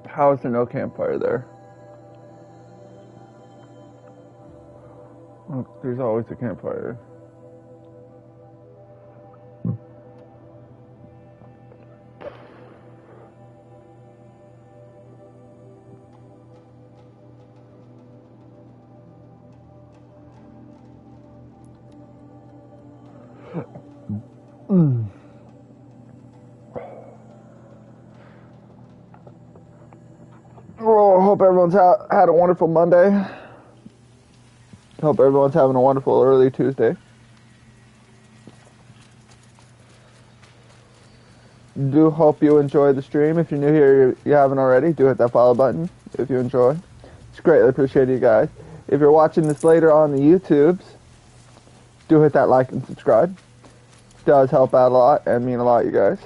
How is there no campfire there? Oh, there's always a campfire. Well, I hope everyone's had a wonderful Monday. Hope everyone's having a wonderful early Tuesday. Do hope you enjoy the stream. If you're new here, you haven't already, do hit that follow button if you enjoy. It's greatly appreciated, you guys. If you're watching this later on the YouTubes, do hit that like and subscribe. It does help out a lot and mean a lot, you guys.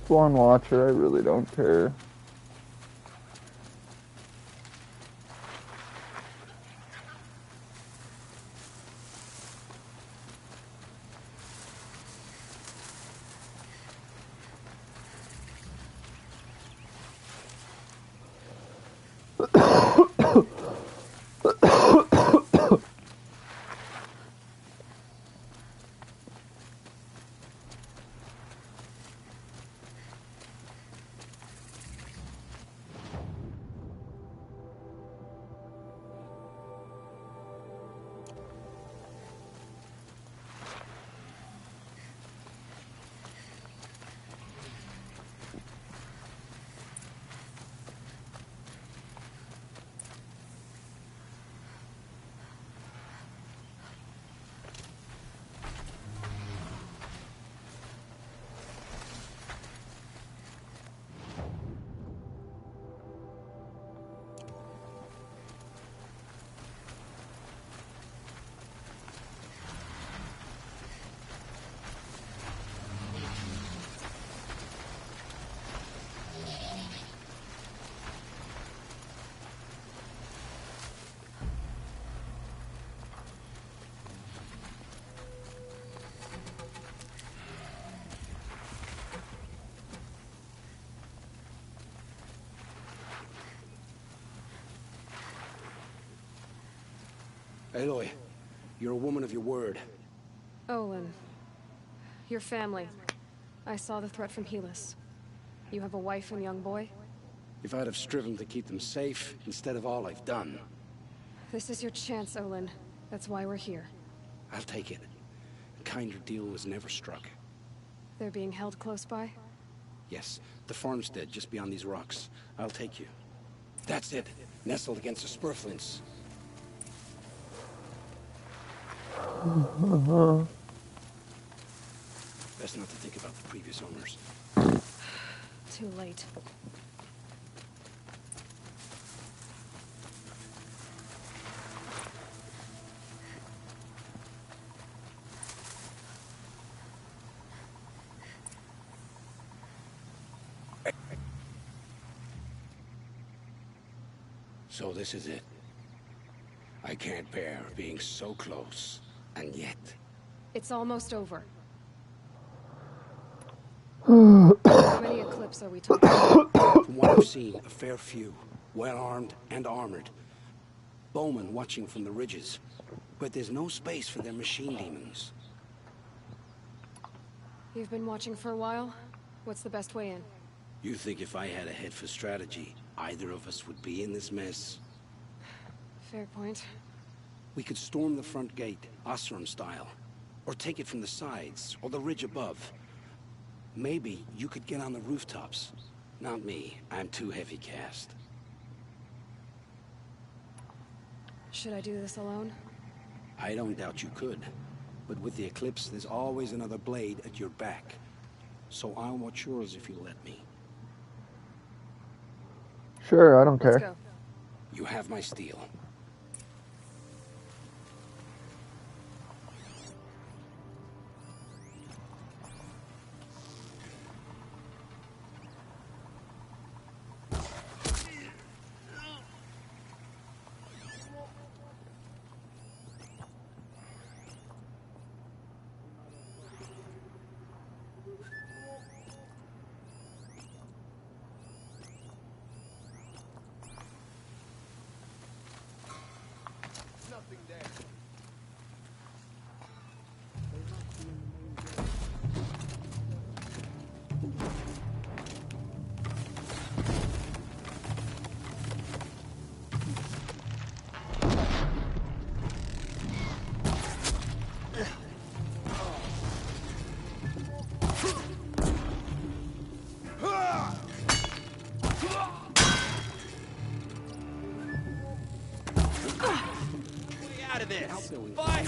One watcher, I really don't care. Aloy, you're a woman of your word. Olin. Your family. I saw the threat from Helis. You have a wife and young boy? If I'd have striven to keep them safe, instead of all I've done. This is your chance, Olin. That's why we're here. I'll take it. A kinder deal was never struck. They're being held close by? Yes, the farmstead just beyond these rocks. I'll take you. That's it. Nestled against the spurflints. Best not to think about the previous owners. Too late. So this is it. I can't bear being so close, and yet... It's almost over. How many Eclipse are we talking about? From what I've seen, a fair few. Well-armed and armored. Bowmen watching from the ridges. But there's no space for their machine demons. You've been watching for a while? What's the best way in? You think if I had a head for strategy, either of us would be in this mess? Fair point. We could storm the front gate, Oseram style. Or take it from the sides, or the ridge above. Maybe you could get on the rooftops. Not me. I'm too heavy cast. Should I do this alone? I don't doubt you could. But with the Eclipse, there's always another blade at your back. So I'll watch yours if you let me. Sure, I don't care. Let's go. You have my steel. Out of this! Outgoing. Fight!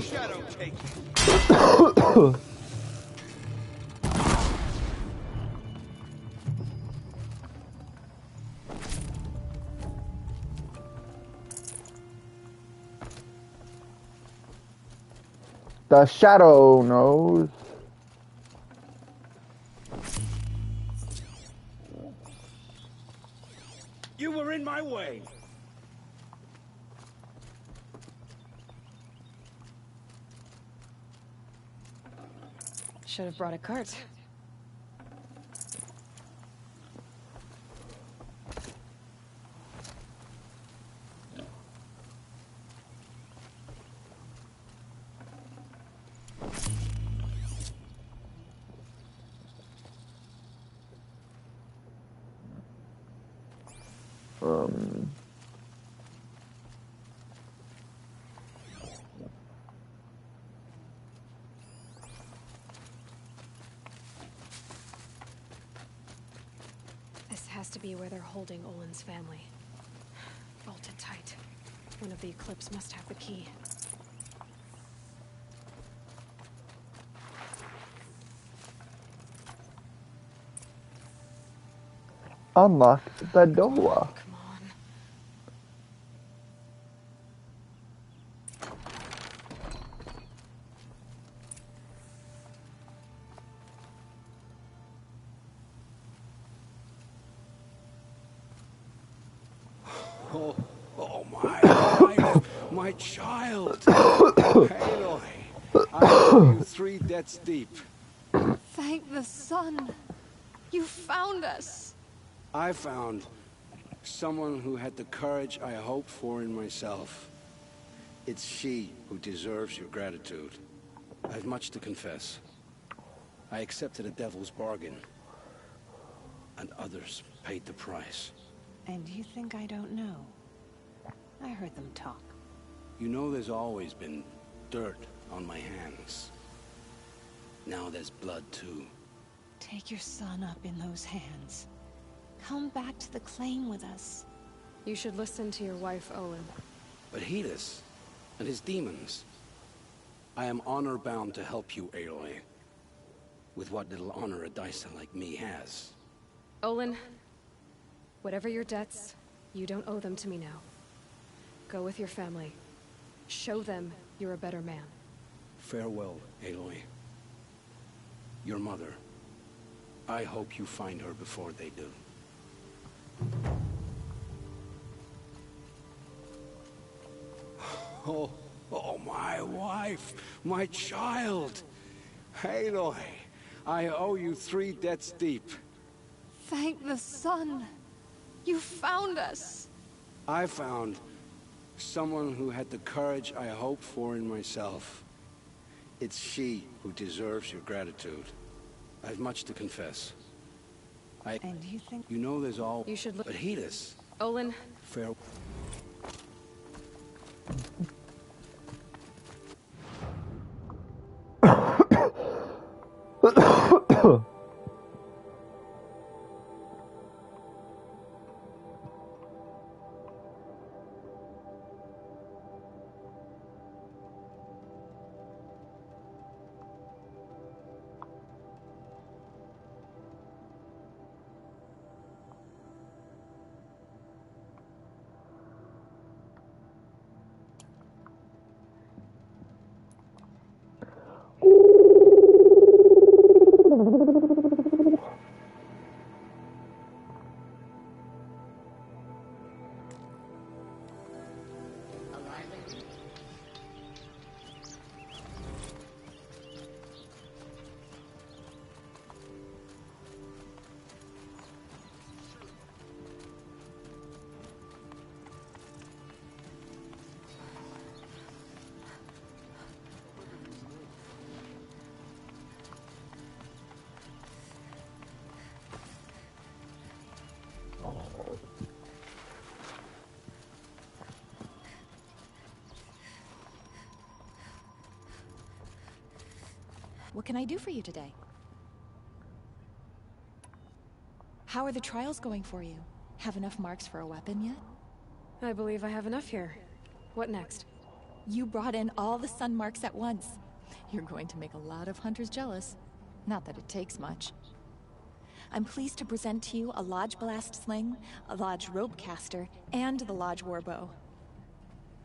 Shadow take you. The shadow knows. You were in my way. Should have brought a cart. This has to be where they're holding Olin's family. Bolted tight. One of the Eclipse must have the key. Unlock the door. Come Oh, oh my wife, my child. Aloy, I owe you 3 debts deep. Thank the sun. You found us. I found someone who had the courage I hoped for in myself. It's she who deserves your gratitude. I've much to confess. I accepted a devil's bargain, and others paid the price. And you think I don't know? I heard them talk. You know there's always been dirt on my hands. Now there's blood too. Take your son up in those hands. Come back to the claim with us. You should listen to your wife, Olin. But Hedis and his demons. I am honor-bound to help you, Aloy. With what little honor a Dysa like me has. Olin, whatever your debts, you don't owe them to me now. Go with your family. Show them you're a better man. Farewell, Aloy. Your mother. I hope you find her before they do. Oh, oh, my wife, my child. Aloy, I owe you 3 debts deep. Thank the sun. You found us. I found someone who had the courage I hoped for in myself. It's she who deserves your gratitude. I've much to confess. And you think... You know there's all... You should look... But Hedis... Olin, Farewell. What can I do for you today? How are the trials going for you? Have enough marks for a weapon yet? I believe I have enough here. What next? You brought in all the sun marks at once. You're going to make a lot of hunters jealous. Not that it takes much. I'm pleased to present to you a Lodge Blast Sling, a Lodge Rope Caster, and the Lodge Warbow.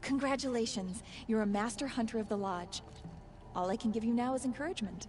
Congratulations, you're a Master Hunter of the Lodge. All I can give you now is encouragement.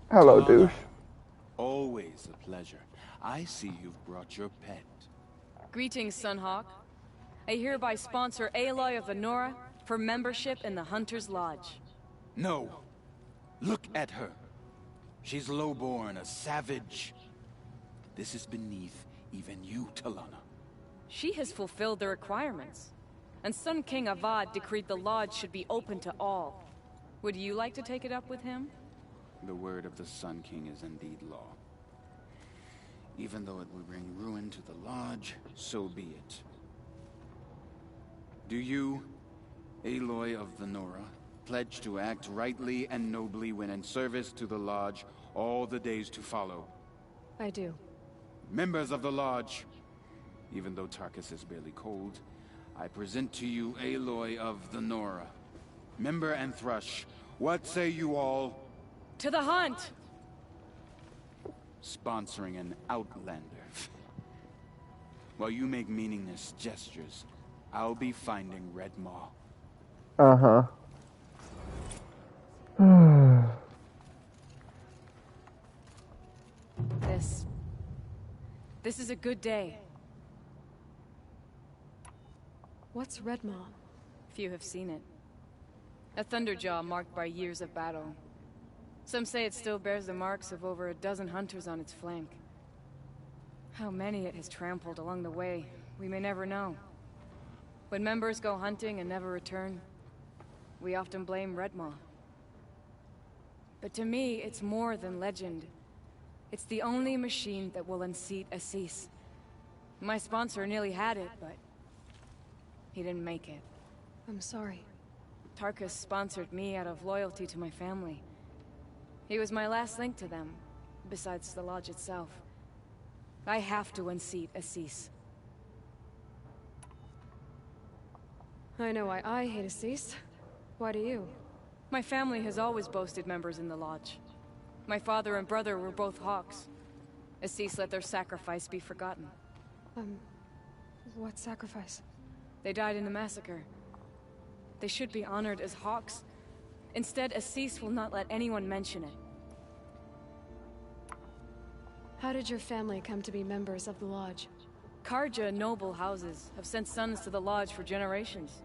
Hello, douche. Always a pleasure. I see you've brought your pet. Greetings, Sunhawk. I hereby sponsor Aloy of the Nora for membership in the Hunter's Lodge. No. Look at her. She's lowborn, a savage. This is beneath even you, Talana. She has fulfilled the requirements. And Sun King Avad decreed the Lodge should be open to all. Would you like to take it up with him? The word of the Sun King is indeed law. Even though it would bring ruin to the Lodge, so be it. Do you, Aloy of the Nora, pledge to act rightly and nobly when in service to the Lodge all the days to follow? I do. Members of the Lodge, even though Tarkus is barely cold, I present to you Aloy of the Nora. Member and Thrush, what say you all? To the hunt! Sponsoring an outlander. While you make meaningless gestures, I'll be finding Red Maw. Uh-huh. This is a good day. What's Red Maw? Few have seen it. A Thunderjaw marked by years of battle. Some say it still bears the marks of over a dozen hunters on its flank. How many it has trampled along the way, we may never know. When members go hunting and never return, we often blame Red Maw. But to me, it's more than legend. It's the only machine that will unseat Assis. My sponsor nearly had it, but he didn't make it. I'm sorry. Tarkus sponsored me out of loyalty to my family. He was my last link to them, besides the Lodge itself. I have to unseat Assis. I know why I hate Assis. Why do you? My family has always boasted members in the Lodge. My father and brother were both Hawks. Assis let their sacrifice be forgotten. What sacrifice? They died in the massacre. They should be honored as Hawks. Instead, Assis will not let anyone mention it. How did your family come to be members of the Lodge? Karja noble houses have sent sons to the Lodge for generations.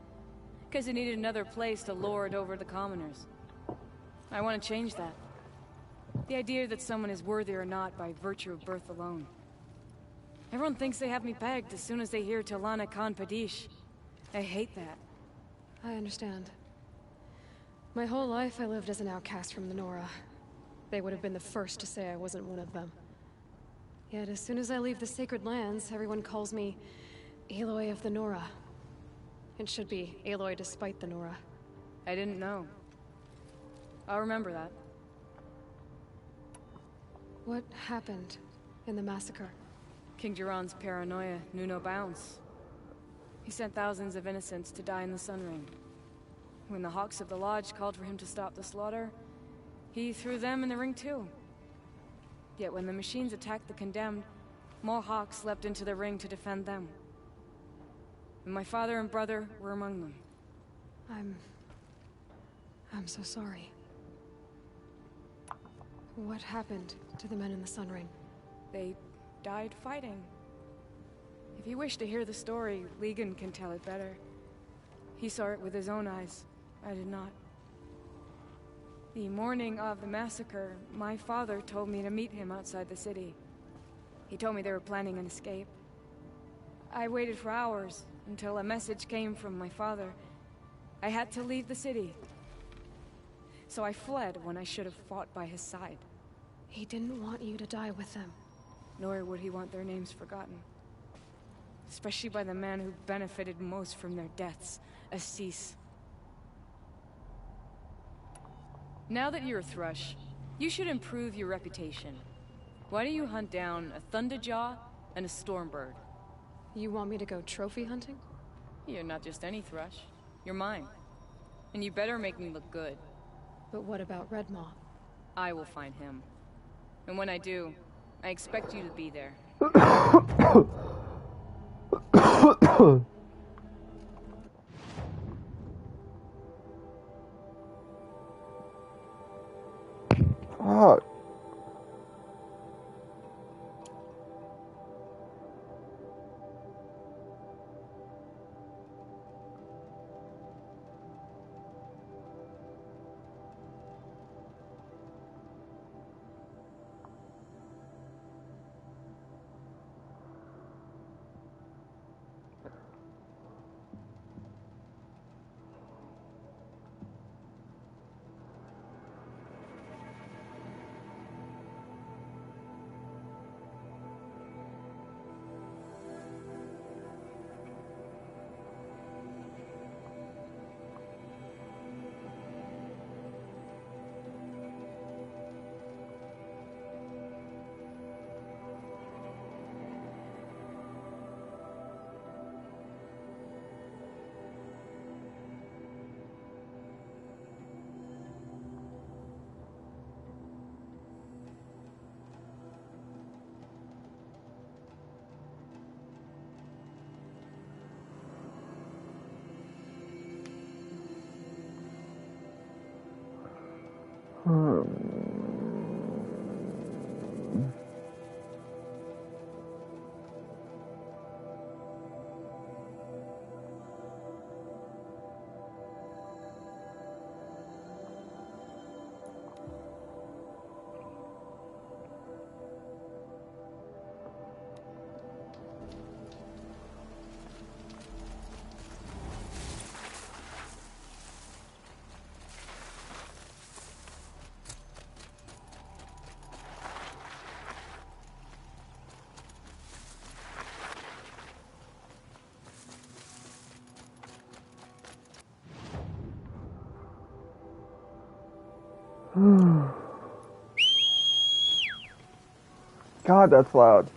Because they needed another place to lord over the commoners. I want to change that. The idea that someone is worthy or not by virtue of birth alone. Everyone thinks they have me pegged as soon as they hear Talana Khan Padish. I hate that. I understand. My whole life I lived as an outcast from the Nora. They would have been the first to say I wasn't one of them. Yet as soon as I leave the Sacred Lands, everyone calls me Aloy of the Nora. It should be Aloy despite the Nora. I didn't know. I'll remember that. What happened in the massacre? King Jiran's paranoia knew no bounds. He sent thousands of innocents to die in the Sun Ring. When the Hawks of the Lodge called for him to stop the slaughter, he threw them in the ring too. Yet when the machines attacked the condemned, more Hawks leapt into the ring to defend them. And my father and brother were among them. I'm so sorry. What happened to the men in the Sun Ring? They died fighting. If you wish to hear the story, Legan can tell it better. He saw it with his own eyes. I did not. The morning of the massacre, my father told me to meet him outside the city. He told me they were planning an escape. I waited for hours until a message came from my father. I had to leave the city. So I fled when I should have fought by his side. He didn't want you to die with them. Nor would he want their names forgotten. Especially by the man who benefited most from their deaths, Assis. Now that you're a Thrush, you should improve your reputation. Why don't you hunt down a Thunderjaw and a Stormbird? You want me to go trophy hunting? You're not just any Thrush. You're mine. And you better make me look good. But what about Red Maw? I will find him. And when I do, I expect you to be there. Fuck. God, that's loud.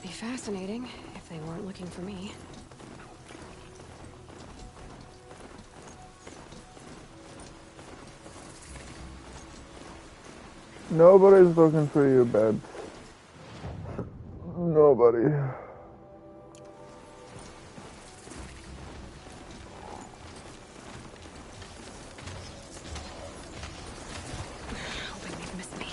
Be fascinating if they weren't looking for me. Nobody's looking for you, babe. Nobody. Hoping they've missed me.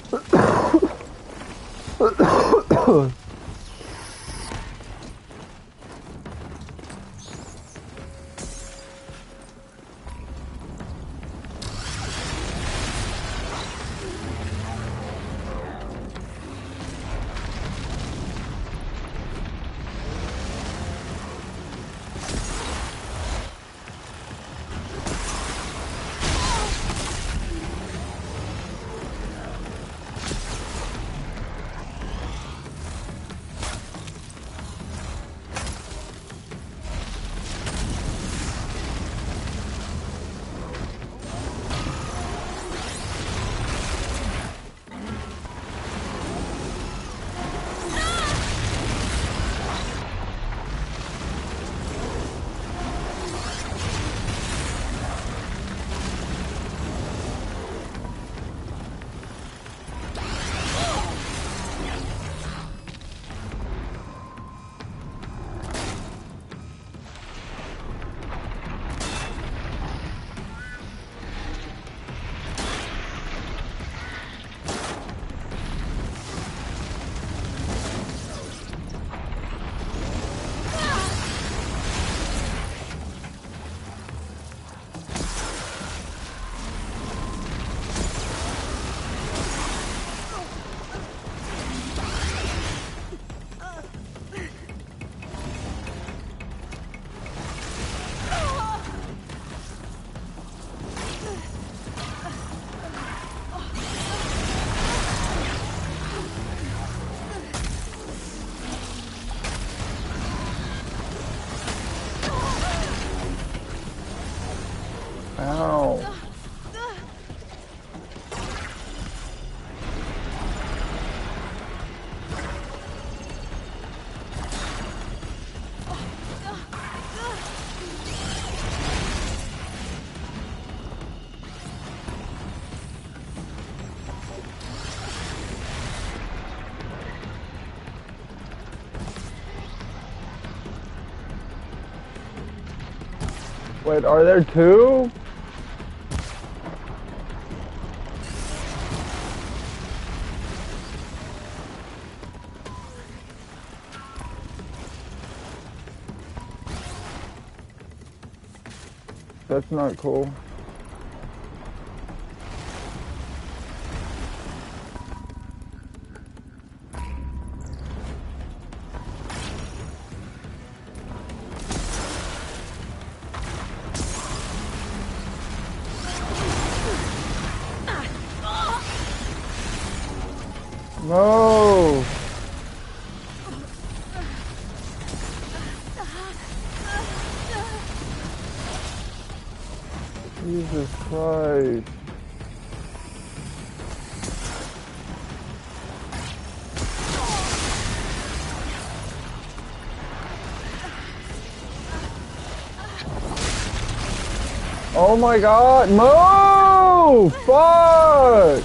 Ow. Wait, are there two? That's not cool. No! Jesus Christ. Oh my god, move! Fuck!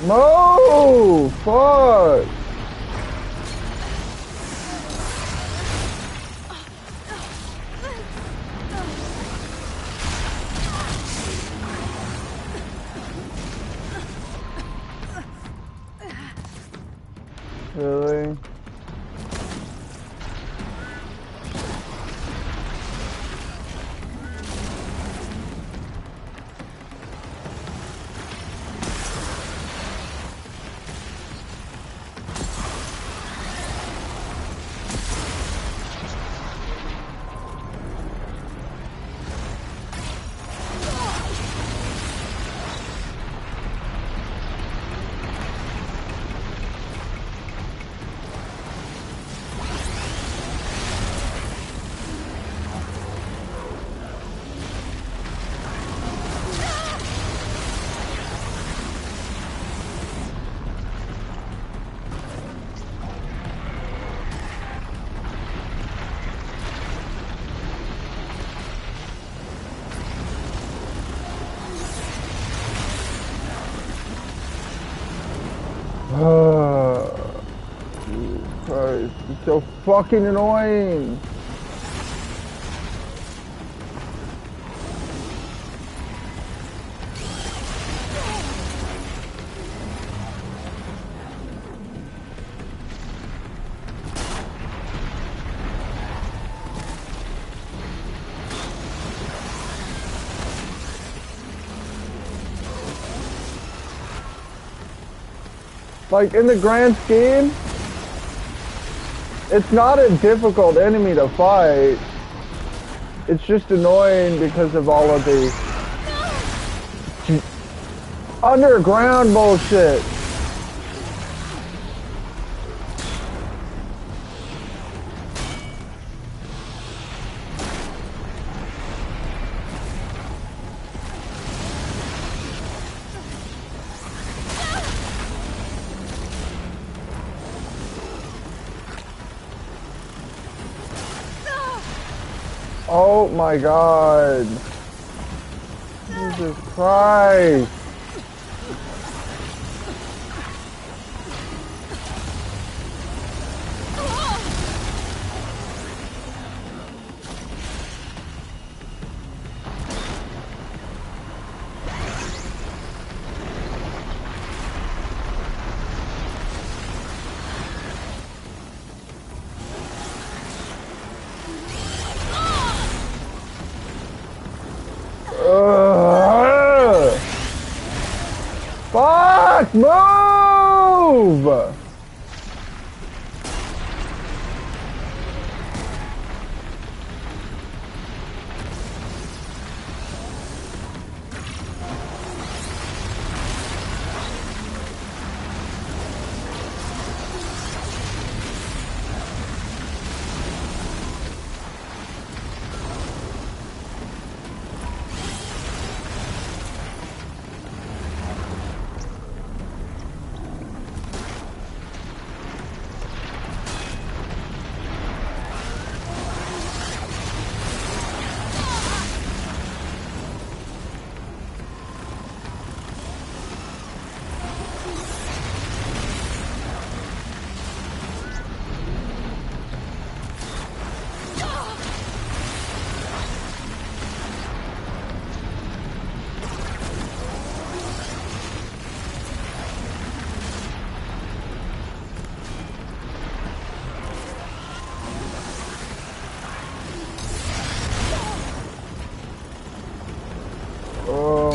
Move! Fuck! Really? Jesus Christ, it's so fucking annoying. Like, in the grand scheme, it's not a difficult enemy to fight. It's just annoying because of all of the underground bullshit. Oh my god. Jesus Christ.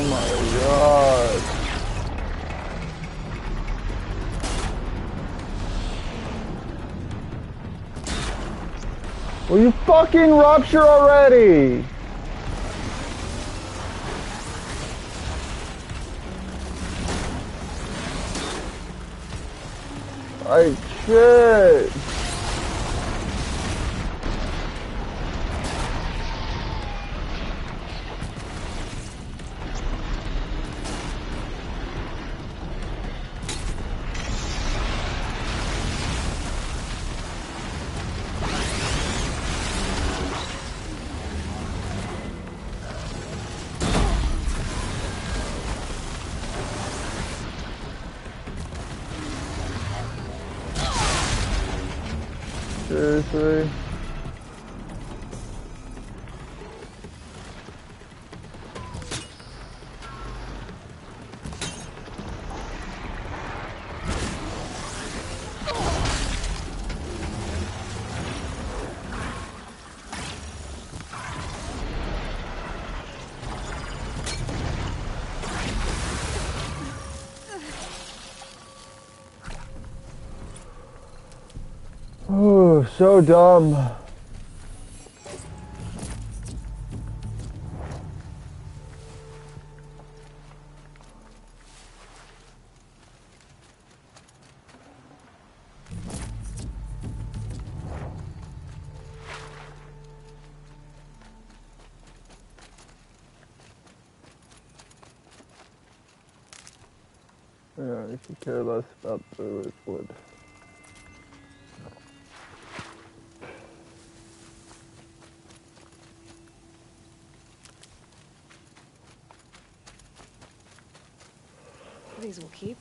my god. Will you fucking rupture already? Like shit. Seriously? Oh, so dumb. Yeah, you should care less about the wood. These will keep.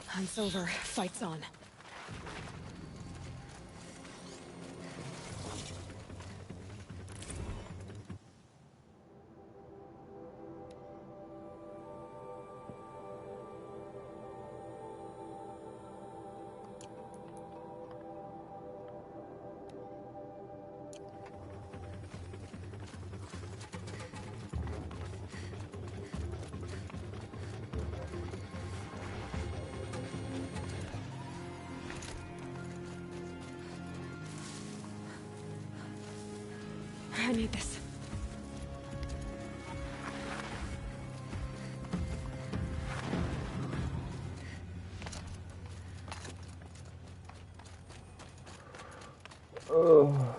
Hunt's over. Fight's on. I need this. Oh.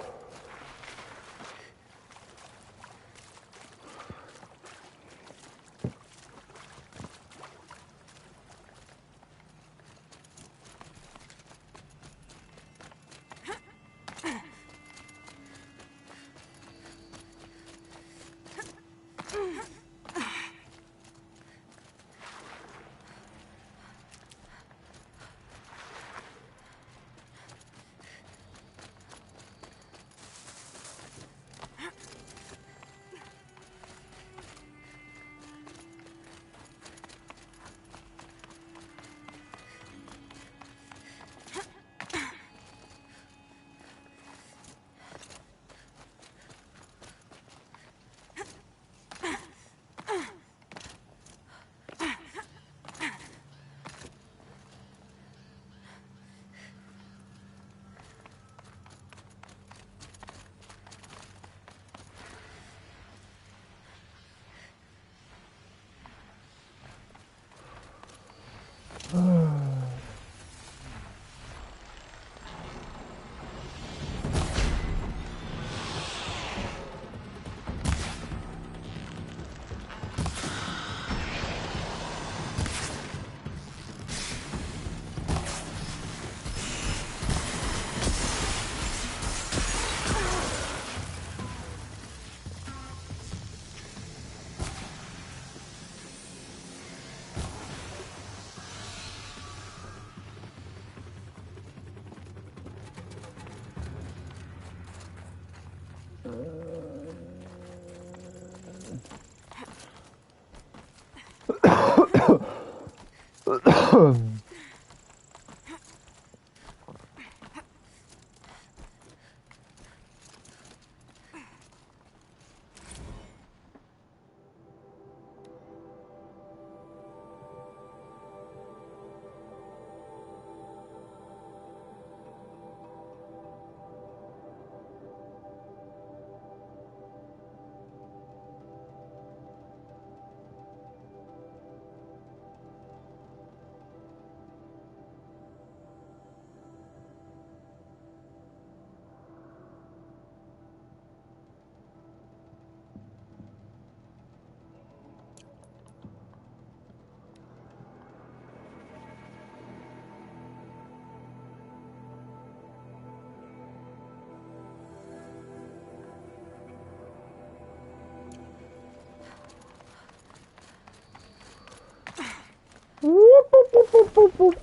Whoop, whoop, whoop, whoop, whoop, whoop.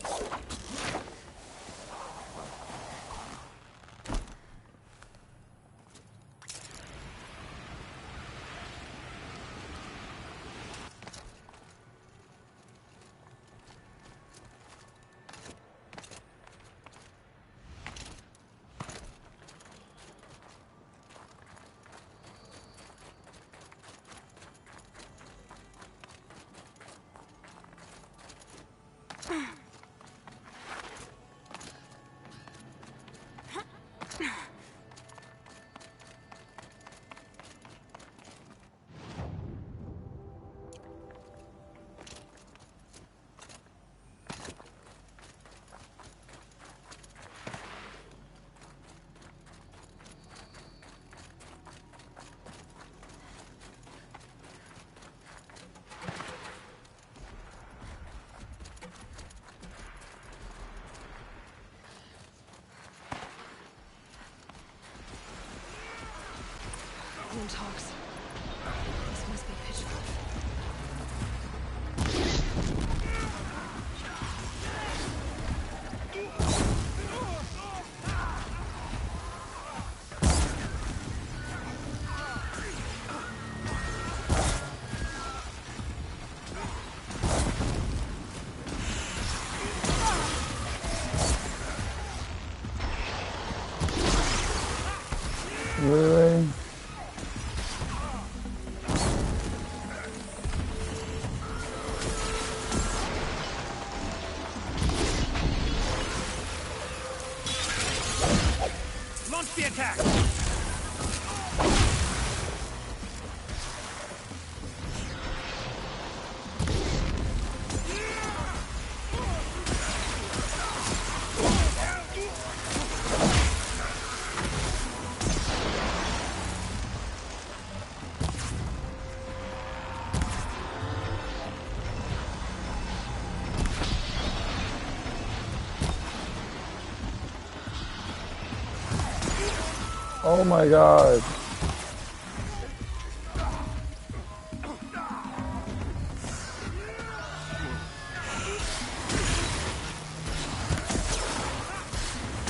Talks. This must be Pitchfork. Really? Launch the attack! Oh my god.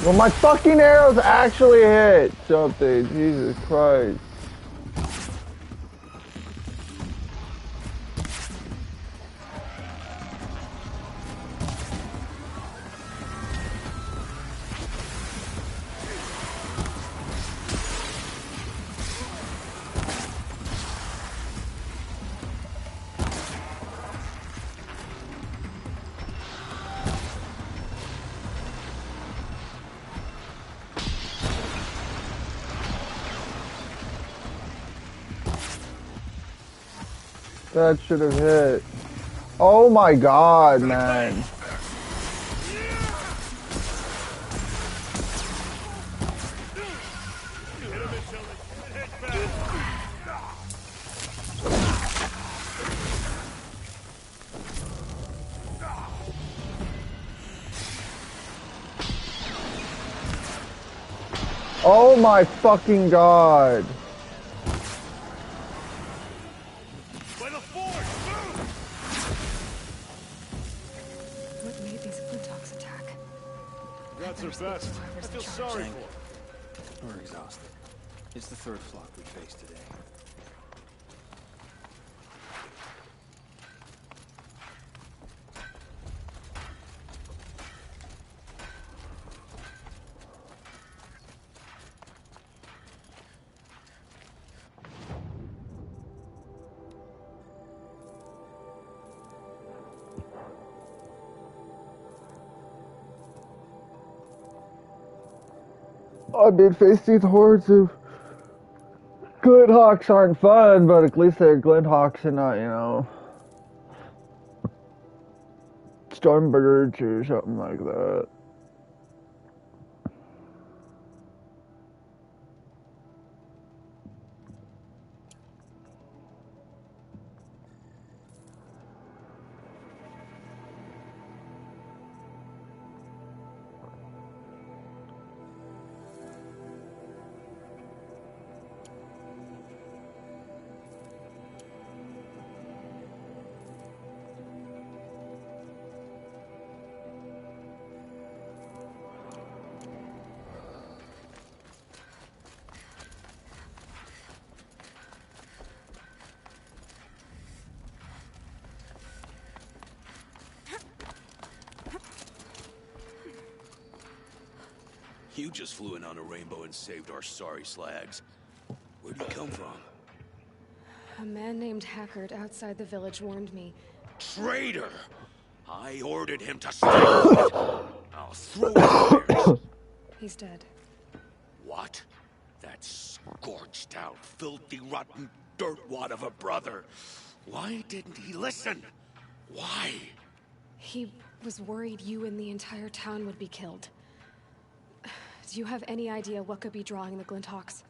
Well, my fucking arrows actually hit something. Jesus Christ. That should have hit. Oh my god, man. Oh my fucking god. What made these Flintox attack? That's our best. I feel sorry for her. We're exhausted. It's the third flock we faced today. I mean, facing hordes of Glinthawks aren't fun, but at least they're Glinthawks and not, you know, Stormbirds or something like that. You just flew in on a rainbow and saved our sorry slags. Where'd you come from? A man named Hackard outside the village warned me. Traitor! I ordered him to stay put. I'll throw fires. He's dead. What? That scorched out, filthy, rotten dirtwad of a brother. Why didn't he listen? Why? He was worried you and the entire town would be killed. Do you have any idea what could be drawing the Glinthawks?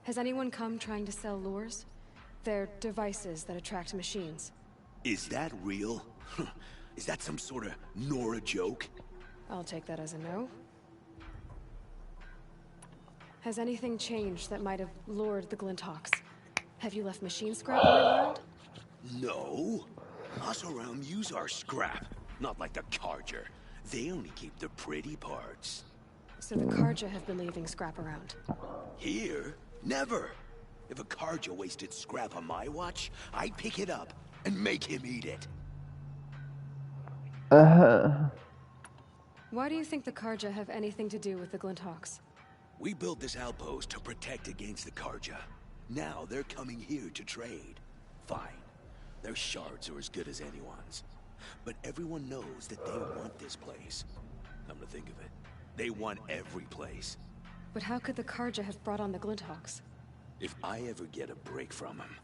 Has anyone come trying to sell lures? They're devices that attract machines. Is that real? Is that some sort of Nora joke? I'll take that as a no. Has anything changed that might have lured the Glinthawks? Have you left machine scrap around? No. Us around use our scrap. Not like the Carja. They only keep the pretty parts. So the Carja have been leaving scrap around? Here? Never. If a Carja wasted scrap on my watch, I'd pick it up and make him eat it. Why do you think the Carja have anything to do with the Glinthawks? We built this outpost to protect against the Carja. Now they're coming here to trade. Fine. Their shards are as good as anyone's. But everyone knows that they want this place. Come to think of it, they want every place. But how could the Carja have brought on the Glinthawks? If I ever get a break from them,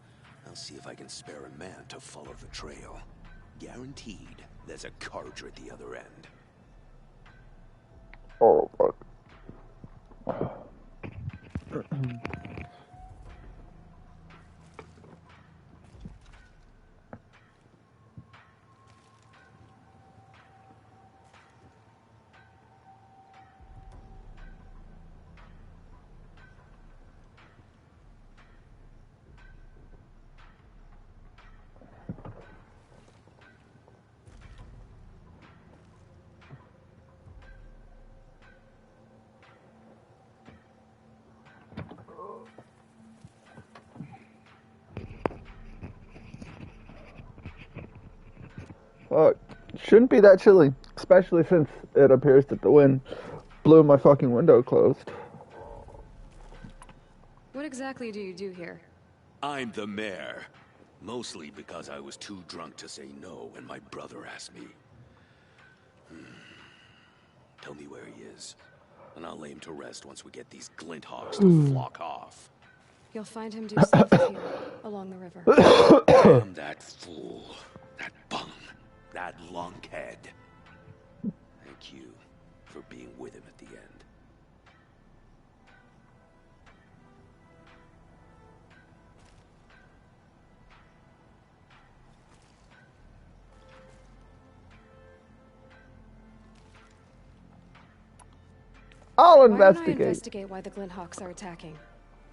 I'll see if I can spare a man to follow the trail. Guaranteed, there's a Carja at the other end. Oh, fuck. Shouldn't be that chilly, especially since it appears that the wind blew my fucking window closed. What exactly do you do here? I'm the mayor. Mostly because I was too drunk to say no when my brother asked me. Tell me where he is, and I'll lay him to rest once we get these Glinthawks to flock off. You'll find him due south of here, along the river. Damn that fool. That bum. That lunkhead. Thank you for being with him at the end. I'll Why don't I investigate. investigate why the Glinthawks are attacking?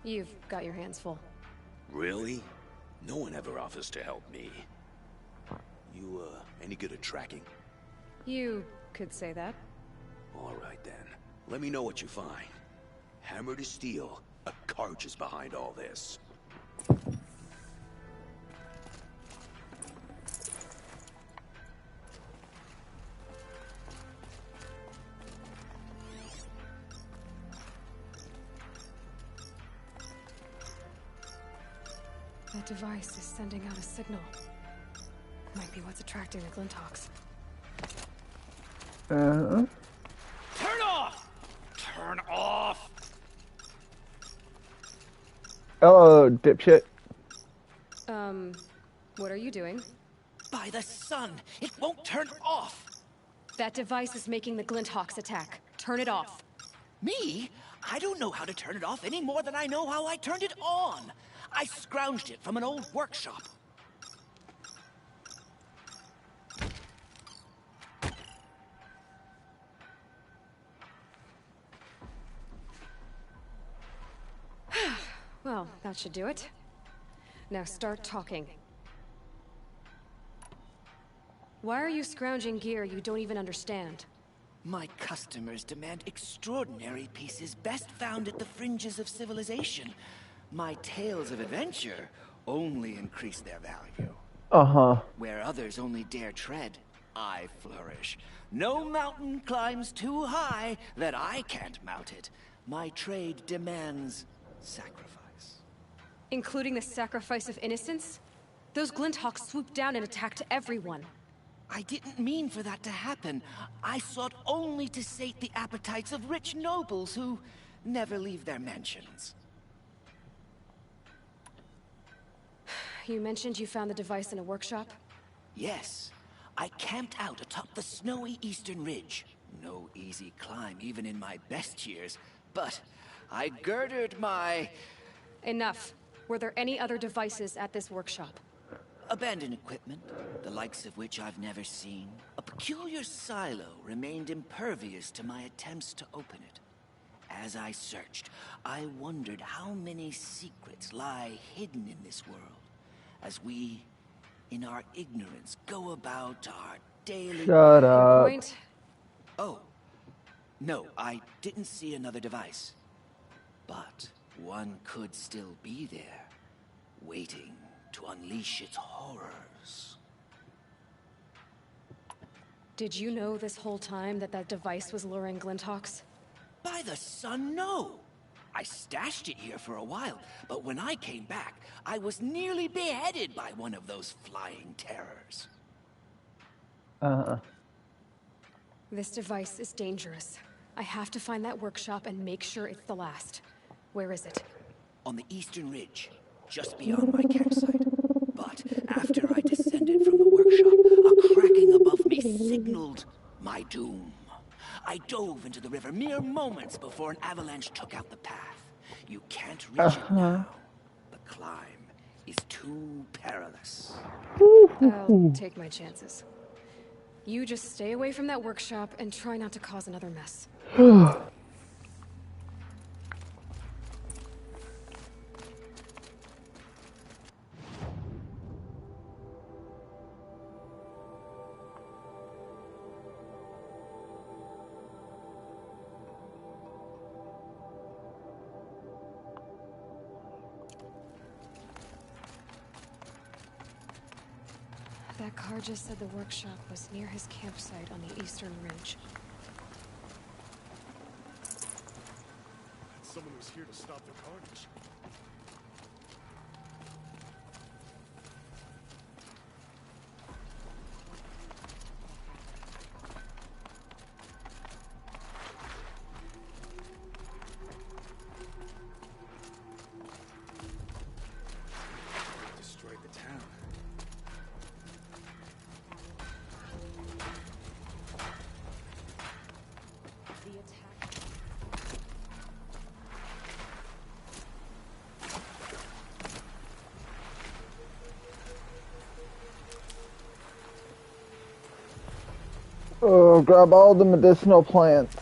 You've got your hands full. Really? No one ever offers to help me. You, any good at tracking? You could say that. All right, then. Let me know what you find. Hammer to steel, a Carja is behind all this. That device is sending out a signal. Might be what's attracting the Glinthawks. Oh, dipshit. What are you doing? By the sun! It won't turn off! That device is making the Glinthawks attack. Turn it off. Me? I don't know how to turn it off any more than I know how I turned it on. I scrounged it from an old workshop. Well, that should do it. Now start talking. Why are you scrounging gear you don't even understand? My customers demand extraordinary pieces best found at the fringes of civilization. My tales of adventure only increase their value. Uh-huh. Where others only dare tread, I flourish. No mountain climbs too high that I can't mount it. My trade demands sacrifice. Including the sacrifice of innocence? Those Glinthawks swooped down and attacked everyone. I didn't mean for that to happen. I sought only to sate the appetites of rich nobles who never leave their mansions. You mentioned you found the device in a workshop? Yes. I camped out atop the snowy eastern ridge. No easy climb, even in my best years. But I girded my... Enough. Were there any other devices at this workshop? Abandoned equipment, the likes of which I've never seen. A peculiar silo remained impervious to my attempts to open it. As I searched, I wondered how many secrets lie hidden in this world, as we, in our ignorance, go about our daily... Shut up. Point? Oh, no, I didn't see another device. But one could still be there, waiting to unleash its horrors. Did you know this whole time that that device was luring Glinthawks? By the sun, no! I stashed it here for a while, but when I came back, I was nearly beheaded by one of those flying terrors. This device is dangerous. I have to find that workshop and make sure it's the last. Where is it? On the eastern ridge, just beyond my campsite. But after I descended from the workshop, a cracking above me signaled my doom. I dove into the river mere moments before an avalanche took out the path. You can't reach it now. The climb is too perilous. I'll take my chances. You just stay away from that workshop and try not to cause another mess. That car just said the workshop was near his campsite on the eastern ridge. Someone was here to stop the carnage. Destroyed the town. The attack. Oh, grab all the medicinal plants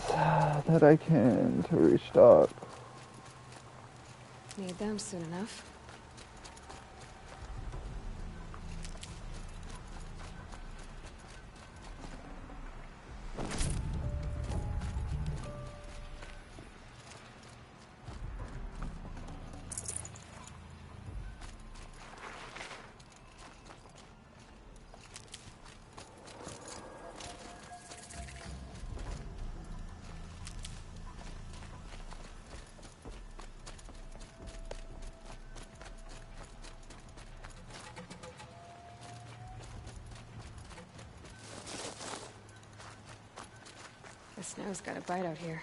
that I can to restock. Need them soon enough. The snow's got a bite out here.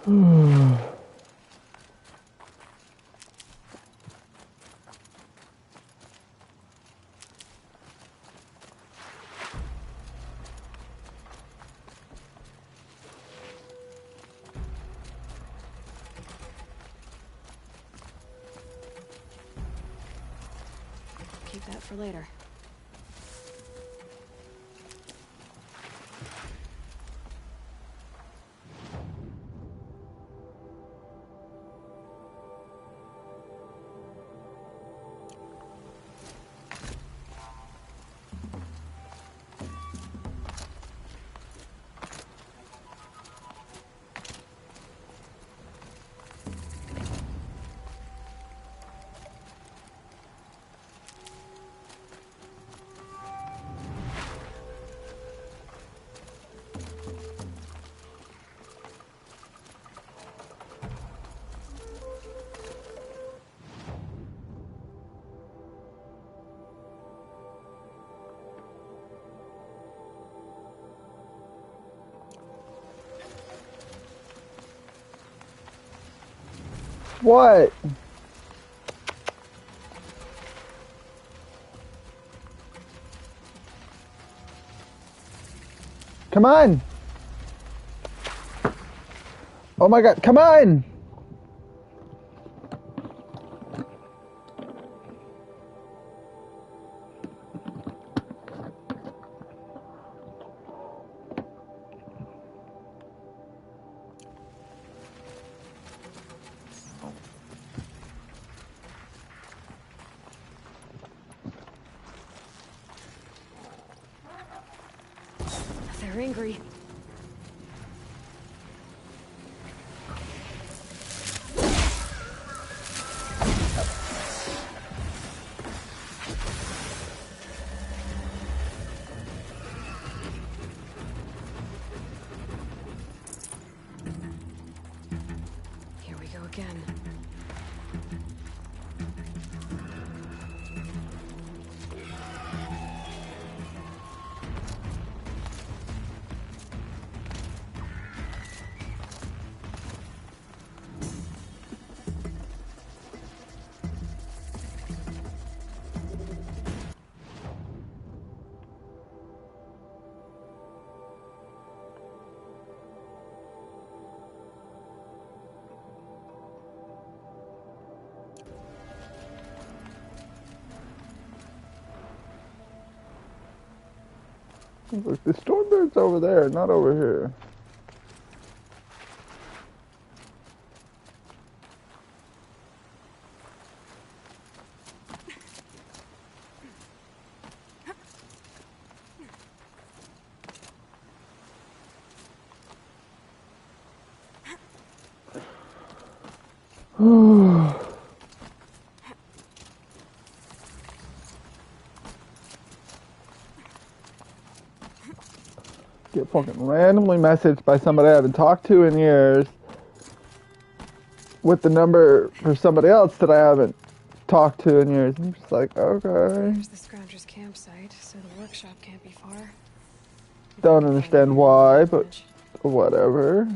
Keep that for later. What? Come on! Oh my god, come on! They're angry. Here we go again. Look, the Stormbird's over there, not over here. Get fucking randomly messaged by somebody I haven't talked to in years with the number for somebody else that I haven't talked to in years. I'm just like, okay. There's the Scrounger's campsite, so the workshop can't be far. Don't understand why, but whatever.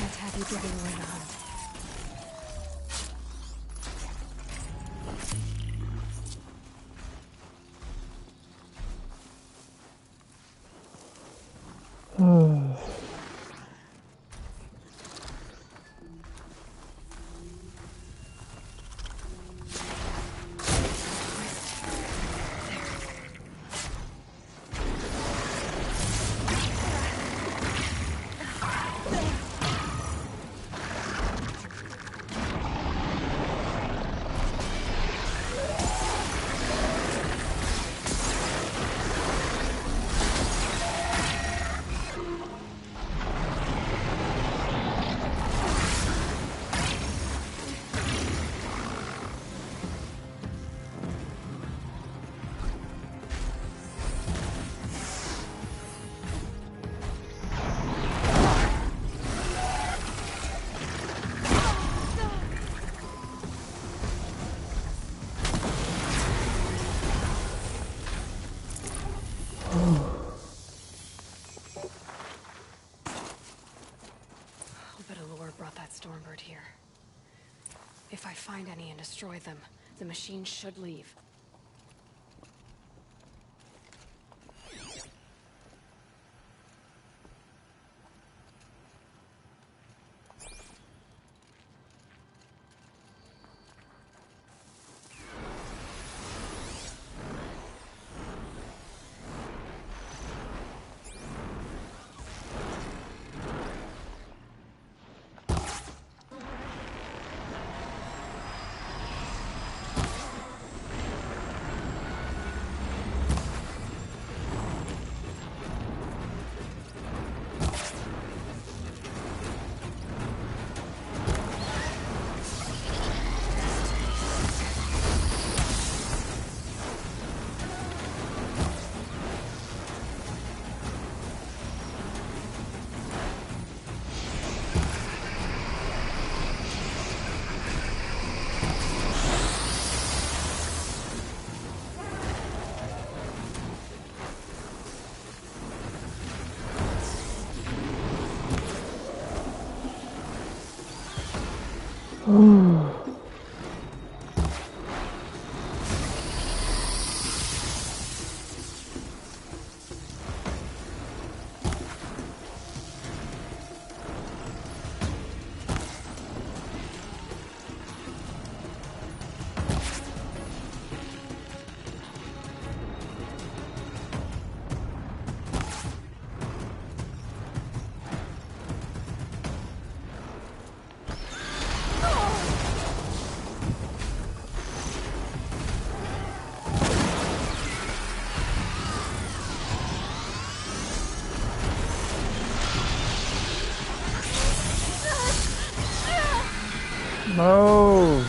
Let's have you giving away the hunt. Stormbird here. If I find any and destroy them, the machine should leave. No.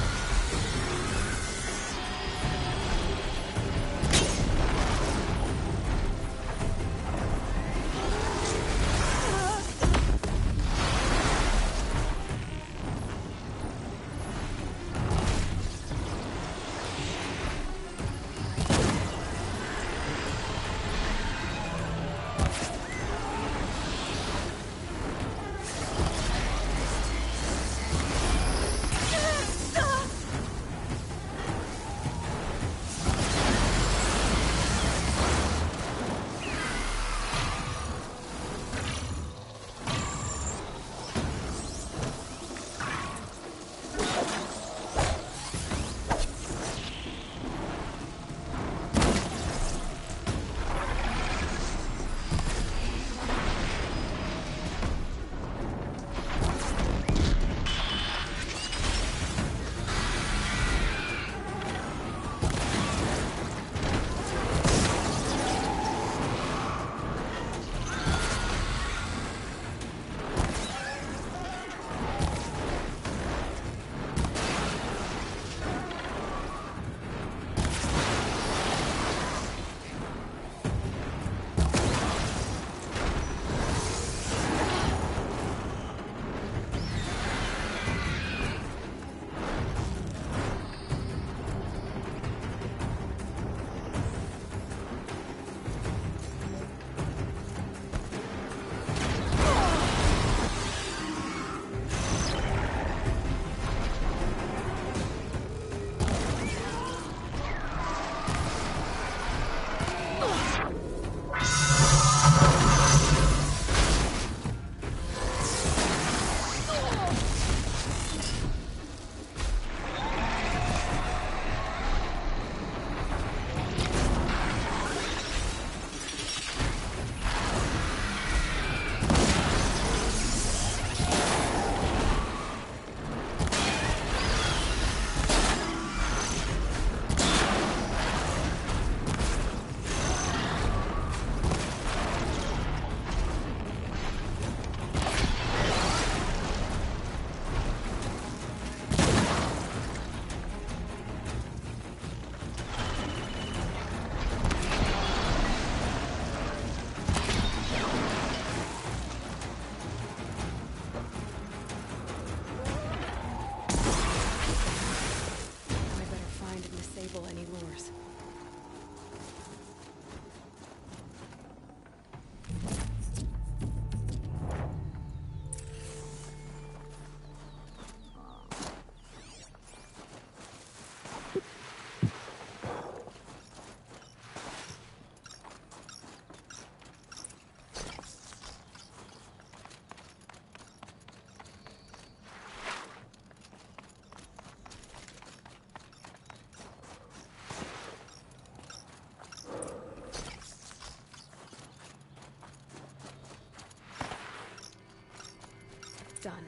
done.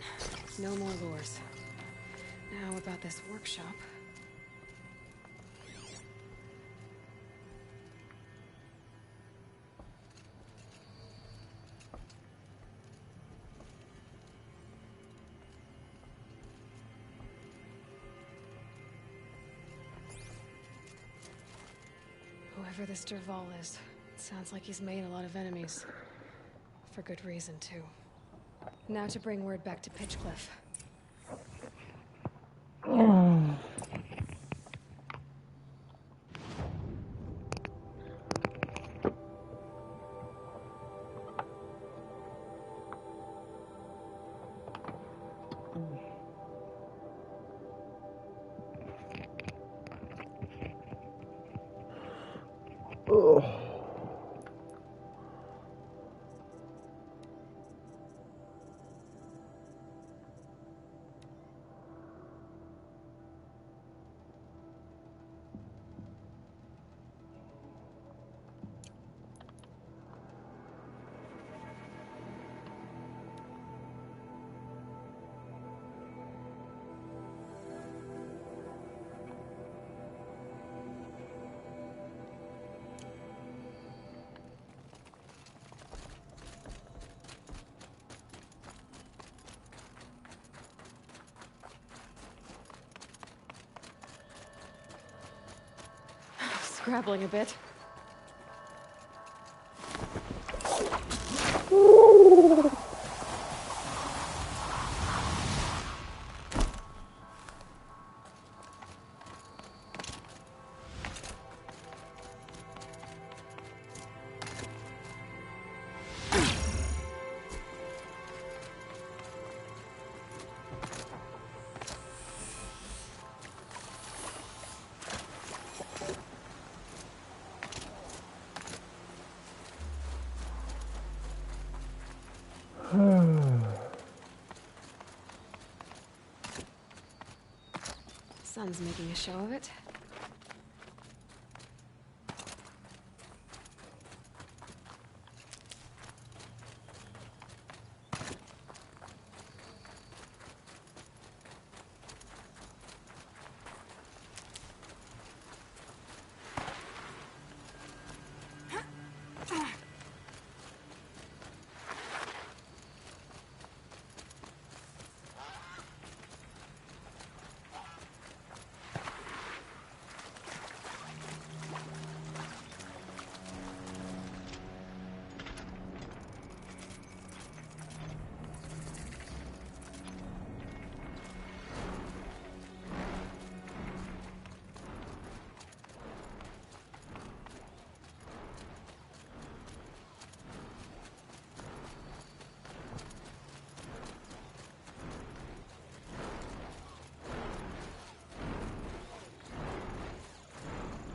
No more lures. Now about this workshop. Whoever this Dervahl is, it sounds like he's made a lot of enemies. For good reason, too. Now to bring word back to Pitchcliff. Scrabbling a bit. Sun's making a show of it.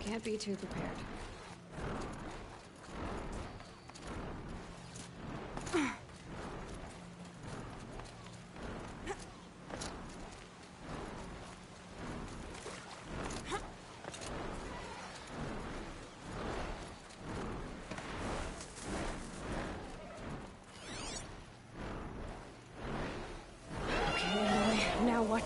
Can't be too prepared. Okay, now what?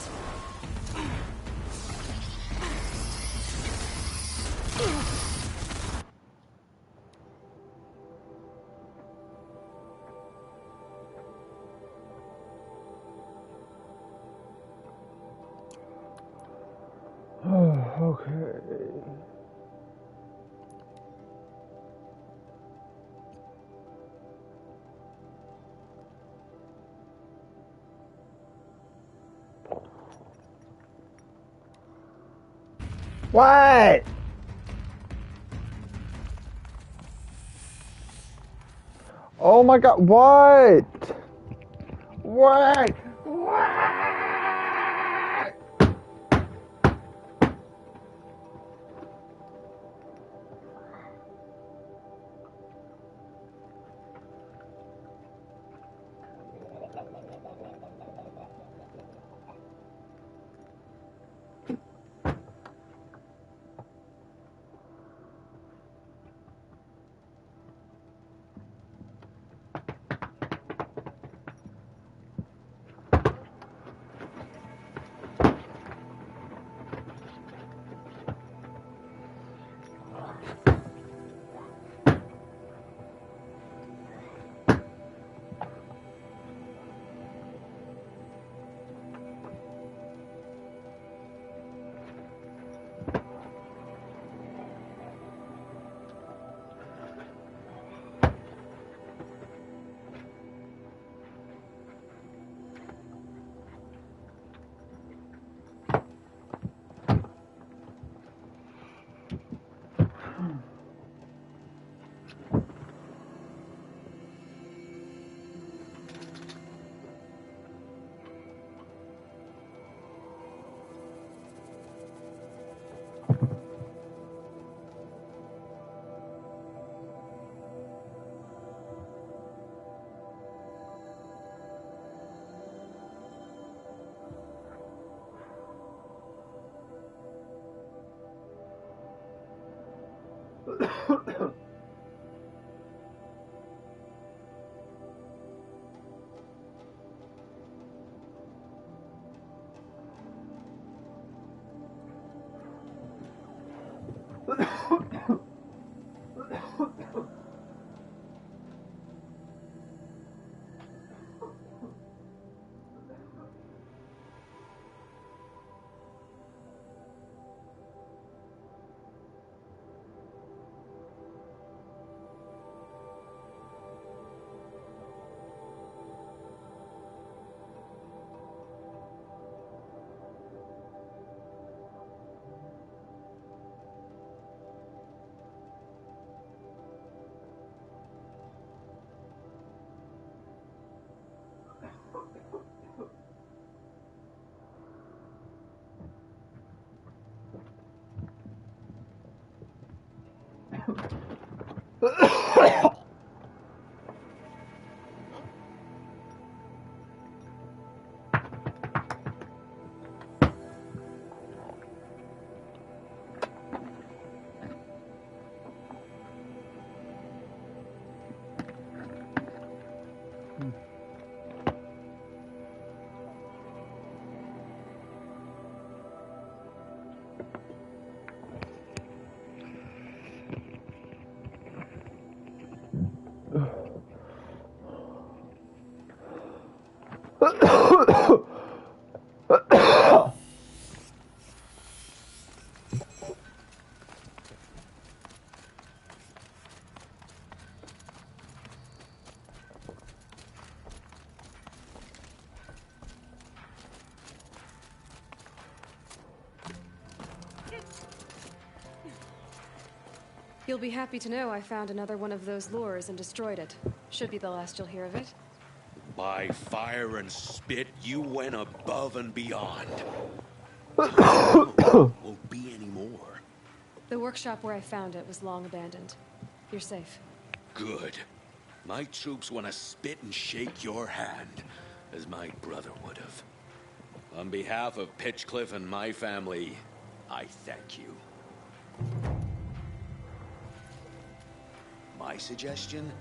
Okay. What? Oh my god, what? What? You'll be happy to know I found another one of those lures and destroyed it. Should be the last you'll hear of it. By fire and spit, you went above and beyond. Won't be any more. The workshop where I found it was long abandoned. You're safe. Good. My troops want to spit and shake your hand, as my brother would have. On behalf of Pitchcliff and my family, I thank you. My suggestion?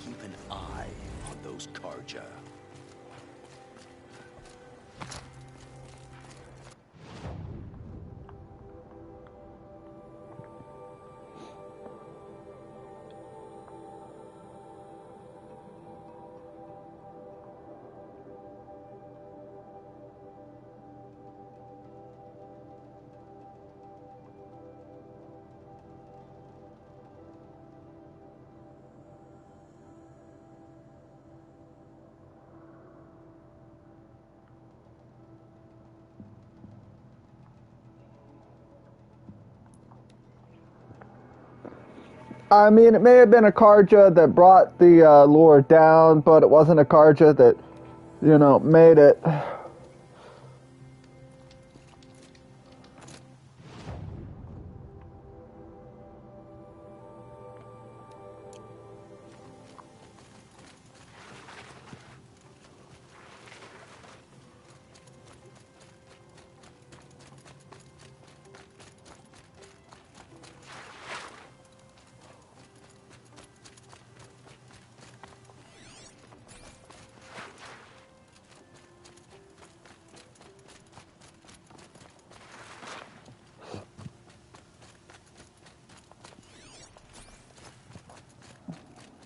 Keep an eye on those Carja. I mean, it may have been a Carja that brought the lure down, but it wasn't a Carja that, you know, made it.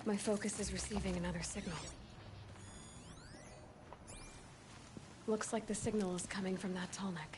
My focus is receiving another signal. Looks like the signal is coming from that tall neck.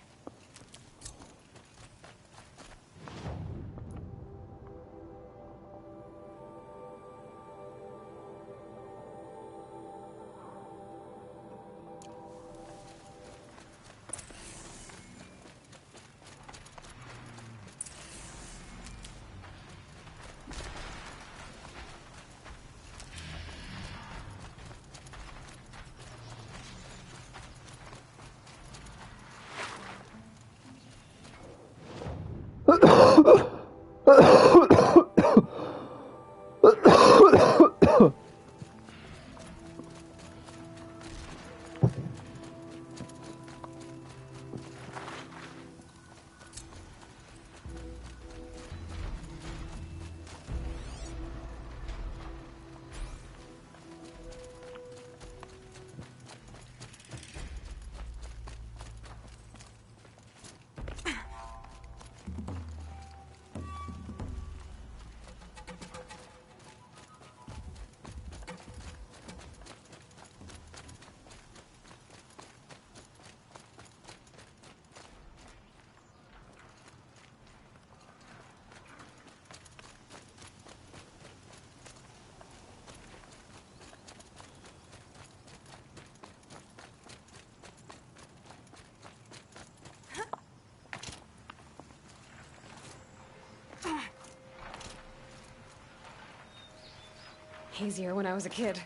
Easier when I was a kid.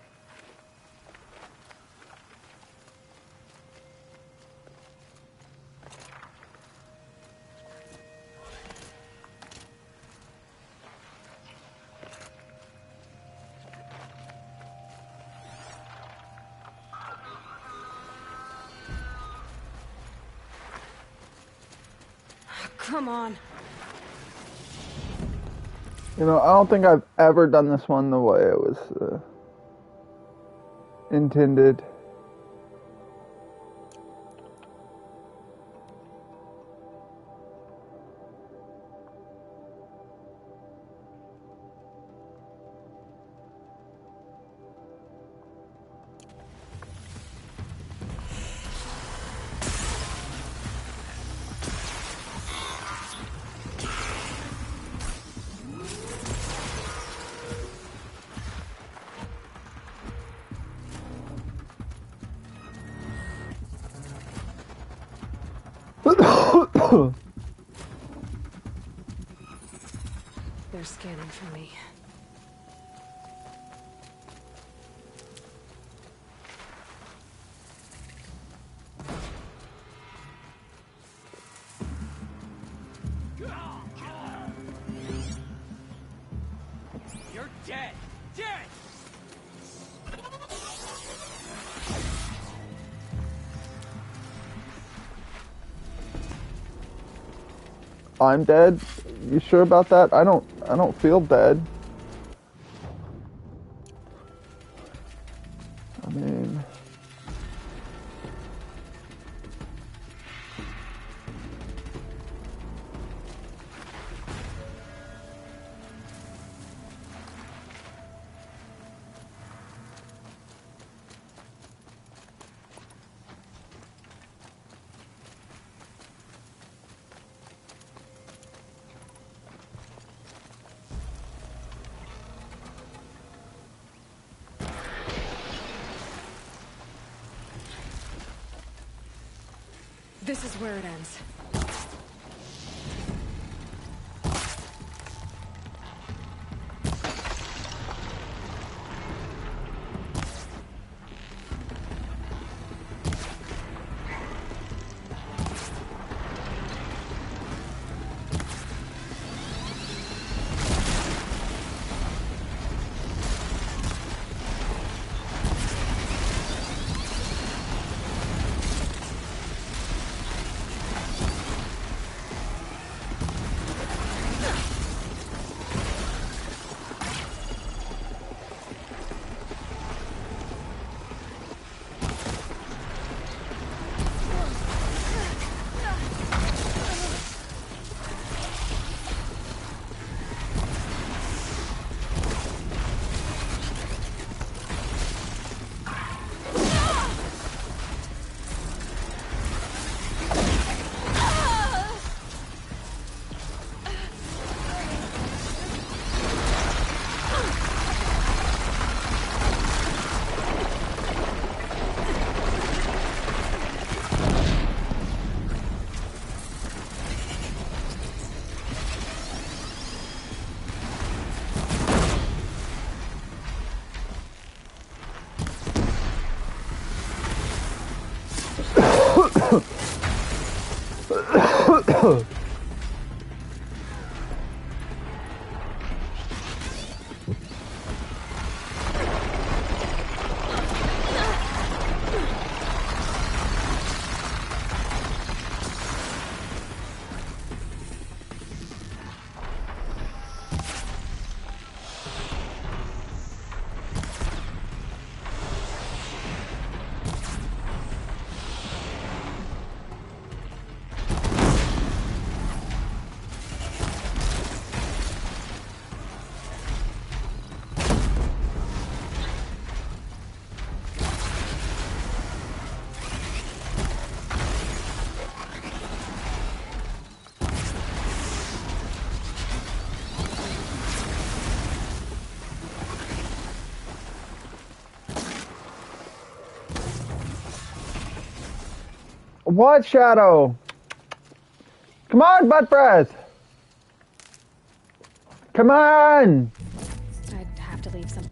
Come on. You know, I don't think I've ever done this one the way it was intended. They're scanning for me. You're dead! Dead! I'm dead? You sure about that? I don't feel dead. I mean... This is where it ends. What shadow? Come on, butt press. Come on. I'd have to leave some.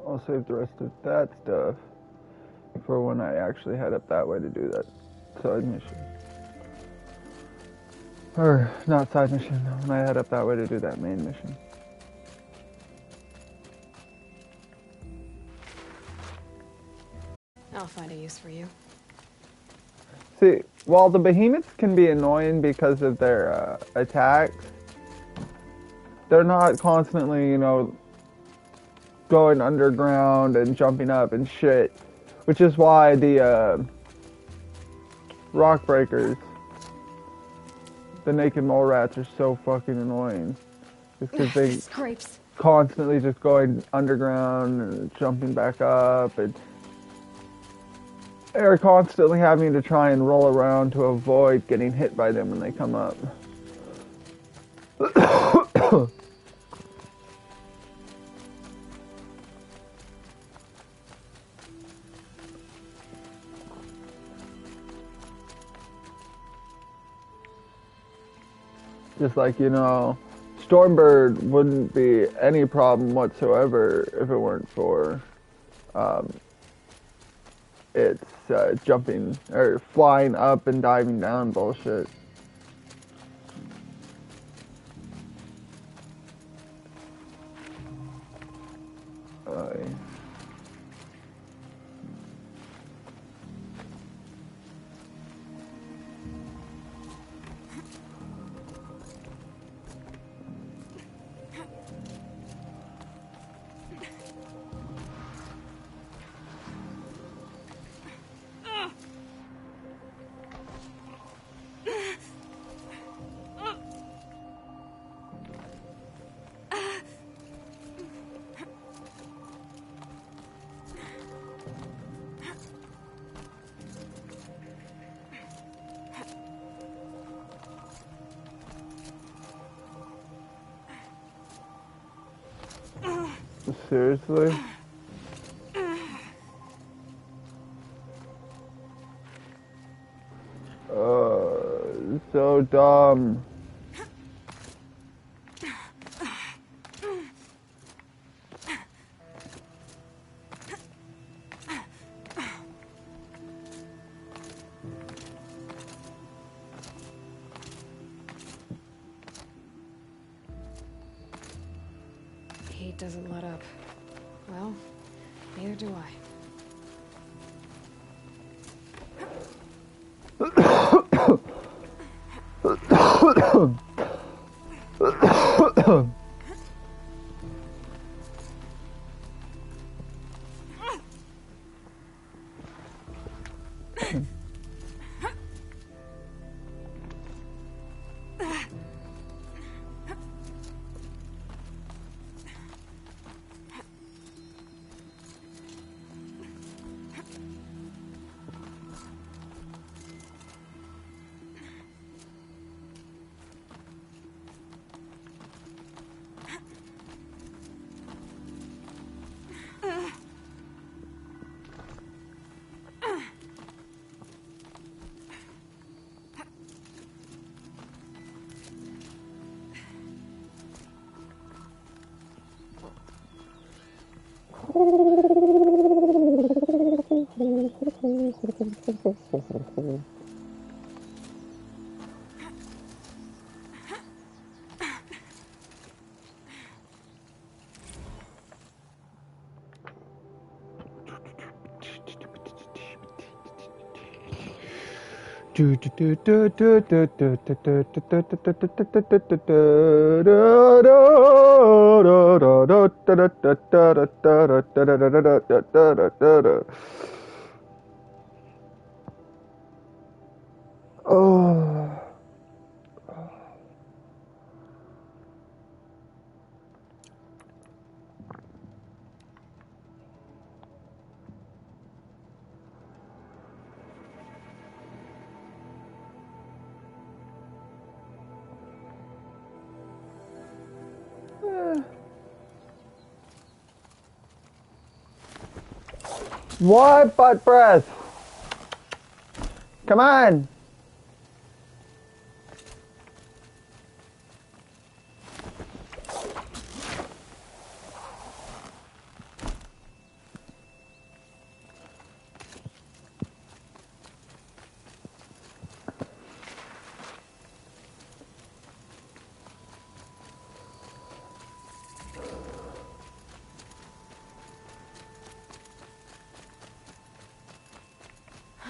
I'll save the rest of that stuff for when I actually head up that way to do that side mission. Or, not side mission, when I head up that way to do that main mission. I'll find a use for you. See, while the behemoths can be annoying because of their attacks, they're not constantly, you know, going underground and jumping up and shit, which is why the rock breakers, the naked mole rats, are so fucking annoying. Just because they Scrapes. constantly just going underground and jumping back up, and they're constantly having to try and roll around to avoid getting hit by them when they come up. Just like, you know, Stormbird wouldn't be any problem whatsoever if it weren't for its jumping or flying up and diving down bullshit. Seriously? So dumb. He doesn't let up. Well, neither do I. Oh. What butt breath? Come on.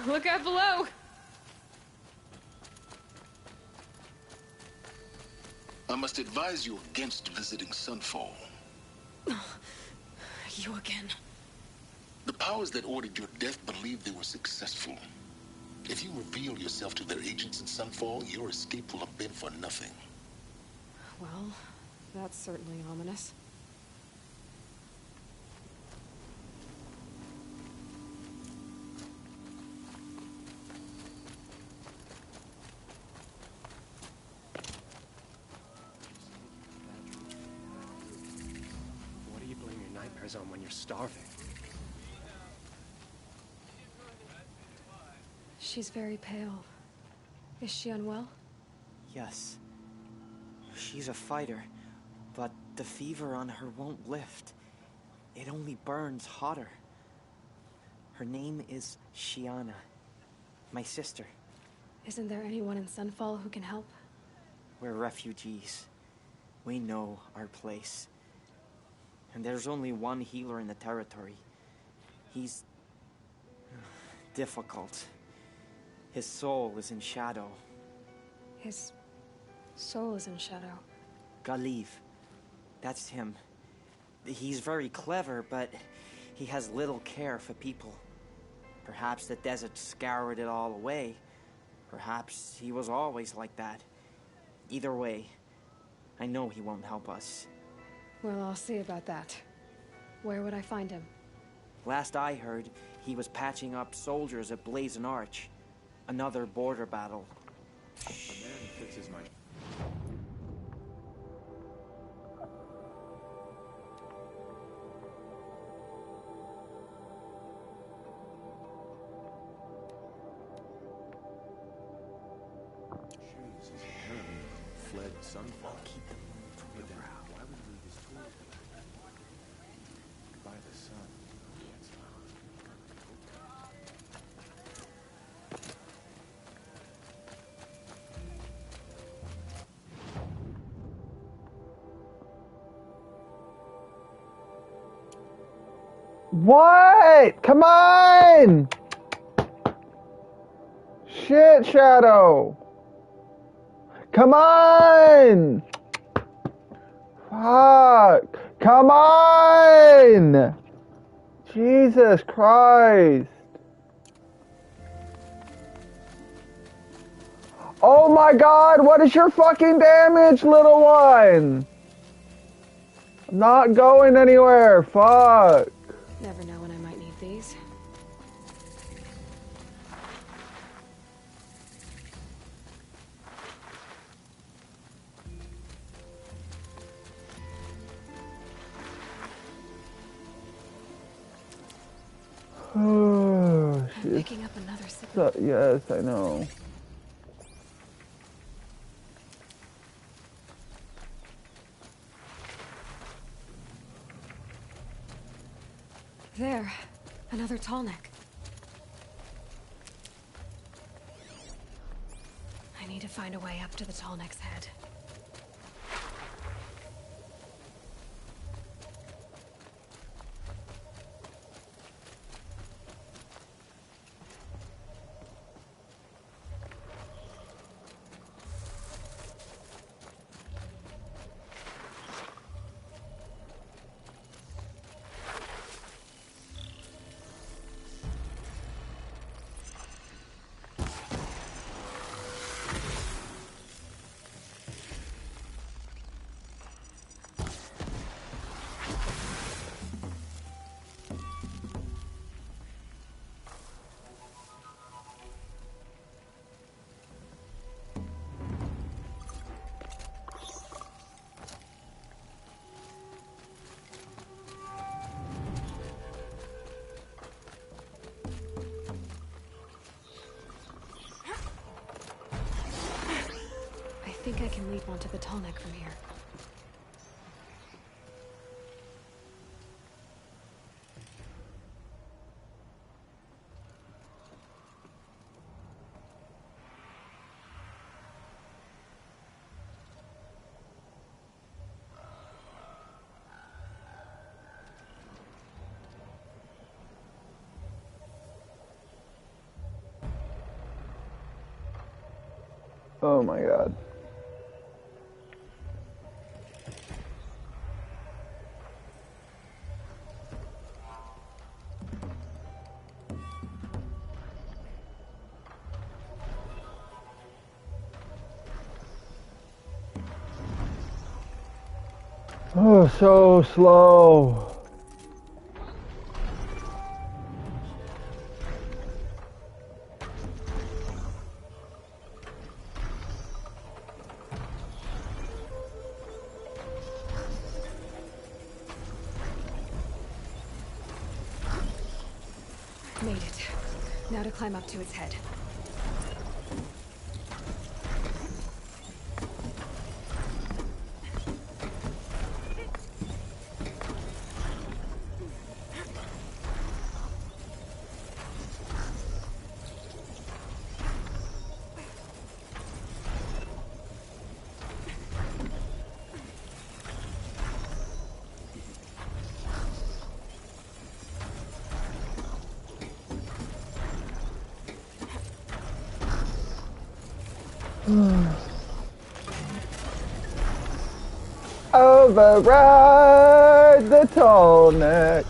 Look out below! I must advise you against visiting Sunfall. You again. The powers that ordered your death believed they were successful. If you reveal yourself to their agents in Sunfall, your escape will have been for nothing. Well, that's certainly ominous. What do you blame your nightmares on when you're starving? She's very pale. Is she unwell? Yes. She's a fighter, but the fever on her won't lift. It only burns hotter. Her name is Shiana, my sister. Isn't there anyone in Sunfall who can help? We're refugees. We know our place. And there's only one healer in the territory. He's difficult. His soul is in shadow. His soul is in shadow. Galiv. That's him. He's very clever, but he has little care for people. Perhaps the desert scoured it all away. Perhaps he was always like that. Either way, I know he won't help us. Well, I'll see about that. Where would I find him? Last I heard, he was patching up soldiers at Blazon Arch. Another border battle. A man fixes my... Sunfall. Keep them from the ground. Why would he leave his tools behind? By the sun. What? Come on! Shit, Shadow! Come on! Fuck! Come on! Jesus Christ! Oh my God, what is your fucking damage, little one? I'm not going anywhere, fuck. Never know when I might need these. Oh, shit. Picking up another sip. So, yes, I know. There, another tall neck. I need to find a way up to the tall neck's head. I think I can leap onto the tall neck from here. Oh my God. Oh, so slow. Made it. Now to climb up to its head. Override the tall neck.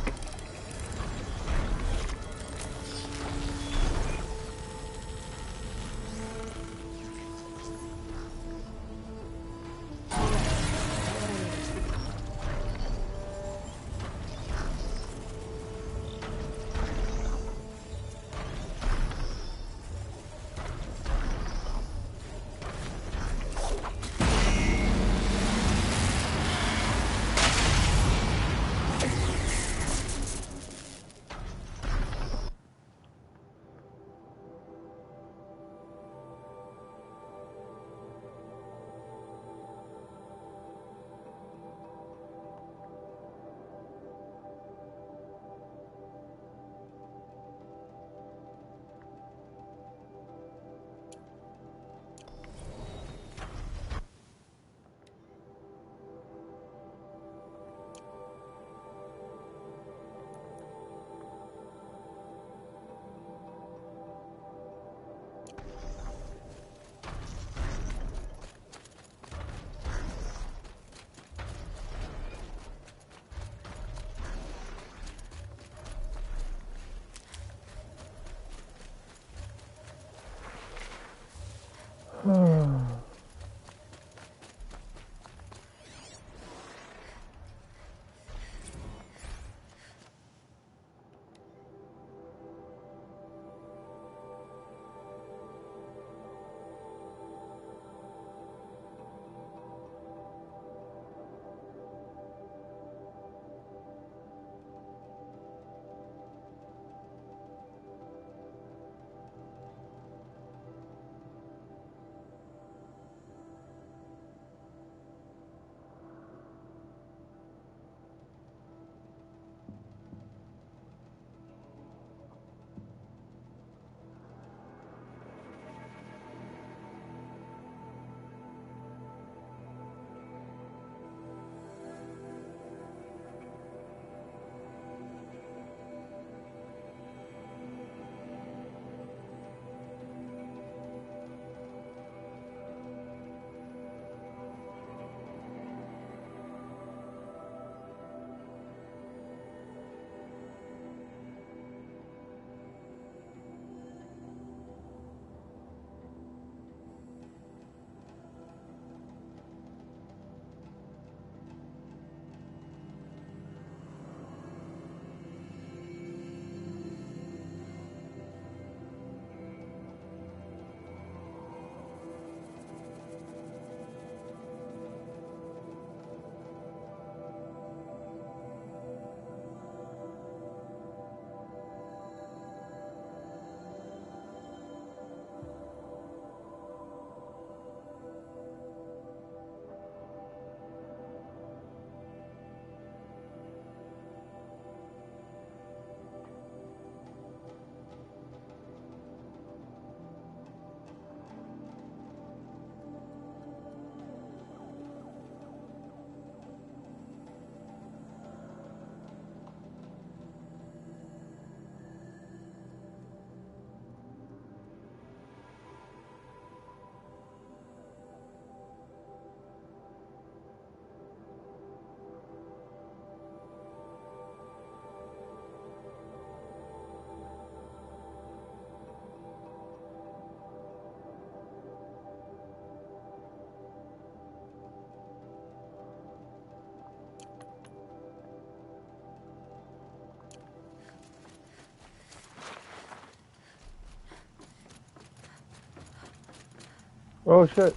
Oh shit.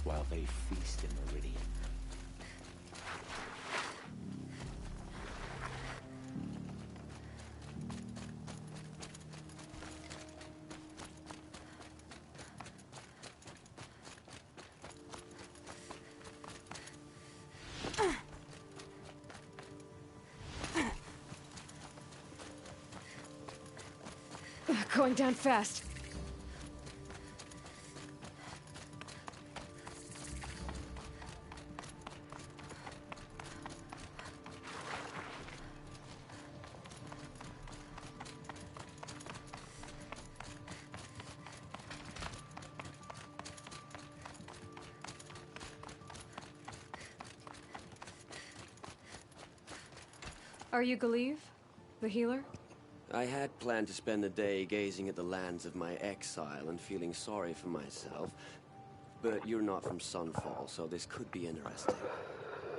While they feast in Meridian. Going down fast. Are you Galeev, the healer? I had planned to spend the day gazing at the lands of my exile and feeling sorry for myself. But you're not from Sunfall, so this could be interesting.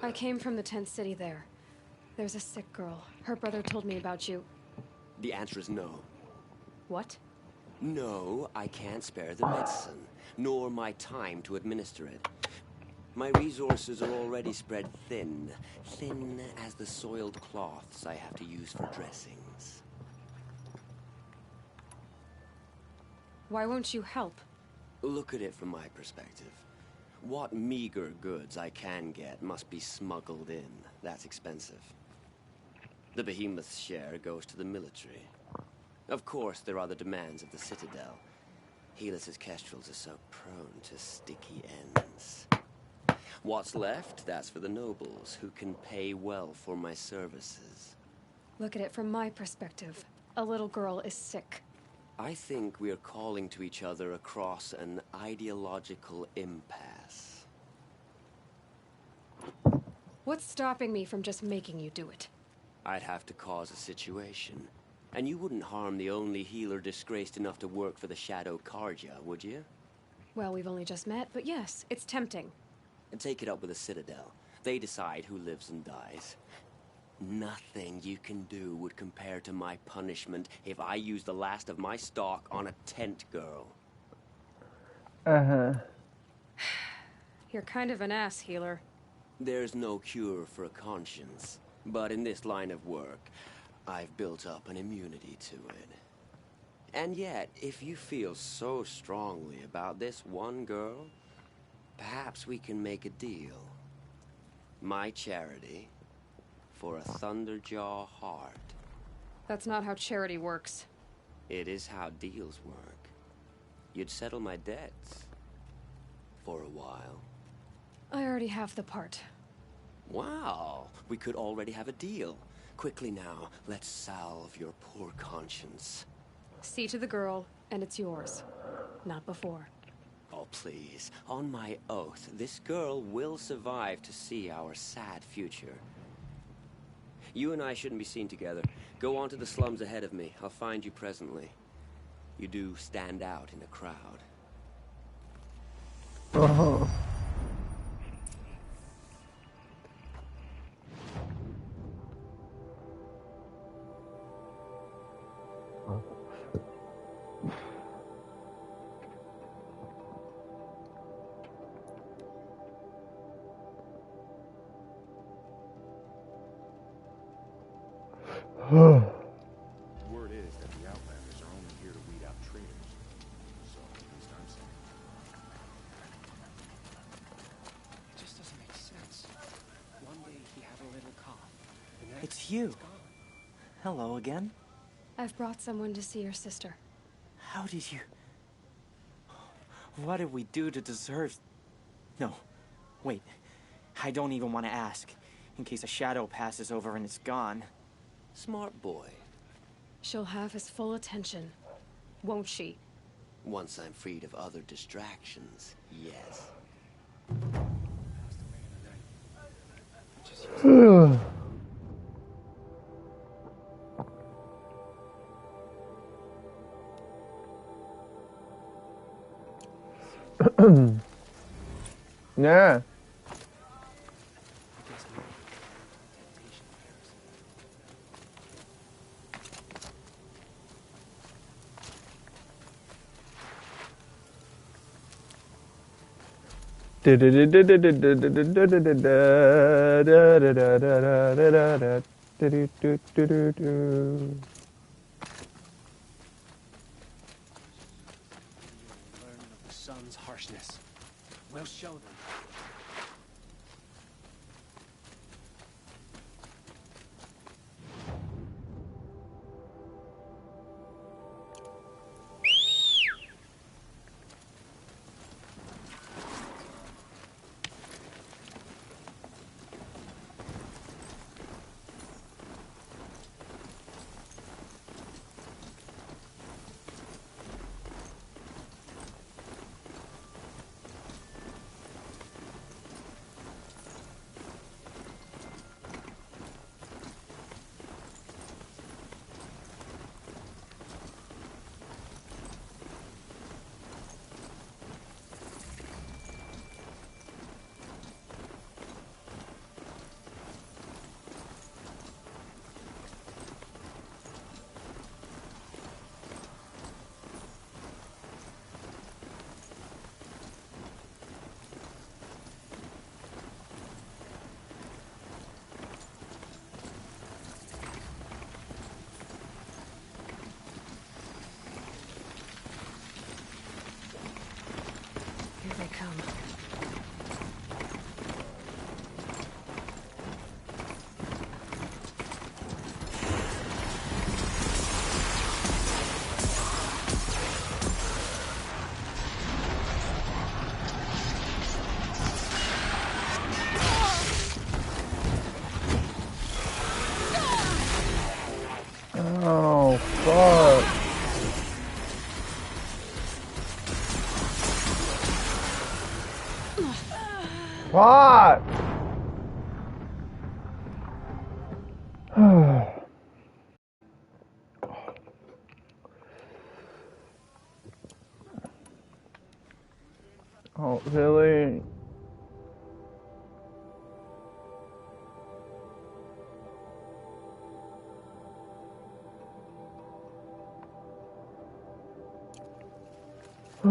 I came from the tent city there. There's a sick girl. Her brother told me about you. The answer is no. What? No, I can't spare the medicine, nor my time to administer it. My resources are already spread thin. Thin as the soiled cloths I have to use for dressings. Why won't you help? Look at it from my perspective. What meager goods I can get must be smuggled in. That's expensive. The behemoth's share goes to the military. Of course, there are the demands of the Citadel. Helis' kestrels are so prone to sticky ends. What's left, that's for the nobles, who can pay well for my services. Look at it from my perspective. A little girl is sick. I think we're calling to each other across an ideological impasse. What's stopping me from just making you do it? I'd have to cause a situation. And you wouldn't harm the only healer disgraced enough to work for the Shadow Carja, would you? Well, we've only just met, but yes, it's tempting. And take it up with the Citadel. They decide who lives and dies. Nothing you can do would compare to my punishment if I use the last of my stock on a tent girl. Uh-huh. You're kind of an ass, healer. There's no cure for a conscience. But in this line of work, I've built up an immunity to it. And yet, if you feel so strongly about this one girl, perhaps we can make a deal. My charity for a Thunderjaw heart. That's not how charity works. It is how deals work. You'd settle my debts. For a while. I already have the part. Wow, we could already have a deal. Quickly now, let's salve your poor conscience. See to the girl, and it's yours. Not before. Oh, please. On my oath, this girl will survive to see our sad future. You and I shouldn't be seen together. Go on to the slums ahead of me. I'll find you presently. You do stand out in a crowd. Oh. Word is that the Outlanders are only here to weed out traitors. So, at least I'm saying. It just doesn't make sense. One day he had a little cough. The next, It's you. it's gone. Hello again. I've brought someone to see your sister. How did you... What did we do to deserve... No. Wait. I don't even want to ask. In case a shadow passes over and it's gone. Smart boy. She'll have his full attention, won't she? Once I'm freed of other distractions, yes. Yeah. Learn of the sun's harshness. We'll show them. Here they come. Oh, fuck. Fuck! Oh, really? I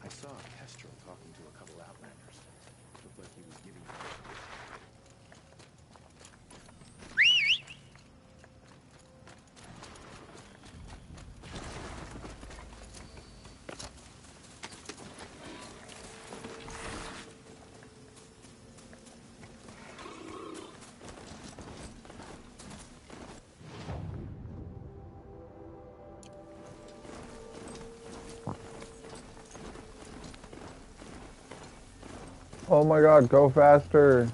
saw Kestrel talking to a couple Outlanders. Looked like he was giving Oh my god, go faster.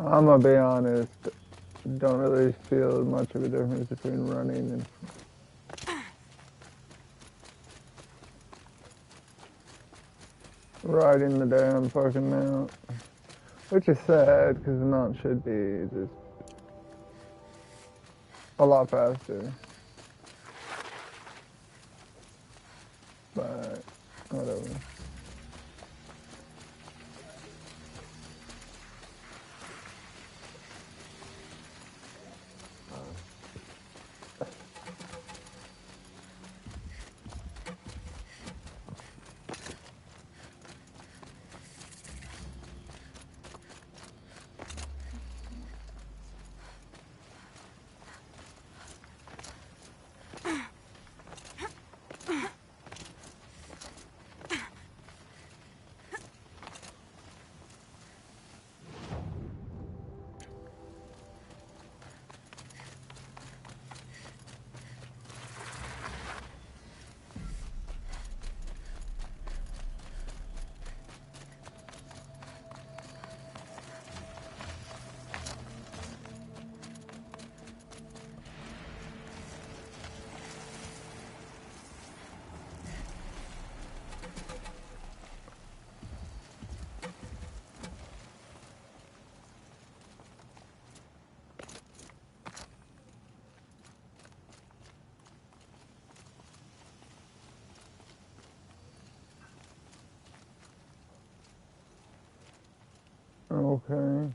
I'm gonna be honest. Don't really feel much of a difference between running and riding the damn fucking mount. Which is sad, because the mount should be just a lot faster. But, whatever. Okay.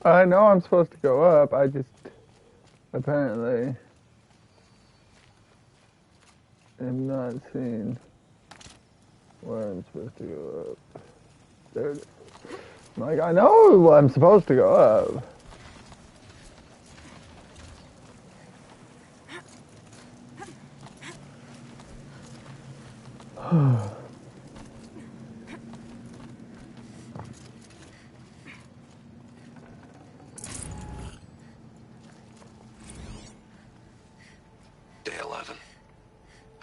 I know I'm supposed to go up, I just apparently am not seeing where I'm supposed to go up. There it is. Like, I know I'm supposed to go up. Day 11.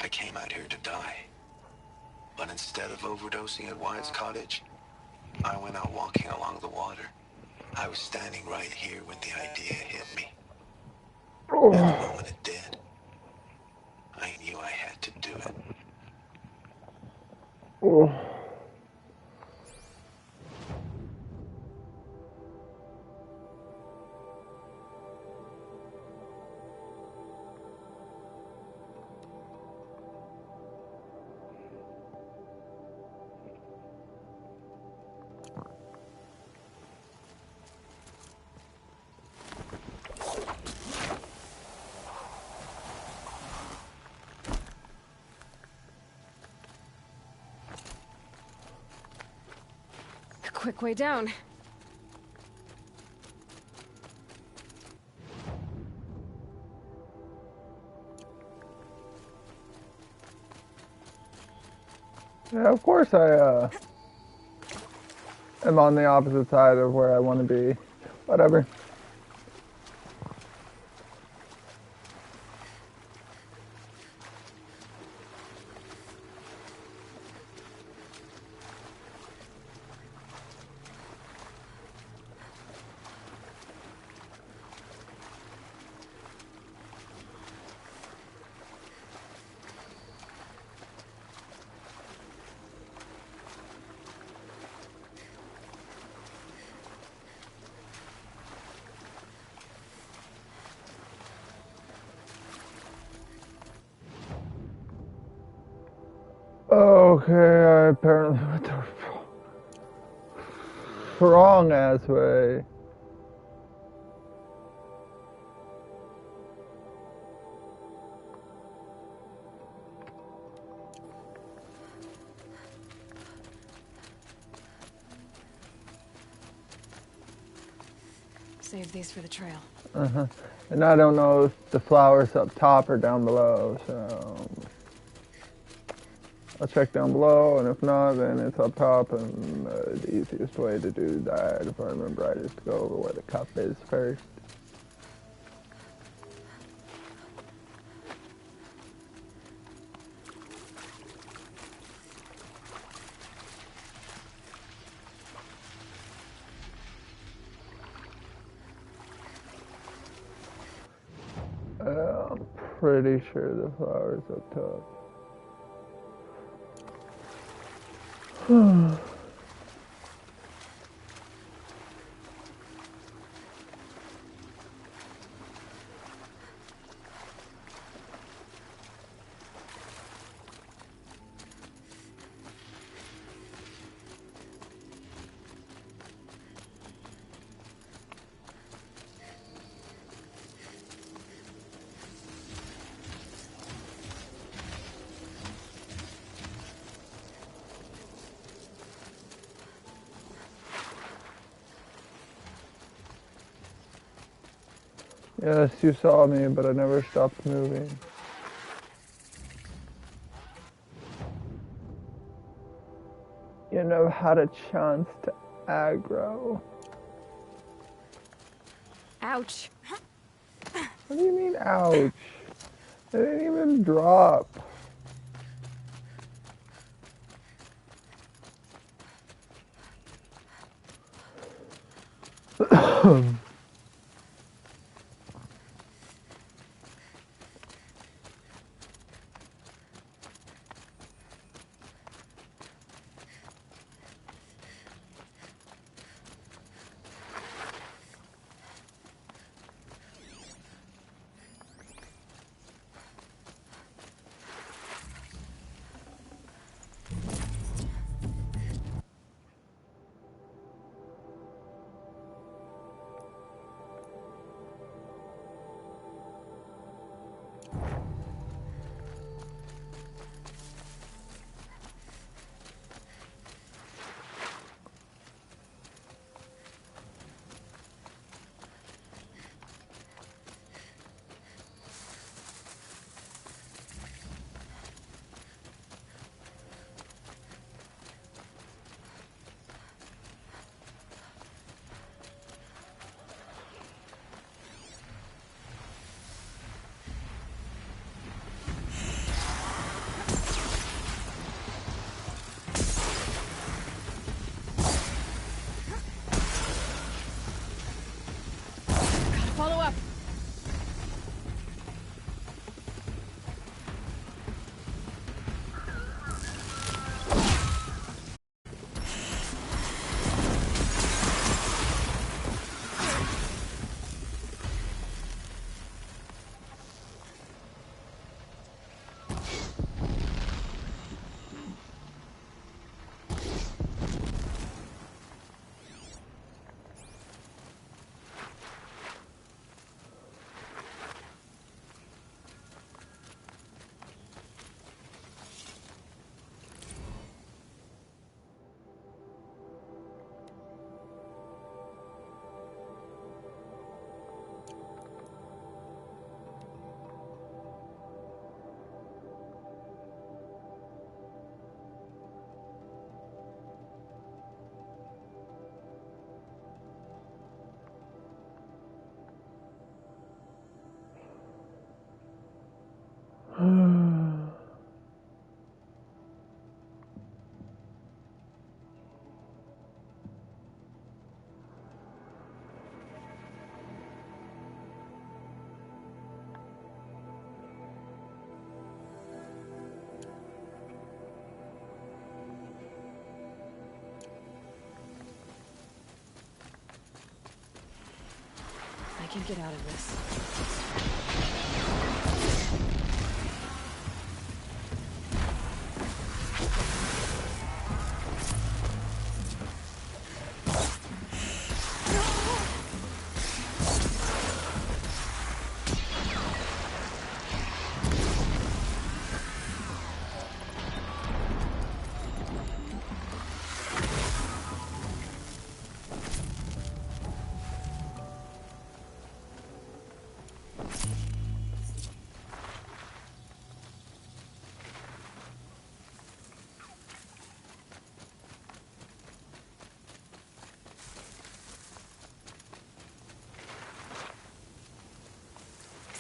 I came out here to die. But instead of overdosing at Wyatt's cottage, I went out walking along the water. I was standing right here when the idea hit me. And the moment it did, I knew I had to do it. Quick way down. Yeah, of course I am on the opposite side of where I want to be. Whatever. Okay, I apparently went the wrong ass way. Save these for the trail. And I don't know if the flower's up top or down below, so I'll check down below, and if not, then it's up top, and the easiest way to do that, if I remember right, is to go over where the cup is first. pretty sure the flower's up top. Yes, you saw me, but I never stopped moving. You never had a chance to aggro. Ouch. What do you mean, ouch? I didn't even drop. Follow up. I can get out of this.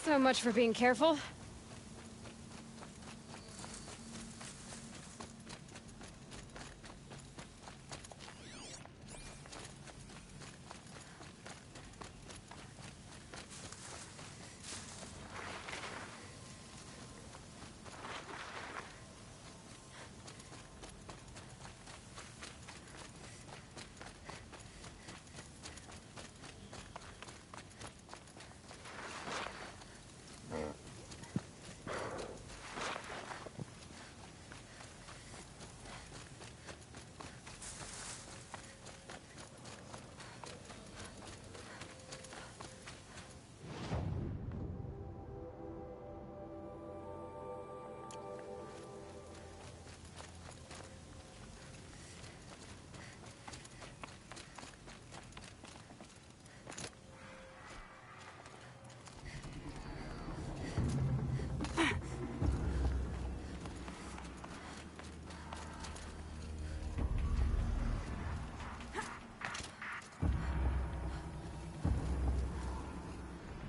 So much for being careful.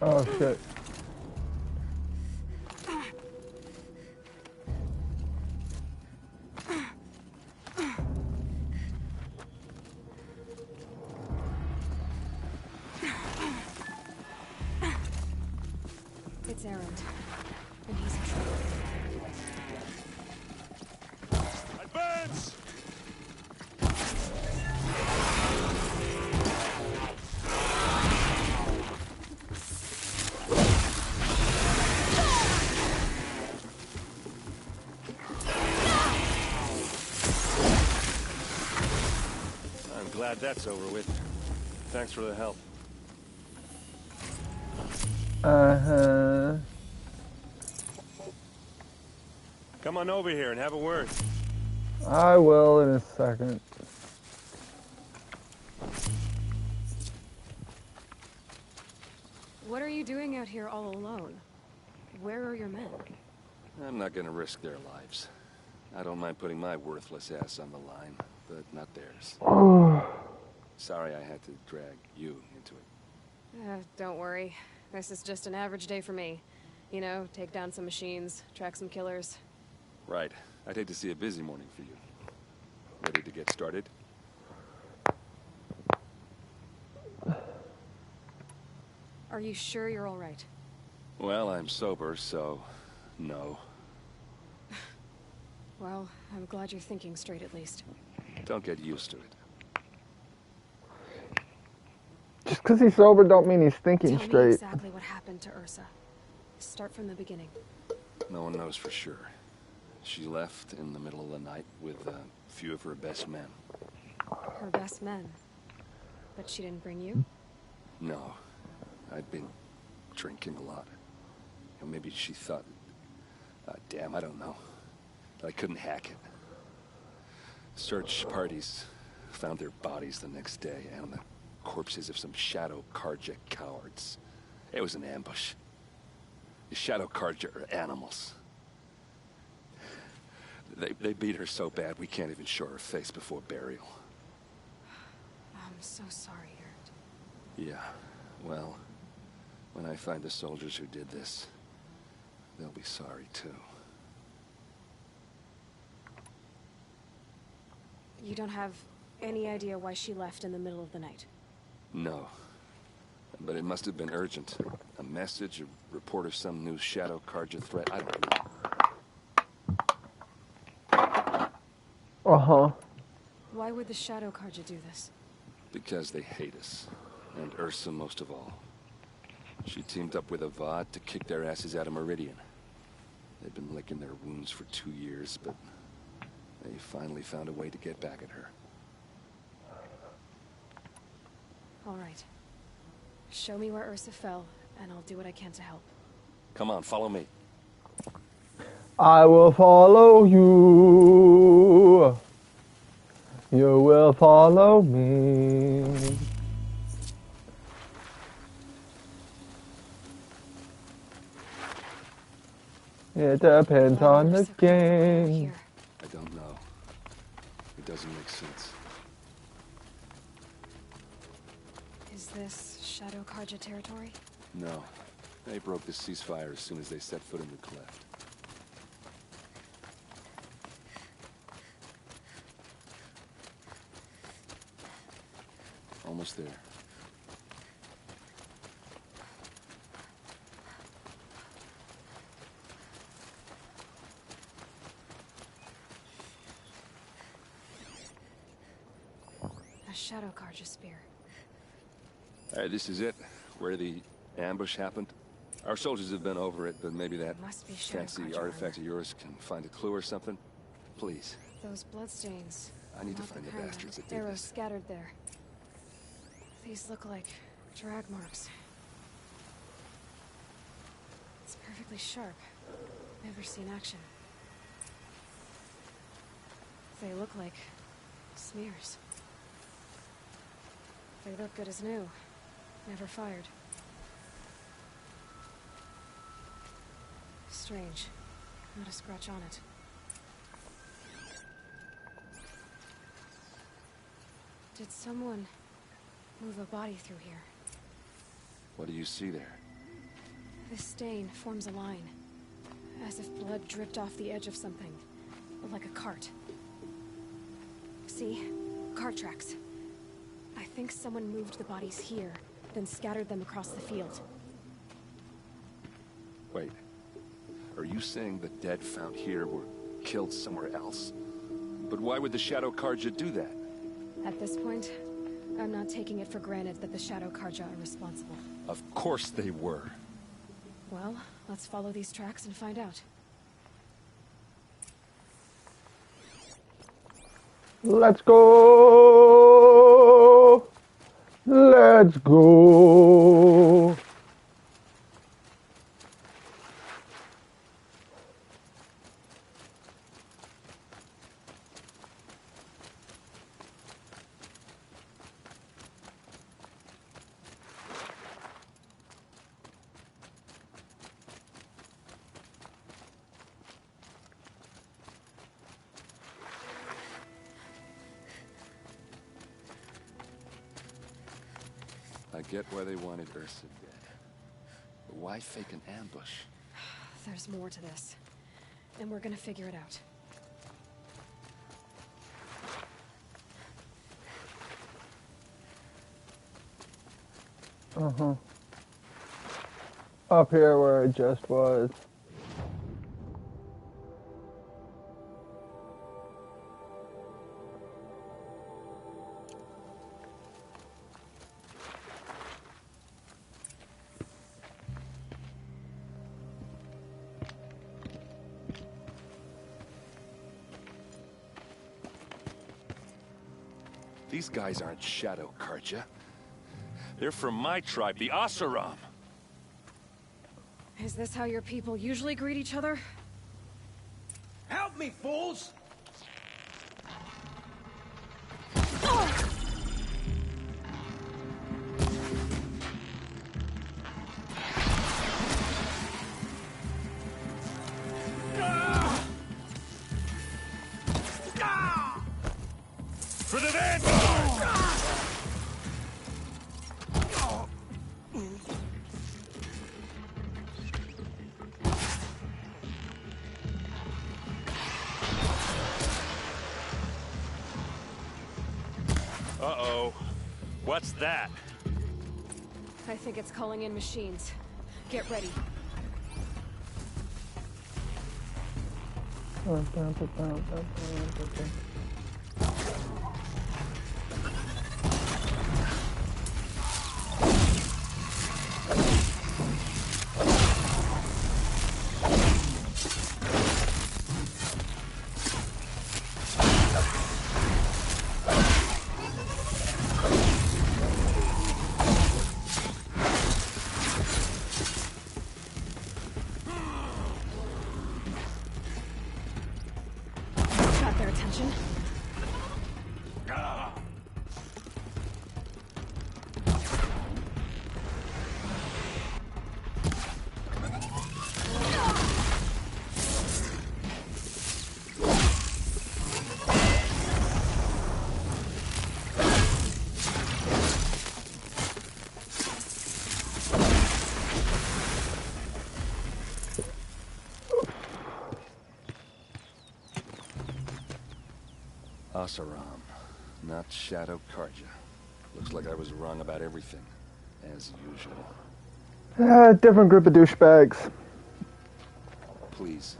Oh shit. It's Erend. And he's in trouble. Advance! I'm glad that's over with. Thanks for the help. Uh-huh. Come on over here and have a word. I will in a second. What are you doing out here all alone? Where are your men? I'm not gonna risk their lives. I don't mind putting my worthless ass on the line, but not theirs. Sorry I had to drag you into it. Don't worry. This is just an average day for me. You know, take down some machines, track some killers. Right. I'd hate to see a busy morning for you. Ready to get started? Are you sure you're all right? Well, I'm sober, so no. Well, I'm glad you're thinking straight at least. Don't get used to it. Just because he's sober don't mean he's thinking Tell straight. me exactly what happened to Ursa. Start from the beginning. No one knows for sure. She left in the middle of the night with a few of her best men. Her best men? But she didn't bring you? No. I'd been drinking a lot. You know, maybe she thought... damn, I don't know. But I couldn't hack it. Search parties found their bodies the next day, and the corpses of some Shadow Carja cowards. It was an ambush. The Shadow Carja are animals. They beat her so bad we can't even show her face before burial. I'm so sorry, Erend. Yeah, well, when I find the soldiers who did this, they'll be sorry too. You don't have any idea why she left in the middle of the night? No. But it must have been urgent. A message, a report of some new Shadow Carja threat, I don't know. Uh-huh. Why would the Shadow Carja do this? Because they hate us. And Ursa most of all. She teamed up with Avad to kick their asses out of Meridian. They've been licking their wounds for 2 years, but they finally found a way to get back at her. All right. Show me where Ursa fell, and I'll do what I can to help. Come on, follow me. I will follow you. You will follow me. It depends on the game. I don't know. It doesn't make sense. Is this Shadow Carja territory? No. They broke the ceasefire as soon as they set foot in the cleft. Almost there. A Shadow Carja spear. Alright, this is it. Where the ambush happened. Our soldiers have been over it, but maybe that Must be Shadow fancy Carja artifact of yours can find a clue or something. Please. Those bloodstains. I need to Not find the kind of bastards that did arrows this. scattered there. These look like drag marks. It's perfectly sharp. Never seen action. They look like smears. They look good as new. Never fired. Strange. Not a scratch on it. Did someone move a body through here? What do you see there? This stain forms a line, as if blood dripped off the edge of something, like a cart. See? Cart tracks. I think someone moved the bodies here, then scattered them across the field. Wait. Are you saying the dead found here were killed somewhere else? But why would the Shadow Carja do that? At this point, I'm not taking it for granted that the Shadow Carja are responsible. Of course they were. Well, let's follow these tracks and find out. Let's go! Let's go! I get why they wanted Ursa dead. But why fake an ambush? There's more to this, and we're gonna figure it out. Up here where it just was. These guys aren't Shadow Carja. They're from my tribe, the Oseram. Is this how your people usually greet each other? Help me, fools! For the Vanguard! Uh-oh. What's that? I think it's calling in machines. Get ready. Got their attention. Oseram, not Shadow Carja. Looks like I was wrong about everything, as usual. Different group of douchebags. Please,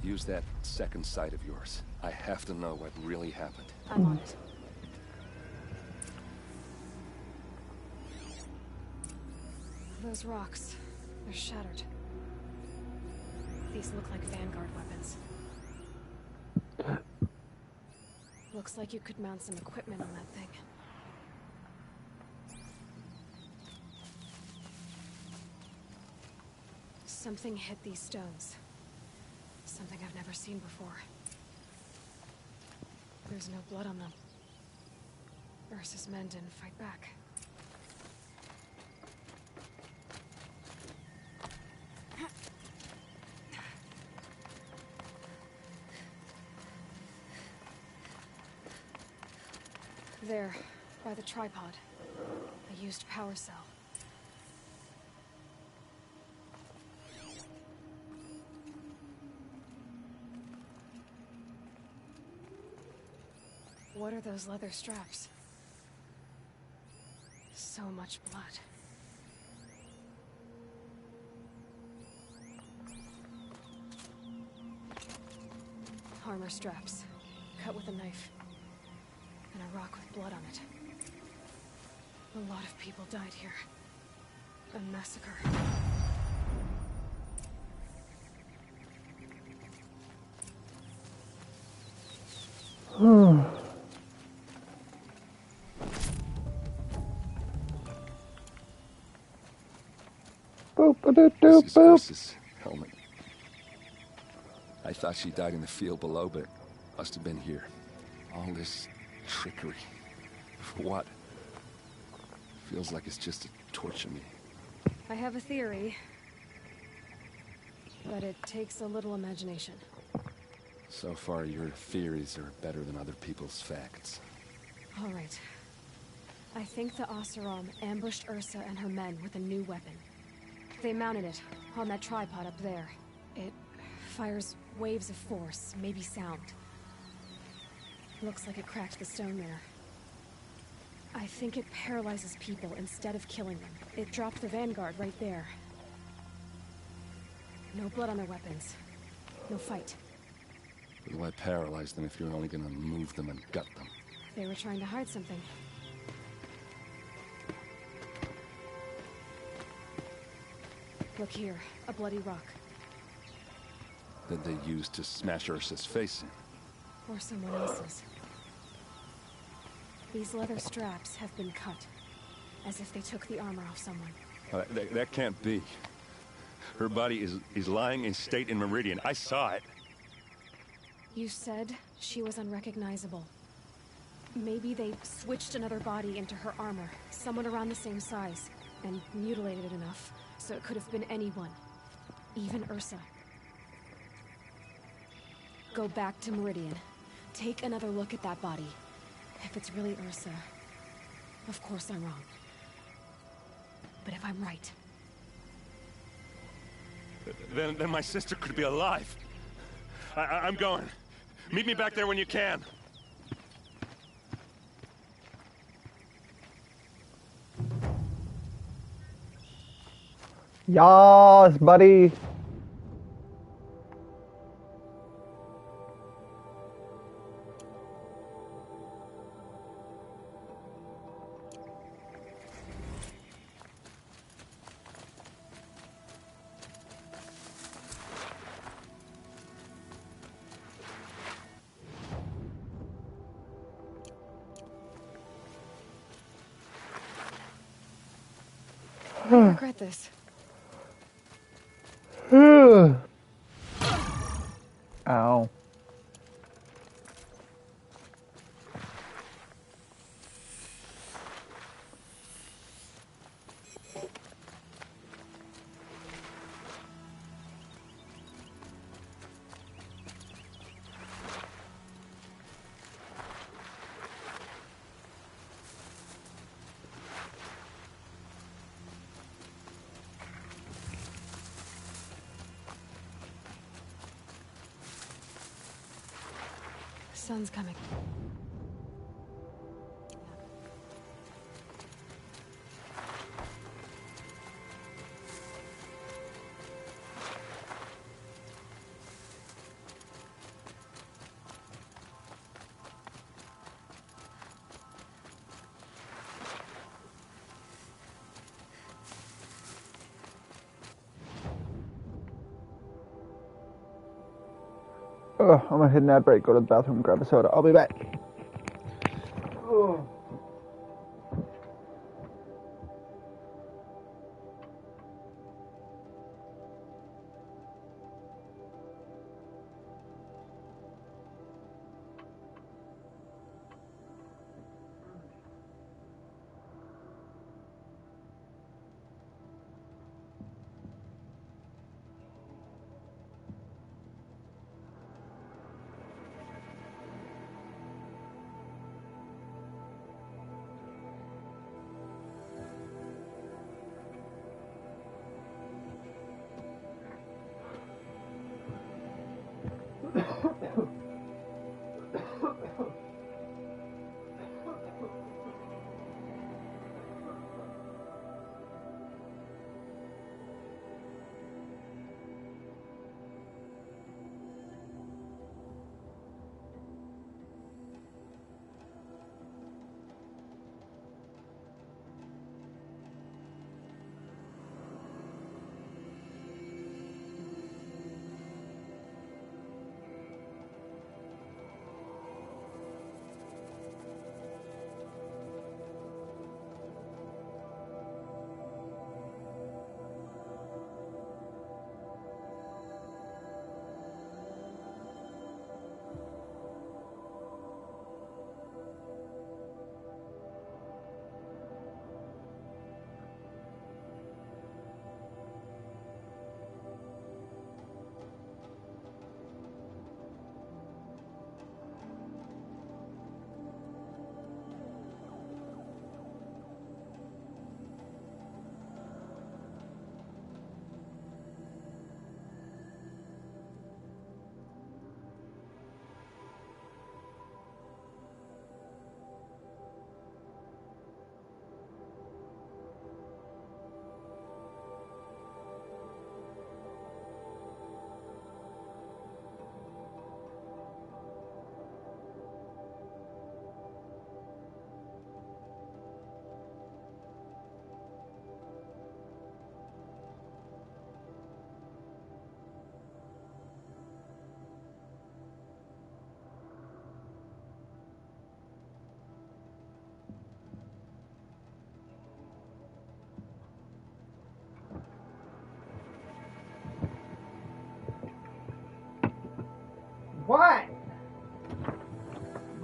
use that second sight of yours. I have to know what really happened. I'm on it. Those rocks, they're shattered. These look like Vanguard weapons. Looks like you could mount some equipment on that thing. Something hit these stones. Something I've never seen before. There's no blood on them. Ursa's men didn't fight back. There, by the tripod. A used power cell. What are those leather straps? So much blood. Armor straps, cut with a knife. And a rock with blood on it. A lot of people died here. A massacre. This is Ursa's helmet. I thought she died in the field below, but must have been here. All this trickery. For what? Feels like it's just to torture me. I have a theory. But it takes a little imagination. So far, your theories are better than other people's facts. All right. I think the Oseram ambushed Ursa and her men with a new weapon. They mounted it on that tripod up there. It fires waves of force, maybe sound. Looks like it cracked the stone there. I think it paralyzes people instead of killing them. It dropped the vanguard right there. No blood on their weapons. No fight. But why paralyze them if you're only gonna move them and gut them? They were trying to hide something. Look here, a bloody rock. That they used to smash Ursa's face in. Or someone else's. These leather straps have been cut. As if they took the armor off someone. That can't be. Her body is lying in state in Meridian. I saw it. You said she was unrecognizable. Maybe they switched another body into her armor. Someone around the same size. And mutilated it enough, so it could have been anyone. Even Ursa. Go back to Meridian. Take another look at that body. If it's really Ursa, of course I'm wrong. But if I'm right... Then my sister could be alive. I'm going. Meet me back there when you can. Yas, buddy. I regret this. Ow. Sun's coming. I'm gonna hit an ad break, go to the bathroom, grab a soda. I'll be back.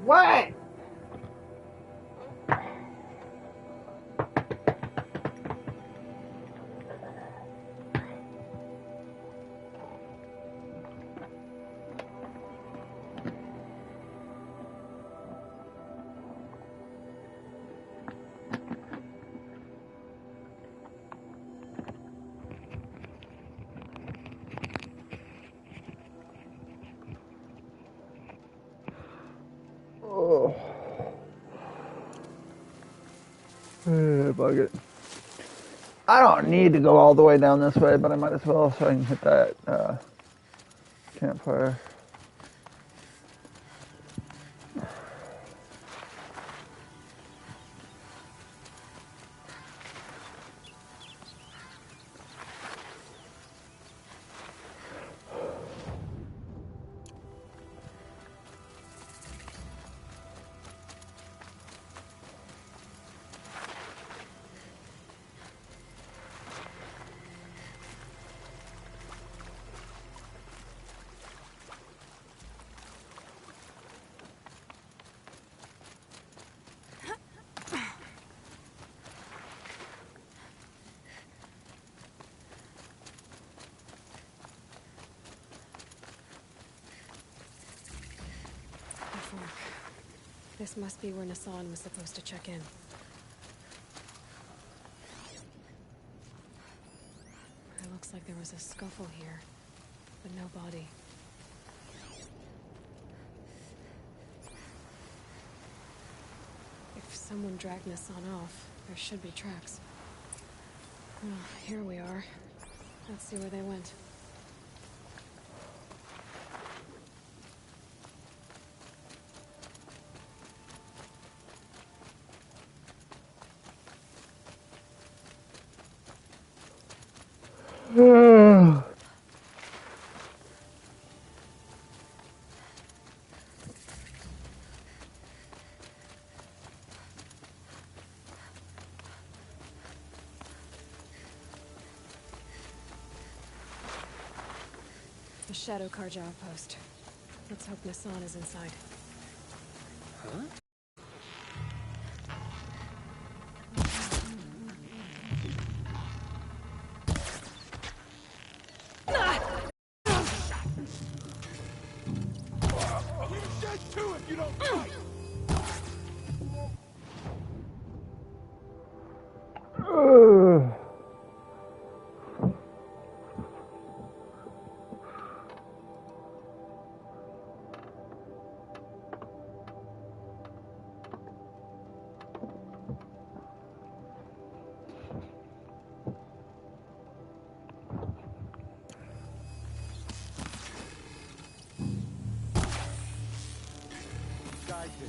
What? Oh. Bug it. I don't need to go all the way down this way, but I might as well so I can hit that campfire. This must be where Nassan was supposed to check in. It looks like there was a scuffle here, but no body. If someone dragged Nassan off, there should be tracks. Well, here we are. Let's see where they went. The Shadow Carja outpost. Let's hope Nassan is inside. Huh?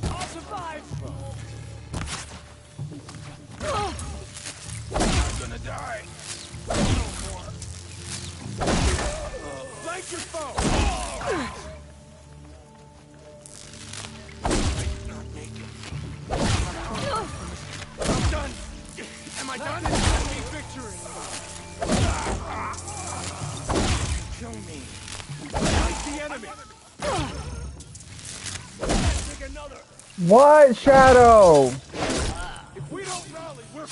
I'll survive! I'm gonna die. No more. Flank your foe! Not make it. I'm done. Am I done? Enemy victory! Kill me. Fight the enemy! Another. What, Shadow? If we don't rally, we're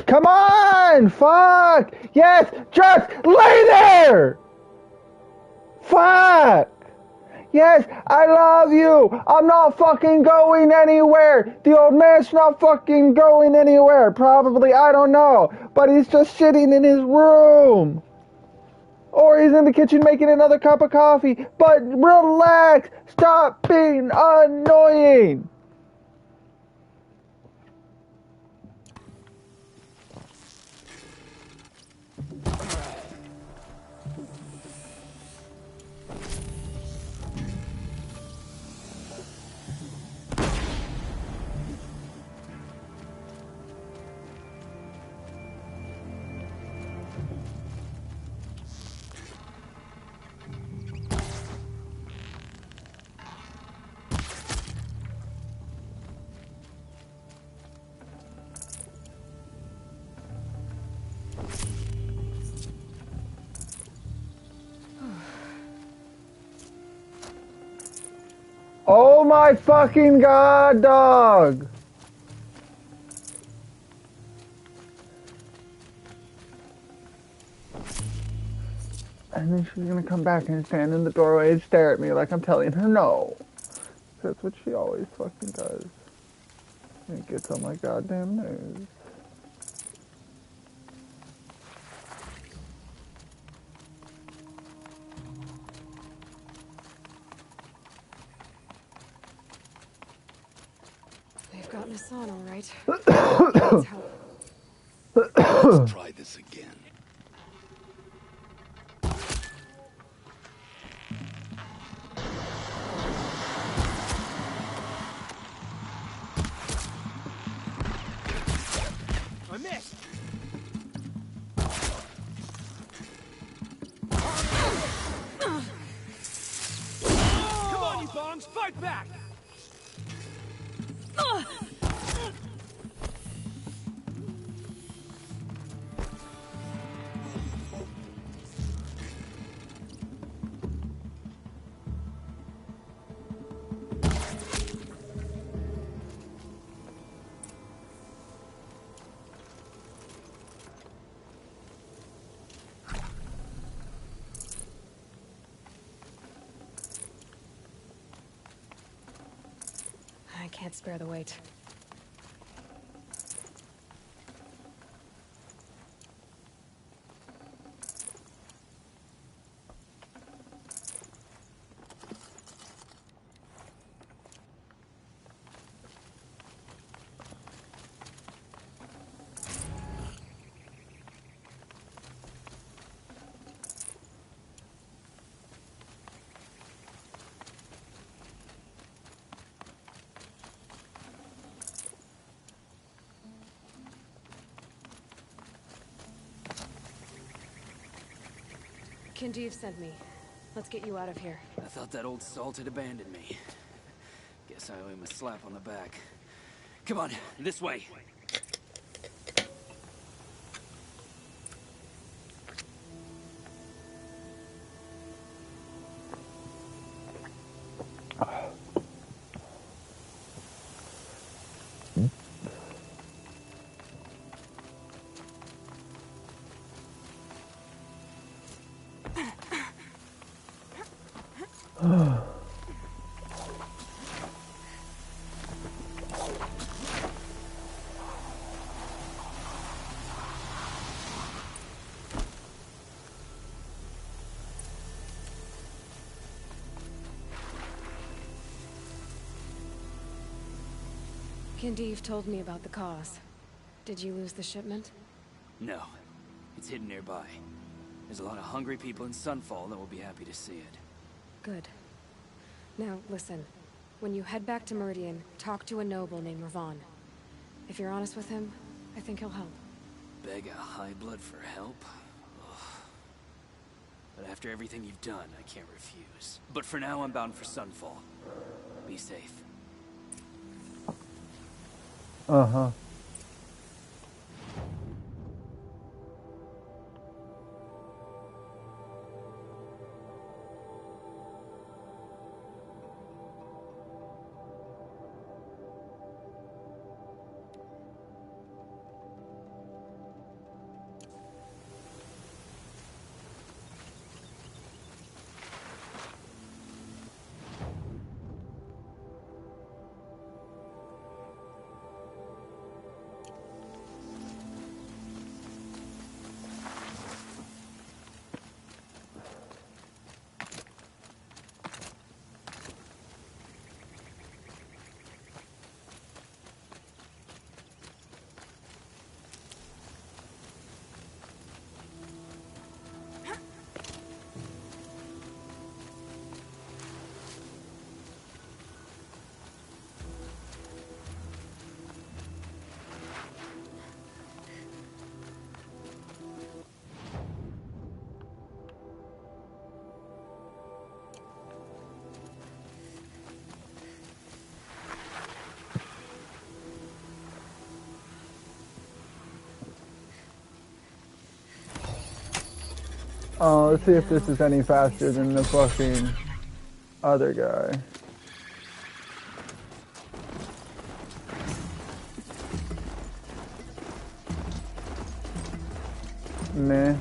Come on! Fuck! Yes! Just lay there! Fuck! Yes, I love you! I'm not fucking going anywhere! The old man's not fucking going anywhere! Probably, I don't know. But he's just sitting in his room! Or he's in the kitchen making another cup of coffee. But relax! Stop being annoying! Oh my fucking god, dog! And then she's gonna come back and stand in the doorway and stare at me like I'm telling her no. That's what she always fucking does. It gets on my goddamn nerves. They've gotten us on, all right. Let's try this again. I missed! Come on, you bongs! Fight back! I can't spare the weight. Kindeev sent me. Let's get you out of here. I thought that old salt had abandoned me. Guess I owe him a slap on the back. Come on, this way. Kindeev told me about the cause. Did you lose the shipment? No. It's hidden nearby. There's a lot of hungry people in Sunfall that will be happy to see it. Good. Now, listen. When you head back to Meridian, talk to a noble named Ravan. If you're honest with him, I think he'll help. Beg a high blood for help? Ugh. But after everything you've done, I can't refuse. But for now, I'm bound for Sunfall. Be safe. Uh-huh. Oh, let's see if this is any faster than the fucking other guy. Meh.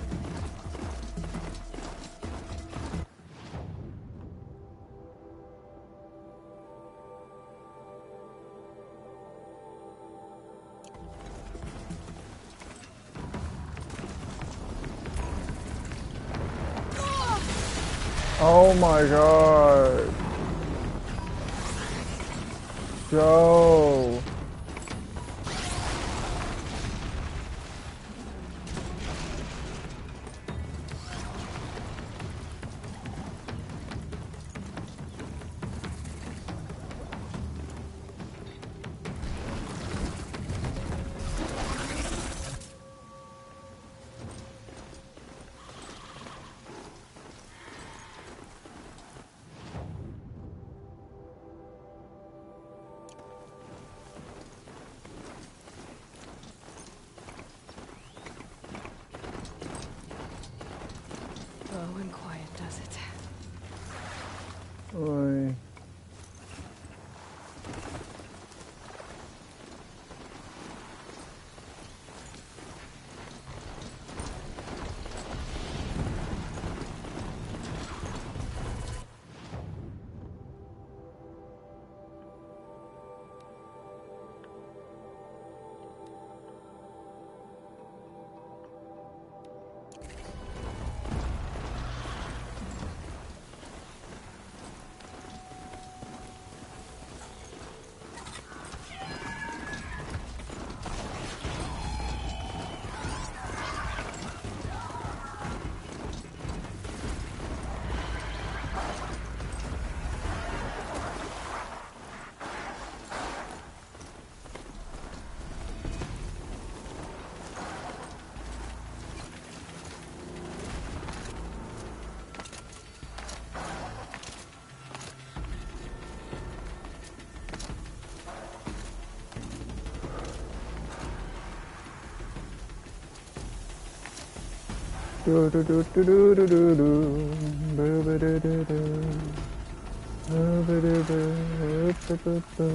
Oh my god. Joe. Low and quiet does it. Oy. Do do do do do do do do. Boo boo do do do. Boo boo do do. Boo boo boo.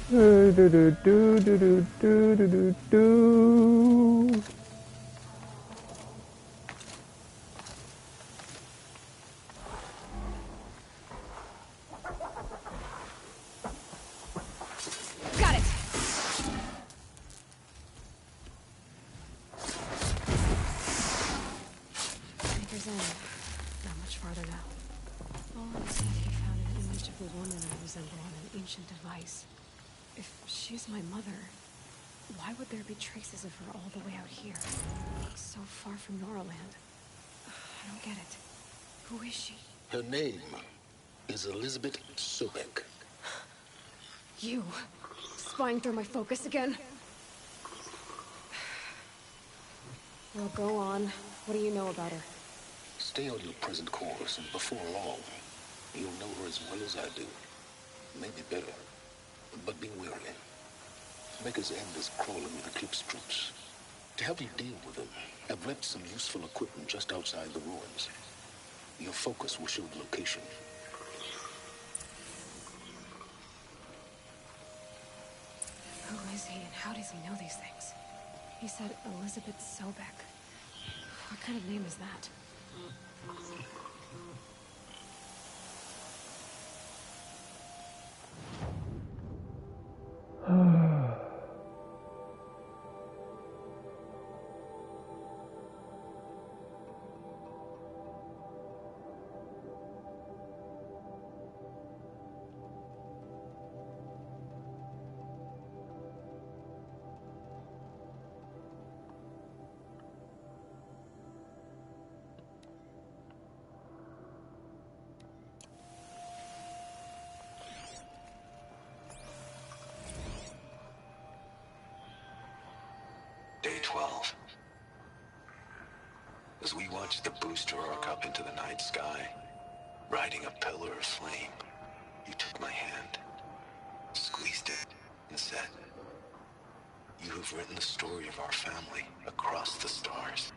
Do do do do do do do do do. Got it! Maker's End. Not much farther now. Olin said he found an image of a woman I resemble on an ancient device. If she's my mother, why would there be traces of her all the way out here? So far from Noraland. I don't get it. Who is she? Her name is Elizabeth Sobek. You. Spying through my focus again? Well, go on. What do you know about her? Stay on your present course, and before long, you'll know her as well as I do. Maybe better. But be wary. Maker's End is crawling with Eclipse troops. To help you deal with them, I've left some useful equipment just outside the ruins. Your focus will show the location. Who is he and how does he know these things? He said Elizabeth Sobek. What kind of name is that? Day 12. As we watched the booster arc up into the night sky, riding a pillar of flame, you took my hand, squeezed it, and said, "You have written the story of our family across the stars."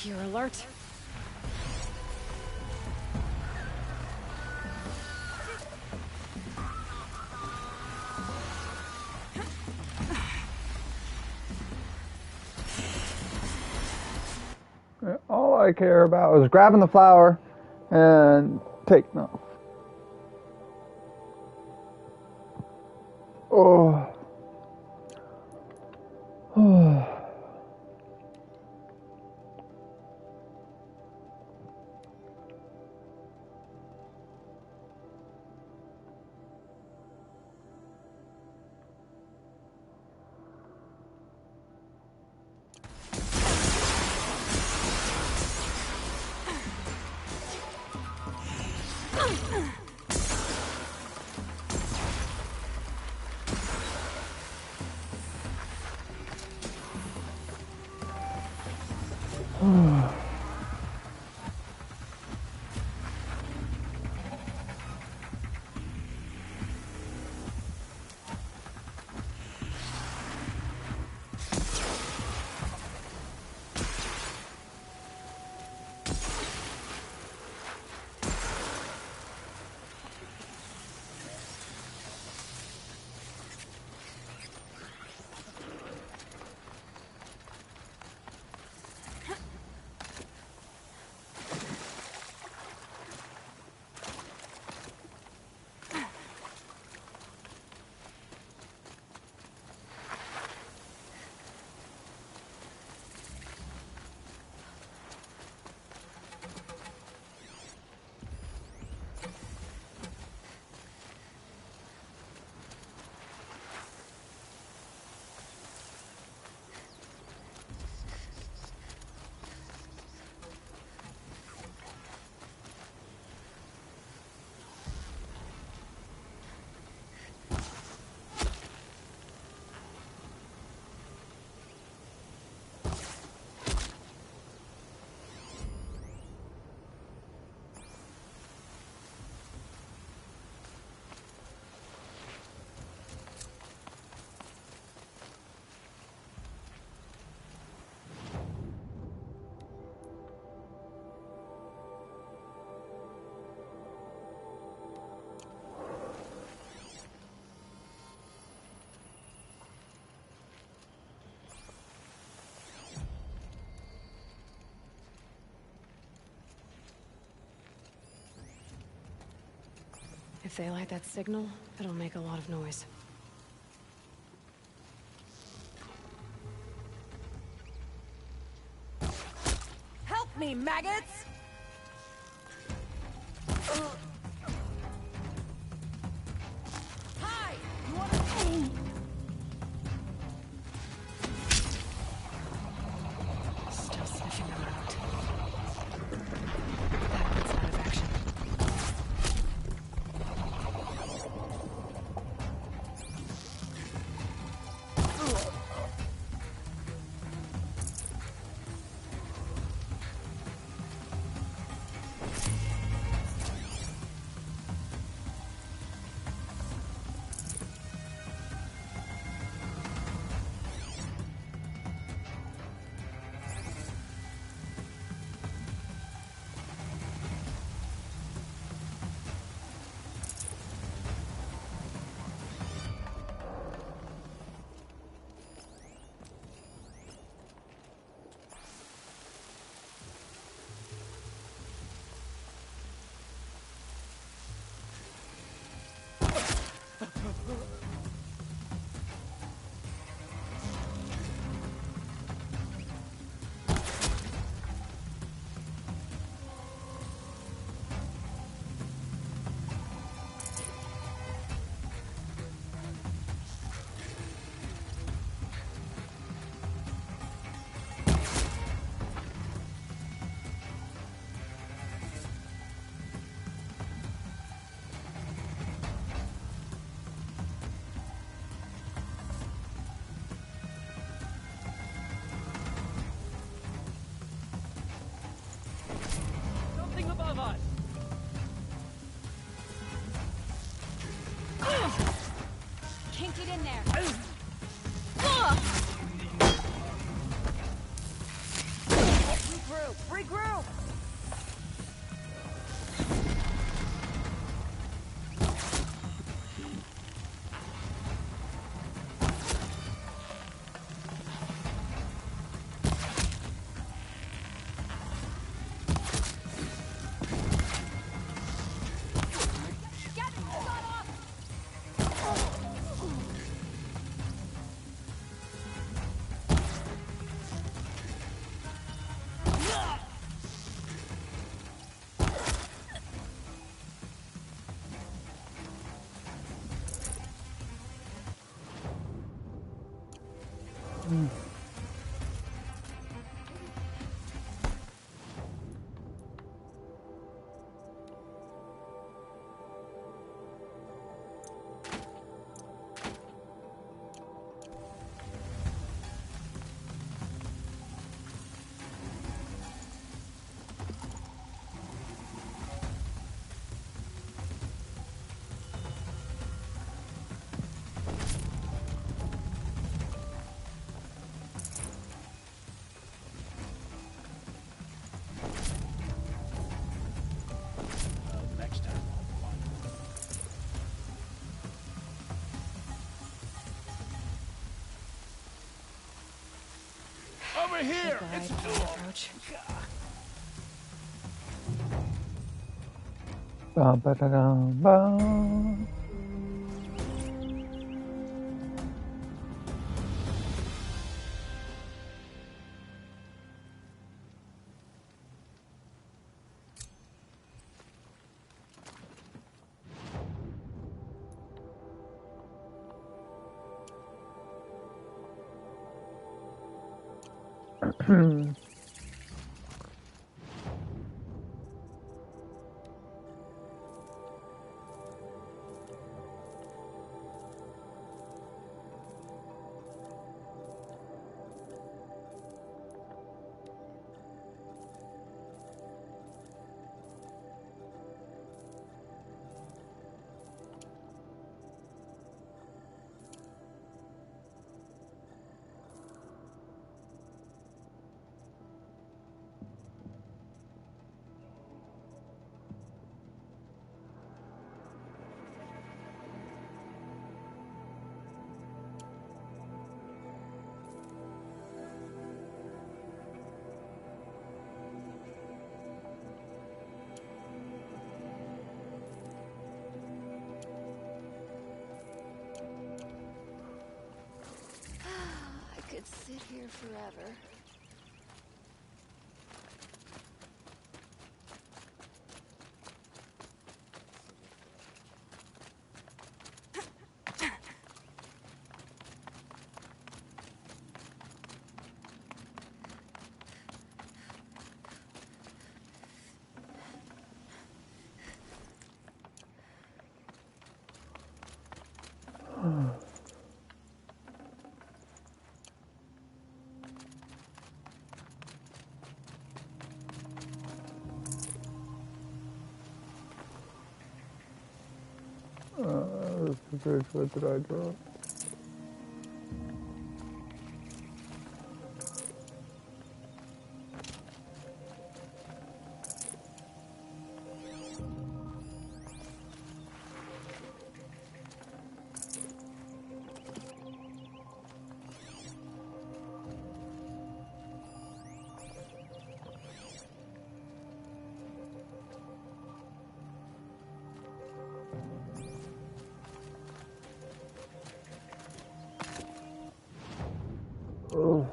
Gear alert. All I care about is grabbing the flower and taking off. Oh. Oh. If they light that signal, it'll make a lot of noise. Help me, maggots! Hi! You wanna... Still sniffing them out. That one's out of action. Something above us! Can't get in there. Regroup. Over here! It's approach. Bum, ba-da-dum, bum. I could sit here forever. What did I draw? Oh.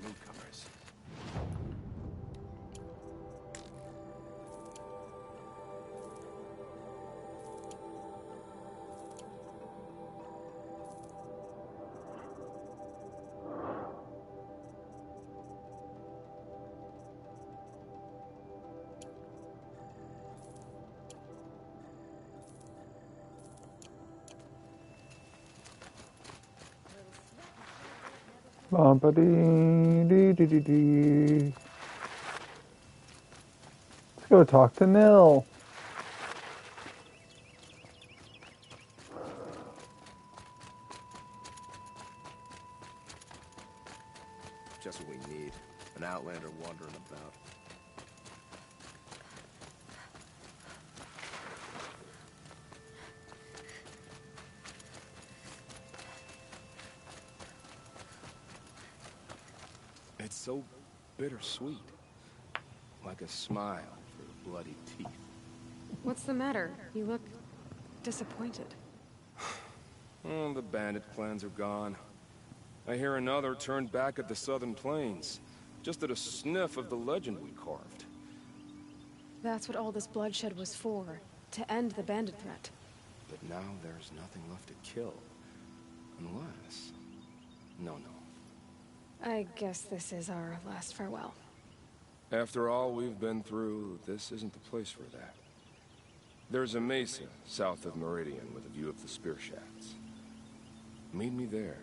Newcomers. Bumpity-dee-dee-dee-dee. Let's go talk to Nil. Just what we need. An outlander wandering about. so bittersweet. Like a smile for bloody teeth. What's the matter? You look disappointed. Oh, the bandit clans are gone. I hear another turned back at the southern plains, just at a sniff of the legend we carved. That's what all this bloodshed was for, to end the bandit threat. But now there's nothing left to kill. Unless... No. I guess this is our last farewell. After all we've been through, this isn't the place for that. There's a mesa south of Meridian with a view of the spear shafts. Meet me there.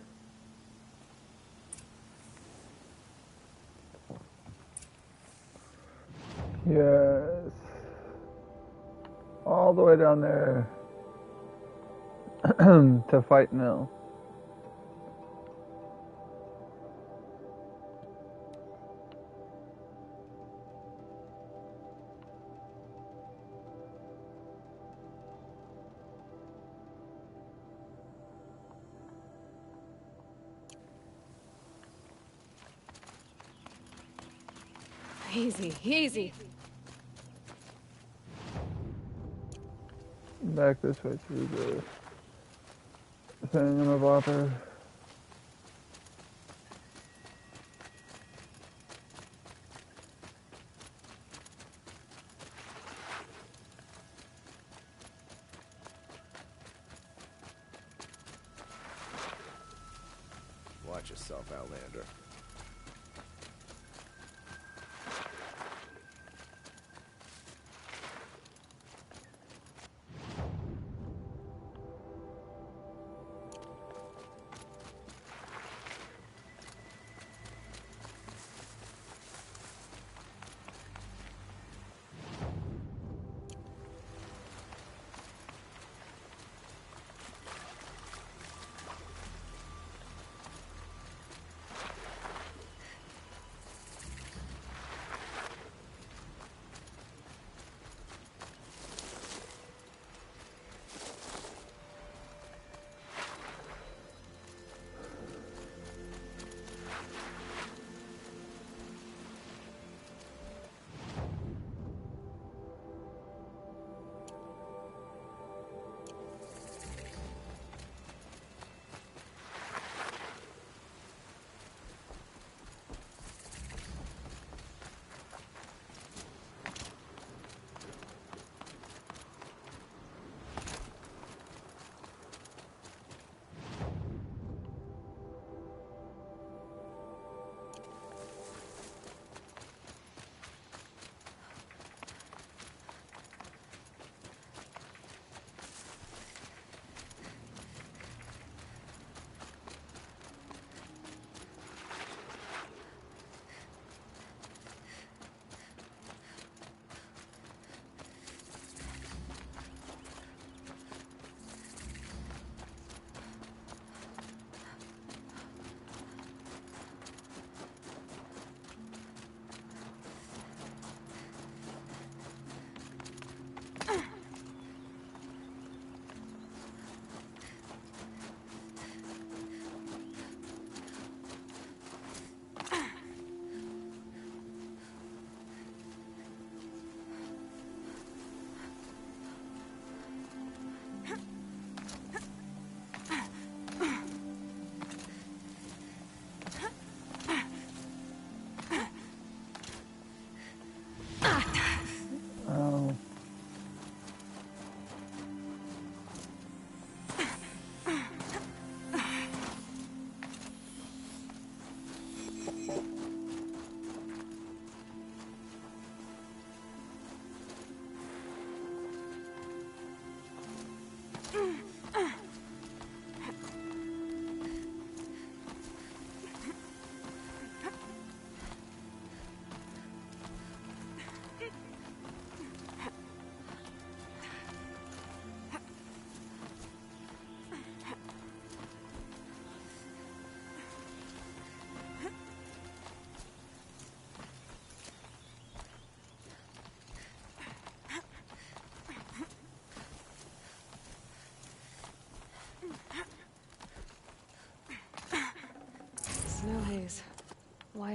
Yes. All the way down there to fight Nil. Easy, easy. Back this way through the Thingamabobber. Watch yourself, Outlander.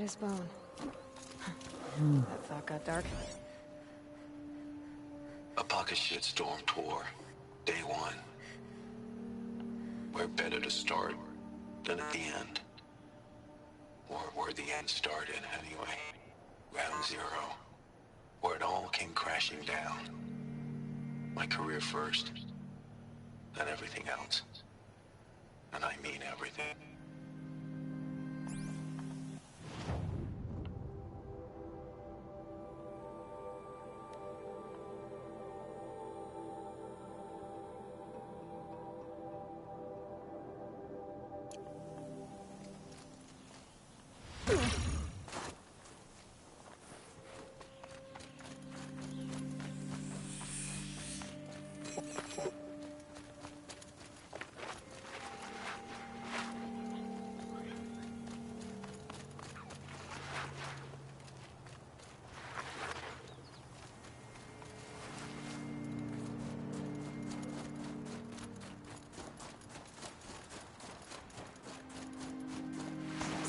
white as bone. That thought got dark. A pocket shitstorm tour. Day one. Where better to start than at the end. Or where the end started, anyway. Ground zero. Where it all came crashing down. My career first. Then everything else. And I mean everything.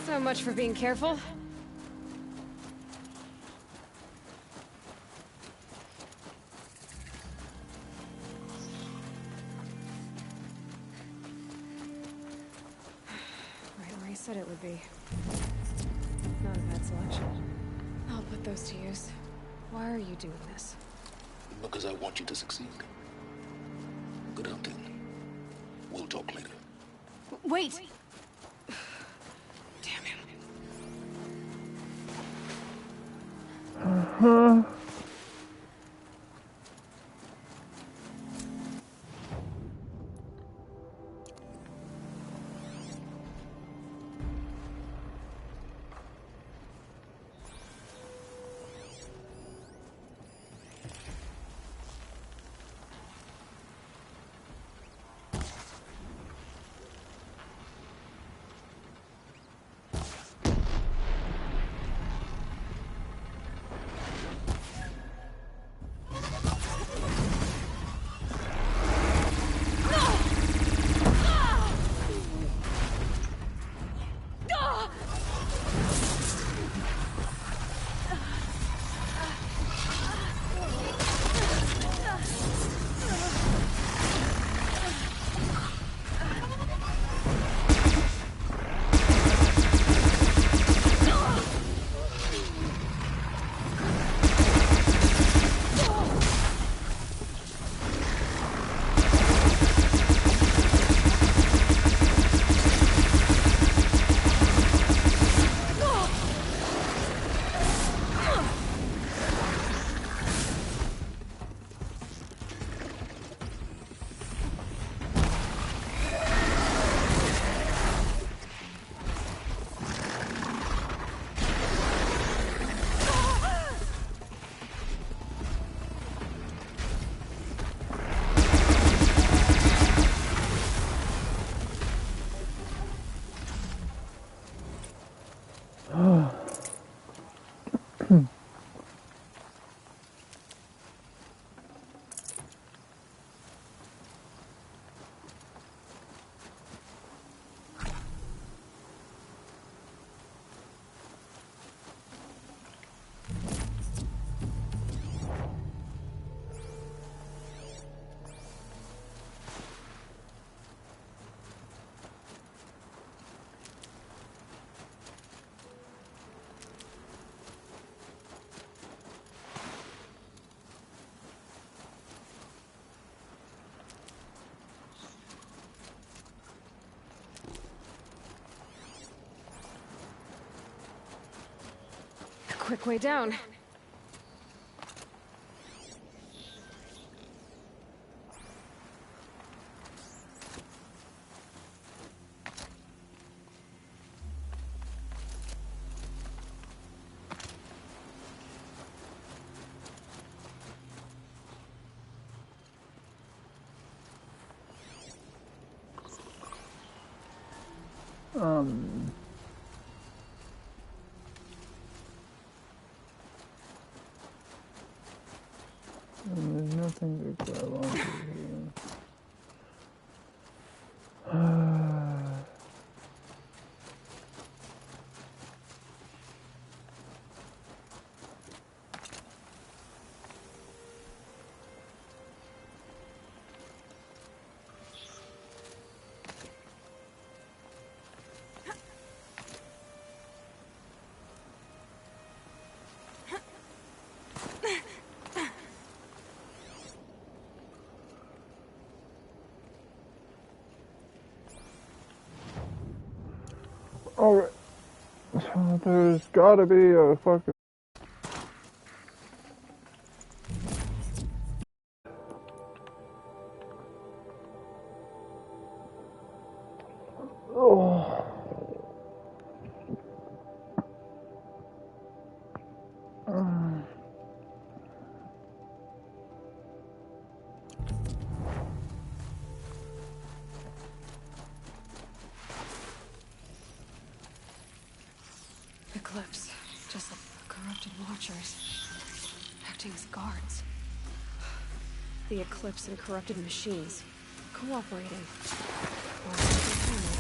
So much for being careful. Right where he said it would be. Not a bad selection. I'll put those to use. Why are you doing this? Because I want you to succeed. Good hunting. We'll talk later. Wait! Quick way down. There's nothing to grab onto here. Alright. There's gotta be a fucking... Oh. Eclipse, just like corrupted watchers, acting as guards. The Eclipse and corrupted machines, cooperating. Or something family.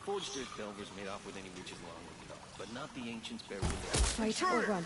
Forged Earth Delvers made off with any witches long ago, but not the ancients buried in their... Fight or run.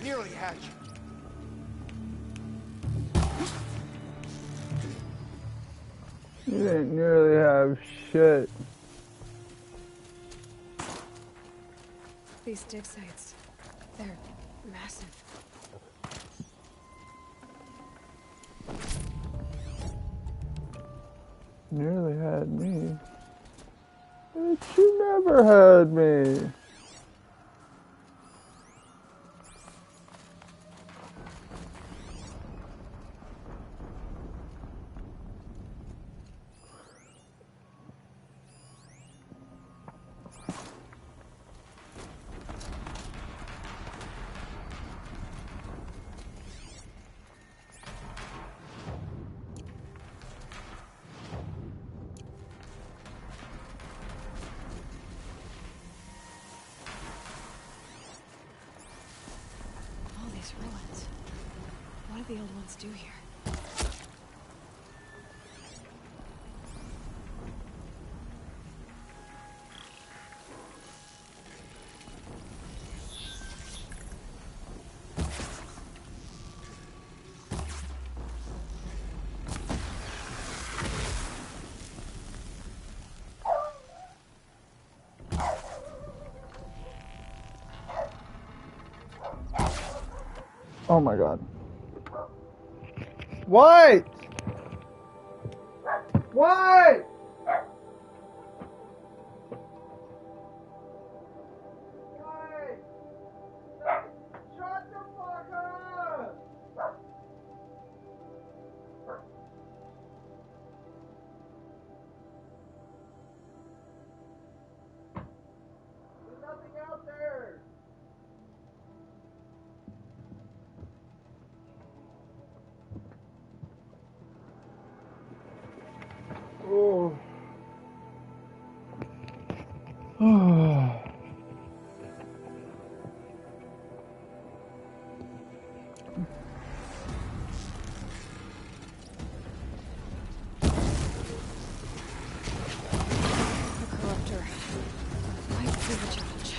Nearly had you. You didn't nearly have shit. These dig sites, they're massive. Nearly had me. But you never had me. Ruins. What do the old ones do here? Oh my god. Wait! Wait! Shut the fuck up! There's nothing out there! Oh. The corruptor might be a challenge.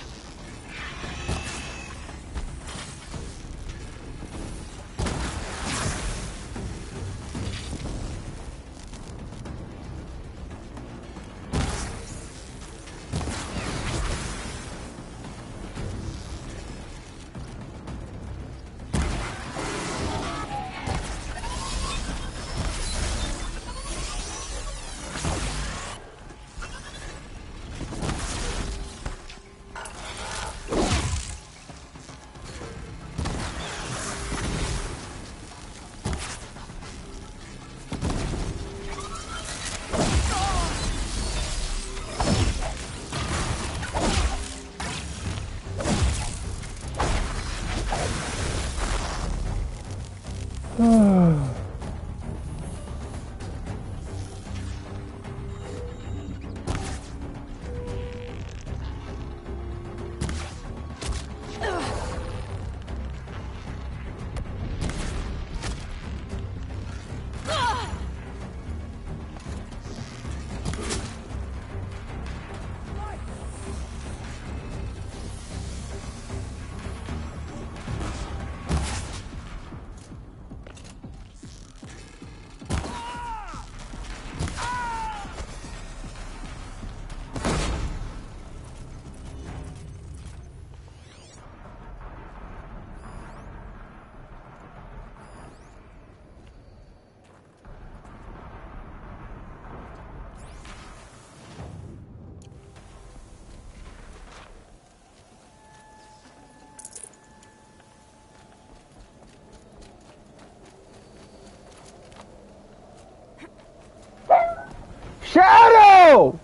Shadow!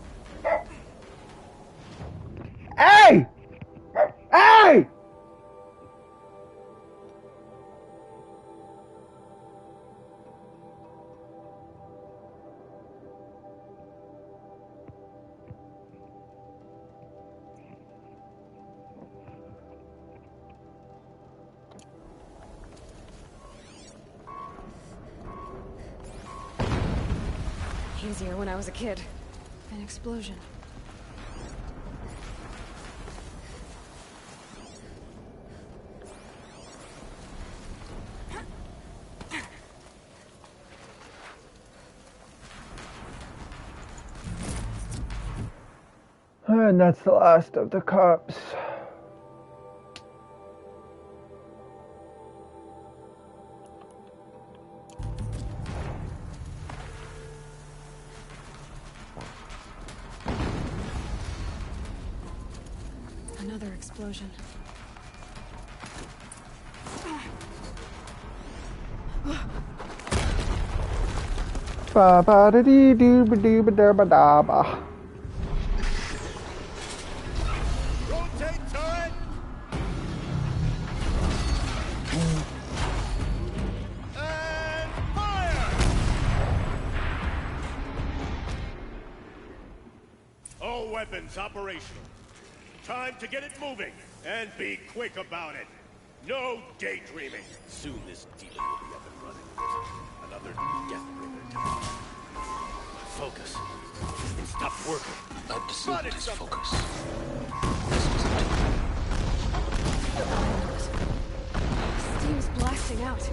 Hey! Hey! Easier when I was a kid. An explosion. And that's the last of the cops. Another explosion. Ba ba da dee doo ba doo ba da ba da ba. Rotate turret! And fire! All weapons operational. Time to get it moving, and be quick about it. No daydreaming. Soon this demon will be up and running. Another Deathbringer time. Focus. It stopped working. I've disabled his focus. Steam's blasting out.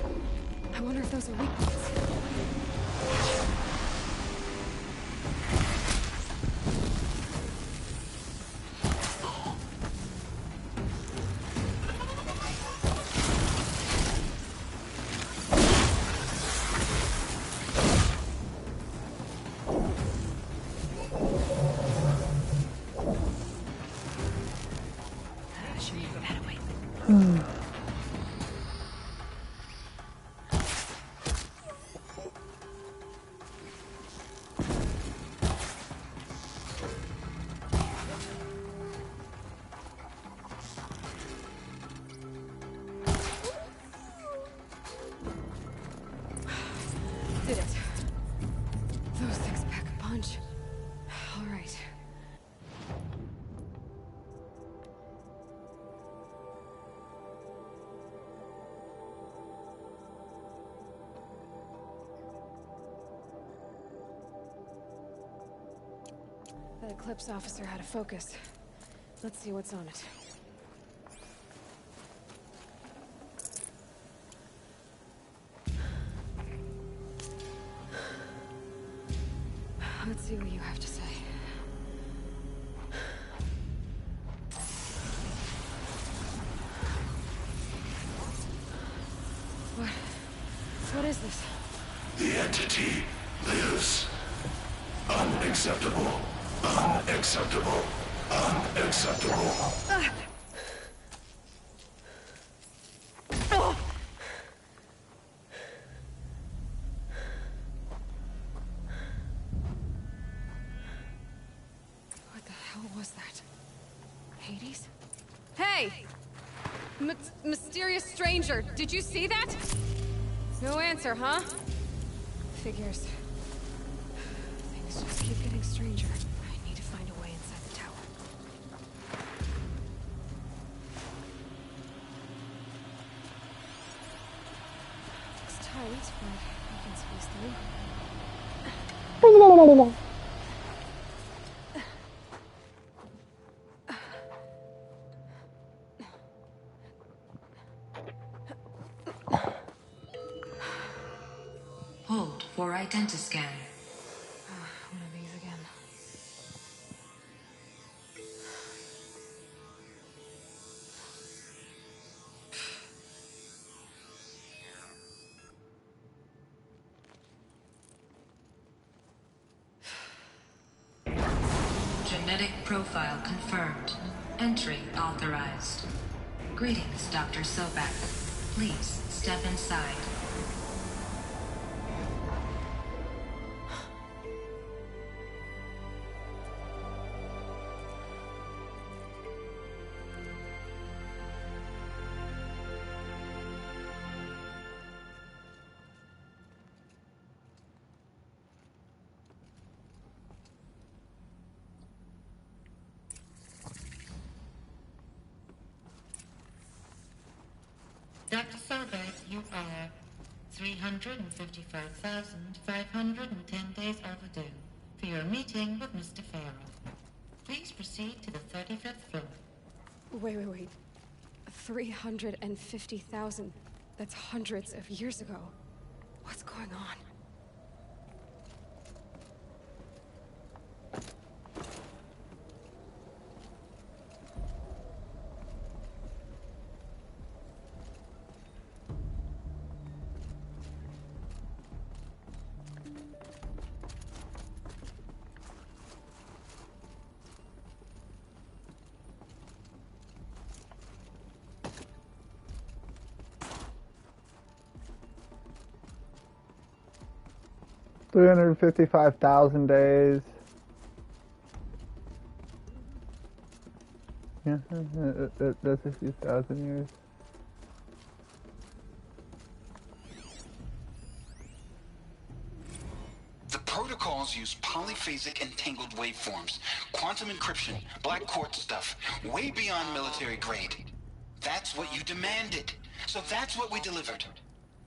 I wonder if those are weak points. Did it. Those things pack a punch. All right. The Eclipse officer had a focus. Let's see what's on it. Let's see what you have to say. What is this? The entity lives. Unacceptable. Unacceptable. Unacceptable. What the hell was that? Hades? Hey! Mysterious stranger, did you see that? No answer, huh? Figures. Things just keep getting stranger. I need to find a way inside the tower. Looks tight, but I can squeeze through. Hold for identiscan. One of these again. Genetic profile confirmed. Entry authorized. Greetings, Dr. Sobek. Please step inside. Dr. Sobek, you are 355,510 days overdue for your meeting with Mr. Farrell. Please proceed to the 35th floor. Wait. 350,000. That's hundreds of years ago. What's going on? $355,000 days. Yeah, that's a few thousand years. The protocols use polyphasic entangled waveforms, quantum encryption, black quartz stuff, way beyond military grade. That's what you demanded. So that's what we delivered.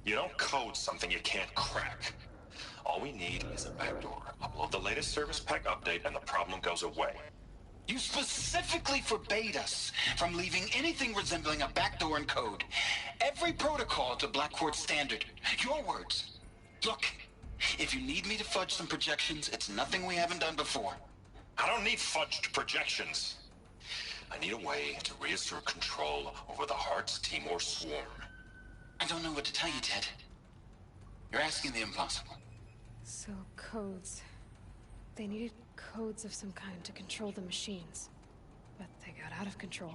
You don't code something you can't crack. All we need is a backdoor. Upload the latest service pack update and the problem goes away. You specifically forbade us from leaving anything resembling a backdoor in code. Every protocol to Black Quartz standard. Your words. Look, if you need me to fudge some projections, it's nothing we haven't done before. I don't need fudged projections. I need a way to reassert control over the Heart's Timor swarm. I don't know what to tell you, Ted. You're asking the impossible. So, codes. They needed codes of some kind to control the machines. But they got out of control.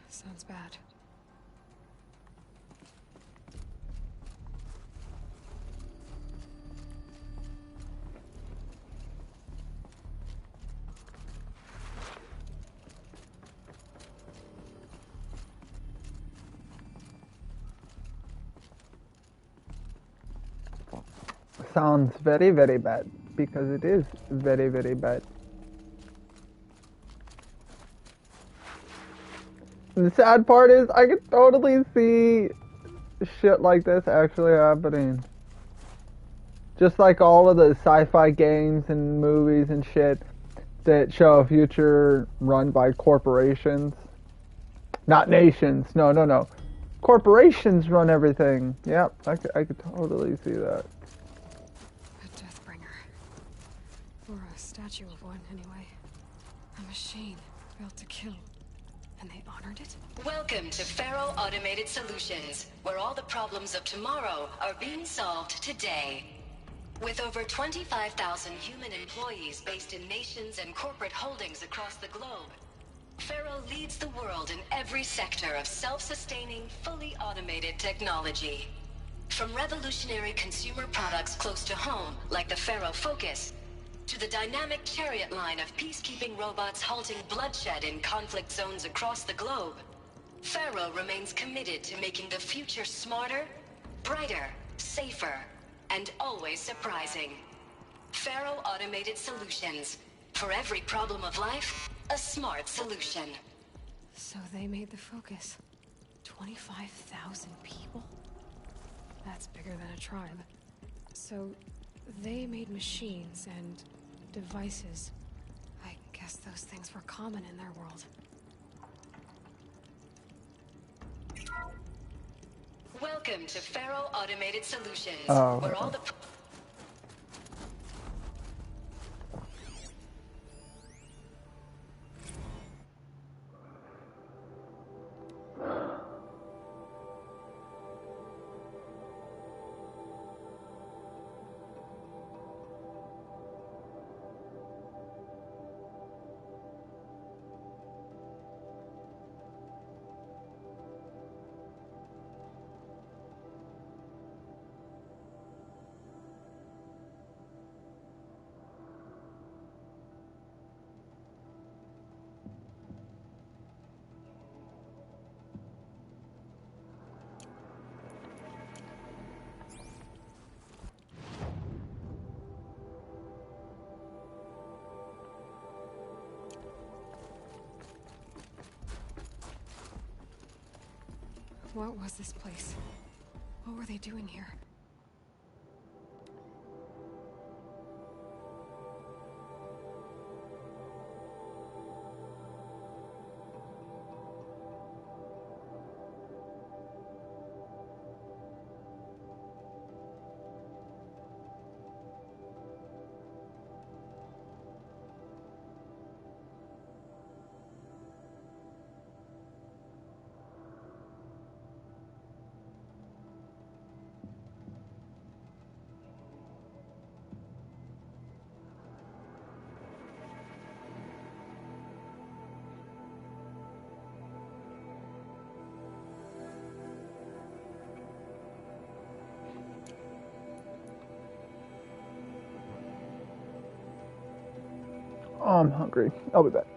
Sounds bad. Sounds very, very bad, because it is very, very bad. The sad part is, I could totally see shit like this actually happening. Just like all of the sci-fi games and movies and shit that show a future run by corporations. Not nations, no. Corporations run everything. Yep, I could totally see that. Or a statue of one, anyway. A machine built to kill. And they honored it? Welcome to Faro Automated Solutions, where all the problems of tomorrow are being solved today. With over 25,000 human employees based in nations and corporate holdings across the globe, Faro leads the world in every sector of self-sustaining, fully automated technology. From revolutionary consumer products close to home, like the Faro Focus, to the dynamic Chariot line of peacekeeping robots halting bloodshed in conflict zones across the globe, Faro remains committed to making the future smarter, brighter, safer, and always surprising. Faro Automated Solutions. For every problem of life, a smart solution. So they made the Focus. 25,000 people? That's bigger than a tribe. So they made machines and devices. I guess those things were common in their world. Welcome to Faro Automated Solutions, Oh. where all the... What was this place? What were they doing here? Oh, I'm hungry. I'll be back.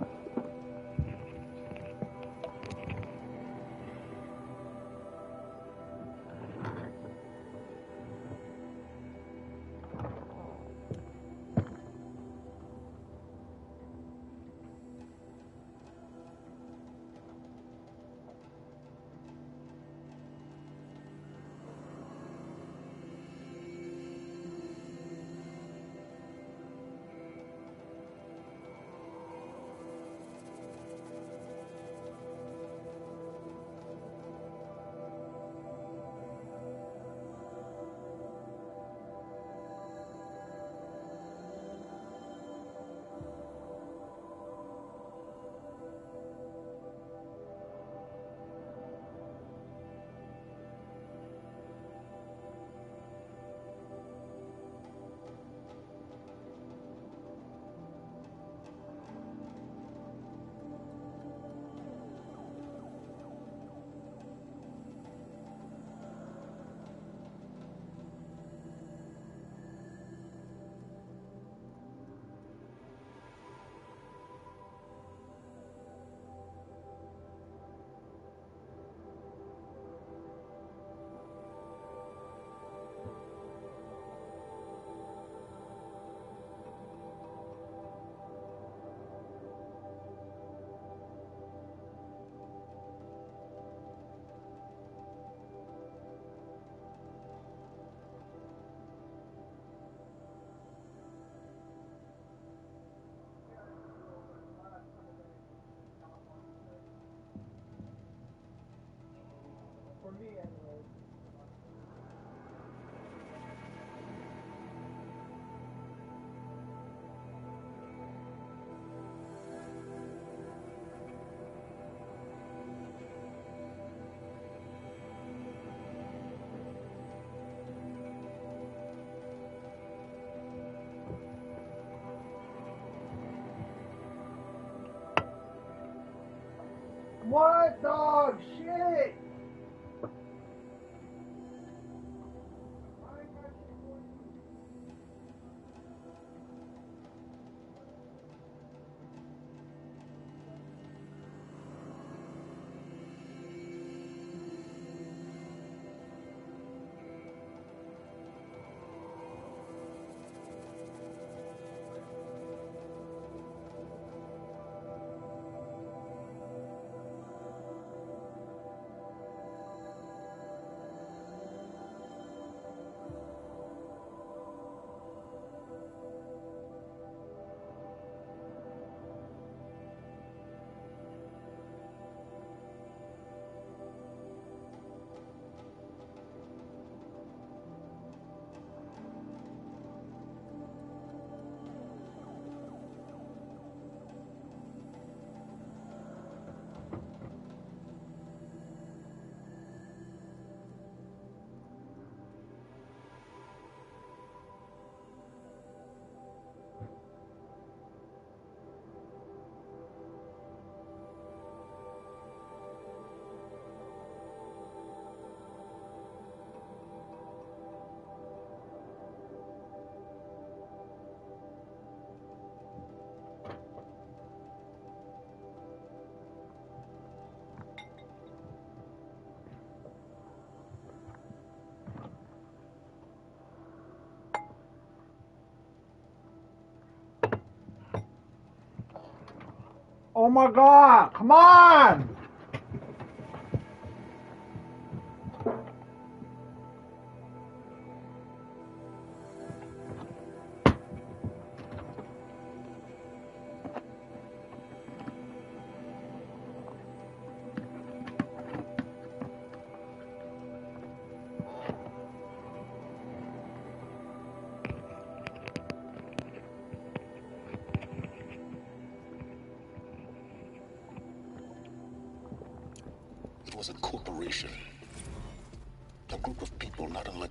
What dog shit? Oh my god, come on! was a corporation. A group of people not unlike...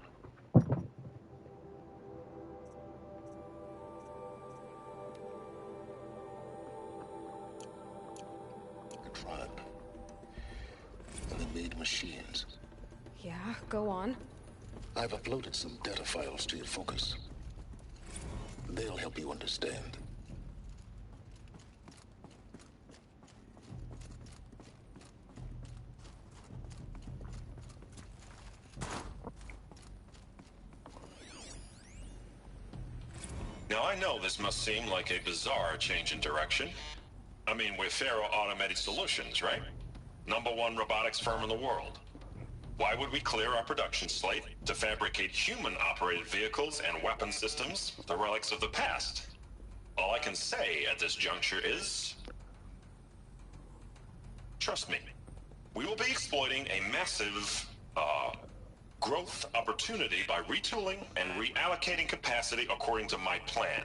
a tribe. And they made machines. Yeah, go on. I've uploaded some data files to your focus. They'll help you understand. Now, I know this must seem like a bizarre change in direction. I mean, we're Faro Automated Solutions, right? #1 robotics firm in the world. Why would we clear our production slate to fabricate human-operated vehicles and weapon systems, the relics of the past? All I can say at this juncture is... trust me. We will be exploiting a massive, growth opportunity by retooling and reallocating capacity according to my plan.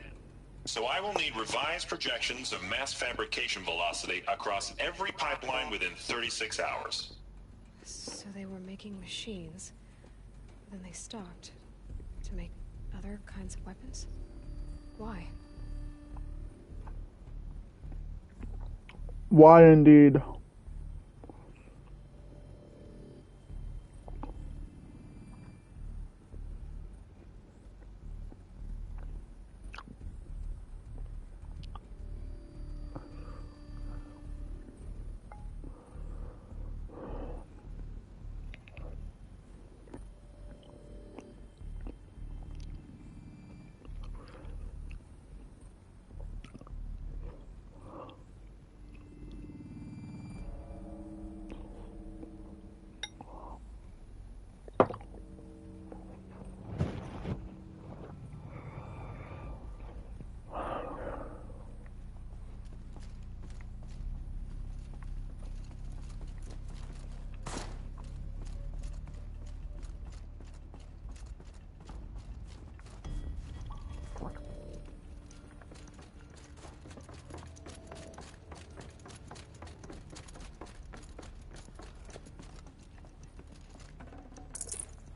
So I will need revised projections of mass fabrication velocity across every pipeline within 36 hours. So they were making machines, then they stopped to make other kinds of weapons? Why? Why indeed?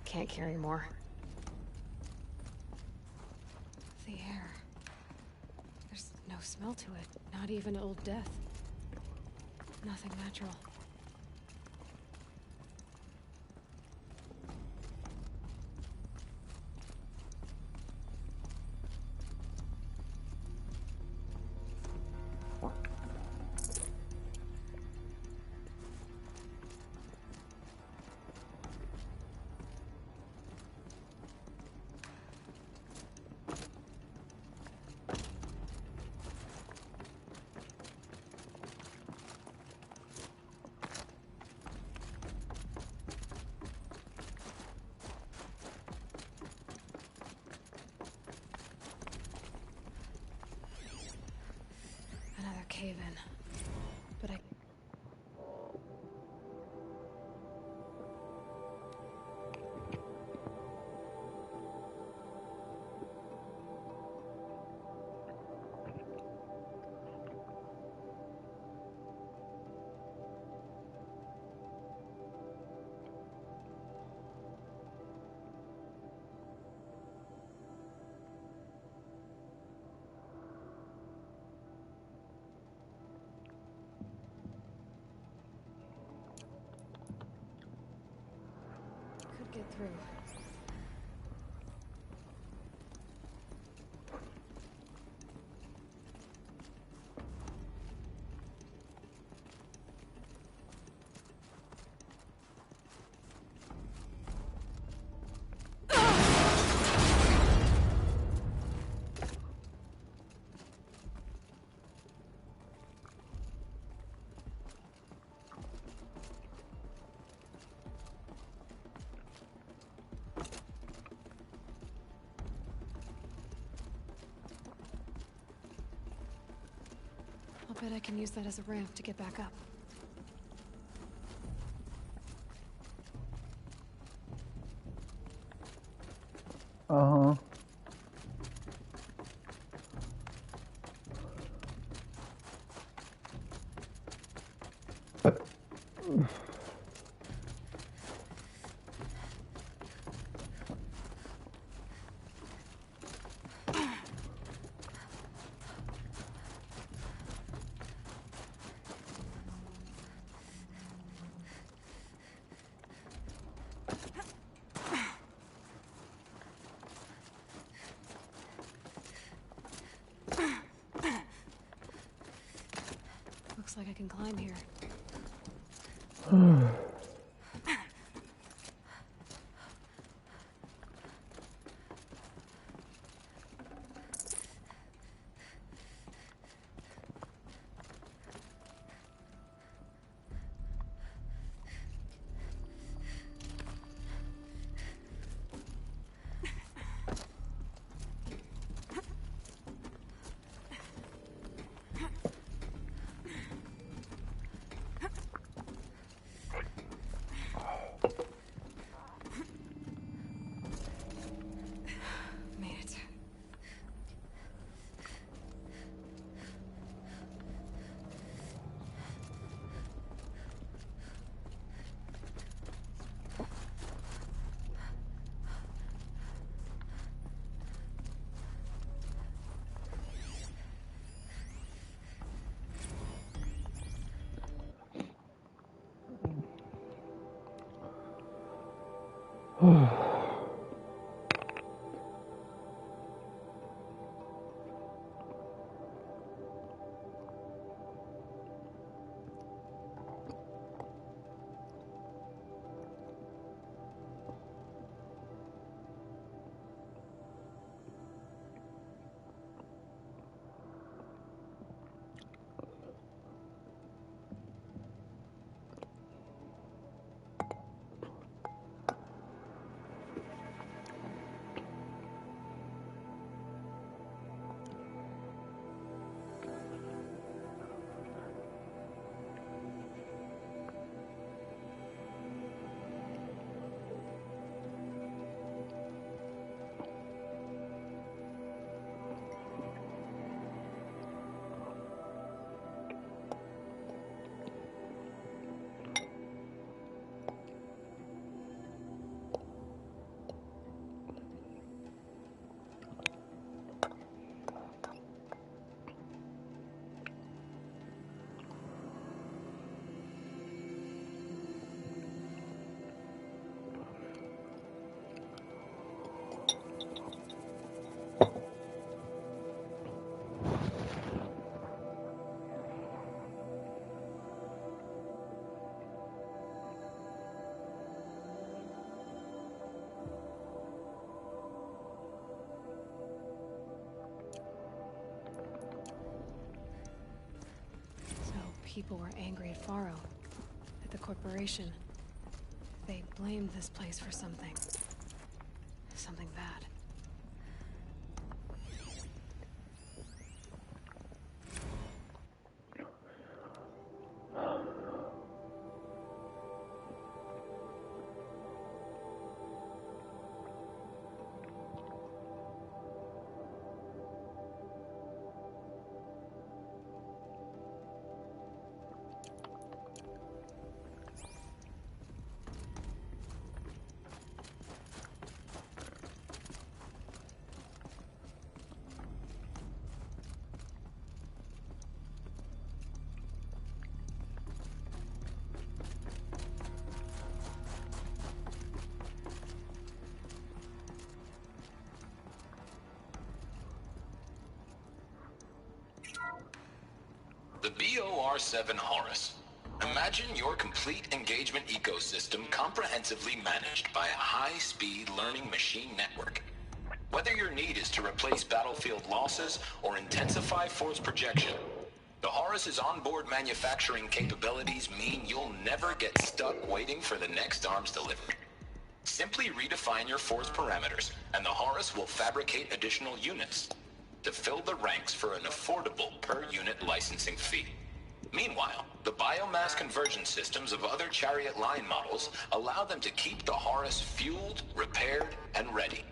Can't carry more. The air. There's no smell to it. Not even old death. Nothing natural. Cave-in. But I... get through. I'll bet I can use that as a ramp to get back up. Uh-huh. Looks like I can climb here. People were angry at Faro, at the corporation. They blamed this place for something. Something bad. The BOR-7 Horus. Imagine your complete engagement ecosystem comprehensively managed by a high-speed learning machine network. Whether your need is to replace battlefield losses or intensify force projection, the Horus's onboard manufacturing capabilities mean you'll never get stuck waiting for the next arms delivery. Simply redefine your force parameters, and the Horus will fabricate additional units to fill the ranks for an affordable per-unit licensing fee. Meanwhile, the biomass conversion systems of other Chariot line models allow them to keep the Horus fueled, repaired, and ready,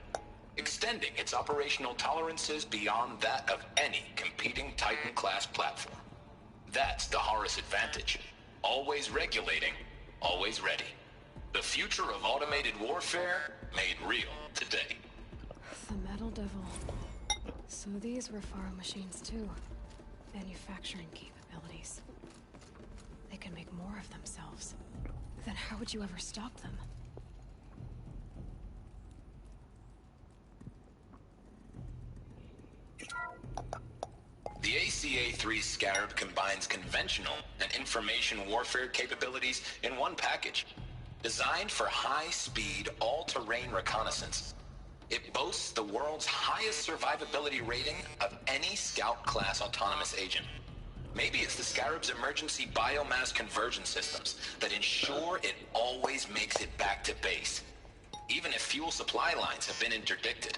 extending its operational tolerances beyond that of any competing Titan-class platform. That's the Horus advantage. Always regulating, always ready. The future of automated warfare made real today. The Metal Devil. So these were Faro machines too. Manufacturing capabilities. They can make more of themselves. Then how would you ever stop them? The ACA SCP-3 Scarab combines conventional and information warfare capabilities in one package. Designed for high-speed, all-terrain reconnaissance, it boasts the world's highest survivability rating of any Scout-class autonomous agent. Maybe it's the Scarab's emergency biomass conversion systems that ensure it always makes it back to base, even if fuel supply lines have been interdicted.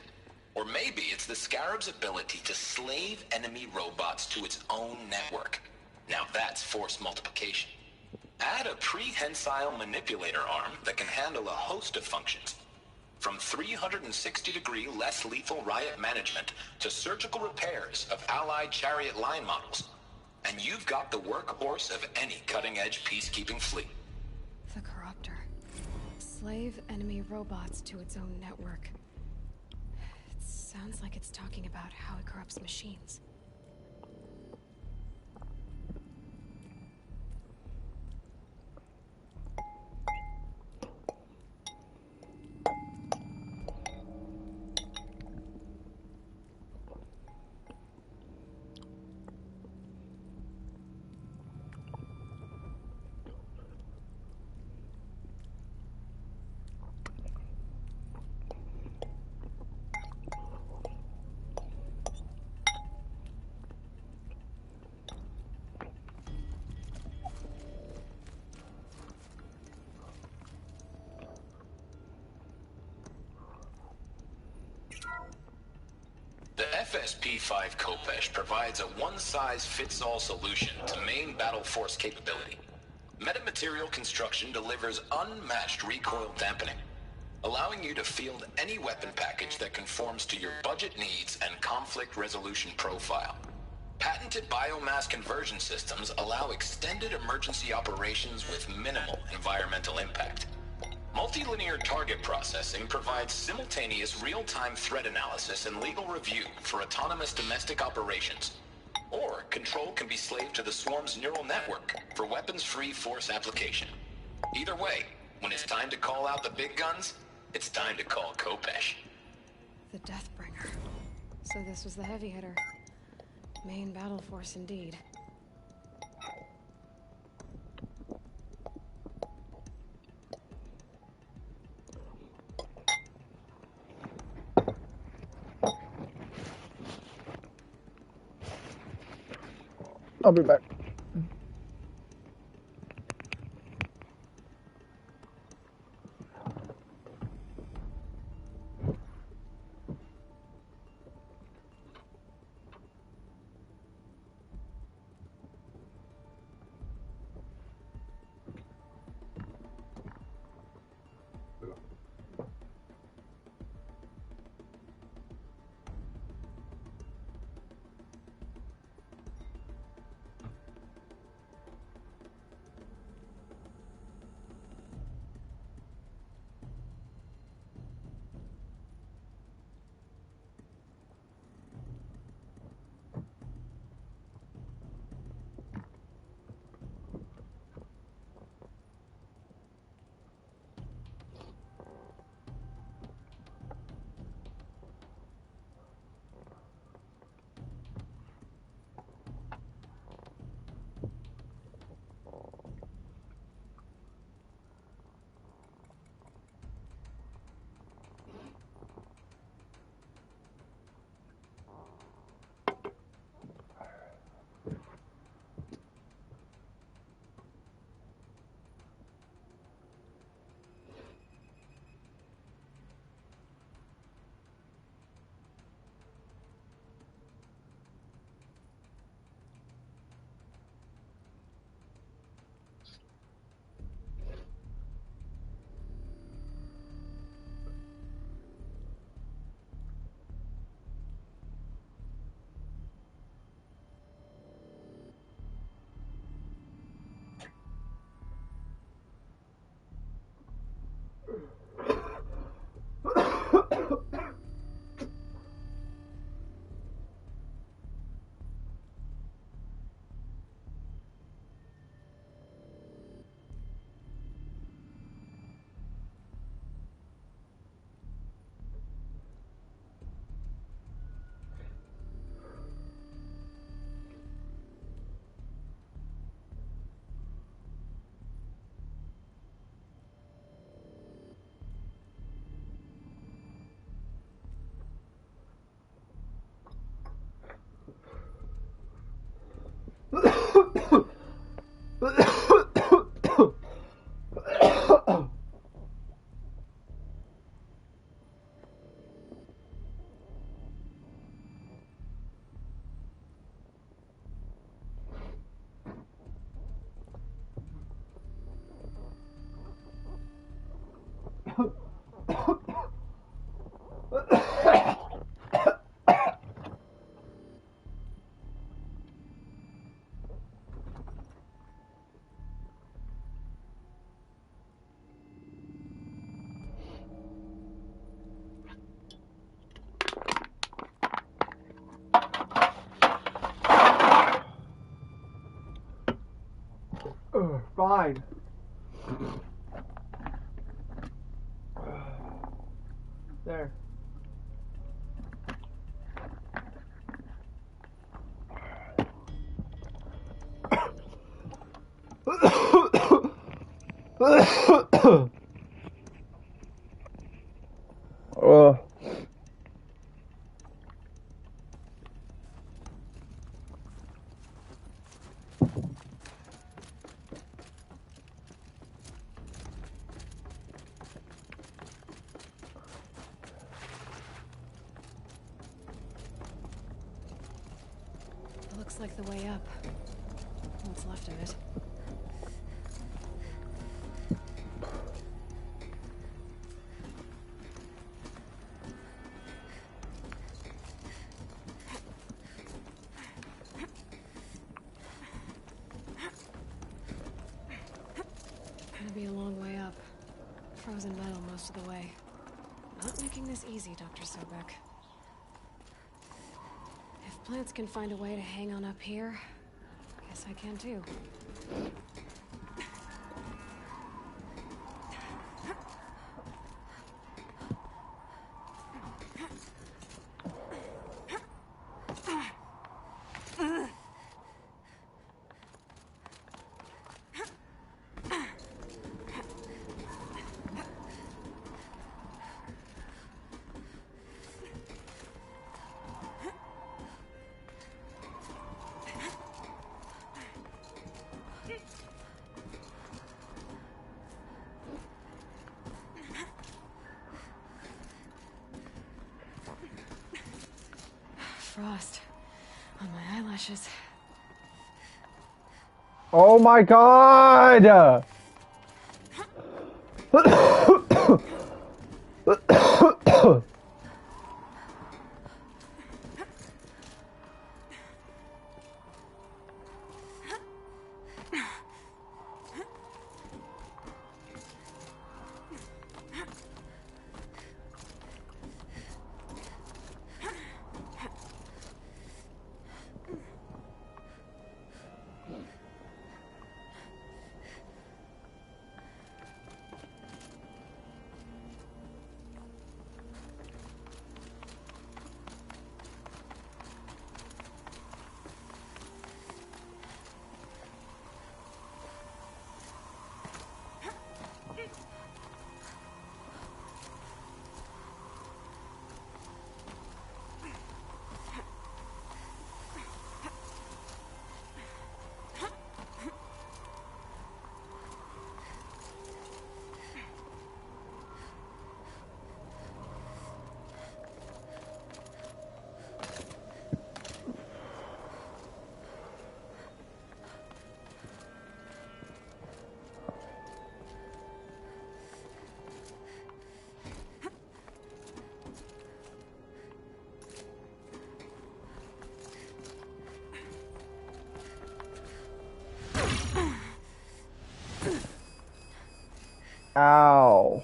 Or maybe it's the Scarab's ability to slave enemy robots to its own network. Now that's force multiplication. Add a prehensile manipulator arm that can handle a host of functions, from 360-degree less lethal riot management to surgical repairs of Allied chariot line models. And you've got the workhorse of any cutting-edge peacekeeping fleet. The Corruptor. Slave enemy robots to its own network. It sounds like it's talking about how it corrupts machines. The FSP-5 Khopesh provides a one-size-fits-all solution to main battle force capability. Metamaterial construction delivers unmatched recoil dampening, allowing you to field any weapon package that conforms to your budget needs and conflict resolution profile. Patented biomass conversion systems allow extended emergency operations with minimal environmental impact. Multilinear target processing provides simultaneous real-time threat analysis and legal review for autonomous domestic operations. Or control can be slaved to the Swarm's neural network for weapons-free force application. Either way, when it's time to call out the big guns, it's time to call Khopesh. The Deathbringer. So this was the heavy hitter. Main battle force indeed. I'll be back. Fine. There. Looks like the way up. What's left of it. Gonna be a long way up. Frozen metal most of the way. Not making this easy, Dr. Sobek. If plants can find a way to hang on up here, guess I can too. Frost on my eyelashes. Oh my god! Ow.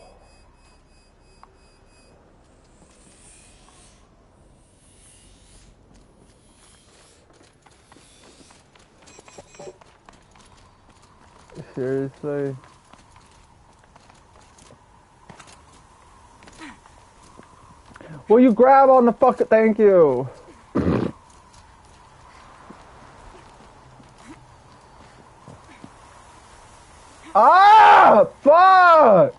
Seriously? Will you grab on the fucking... Thank you. Ah! Fuck!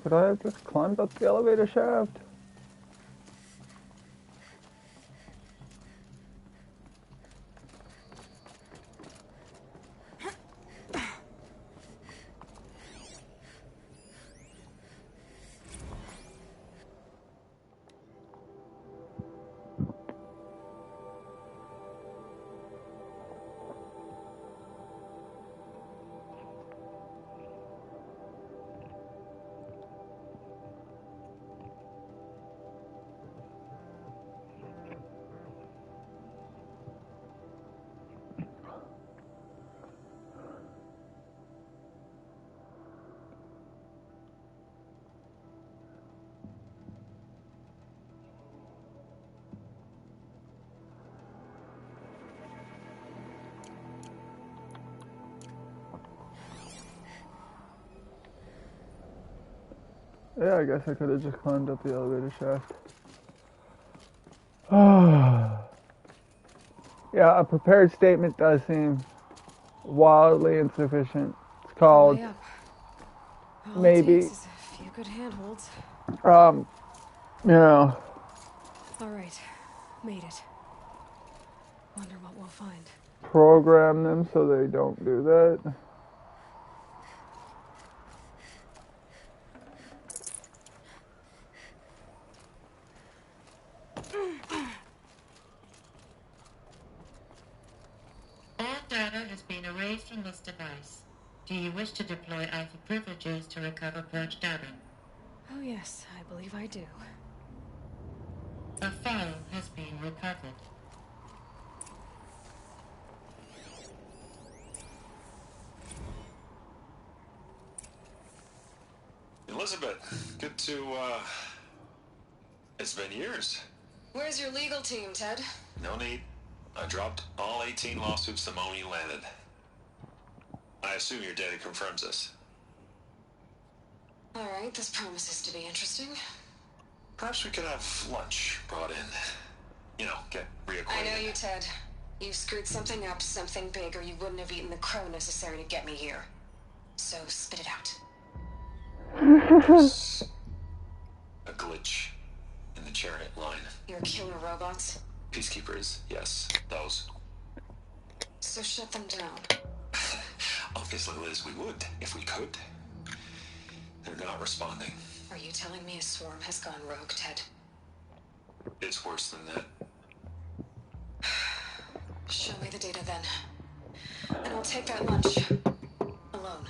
Could I have just climbed up the elevator shaft? Yeah, I guess I could have just climbed up the elevator shaft. Yeah, a prepared statement does seem wildly insufficient. It's called Way up. All maybe, it takes is a few good handholds. you know, All right, made it. Wonder what we'll find. program them so they don't do that. All data has been erased from this device. Do you wish to deploy Alpha privileges to recover purged data? Oh yes, I believe I do. A file has been recovered. Elizabeth, good to, it's been years. Where's your legal team, Ted? No need. I dropped all 18 lawsuits the moment you landed. I assume your data confirms this. All right, this promises to be interesting. Perhaps we could have lunch brought in. You know, get reacquainted. I know you, Ted. You screwed something up, something big, or you wouldn't have eaten the crow necessary to get me here. So spit it out. There's a glitch in the chariot line. Your killer robots? Peacekeepers, yes, those. So shut them down. Obviously, Liz, we would, if we could. They're not responding. Are you telling me a swarm has gone rogue, Ted? It's worse than that. Show me the data then. And I'll take that lunch. Alone.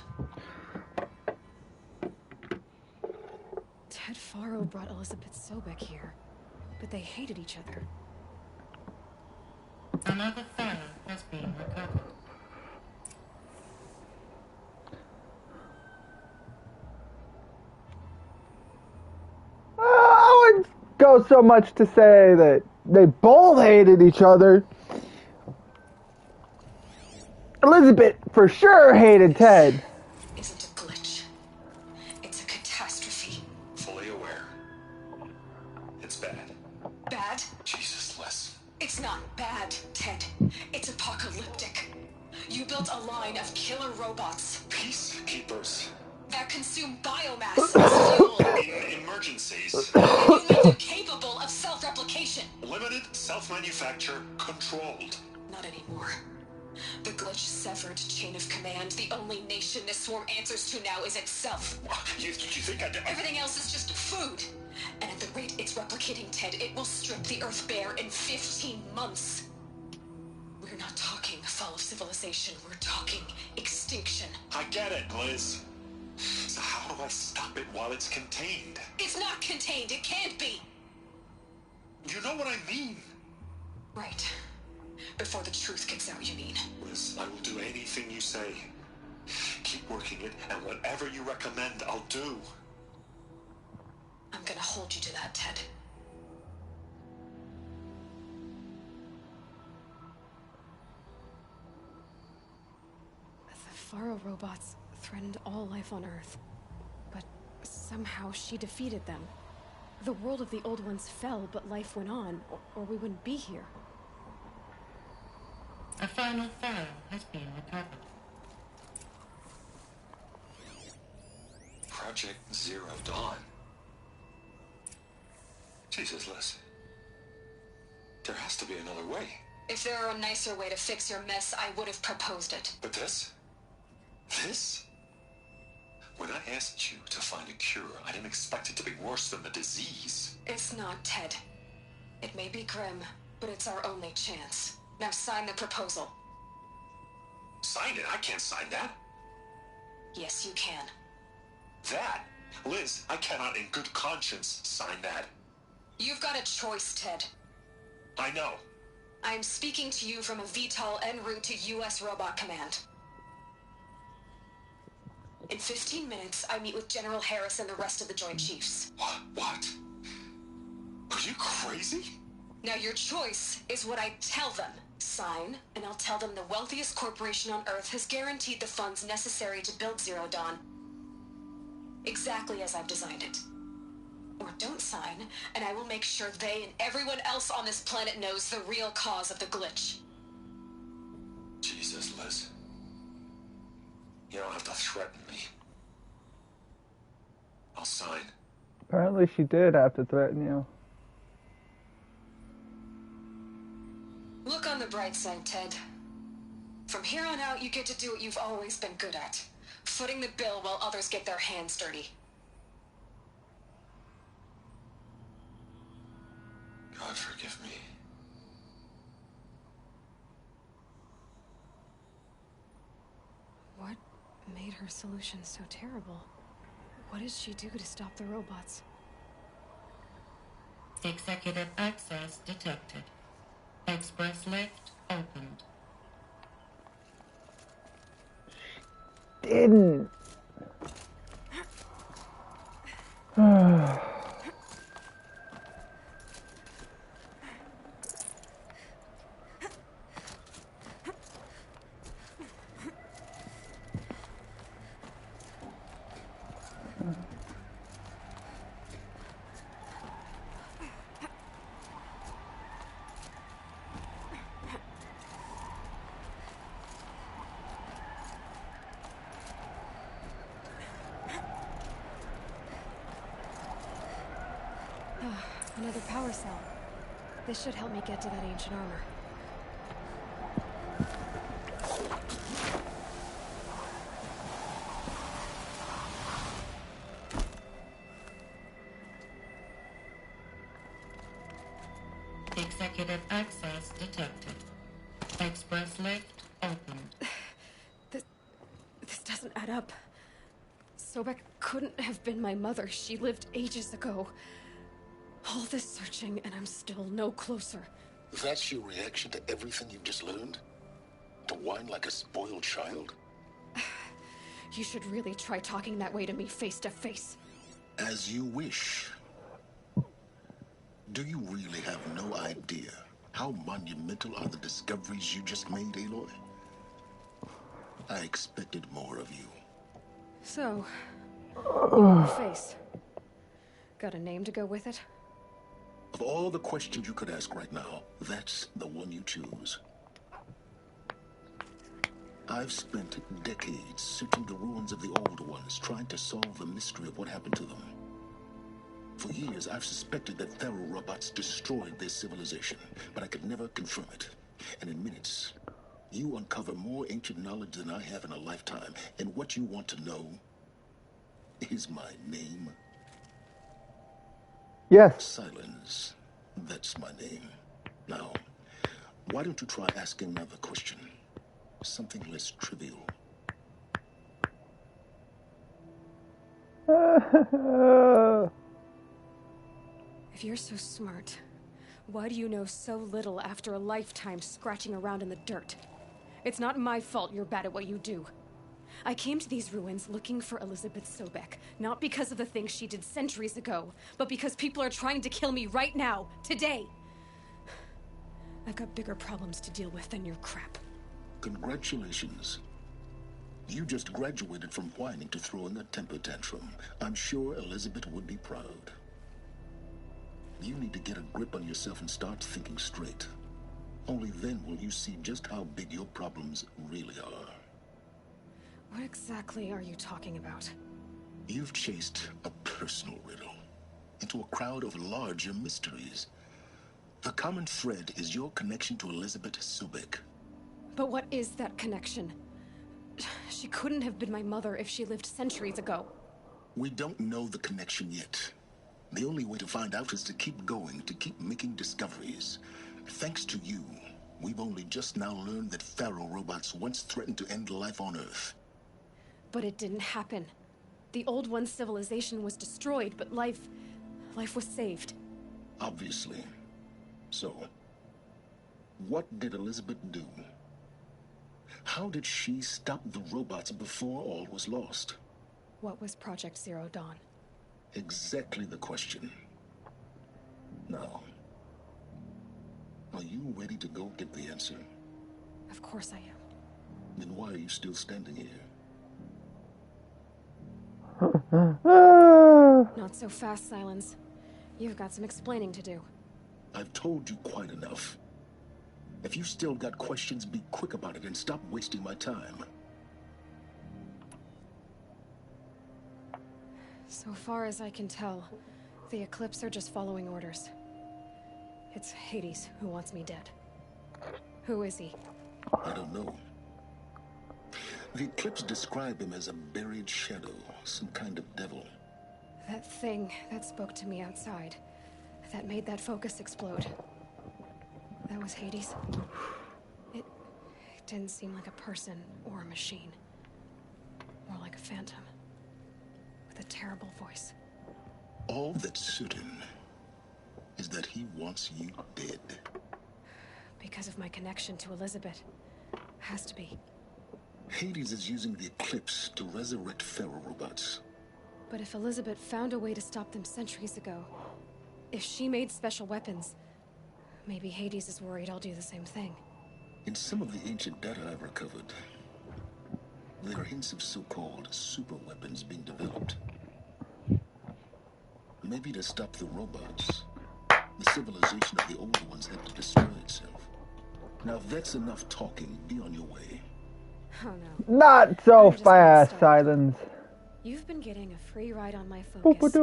Ted Faro brought Elizabeth Sobek here, but they hated each other. Another file has been recovered. I wouldn't go so much to say that they both hated each other. Elizabeth for sure hated Ted. Isn't a glitch. It's a catastrophe. Fully aware. It's bad. Bad? Jesus, Les. It's not bad, Ted. It's apocalyptic. You built a line of killer robots. Peacekeepers. That consume biomass as fuel. In emergencies. And you made them capable of self-replication. Limited, self-manufacture, controlled. Not anymore. The glitch severed chain of command. The only nation this swarm answers to now is itself. You think Everything else is just food. And at the rate it's replicating, Ted, it will strip the Earth bare in 15 months. We're not talking fall of civilization. We're talking extinction. I get it, Liz. So how do I stop it while it's contained? It's not contained. It can't be. You know what I mean. Right. Before the truth gets out, you mean? Liz, I will do anything you say. Keep working it, and whatever you recommend, I'll do. I'm gonna hold you to that, Ted. The Faro robots threatened all life on Earth. But somehow she defeated them. The world of the old ones fell, but life went on, or we wouldn't be here. A final file has been recovered. Project Zero Dawn. Jesus, Liz. There has to be another way. If there were a nicer way to fix your mess, I would have proposed it. But this? This? When I asked you to find a cure, I didn't expect it to be worse than the disease. It's not, Ted. It may be grim, but it's our only chance. Now sign the proposal. Sign it? I can't sign that. Yes, you can. That? Liz, I cannot in good conscience sign that. You've got a choice, Ted. I know. I am speaking to you from a VTOL en route to U.S. Robot Command. In 15 minutes, I meet with General Harris and the rest of the Joint Chiefs. What? Are you crazy? Now your choice is what I tell them. Sign, and I'll tell them the wealthiest corporation on Earth has guaranteed the funds necessary to build Zero Dawn. Exactly as I've designed it. Or don't sign, and I will make sure they and everyone else on this planet knows the real cause of the glitch. Jesus, Liz. You don't have to threaten me. I'll sign. Apparently she did have to threaten you. Look on the bright side, Ted. From here on out, you get to do what you've always been good at. Footing the bill while others get their hands dirty. God forgive me. What made her solution so terrible? What did she do to stop the robots? Executive access detected. Express lift opened. Didn't. Another power cell. This should help me get to that ancient armor. Executive access detected. Express lift opened. This doesn't add up. Sobek couldn't have been my mother. She lived ages ago. All this searching, and I'm still no closer. That's your reaction to everything you've just learned? To whine like a spoiled child? You should really try talking that way to me face to face. As you wish. Do you really have no idea how monumental are the discoveries you just made, Aloy? I expected more of you. So, you want a face? Got a name to go with it? Of all the questions you could ask right now, that's the one you choose. I've spent decades searching the ruins of the old ones, trying to solve the mystery of what happened to them. For years, I've suspected that Thero robots destroyed their civilization, but I could never confirm it. And in minutes, you uncover more ancient knowledge than I have in a lifetime. And what you want to know is my name. Yes. Silence. That's my name. Now, why don't you try asking another question? Something less trivial. If you're so smart, why do you know so little after a lifetime scratching around in the dirt? It's not my fault you're bad at what you do. I came to these ruins looking for Elizabeth Sobek, not because of the things she did centuries ago, but because people are trying to kill me right now, today. I've got bigger problems to deal with than your crap. Congratulations. You just graduated from whining to throwing a temper tantrum. I'm sure Elizabeth would be proud. You need to get a grip on yourself and start thinking straight. Only then will you see just how big your problems really are. What exactly are you talking about? You've chased a personal riddle into a crowd of larger mysteries. The common thread is your connection to Elizabeth Sobek. But what is that connection? She couldn't have been my mother if she lived centuries ago. We don't know the connection yet. The only way to find out is to keep going, to keep making discoveries. Thanks to you, we've only just now learned that Faro robots once threatened to end life on Earth. But it didn't happen. The Old One's civilization was destroyed, but life was saved. Obviously. So, what did Elizabeth do? How did she stop the robots before all was lost? What was Project Zero Dawn? Exactly the question. Now, are you ready to go get the answer? Of course I am. Then why are you still standing here? Not so fast, Silence. You've got some explaining to do. I've told you quite enough. If you still got questions, be quick about it and stop wasting my time. So far as I can tell, the Eclipse are just following orders. It's Hades who wants me dead. Who is he? I don't know. The Eclipse describe him as a buried shadow, some kind of devil. That thing that spoke to me outside, that made that focus explode. That was Hades. It didn't seem like a person or a machine. More like a phantom. With a terrible voice. All that's certain is that he wants you dead. Because of my connection to Elizabeth. Has to be. Hades is using the Eclipse to resurrect Faro robots. But if Elizabeth found a way to stop them centuries ago, if she made special weapons, maybe Hades is worried I'll do the same thing. In some of the ancient data I've recovered, there are hints of so-called super weapons being developed. Maybe to stop the robots, the civilization of the older ones had to destroy itself. Now if that's enough talking, be on your way. Oh no. Not so fast, Silence. You've been getting a free ride on my focus.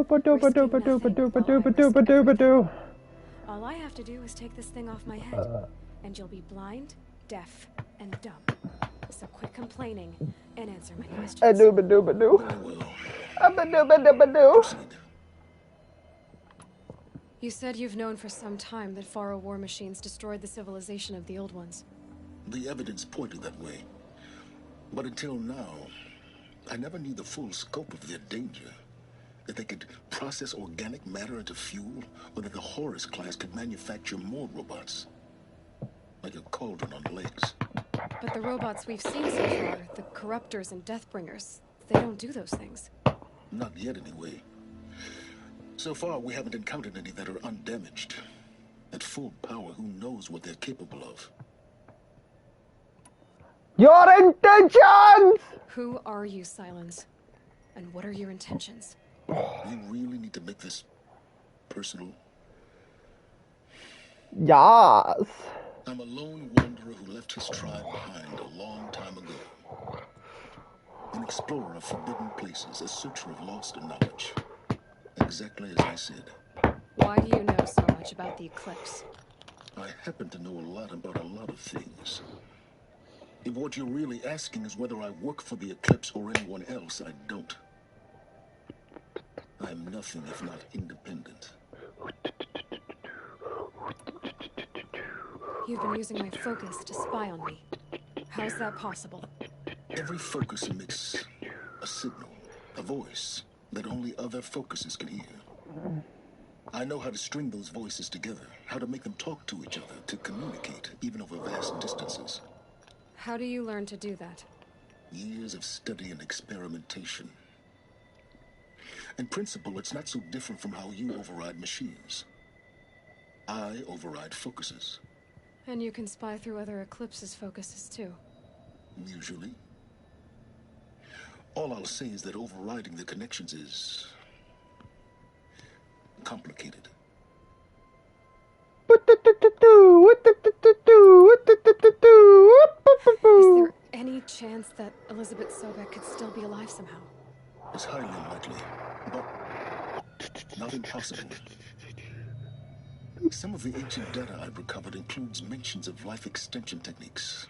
All I have to do is take this thing off my head, and you'll be blind, deaf, and dumb. So quit complaining and answer my questions. You said you've known for some time that Faro war machines destroyed the civilization of the Old Ones. The evidence pointed that way. But until now, I never knew the full scope of their danger. That they could process organic matter into fuel, or that the Horus class could manufacture more robots. Like a cauldron on legs. But the robots we've seen so far, the Corruptors and Deathbringers, they don't do those things. Not yet, anyway. So far, we haven't encountered any that are undamaged. At full power, who knows what they're capable of? Your intentions! Who are you, Silence? And what are your intentions? You really need to make this personal? Yes. I'm a lone wanderer who left his tribe behind a long time ago. An explorer of forbidden places, a searcher of lost knowledge. Exactly as I said. Why do you know so much about the Eclipse? I happen to know a lot about a lot of things. If what you're really asking is whether I work for the Eclipse or anyone else, I don't. I'm nothing if not independent. You've been using my focus to spy on me. How's that possible? Every focus emits a signal, a voice, that only other focuses can hear. I know how to string those voices together, how to make them talk to each other, to communicate, even over vast distances. How do you learn to do that? Years of study and experimentation. In principle, it's not so different from how you override machines. I override focuses. And you can spy through other Eclipse's focuses too. Usually. All I'll say is that overriding the connections is complicated. Is there any chance that Elizabeth Sobek could still be alive somehow? is highly unlikely, but not impossible. Some of the ancient data I've recovered includes mentions of life extension techniques.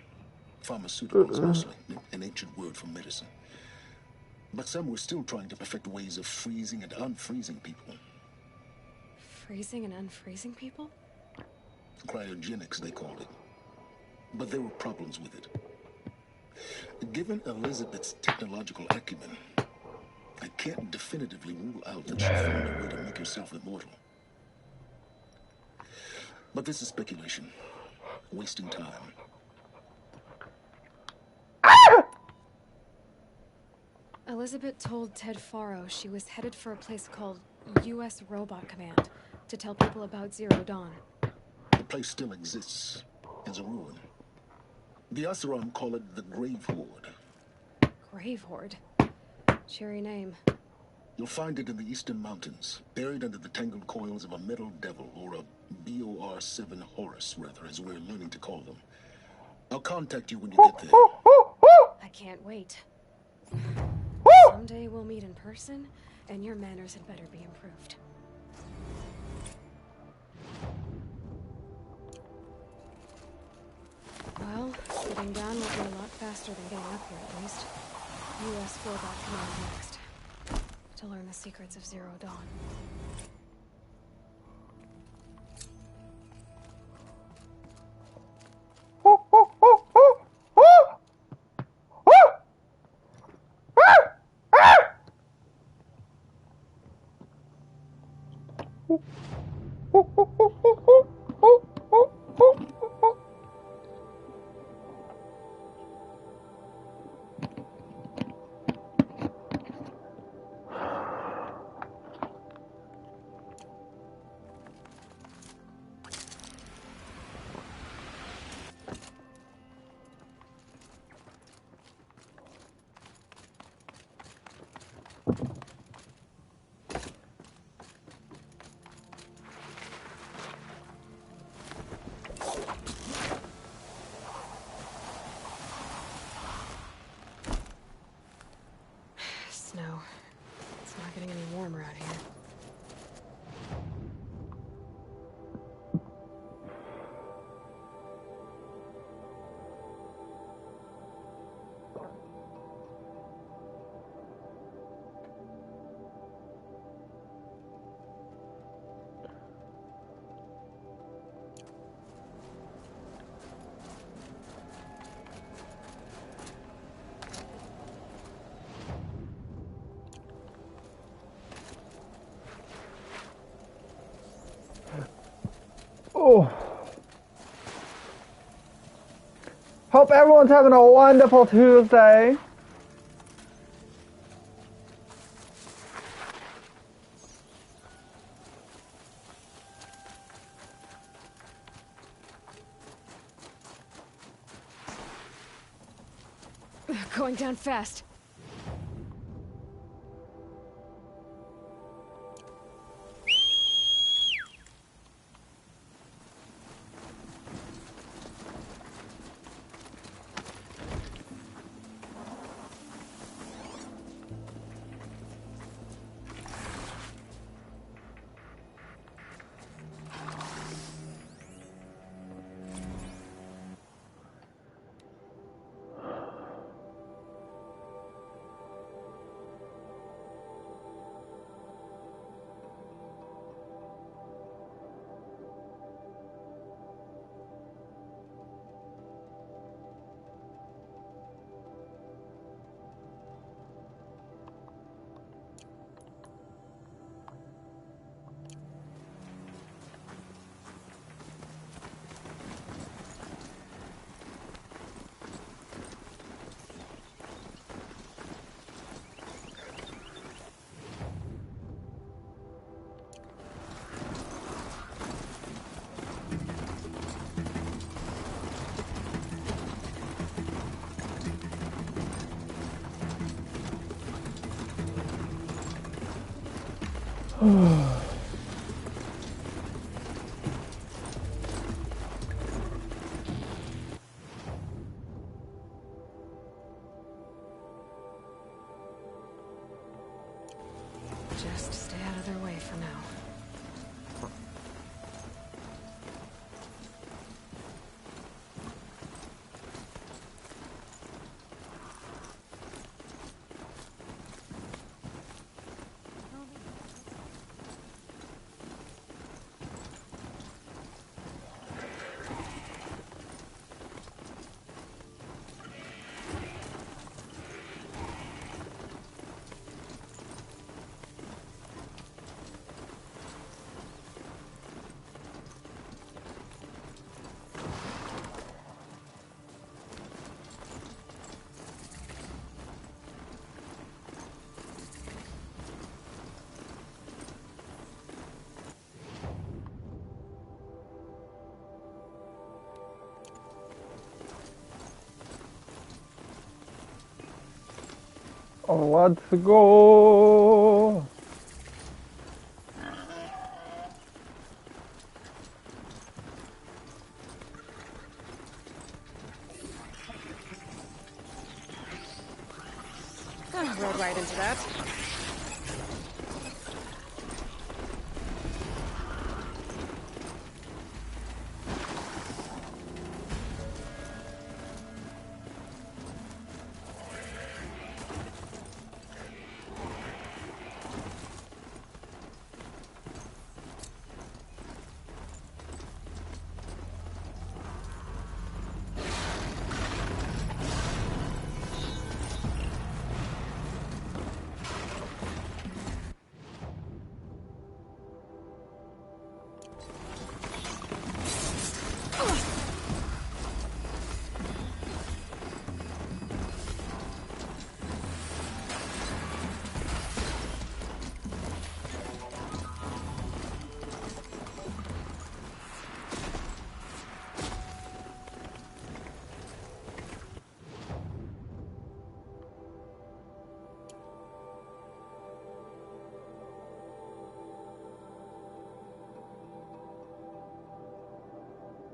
Pharmaceuticals, mostly, an ancient word for medicine. But some were still trying to perfect ways of freezing and unfreezing people. Freezing and unfreezing people? Cryogenics, they called it. But there were problems with it. Given Elizabeth's technological acumen, I can't definitively rule out that she found a way to make herself immortal. But this is speculation. Wasting time. Elizabeth told Ted Faro she was headed for a place called U.S. Robot Command to tell people about Zero Dawn. The place still exists. It's a ruin. The Oseram call it the Grave Horde. Grave Horde? Cheery name. You'll find it in the Eastern Mountains, buried under the tangled coils of a metal devil, or a BOR-7 Horus, rather, as we're learning to call them. I'll contact you when you get there. I can't wait. Someday we'll meet in person, and your manners had better be improved. Well, getting down will be a lot faster than getting up here, at least. U.S. Robot Command next. To learn the secrets of Zero Dawn. Snow. It's not getting any warmer out here. Oh. Hope everyone's having a wonderful Tuesday. Going down fast. Just stay out of their way for now. Oh, let's go. Rode right into that.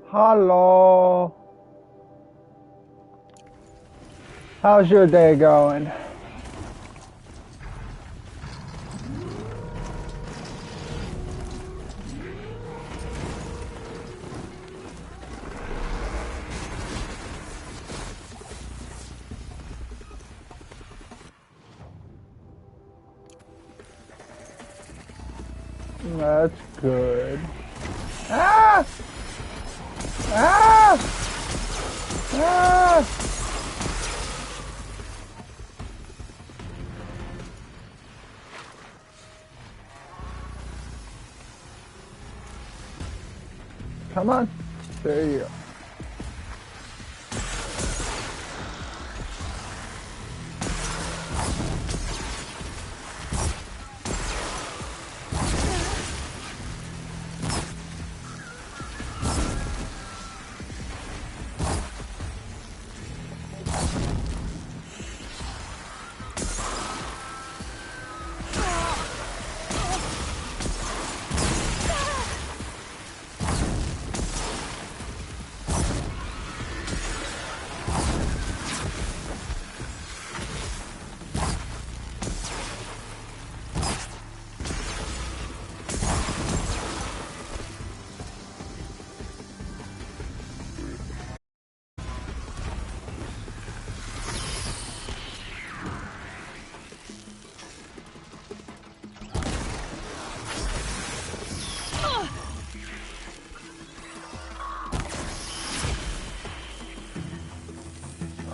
Hello. How's your day going? That's good. Ah! Ah! Ah! Come on. There you go.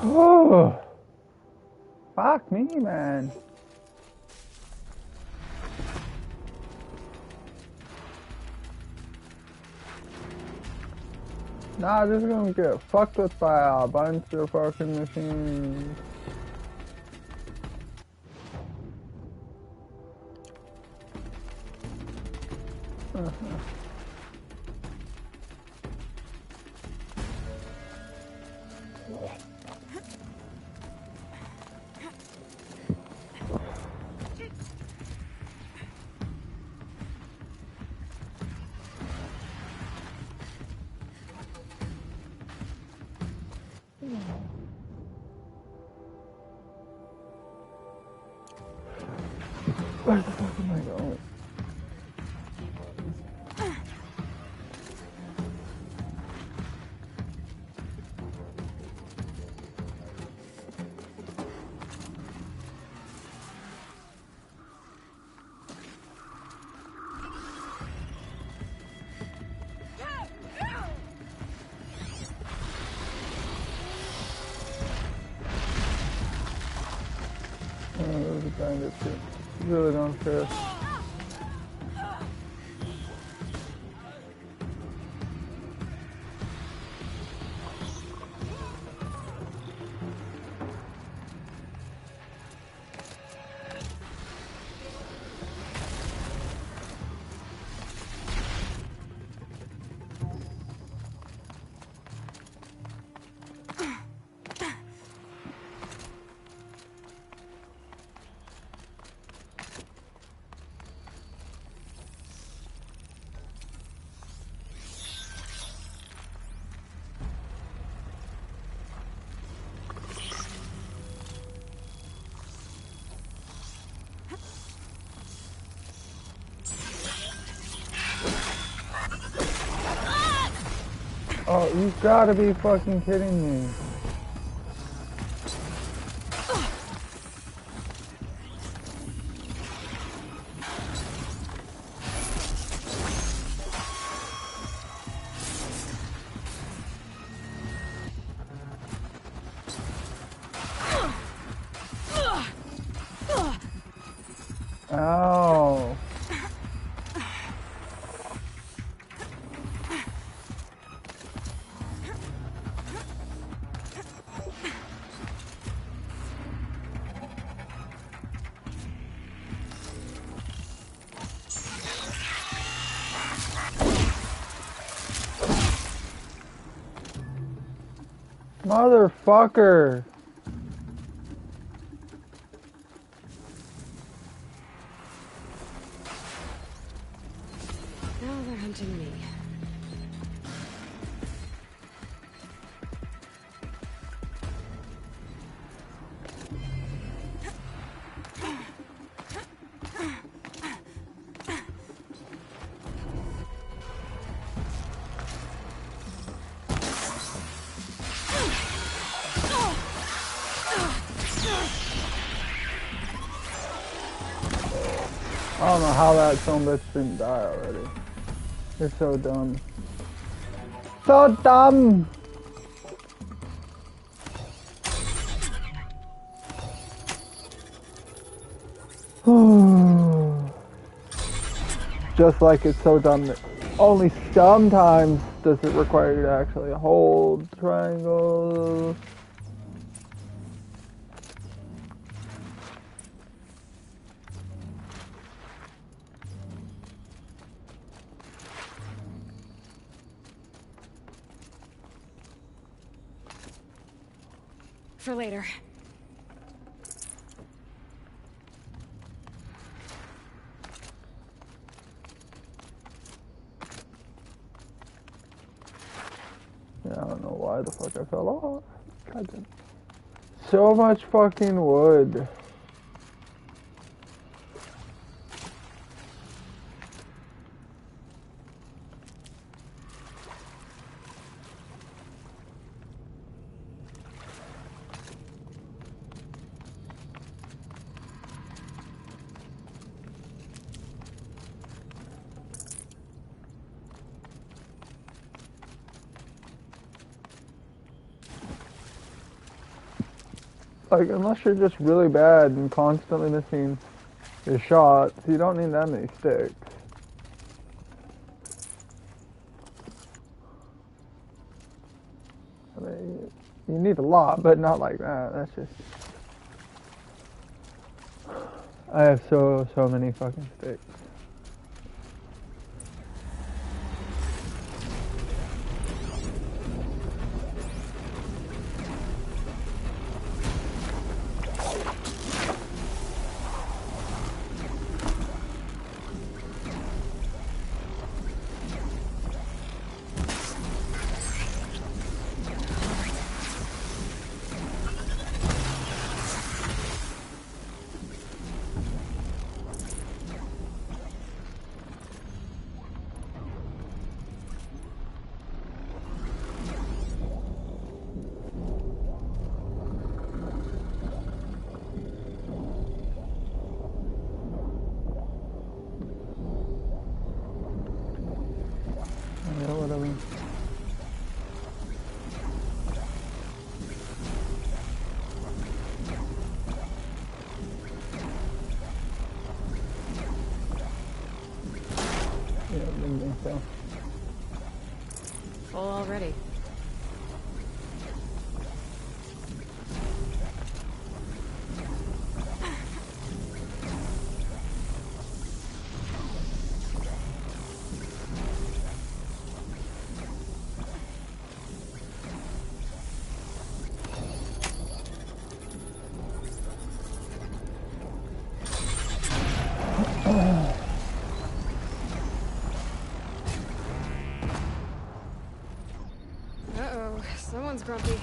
Oh, fuck me, man. Nah, this is gonna get fucked with by a bunch of fucking machines. Where the fuck am I going? There's a bandit too. Really don't care. Oh, you gotta be fucking kidding me. Ow. Motherfucker. Now they're hunting me. I don't know how that son bitch didn't die already. You're so dumb. So dumb! Just like it's so dumb that only sometimes does it require you to actually hold triangle. For later. Yeah, I don't know why the fuck I fell off. God damn. So much fucking wood. Like, unless you're just really bad and constantly missing your shots, you don't need that many sticks. I mean, you need a lot, but not like that. That's just... I have so many fucking sticks. ready. Uh-oh, someone's grumpy.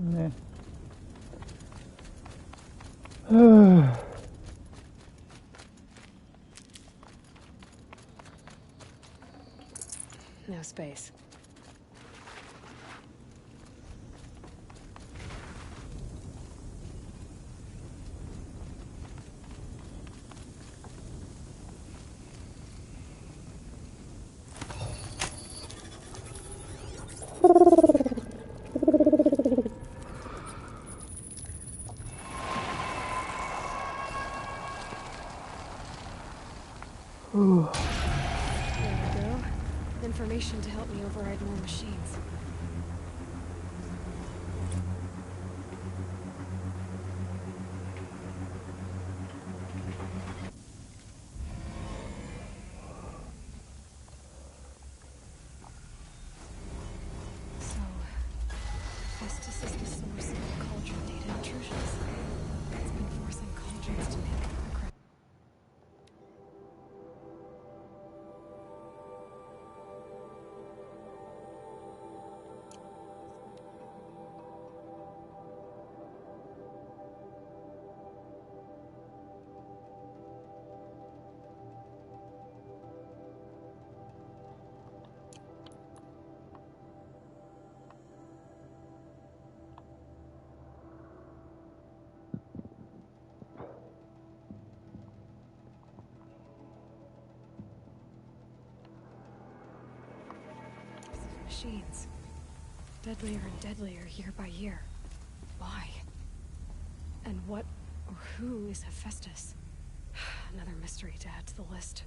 Nah. No space. There we go. Information to help me override more machines. So, Festus is the source of the Cauldron data intrusions. It's been forcing Cauldrons to make hypocrite. Machines. Deadlier and deadlier year by year. Why? And what or who is Hephaestus? Another mystery to add to the list.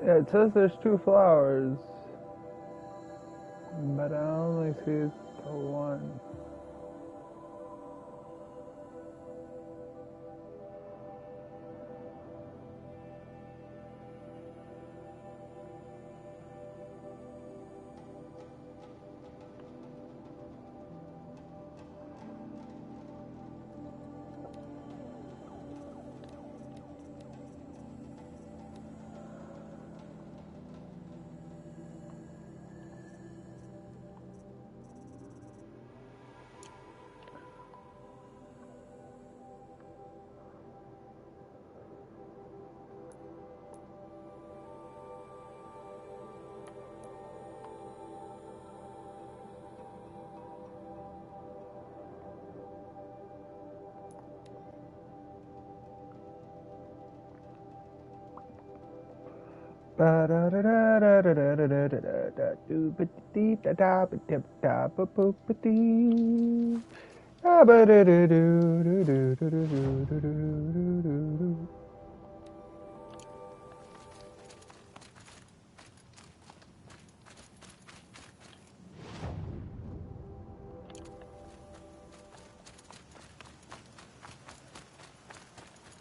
Yeah, it says there's 2 flowers, but I only see the one.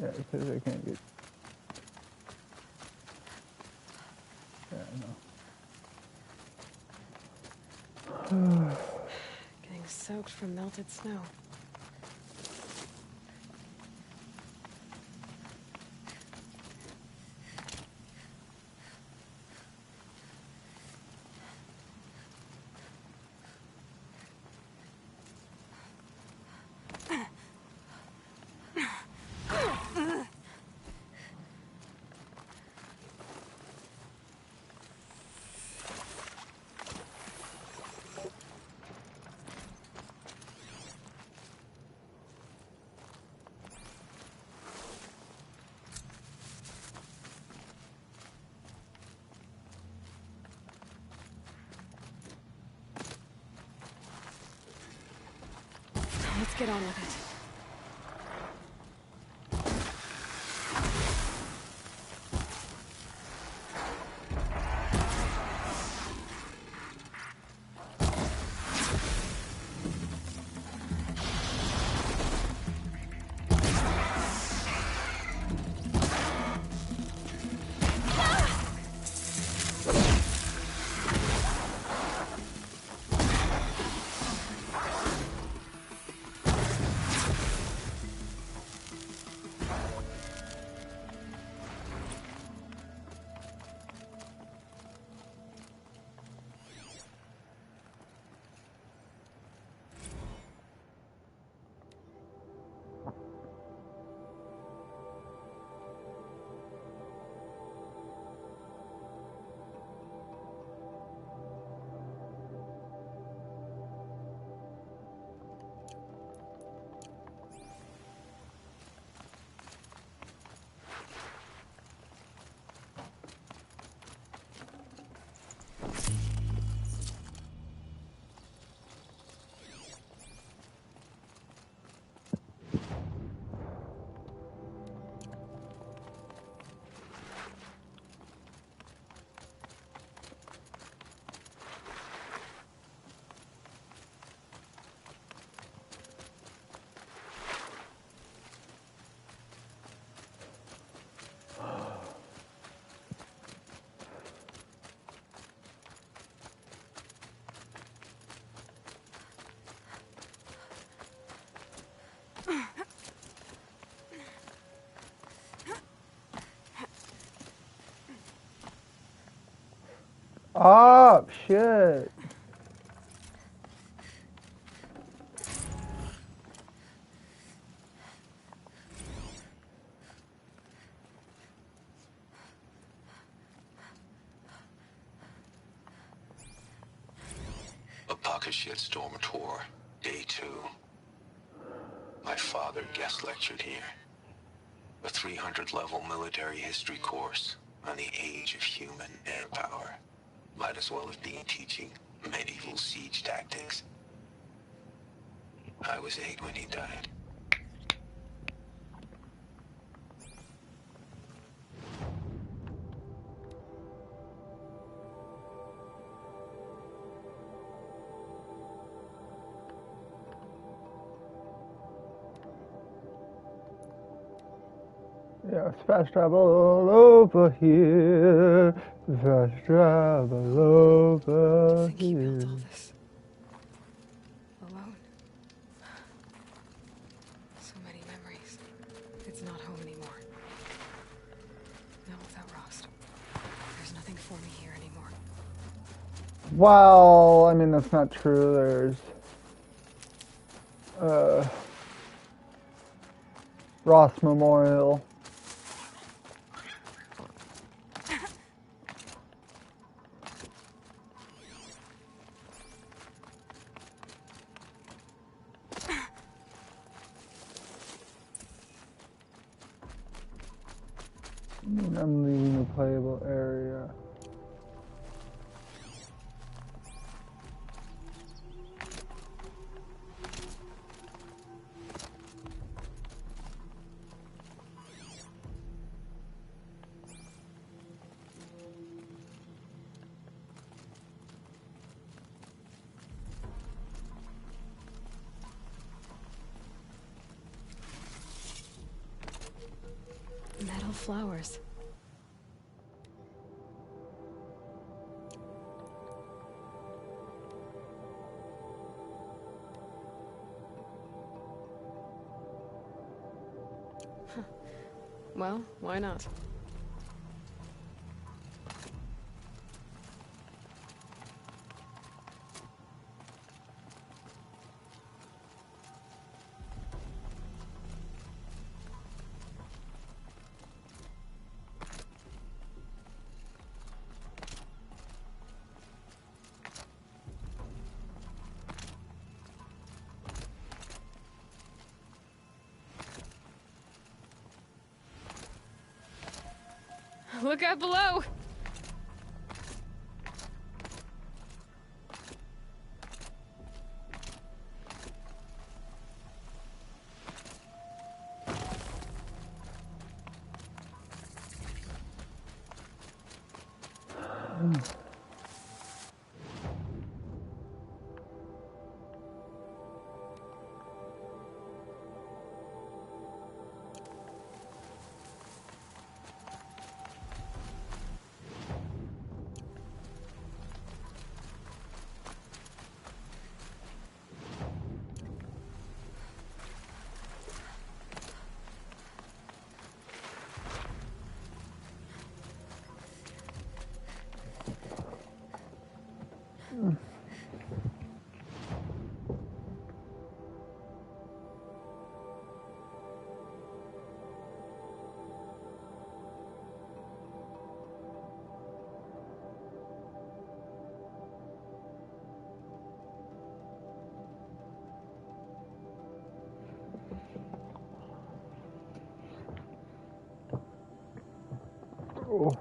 Yeah, because I can't get. Yeah, I know. Getting soaked from melted snow. Let's get on with it. Oh, shit. Apaka Shitstorm Tour, Day 2. My father guest lectured here. A 300-level military history course on the age of human air power. Might as well have been teaching medieval siege tactics. I was 8 when he died. Yeah, it's fast travel all over here. Fast travel over here. Alone. So many memories. It's not home anymore. Not without Rost. There's nothing for me here anymore. Well, I mean, that's not true. There's Ross Memorial. I'm leaving the playable area. Metal flowers. Well, why not? Look out below! Oh.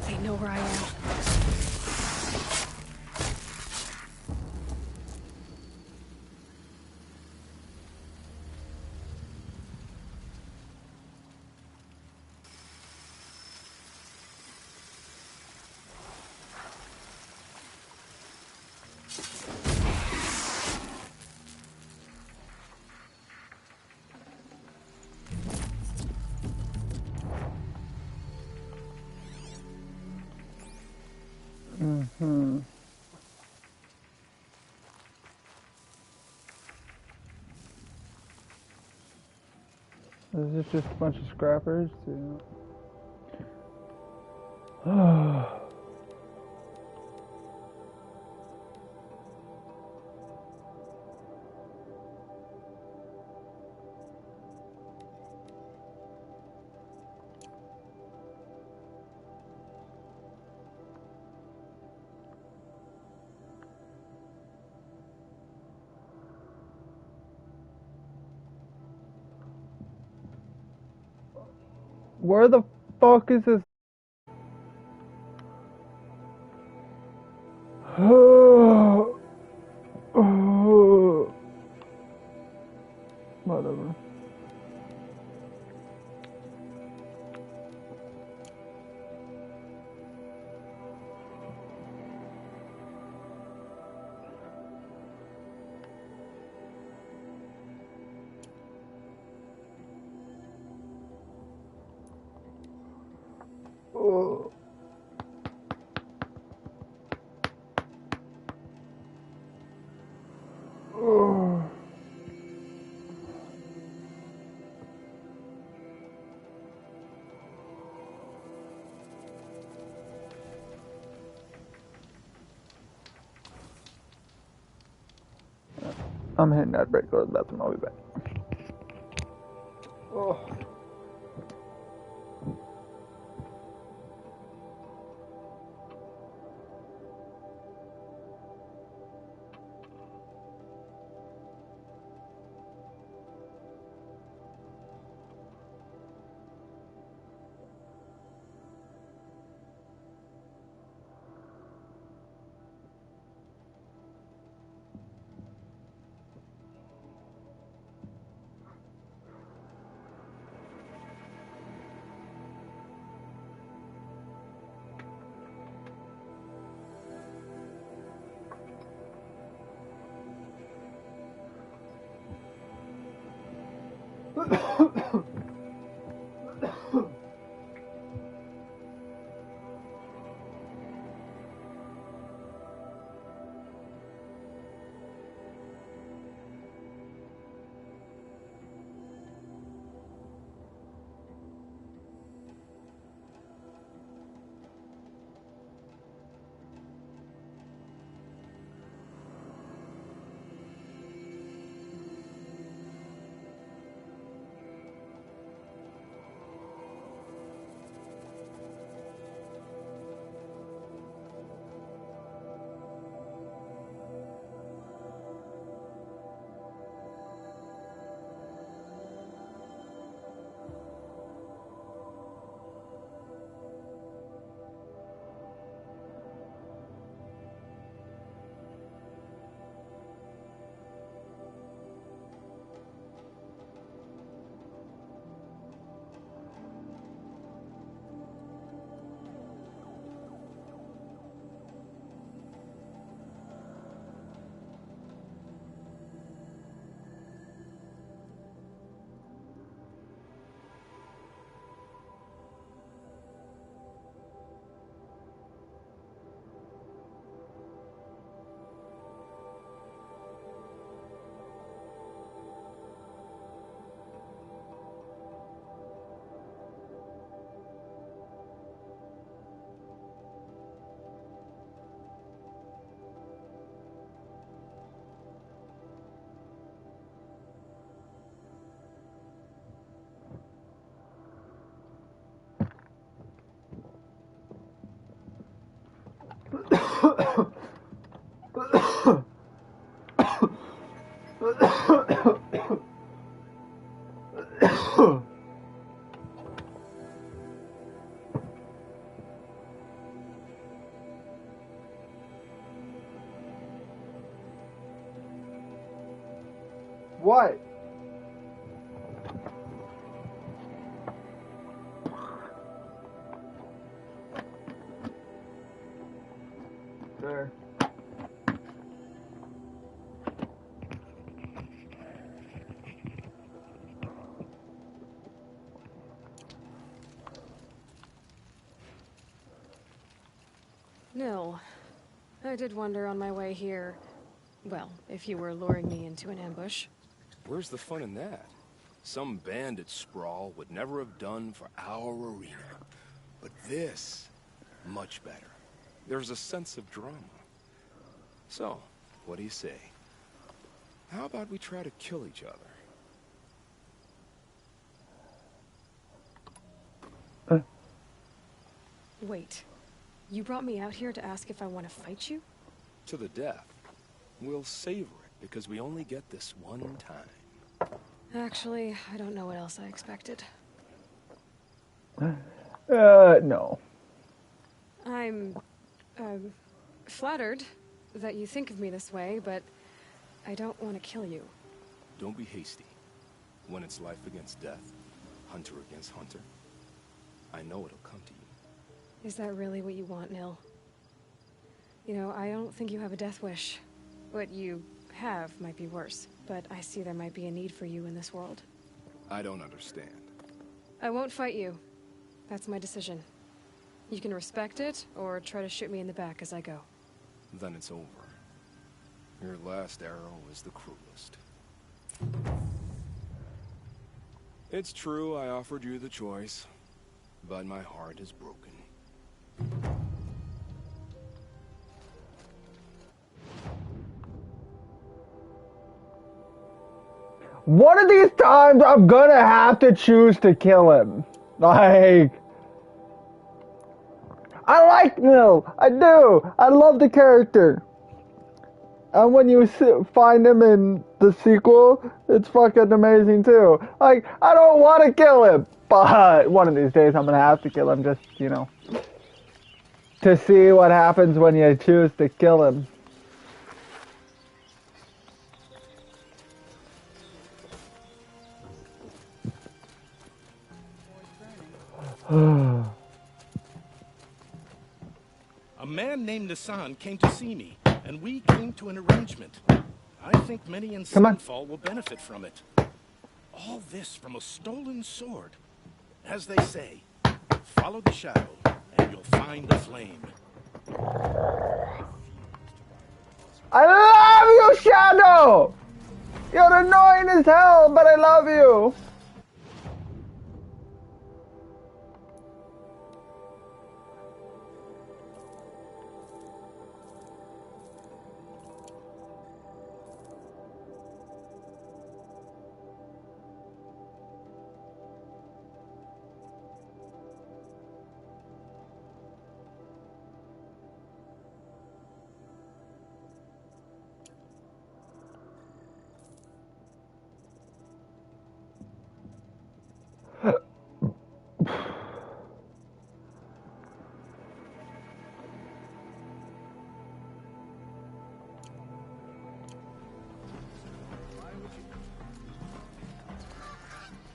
They know where I am. Mm-hmm. Is this just a bunch of scrappers? Yeah. Where the fuck is this? Whatever. Oh. Oh. I'm hitting that break, go to the bathroom, I'll be back. Oh. What? There. No. I did wonder on my way here. Well, if you were luring me into an ambush. Where's the fun in that? Some bandit sprawl would never have done for our arena. But this, much better. There's a sense of drama. So, what do you say? How about we try to kill each other? Wait. You brought me out here to ask if I want to fight you? To the death. We'll savor it, because we only get this one time. Actually, I don't know what else I expected. No. I'm flattered that you think of me this way, but I don't want to kill you. Don't be hasty. When it's life against death, hunter against hunter, I know it'll come to you. Is that really what you want, Nil? You know, I don't think you have a death wish. What you have might be worse, but I see there might be a need for you in this world. I don't understand. I won't fight you. That's my decision. You can respect it, or try to shoot me in the back as I go. Then it's over. Your last arrow is the cruelest. It's true I offered you the choice, but my heart is broken. One of these times I'm gonna have to choose to kill him. Like, I like Nil. I do. I love the character. And when you find him in the sequel, it's fucking amazing too. Like, I don't want to kill him, but one of these days I'm gonna have to kill him just, you know, to see what happens when you choose to kill him. A man named Nassan came to see me, and we came to an arrangement. I think many in Sunfall will benefit from it. All this from a stolen sword. As they say, follow the shadow, and you'll find the flame. I love you, Shadow! You're annoying as hell, but I love you!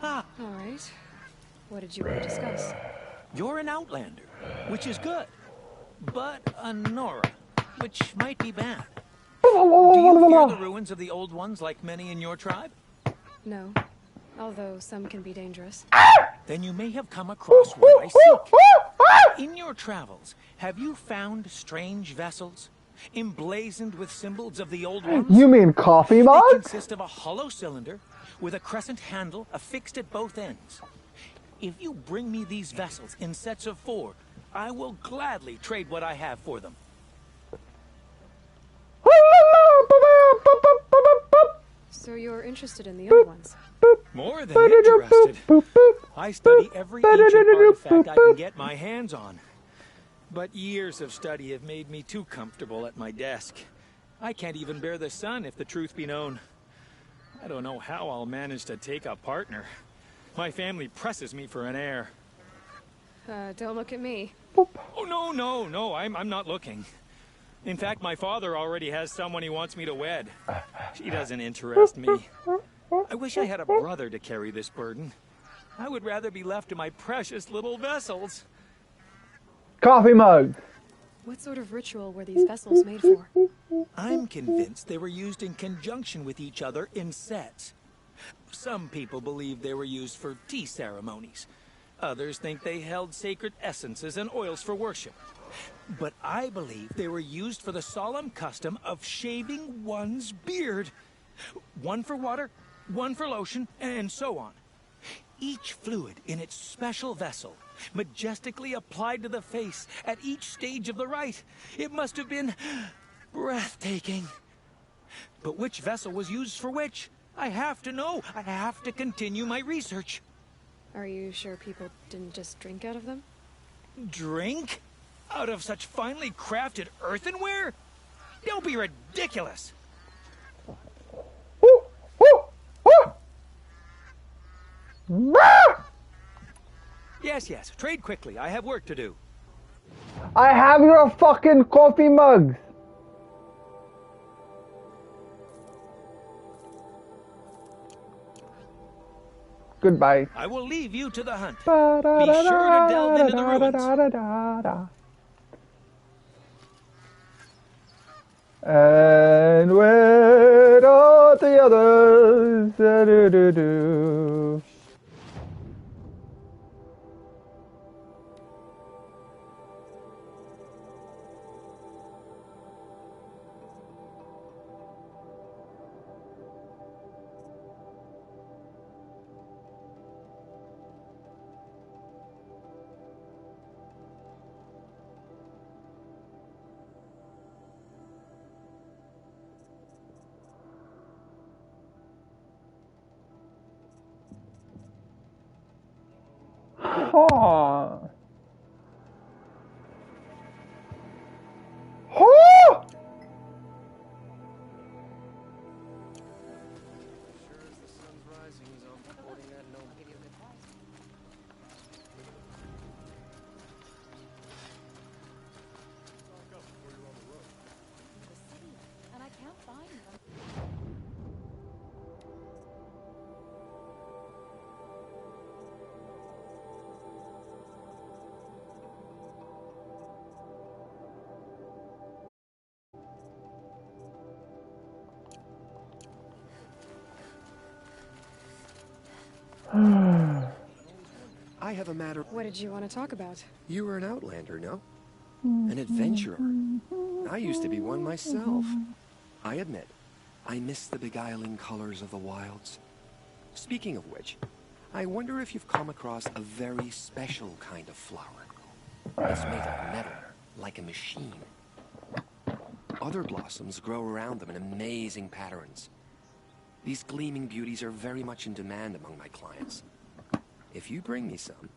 Ah, All right. What did you want to discuss? you're an outlander, which is good. But a Nora, which might be bad. Do you fear the ruins of the old ones like many in your tribe? No. Although some can be dangerous. Then you may have come across what I seek. In your travels, have you found strange vessels, emblazoned with symbols of the old ones? You mean coffee They mugs? consist of a hollow cylinder with a crescent handle affixed at both ends. If you bring me these vessels in sets of 4, I will gladly trade what I have for them. So you're interested in the old ones? More than interested. I study every ancient artifact I can get my hands on. But years of study have made me too comfortable at my desk. I can't even bear the sun, if the truth be known. I don't know how I'll manage to take a partner. My family presses me for an heir. Don't look at me. Oh, no, I'm not looking. In fact, my father already has someone he wants me to wed. She doesn't interest me. I wish I had a brother to carry this burden. I would rather be left to my precious little vessels. Coffee mugs. What sort of ritual were these vessels made for? I'm convinced they were used in conjunction with each other in sets. Some people believe they were used for tea ceremonies. Others think they held sacred essences and oils for worship. But I believe they were used for the solemn custom of shaving one's beard. One for water, one for lotion, and so on. Each fluid in its special vessel, majestically applied to the face at each stage of the rite. It must have been breathtaking. But which vessel was used for which? I have to know. I have to continue my research. Are you sure people didn't just drink out of them? Drink? Out of such finely crafted earthenware? Don't be ridiculous. Yes, yes. Trade quickly. I have work to do. I have your fucking coffee mugs. Goodbye. I will leave you to the hunt. Be sure to delve into the ruins. And where are the others? Do-do-do. Huh. Huh. And I can't find them. I have a matter. What did you want to talk about? You were an outlander, no? An adventurer. I used to be one myself. I admit, I miss the beguiling colors of the wilds. Speaking of which, I wonder if you've come across a very special kind of flower. It's made of metal, like a machine. Other blossoms grow around them in amazing patterns. These gleaming beauties are very much in demand among my clients. If you bring me some,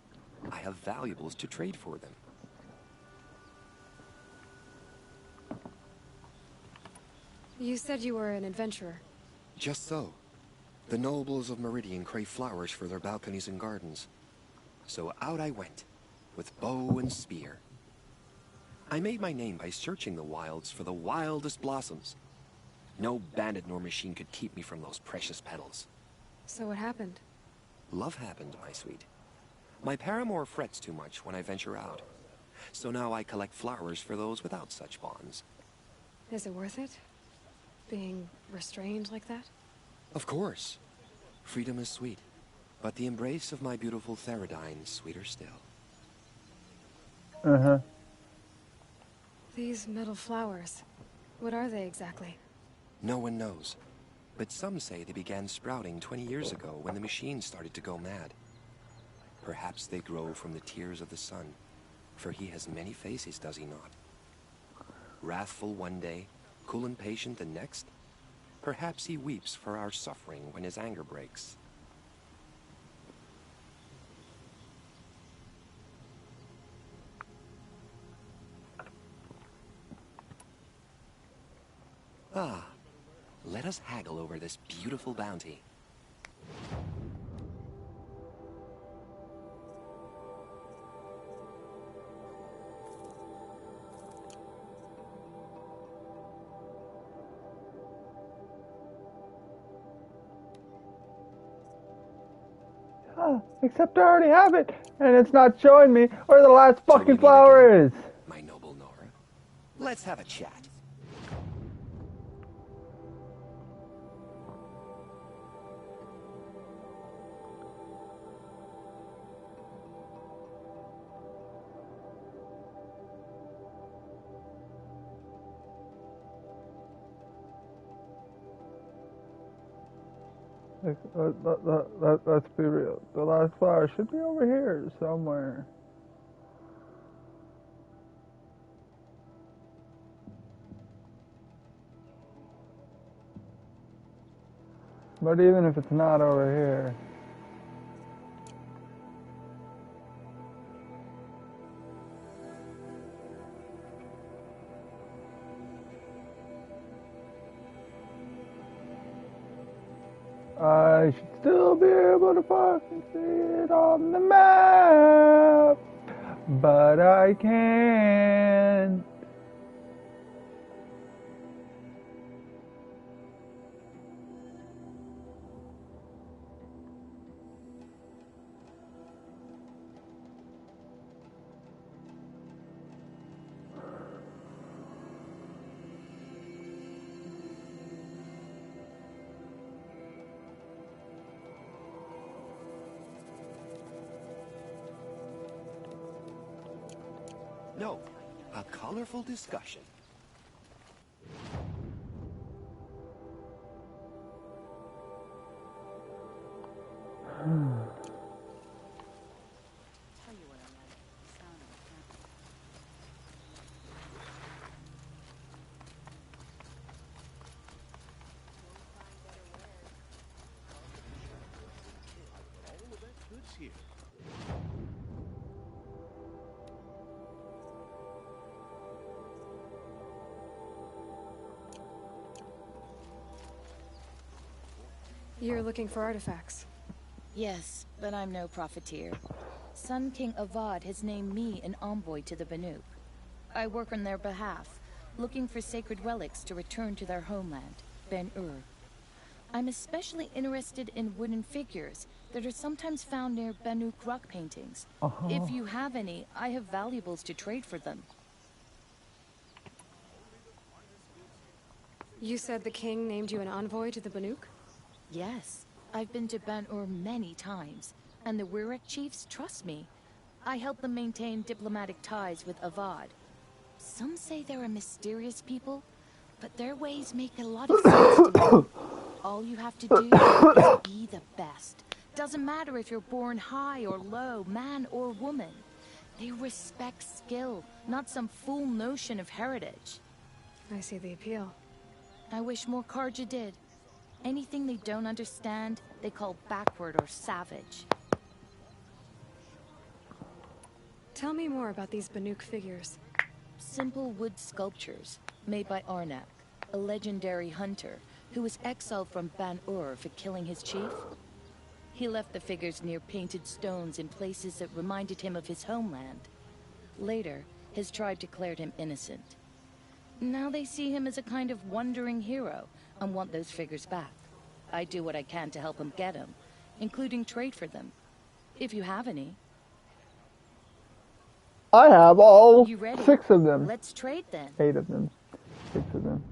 I have valuables to trade for them. You said you were an adventurer. Just so. The nobles of Meridian crave flowers for their balconies and gardens. So out I went, with bow and spear. I made my name by searching the wilds for the wildest blossoms. No bandit nor machine could keep me from those precious petals. So what happened? Love happened, my sweet. My paramour frets too much when I venture out. So now I collect flowers for those without such bonds. Is it worth it? Being restrained like that? Of course. Freedom is sweet. But the embrace of my beautiful Theradine is sweeter still. Uh-huh. These metal flowers, what are they exactly? No one knows. But some say they began sprouting 20 years ago when the machines started to go mad. Perhaps they grow from the tears of the sun, for he has many faces, does he not? Wrathful one day, cool and patient the next. Perhaps he weeps for our suffering when his anger breaks. Ah, let us haggle over this beautiful bounty. Except I already have it, and it's not showing me where the last fucking flower is. My noble Nora, let's have a chat. Let's be real. The last flower should be over here somewhere. But even if it's not over here. I should still be able to fucking see it on the map, but I can't. No, a colorful discussion. You're looking for artifacts. Yes, but I'm no profiteer. Sun King Avad has named me an envoy to the Banuk. I work on their behalf, looking for sacred relics to return to their homeland, Ben-Ur. I'm especially interested in wooden figures that are sometimes found near Banuk rock paintings. If you have any, I have valuables to trade for them. You said the king named you an envoy to the Banuk? Yes, I've been to Ben-Ur many times, and the Wirek chiefs trust me. I help them maintain diplomatic ties with Avad. Some say they're a mysterious people, but their ways make a lot of sense to me. All you have to do is be the best. Doesn't matter if you're born high or low, man or woman. They respect skill, not some fool notion of heritage. I see the appeal. I wish more Carja did. Anything they don't understand, they call backward or savage. Tell me more about these Banuk figures. Simple wood sculptures, made by Arnak, a legendary hunter, who was exiled from Ban-Ur for killing his chief. He left the figures near painted stones in places that reminded him of his homeland. Later, his tribe declared him innocent. Now they see him as a kind of wandering hero, and want those figures back. I do what I can to help them get them, including trade for them. If you have any. I have all You ready? 6 of them. Let's trade then. 8 of them. 6 of them.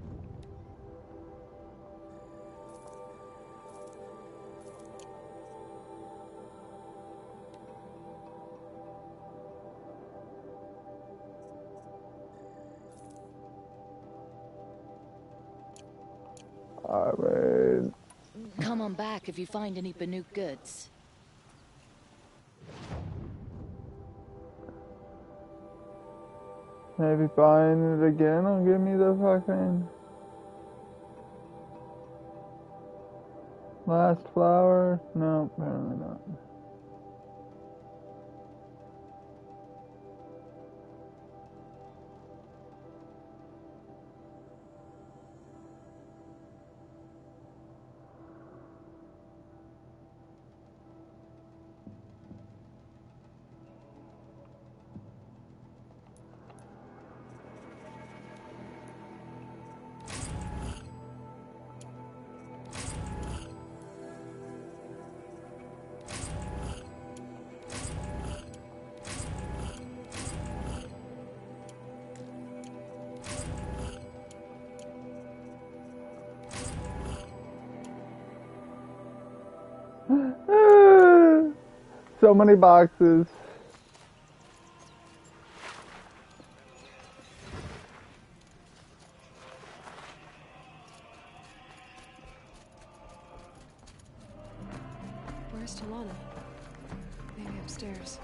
Alright. Come on back if you find any Banuk goods. Maybe buying it again will give me the fucking last flower. No, apparently not. So many boxes. Where's Talana? Maybe upstairs.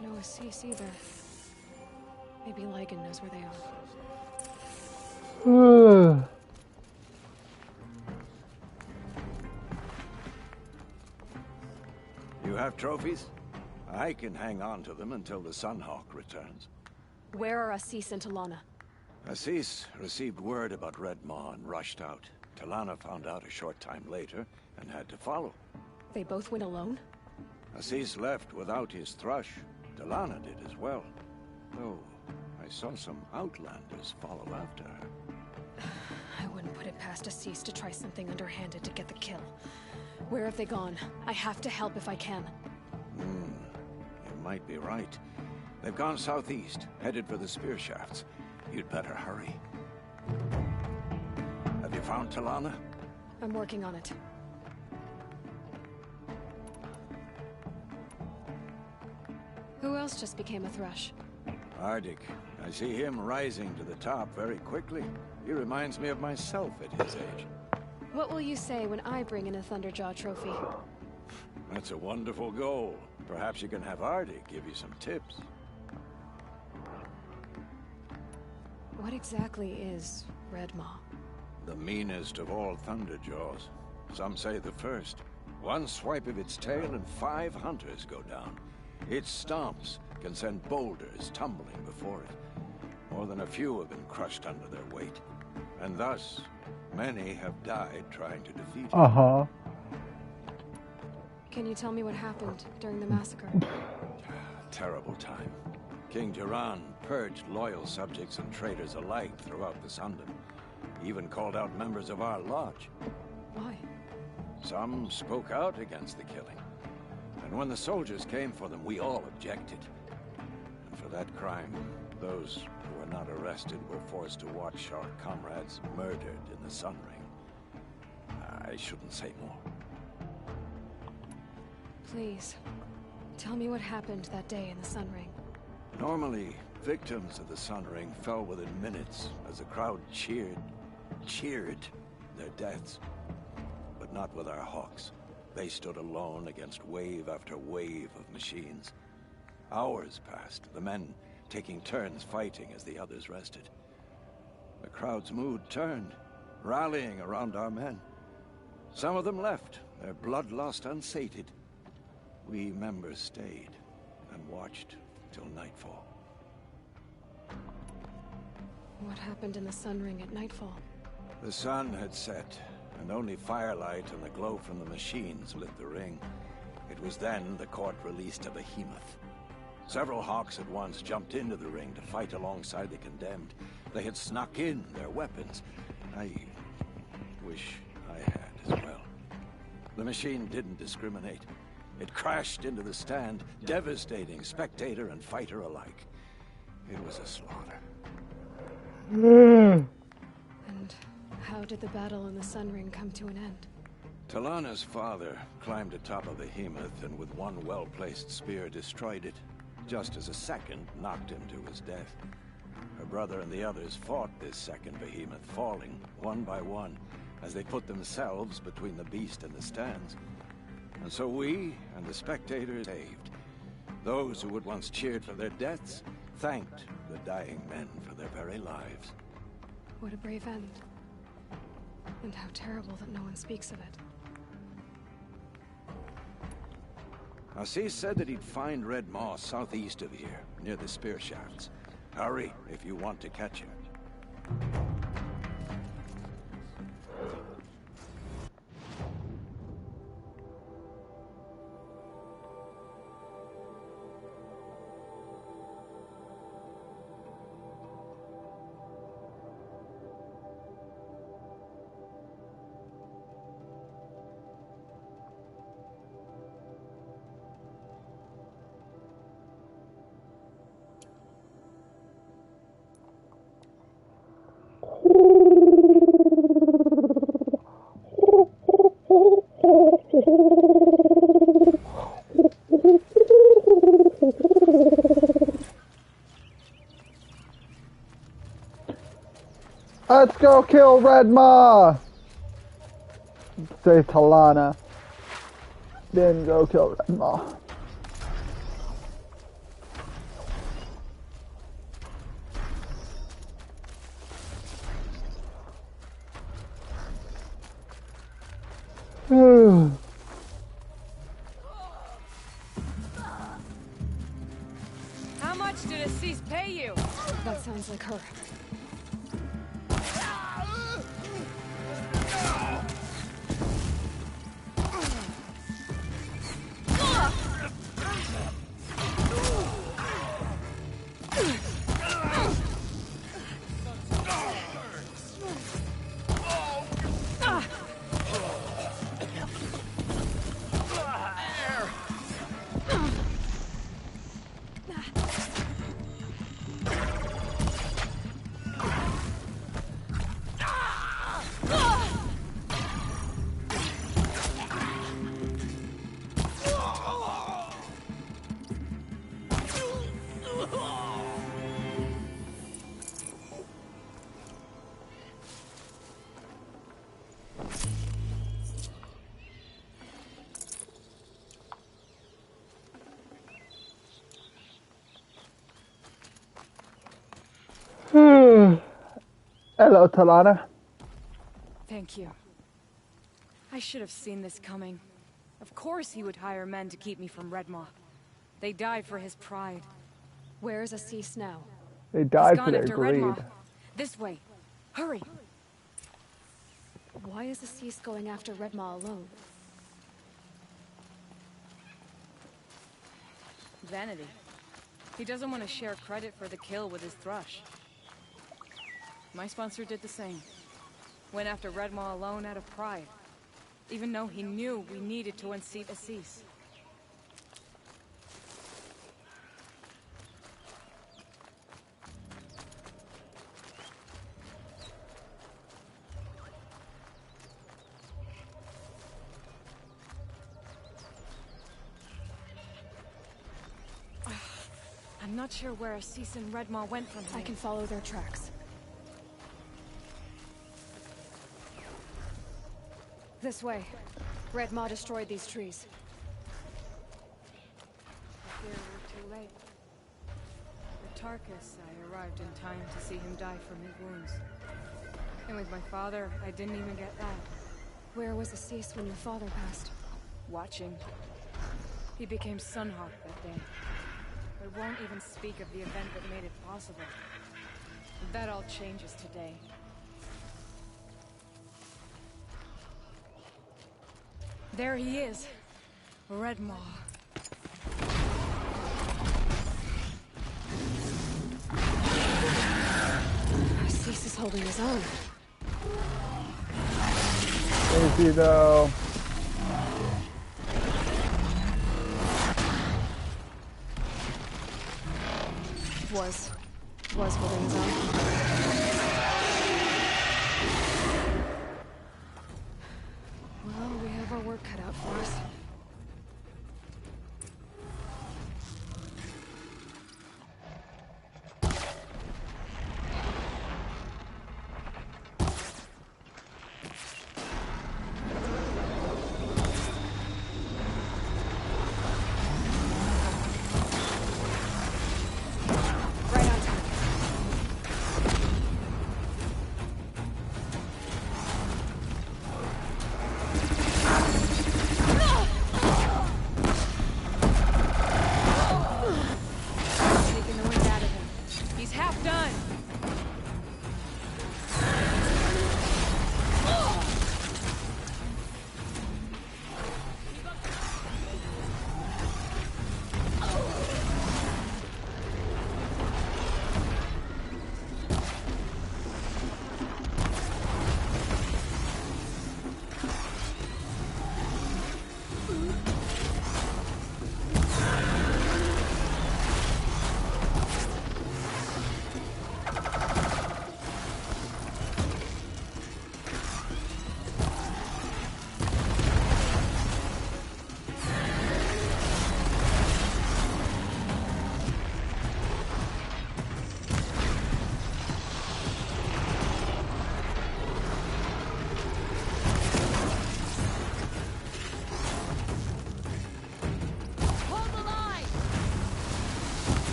No Assis either. Maybe Lycan knows where they are. You have trophies? I can hang on to them until the Sunhawk returns. Where are Assis and Talana? Assis received word about Red Maw and rushed out, Talana found out a short time later and had to follow. They both went alone? Assis left without his thrush. Talana did as well. Though, I saw some outlanders follow after her. I wouldn't put it past Assis to try something underhanded to get the kill. Where have they gone? I have to help if I can. You might be right. They've gone southeast, headed for the spear shafts. You'd better hurry. Have you found Talana? I'm working on it. Who else just became a Thrush? Ardik. I see him rising to the top very quickly. He reminds me of myself at his age. What will you say when I bring in a Thunderjaw trophy? That's a wonderful goal. Perhaps you can have Ardik give you some tips. What exactly is Red Maw? The meanest of all Thunderjaws. Some say the first. One swipe of its tail and 5 hunters go down. Its stomps can send boulders tumbling before it. More than a few have been crushed under their weight. And thus, many have died trying to defeat it. Can you tell me what happened during the massacre? Terrible time. King Jiran purged loyal subjects and traitors alike throughout the Sundom. He even called out members of our lodge. Why? Some spoke out against the killing. And when the soldiers came for them, we all objected. And for that crime, those who were not arrested were forced to watch our comrades murdered in the Sun Ring. I shouldn't say more. Please, tell me what happened that day in the Sun Ring. Normally, victims of the Sun Ring fell within minutes as the crowd cheered their deaths. But not with our Hawks. They stood alone against wave after wave of machines. Hours passed, the men taking turns fighting as the others rested. The crowd's mood turned, rallying around our men. Some of them left, their bloodlust unsated. We members stayed and watched till nightfall. What happened in the Sun Ring at nightfall? The sun had set, and only firelight and the glow from the machines lit the ring. It was then the court released a behemoth. Several Hawks at once jumped into the ring to fight alongside the condemned. They had snuck in their weapons. I wish I had as well. The machine didn't discriminate. It crashed into the stand, devastating spectator and fighter alike. It was a slaughter. And how did the battle in the Sun Ring come to an end? Talana's father climbed atop a behemoth and with one well-placed spear destroyed it, just as a second knocked him to his death. Her brother and the others fought this second behemoth, falling one by one as they put themselves between the beast and the stands. And so we and the spectators saved. Those who had once cheered for their deaths thanked the dying men for their very lives. What a brave end. And how terrible that no one speaks of it. Assis said that he'd find Red Maw southeast of here, near the spear shafts. Hurry if you want to catch him. Let's go kill Red Maw! Say Talana. Then go kill Red Maw. How much did Assis pay you? That sounds like her. Hello, Talana. Thank you. I should have seen this coming. Of course he would hire men to keep me from Redmaw. They died for his pride. Where's Assis now? They died for He's gone their after greed. Redmaw. This way. Hurry. Why is Assis going after Redmaw alone? Vanity. He doesn't want to share credit for the kill with his thrush. My sponsor did the same. Went after Redmaw alone out of pride. Even though he knew we needed to unseat Assis. I'm not sure where Assis and Redmaw went from here. I can follow their tracks. This way. Redmaw destroyed these trees. I fear we're too late. With Tarkus, I arrived in time to see him die from his wounds. And with my father, I didn't even get that. Where was Assis when your father passed? Watching. He became Sunhawk that day. But won't even speak of the event that made it possible. That all changes today. There he is. Redmaw. Assis is holding his own. Is he though? Was holding his own. Well, we have our work cut out for us.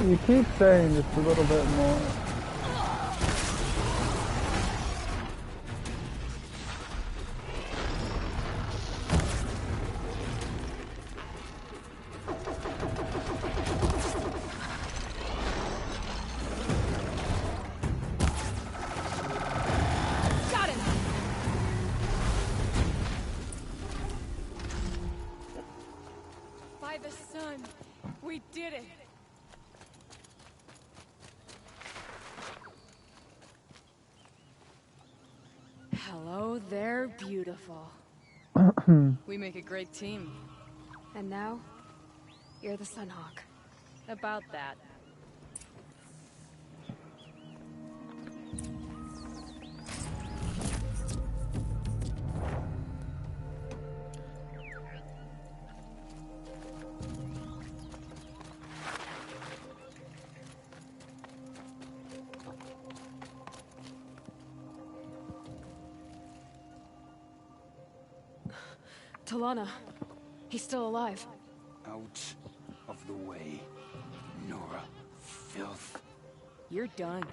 You keep saying just a little bit more. the sun! We did it! Hello there, beautiful. We make a great team. And now, you're the Sunhawk. About that. Talana. He's still alive. Out of the way, Nora. Filth. You're done.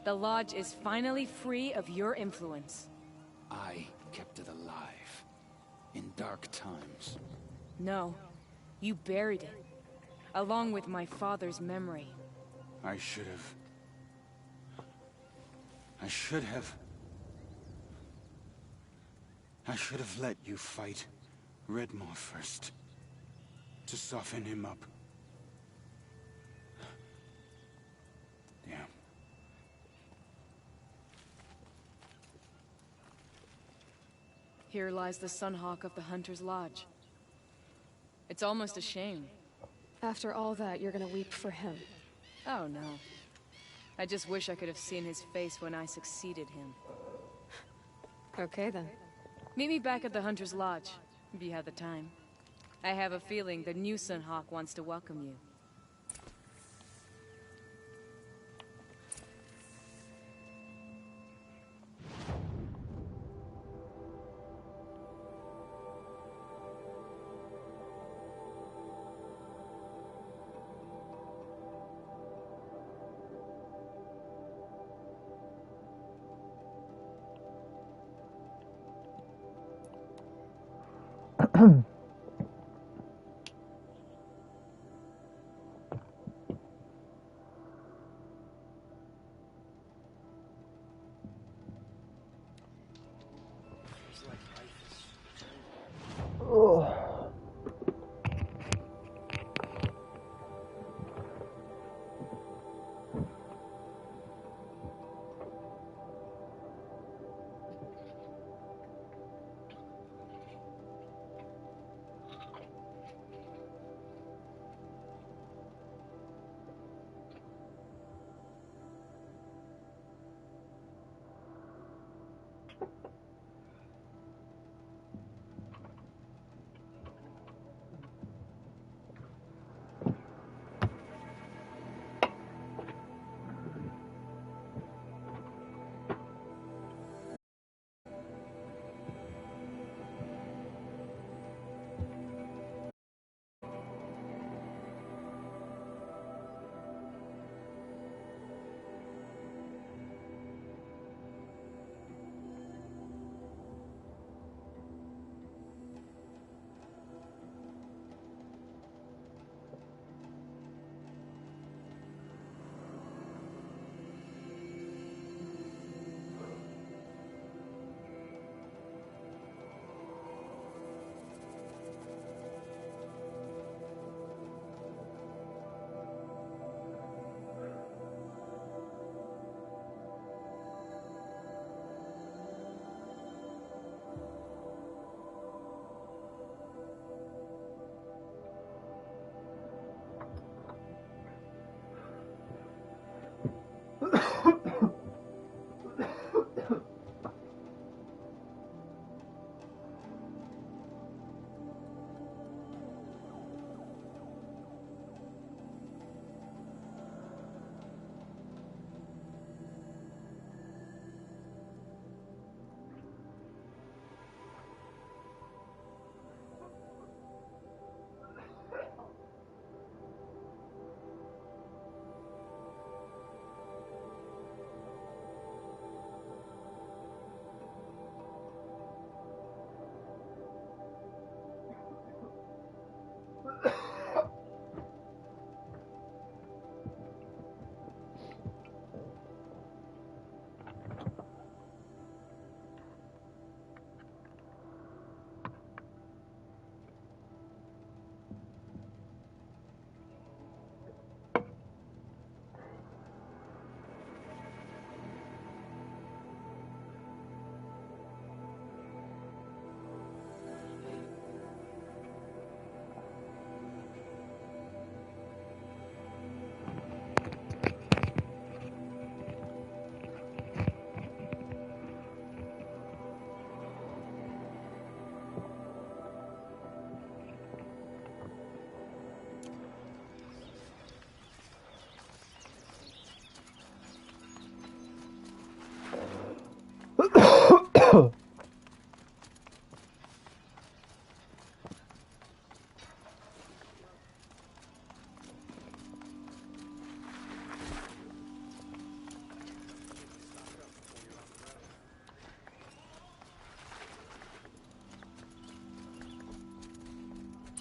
The Lodge is finally free of your influence. I kept it alive. In dark times. No. You buried it. Along with my father's memory. I should have... I should have let you fight Redmaw first. To soften him up. Damn. Here lies the Sunhawk of the Hunter's Lodge. It's almost a shame. After all that, you're gonna weep for him. Oh no. I just wish I could have seen his face when I succeeded him. Okay then. Meet me back at the Hunter's Lodge, if you have the time. I have a feeling the new Sunhawk wants to welcome you.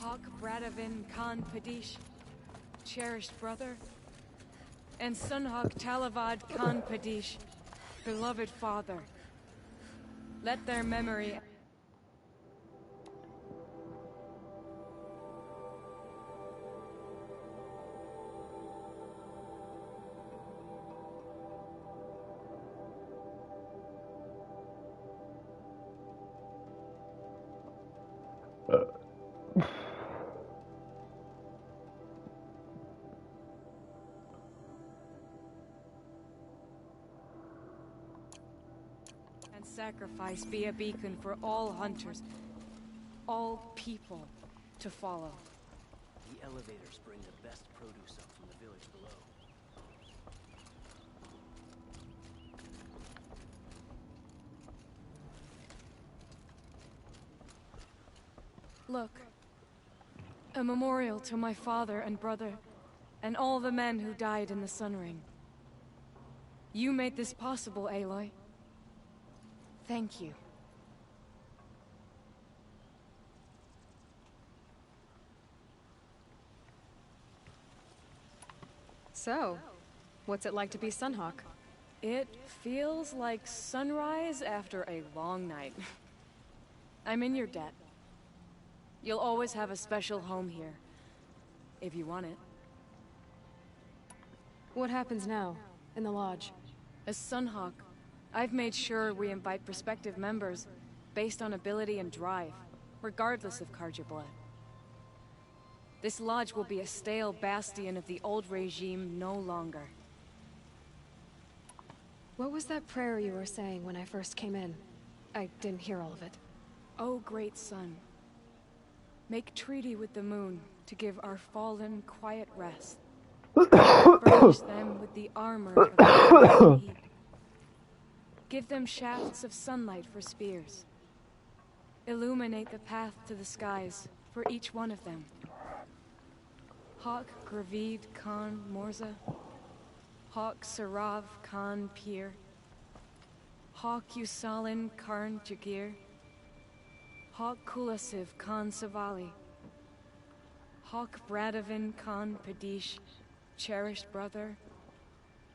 Hawk Bradavin Khan Padish, cherished brother, and Sunhawk Talavad Khan Padish, beloved father. Let their memory and sacrifice be a beacon for all hunters, all people to follow. The elevators bring the best produce up from the village below. Look. A memorial to my father and brother, and all the men who died in the Sun Ring. You made this possible, Aloy. Thank you. So, what's it like to be Sunhawk? It feels like sunrise after a long night. I'm in your debt. You'll always have a special home here, if you want it. What happens now, in the lodge? As Sunhawk, I've made sure we invite prospective members based on ability and drive, regardless of Carja blood. This lodge will be a stale bastion of the old regime no longer. What was that prayer you were saying when I first came in? I didn't hear all of it. O great sun, make treaty with the moon to give our fallen quiet rest. Furnish them with the armor of the heat. Give them shafts of sunlight for spears. Illuminate the path to the skies for each one of them. Hawk Gravid Khan Morza, Hawk Sarav Khan Pir, Hawk Usalin Karn Jagir, Hawk Kulasiv Khan Savali, Hawk Bradavin Khan Padish, cherished brother,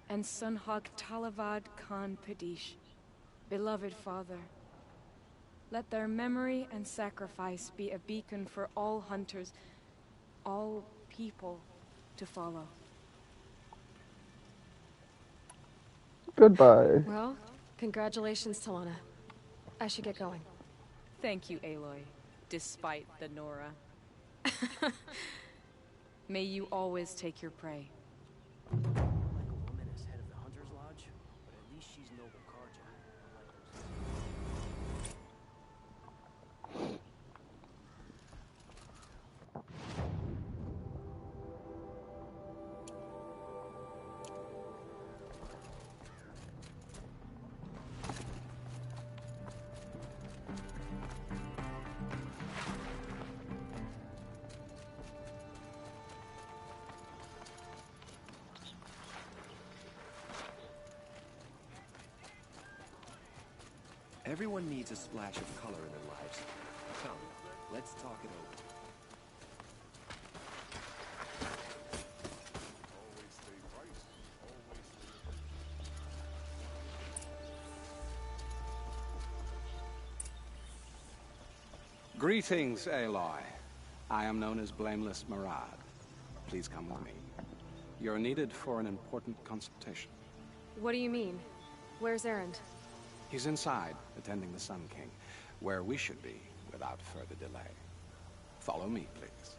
and Sunhawk Talavad Khan Padish, beloved father. Let their memory and sacrifice be a beacon for all hunters, all people to follow. Goodbye. Well, congratulations, Talana. I should get going. Thank you, Aloy, despite the Nora. May you always take your prey. Like a woman as head of the Hunter's Lodge, but at least she's noble Carja. Everyone needs a splash of color in their lives. Come, let's talk it over. Greetings, Aloy. I am known as Blameless Murad. Please come with me. You're needed for an important consultation. What do you mean? Where's Erend? He's inside, attending the Sun King, where we should be without further delay. Follow me, please.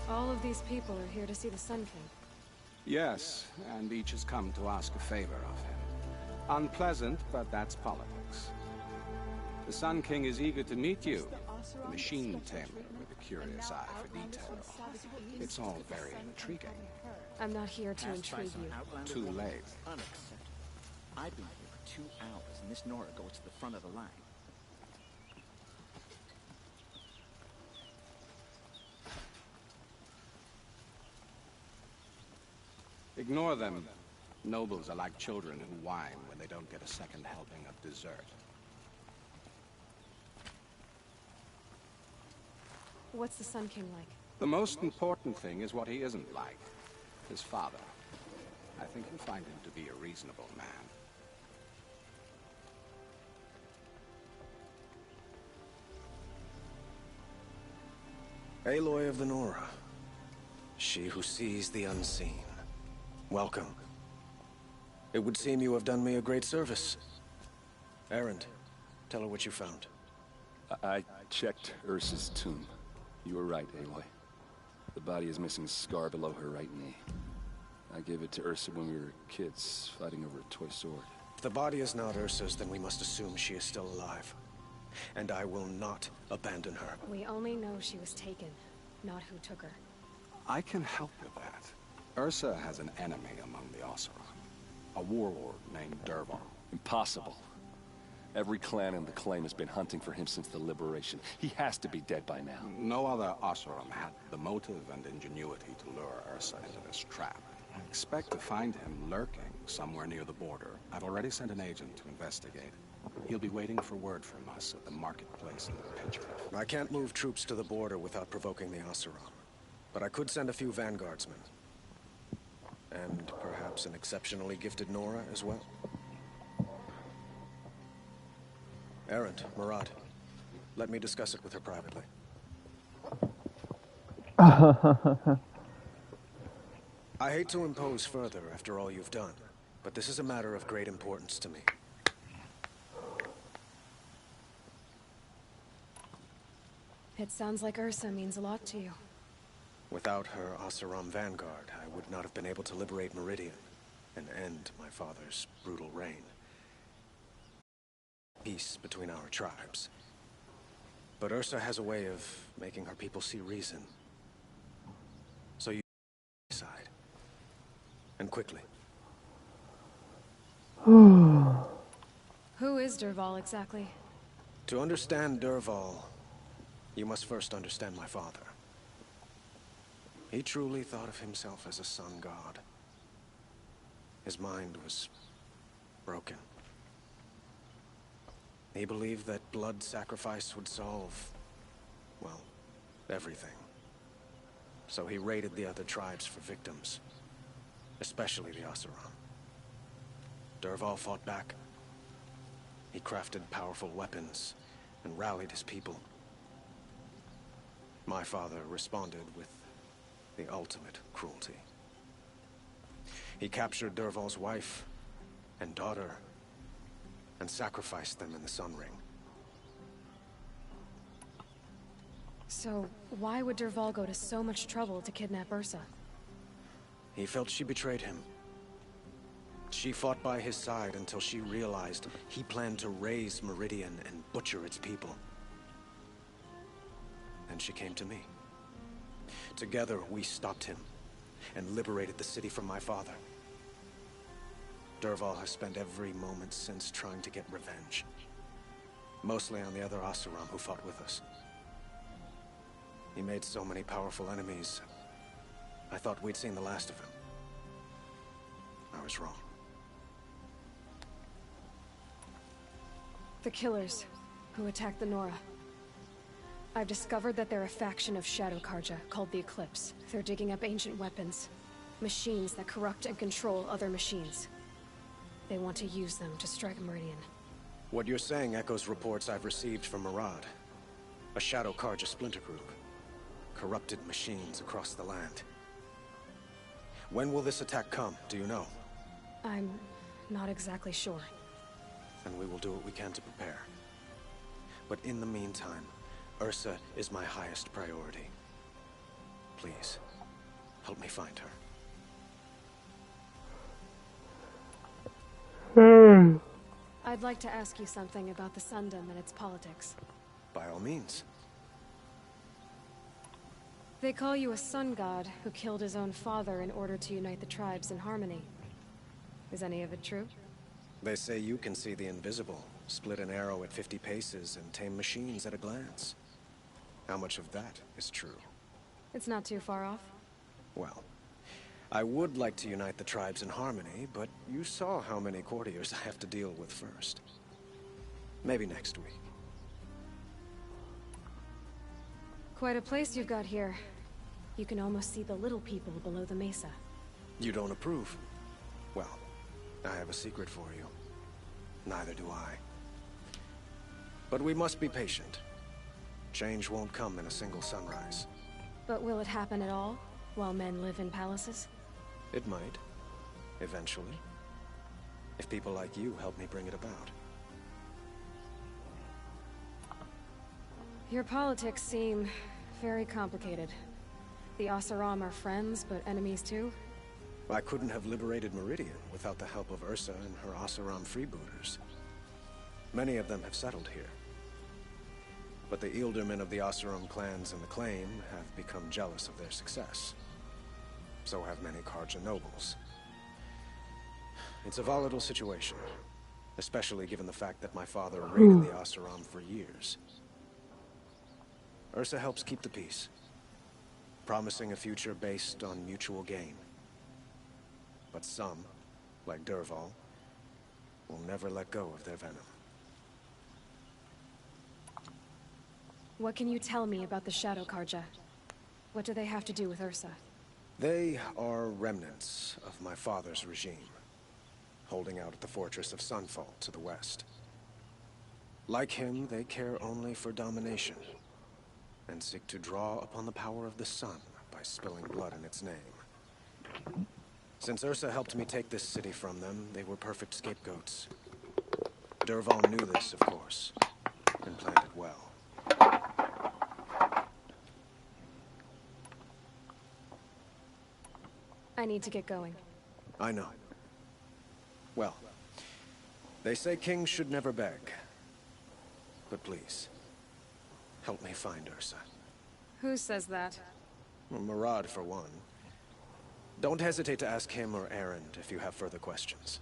All of these people are here to see the Sun King. Yes, and each has come to ask a favor of him. Unpleasant, but that's politics. The Sun King is eager to meet you, the machine tamer with a curious eye for detail. It's all very intriguing. I'm not here to intrigue you. Too late. Unacceptable. I've been here for 2 hours, and this Nora goes to the front of the line. Ignore them. Nobles are like children who whine when they don't get a second helping of dessert. What's the Sun King like? The most important thing is what he isn't like. His father. I think you'll find him to be a reasonable man. Aloy of the Nora. She who sees the unseen. Welcome. It would seem you have done me a great service. Erend, tell her what you found. I checked Ursa's tomb. You were right, Aloy. The body is missing a scar below her right knee. I gave it to Ursa when we were kids, fighting over a toy sword. If the body is not Ursa's, then we must assume she is still alive. And I will not abandon her. We only know she was taken, not who took her. I can help with that. Ursa has an enemy among the Oseram. A warlord named Dervahl. Impossible. Every clan in the claim has been hunting for him since the liberation. He has to be dead by now. No other Oseram had the motive and ingenuity to lure Ursa into this trap. I expect to find him lurking somewhere near the border. I've already sent an agent to investigate. He'll be waiting for word from us at the marketplace in Penjarath. I can't move troops to the border without provoking the Oseram. But I could send a few vanguardsmen. And perhaps an exceptionally gifted Nora as well. Erend, Marad, let me discuss it with her privately. I hate to impose further after all you've done, but this is a matter of great importance to me. It sounds like Ursa means a lot to you. Without her Oseram vanguard, I would not have been able to liberate Meridian and end my father's brutal reign. Peace between our tribes. But Ursa has a way of making her people see reason. So you decide. And quickly. Who is Dervahl exactly? To understand Dervahl, you must first understand my father. He truly thought of himself as a sun god. His mind was broken. He believed that blood sacrifice would solve, well, everything. So he raided the other tribes for victims, especially the Oseram. Dervahl fought back. He crafted powerful weapons and rallied his people. My father responded with the ultimate cruelty. He captured Dervahl's wife and daughter and sacrificed them in the Sun Ring. So, why would Dervahl go to so much trouble to kidnap Ursa? He felt she betrayed him. She fought by his side until she realized he planned to raise Meridian and butcher its people. And she came to me. Together, we stopped him and liberated the city from my father. Dervahl has spent every moment since trying to get revenge. Mostly on the other Oseram who fought with us. He made so many powerful enemies. I thought we'd seen the last of him. I was wrong. The Killers, who attacked the Nora. I've discovered that they're a faction of Shadow Carja, called the Eclipse. They're digging up ancient weapons. Machines that corrupt and control other machines. They want to use them to strike Meridian. What you're saying echoes reports I've received from Marad. A Shadow Carja splinter group. Corrupted machines across the land. When will this attack come, do you know? I'm not exactly sure. and we will do what we can to prepare. But in the meantime, Ursa is my highest priority. Please, help me find her. I'd like to ask you something about the Sundom and its politics. By all means. They call you a sun god who killed his own father in order to unite the tribes in harmony. Is any of it true? They say you can see the invisible, split an arrow at 50 paces, and tame machines at a glance. How much of that is true? It's not too far off. Well, I would like to unite the tribes in harmony, but you saw how many courtiers I have to deal with first. Maybe next week. Quite a place you've got here. You can almost see the little people below the mesa. You don't approve? Well, I have a secret for you. Neither do I. But we must be patient. Change won't come in a single sunrise. But will it happen at all, while men live in palaces? It might. Eventually. If people like you help me bring it about. Your politics seem very complicated. The Oseram are friends, but enemies too? I couldn't have liberated Meridian without the help of Ursa and her Oseram freebooters. Many of them have settled here. But the Ealdormen of the Oseram clans in the Claim have become jealous of their success. So have many Carja nobles. It's a volatile situation, especially given the fact that my father raided the Oseram for years. Ursa helps keep the peace, promising a future based on mutual gain. But some, like Dervahl, will never let go of their venom. What can you tell me about the Shadow Carja? What do they have to do with Ursa? They are remnants of my father's regime, holding out at the fortress of Sunfall to the west. Like him, they care only for domination, and seek to draw upon the power of the sun by spilling blood in its name. Since Ursa helped me take this city from them, they were perfect scapegoats. Dervahl knew this, of course, and planned it well. I need to get going. I know. Well, they say kings should never beg. But please, help me find Ursa. Who says that? Well, Murad, for one. Don't hesitate to ask him or Erend if you have further questions.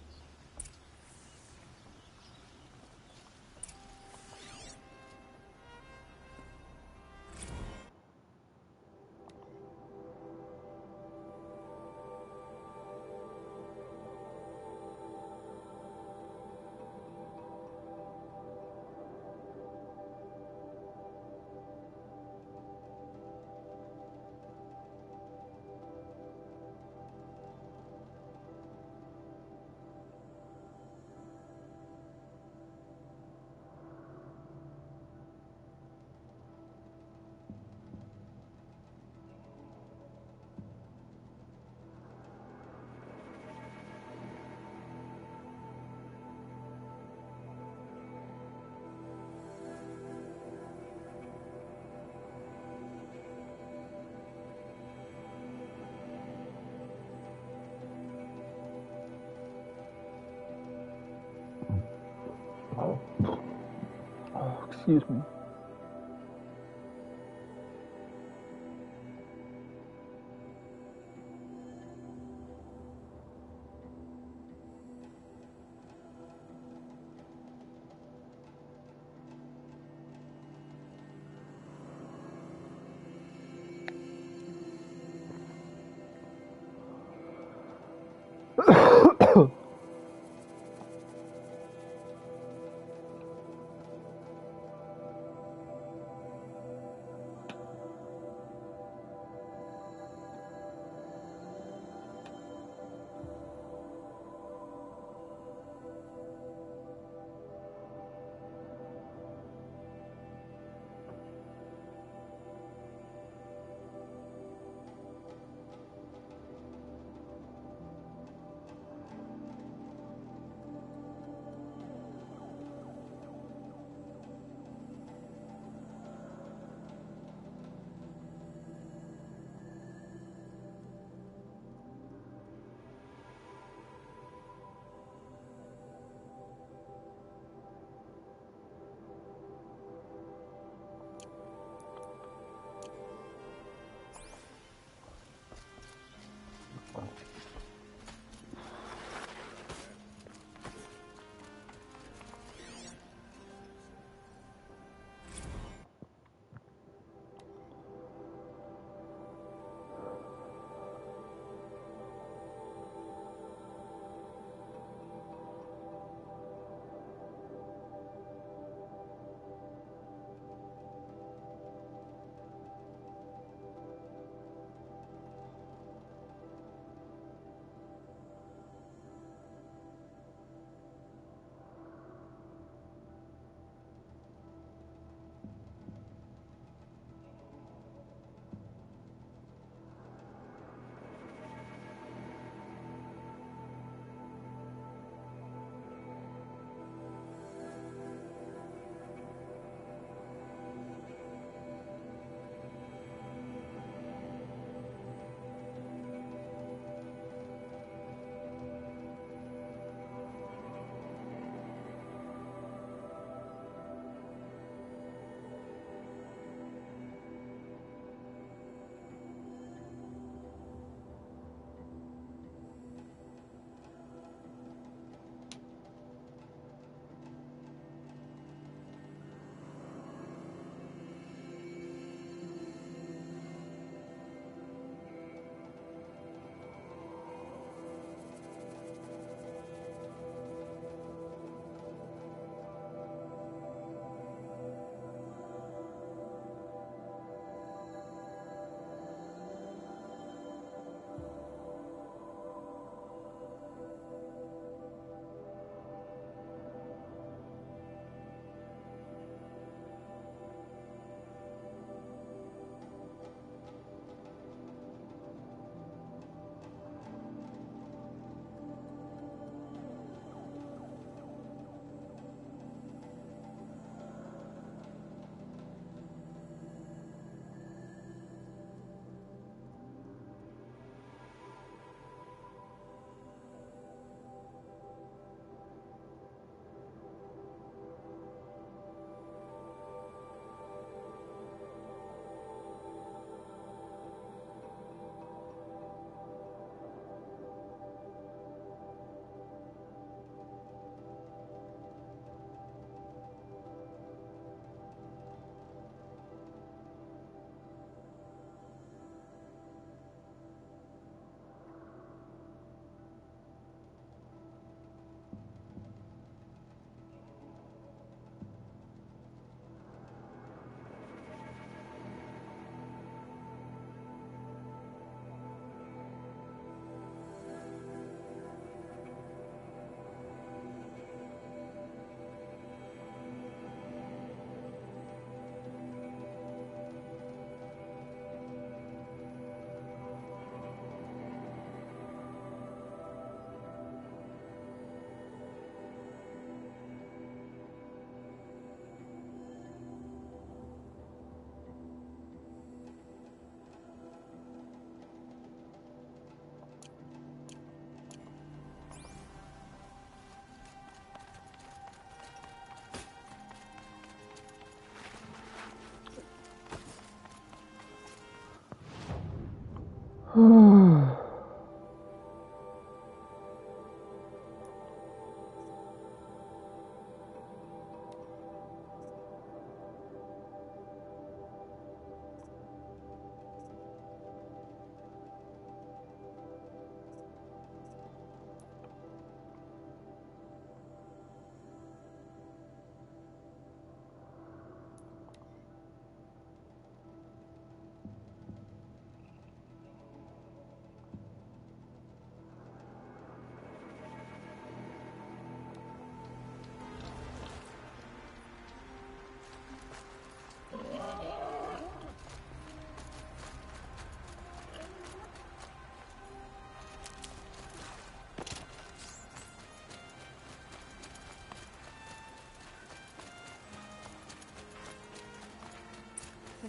Oh, excuse me.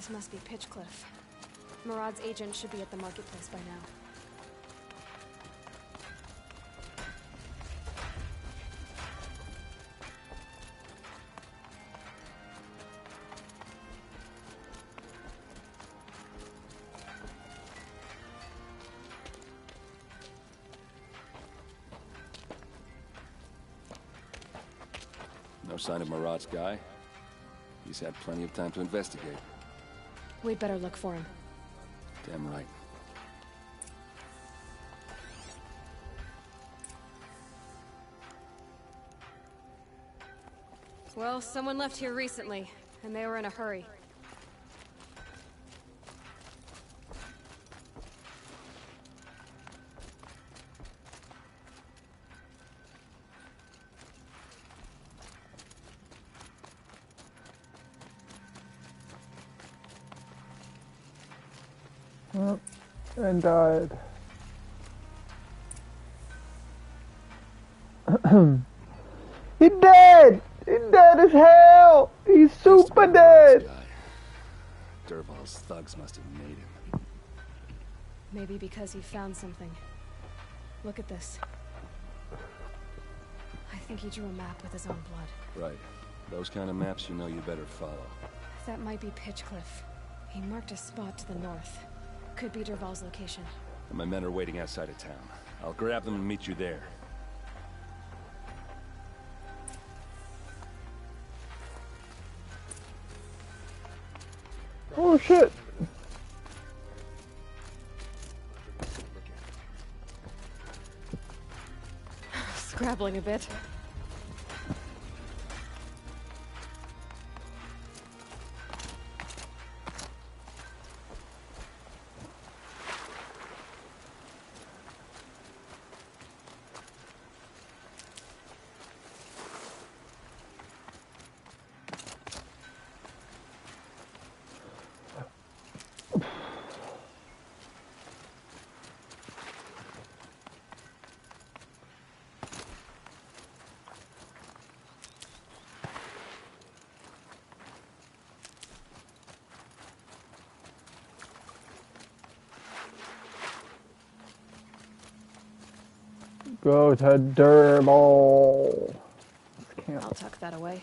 This must be Pitchcliff. Murad's agent should be at the marketplace by now. No sign of Murad's guy. He's had plenty of time to investigate. We'd better look for him. Damn right. Well, someone left here recently, and they were in a hurry. Well, and died. He dead! He's dead as hell! He's super dead! Dervahl's thugs must have made him. Maybe because he found something. Look at this. I think he drew a map with his own blood. Right. Those kind of maps you know you better follow. That might be Pitchcliff. He marked a spot to the north. Could be Dervahl's location. And my men are waiting outside of town. I'll grab them and meet you there. Oh shit! Scrabbling a bit. Go to Dervahl. I'll tuck that away.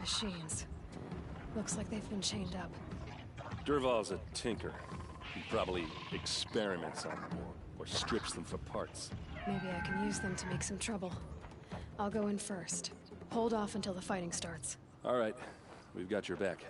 Machines. Looks like they've been chained up. Dervahl's a tinker. He probably experiments on them or strips them for parts. Maybe I can use them to make some trouble. I'll go in first. Hold off until the fighting starts. All right. We've got your back.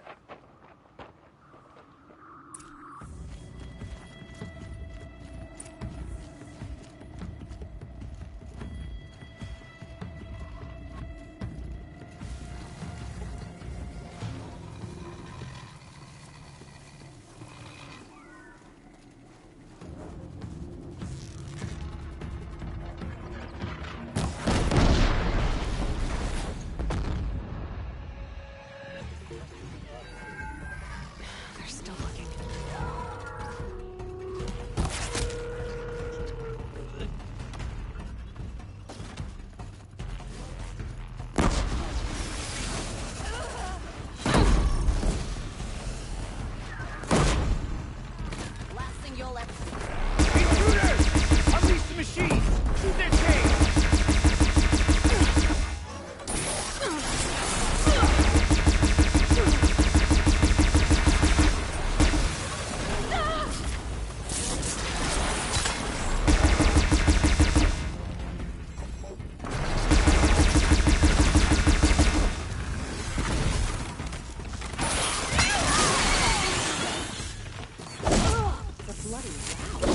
bloody wow.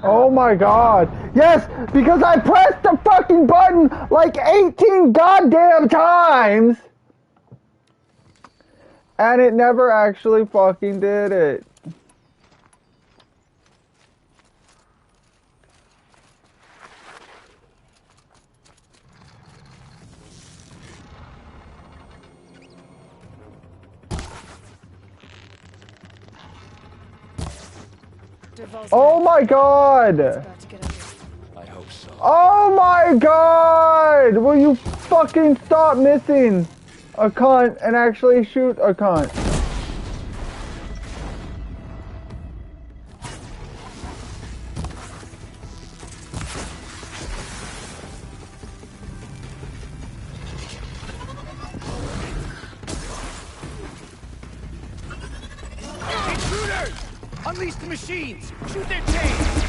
Oh my god. Yes, because I pressed the fucking button like 18 goddamn times. And it never actually fucking did it. Oh my god! I hope so. Oh my god! Will you fucking stop missing a cunt and actually shoot a cunt? Intruders! Unleash the machines! Shoot their chains!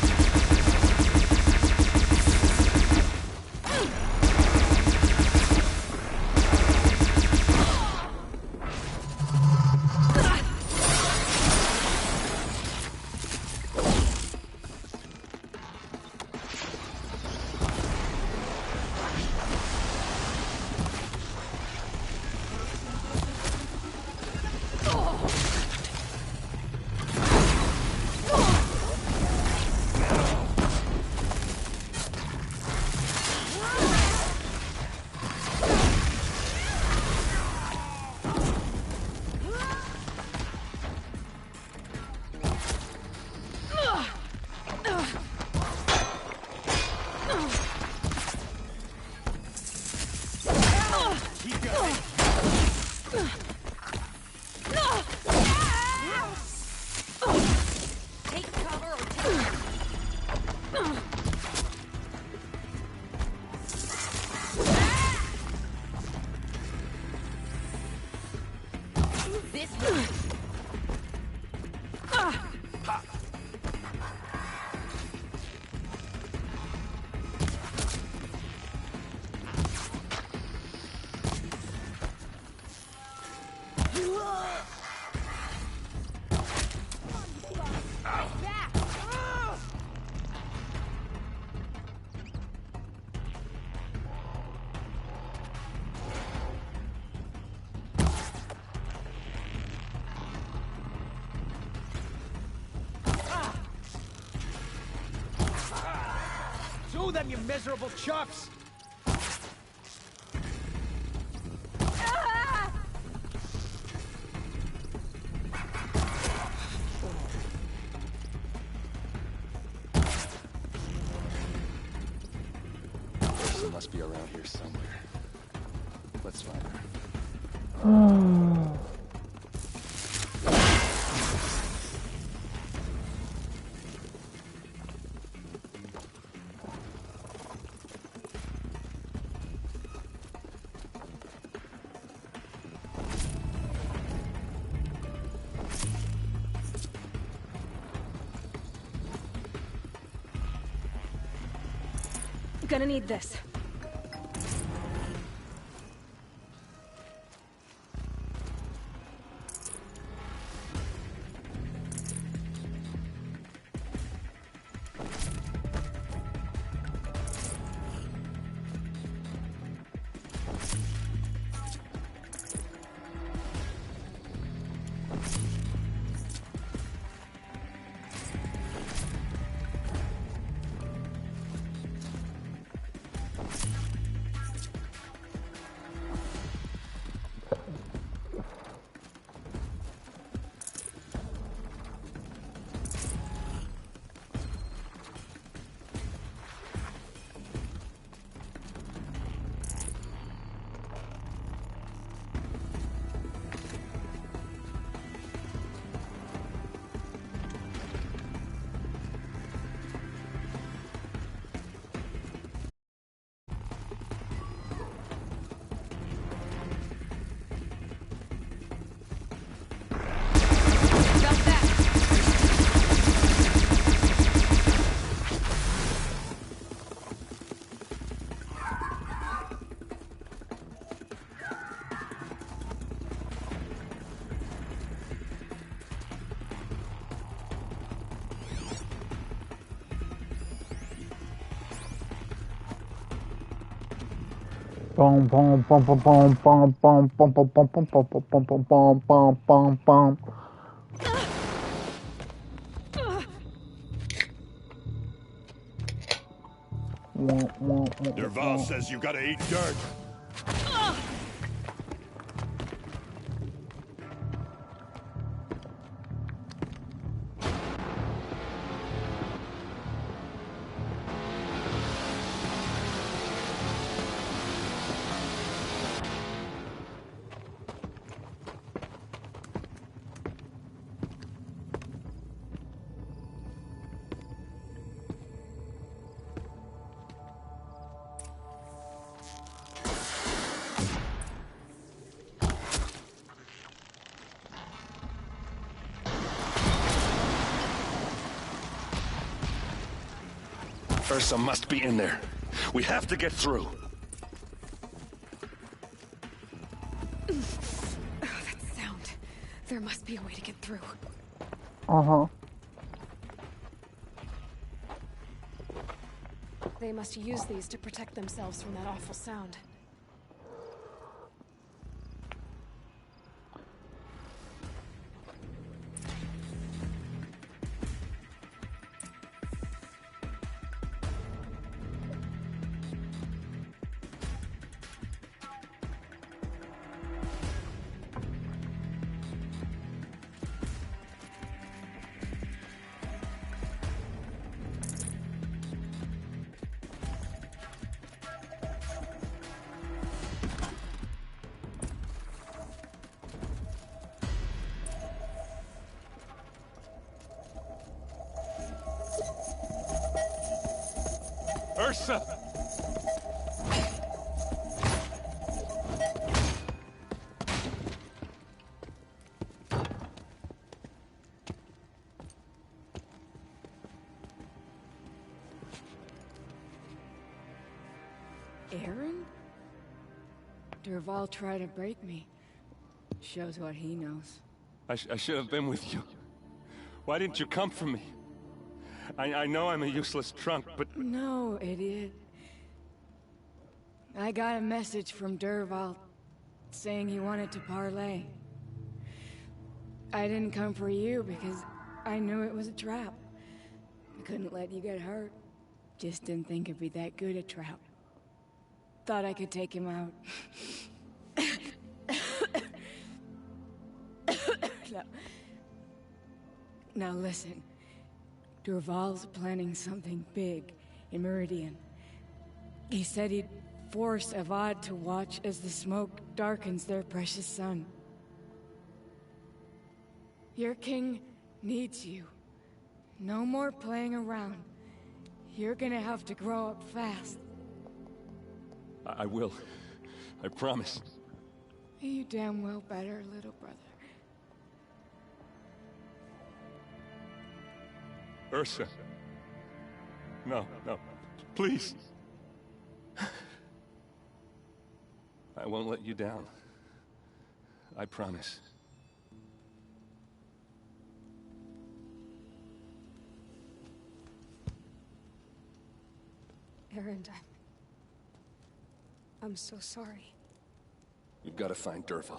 Do them, you miserable chuffs! She must be around here somewhere. Let's find her. Gonna need this. Boom, boom, boom, boom, boom, boom, boom, boom, boom, boom, boom, boom, boom, boom, boom, boom, boom, boom. Dervahl says you gotta eat dirt. Ursa must be in there. We have to get through. That sound. There must be a way to get through. Uh-huh. They must use these to protect themselves from that awful sound. Ursa! Aaron? Dervahl tried to break me. Shows what he knows. I should have been with you. Why didn't you come for me? I know I'm a useless trunk, but... No, idiot. I got a message from Dervahl saying he wanted to parlay. I didn't come for you because I knew it was a trap. I couldn't let you get hurt. Just didn't think it'd be that good a trap. Thought I could take him out. Now listen. Dervahl's planning something big in Meridian. He said he'd force Avad to watch as the smoke darkens their precious sun. Your king needs you. No more playing around. You're gonna have to grow up fast. I will. I promise. You damn well better, little brother. Ursa. No, please. I won't let you down. I promise. Aaron, I'm so sorry. We've got to find Dervahl.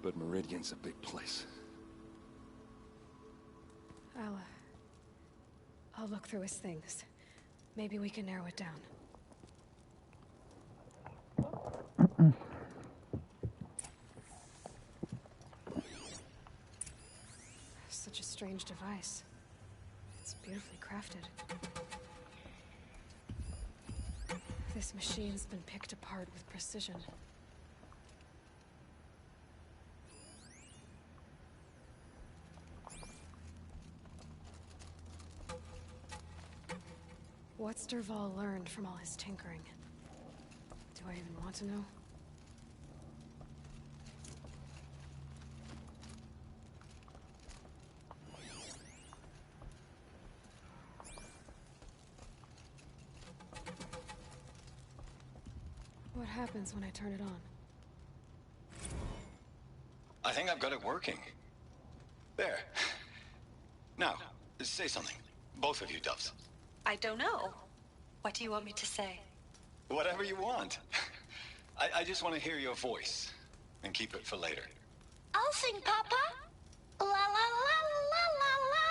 But Meridian's a big place. I'll look through his things. Maybe we can narrow it down. Such a strange device. It's beautifully crafted. This machine's been picked apart with precision. What's Dervahl learned from all his tinkering? Do I even want to know? What happens when I turn it on? I think I've got it working. There. Now, say something. Both of you, Doves. I don't know. What do you want me to say? Whatever you want. I just want to hear your voice and keep it for later. I'll sing, Papa. La la la la la la.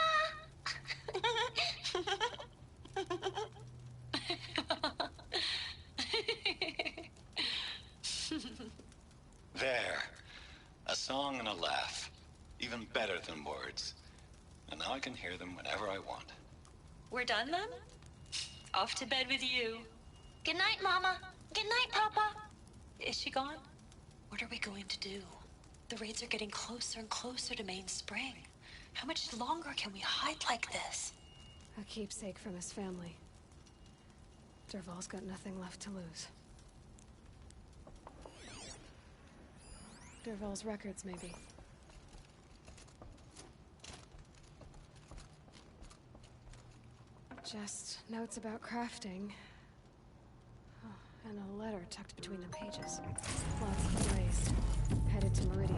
There. A song and a laugh. Even better than words. And now I can hear them whenever I want. We're done then? Off to bed with you. Good night, Mama. Good night, Papa. Is she gone? What are we going to do? The raids are getting closer and closer to Main Spring. How much longer can we hide like this? A keepsake from his family. Dervahl's got nothing left to lose. Dervahl's records, maybe. Just notes about crafting. Oh, and a letter tucked between the pages. Lots erased. Headed to Meridian.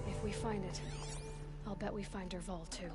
If we find it, I'll bet we find Dervahl too.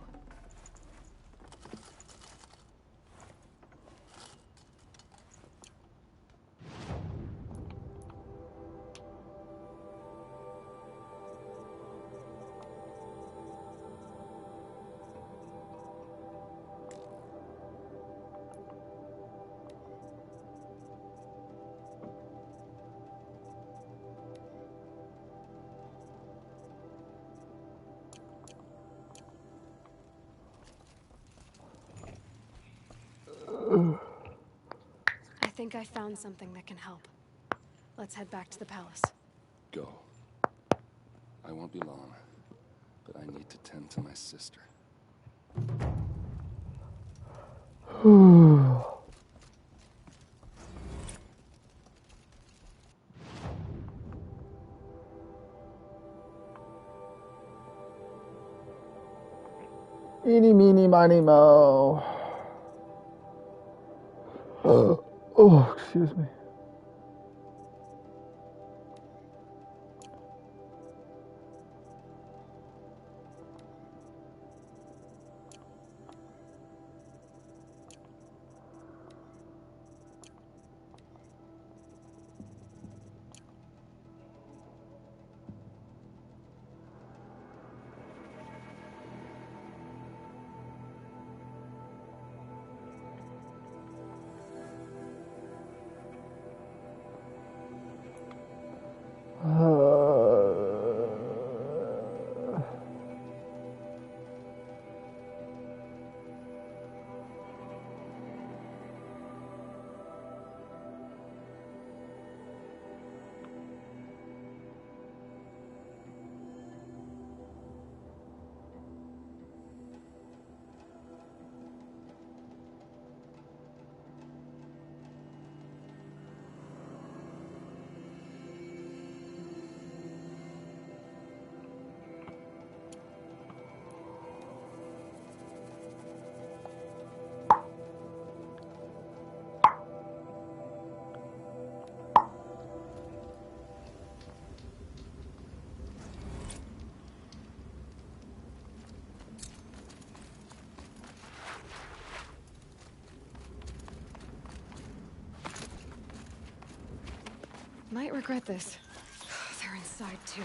I think I found something that can help. Let's head back to the palace. Go. I won't be long, but I need to tend to my sister. Eeny, meeny, miny, moe. Oh, excuse me. Might regret this. They're inside too.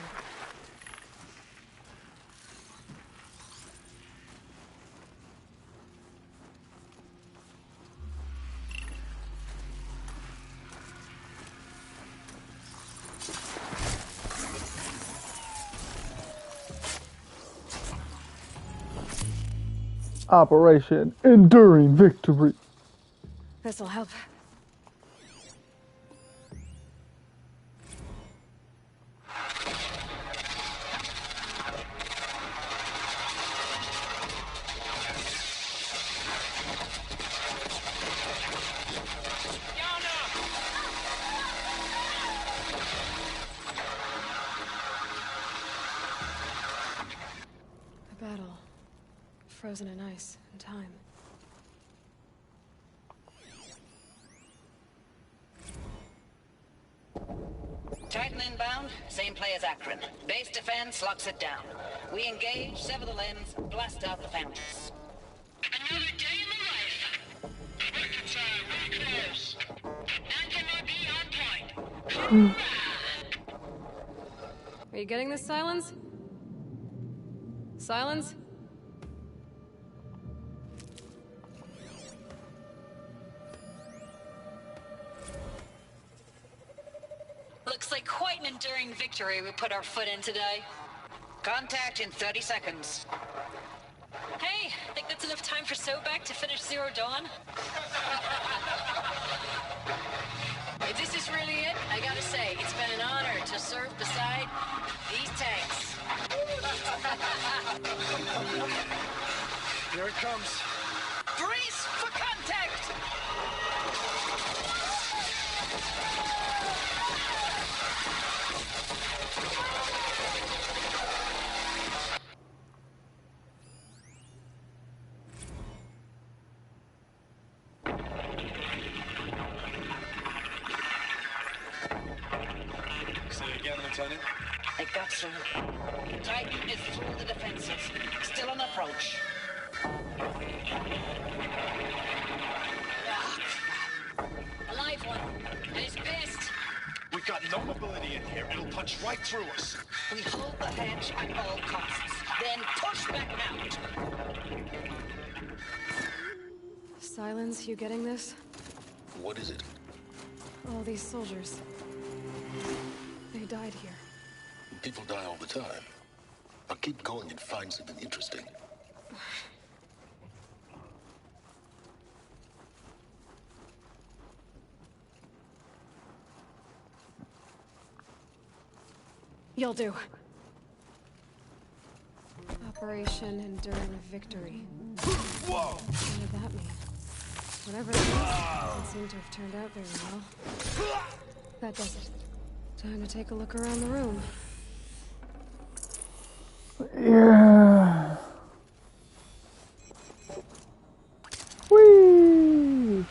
Operation Enduring Victory. This'll help. A battle. Frozen in ice and time. Titan inbound, same play as Akron. Base defense locks it down. We engage, sever the lens, blast out the founders. Another day in the life. Reconcile, we're close. Anthem will be on point. Are you getting this, Silence? Silence? Looks like quite an enduring victory we put our foot in today. Contact in 30 seconds. Hey, think that's enough time for Sobek to finish Zero Dawn? If this is really it, I gotta say, it's been an honor to serve beside these tanks. Here it comes. Brace for contact! Say again, Lieutenant. I got some. Titan is through the defenses. Still on approach. A live one. And he's pissed. We've got no mobility in here. It'll punch right through us. We hold the hedge at all costs, then push back out. Silence, you getting this? What is it? All these soldiers. They died here. People die all the time. Now keep going and find something interesting. You'll do. Operation Enduring Victory. Whoa! What did that mean? Whatever that is, doesn't seem to have turned out very well. That does it. Time to take a look around the room. Yeah. Whee!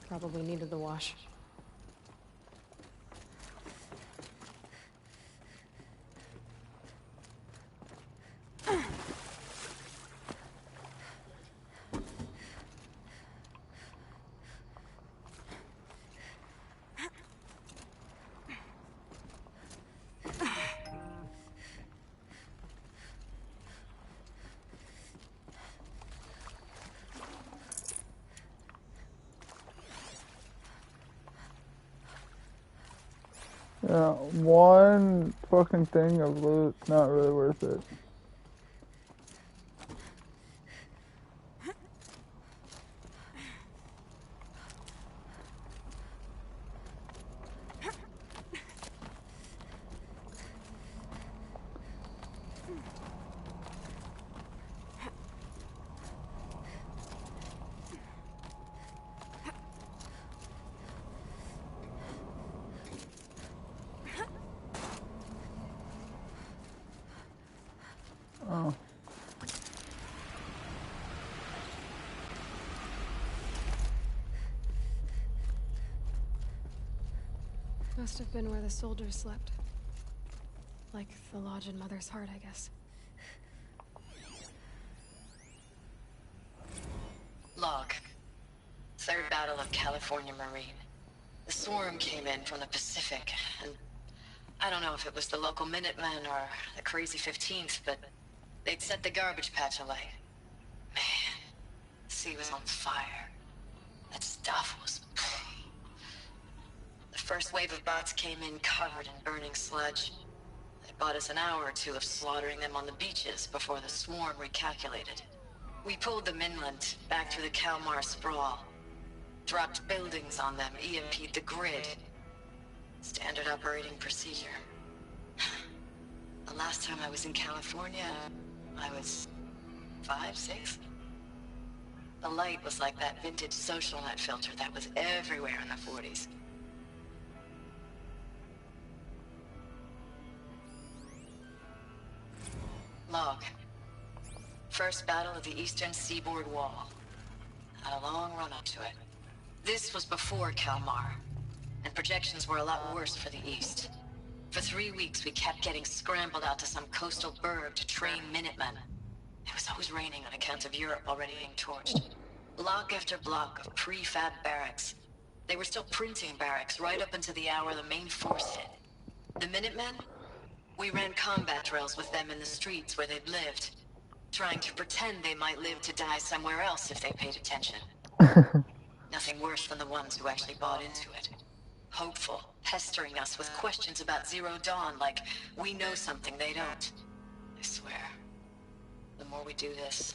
Probably needed the wash. Yeah, one fucking thing of loot, not really worth it. Oh. Must have been where the soldiers slept. Like the lodge in Mother's Heart, I guess. Log. Third Battle of California Marine. The swarm came in from the Pacific, and I don't know if it was the local Minutemen or the crazy 15th, but they'd set the garbage patch alight. Man, the sea was on fire. That stuff was... The first wave of bots came in covered in burning sludge. It bought us an hour or two of slaughtering them on the beaches before the swarm recalculated. We pulled them inland, back through the Kalmar sprawl. Dropped buildings on them, EMP'd the grid. Standard operating procedure. The last time I was in California, I was 5, 6? The light was like that vintage social net filter that was everywhere in the 40s. Log. First battle of the Eastern Seaboard Wall. Had a long run up to it. This was before Kalmar, and projections were a lot worse for the East. For 3 weeks, we kept getting scrambled out to some coastal burg to train Minutemen. It was always raining on account of Europe already being torched. Block after block of prefab barracks. They were still printing barracks right up until the hour the main force hit. The Minutemen? We ran combat drills with them in the streets where they'd lived, trying to pretend they might live to die somewhere else if they paid attention. Nothing worse than the ones who actually bought into it. Hopeful, pestering us with questions about Zero Dawn like we know something they don't. I swear, the more we do this,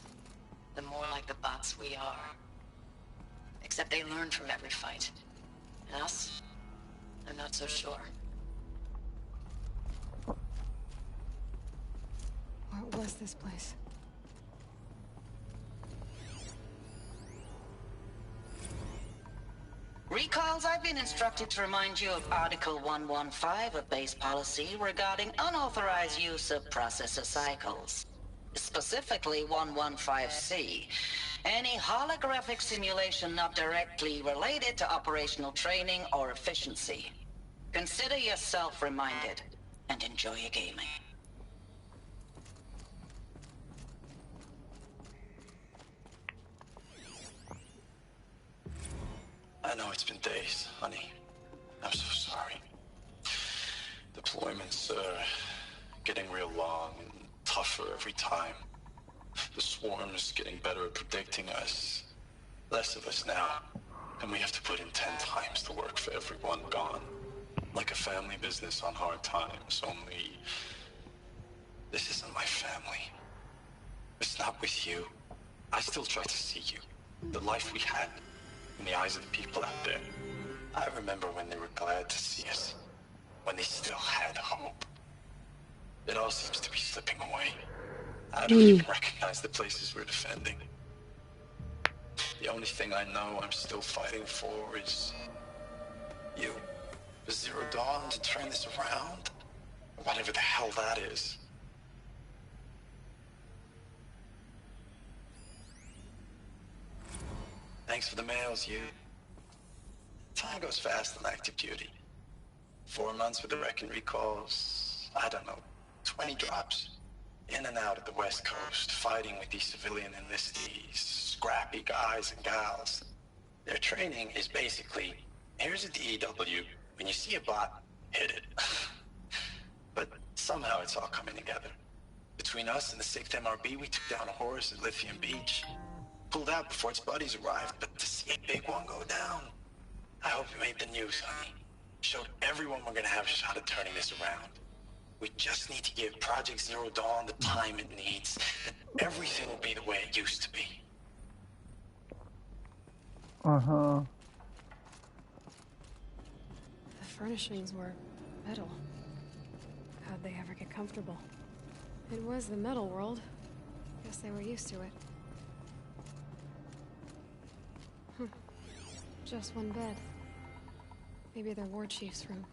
the more like the bots we are. Except they learn from every fight. And us? I'm not so sure. What was this place? Recalls, I've been instructed to remind you of Article 115 of base policy regarding unauthorized use of processor cycles. Specifically 115C. Any holographic simulation not directly related to operational training or efficiency. Consider yourself reminded, and enjoy your gaming. I know it's been days, honey. I'm so sorry. Deployments are getting real long and tougher every time. The swarm's getting better at predicting us. Less of us now. And we have to put in 10 times the work for everyone gone. Like a family business on hard times, only... This isn't my family. It's not with you. I still try to see you. The life we had. In the eyes of the people out there. I remember when they were glad to see us. When they still had hope. It all seems to be slipping away. I don't even recognize the places we're defending. The only thing I know I'm still fighting for is... you. Zero Dawn to turn this around? Whatever the hell that is. Thanks for the mails, you. Time goes fast on active duty. 4 months with the Reckon recalls, I don't know, 20 drops. In and out of the West Coast, fighting with these civilian enlistees, scrappy guys and gals. Their training is basically, here's a DEW, when you see a bot, hit it. But somehow it's all coming together. Between us and the 6th MRB, we took down a horse at Lithium Beach. Pulled out before its buddies arrived, but to see a big one go down, I hope it made the news, honey. Showed everyone we're gonna have a shot at turning this around. We just need to give Project Zero Dawn the time it needs, and everything will be the way it used to be. Uh-huh. The furnishings were metal. How'd they ever get comfortable? It was the metal world. Guess they were used to it. Just one bed. Maybe their war chief's room.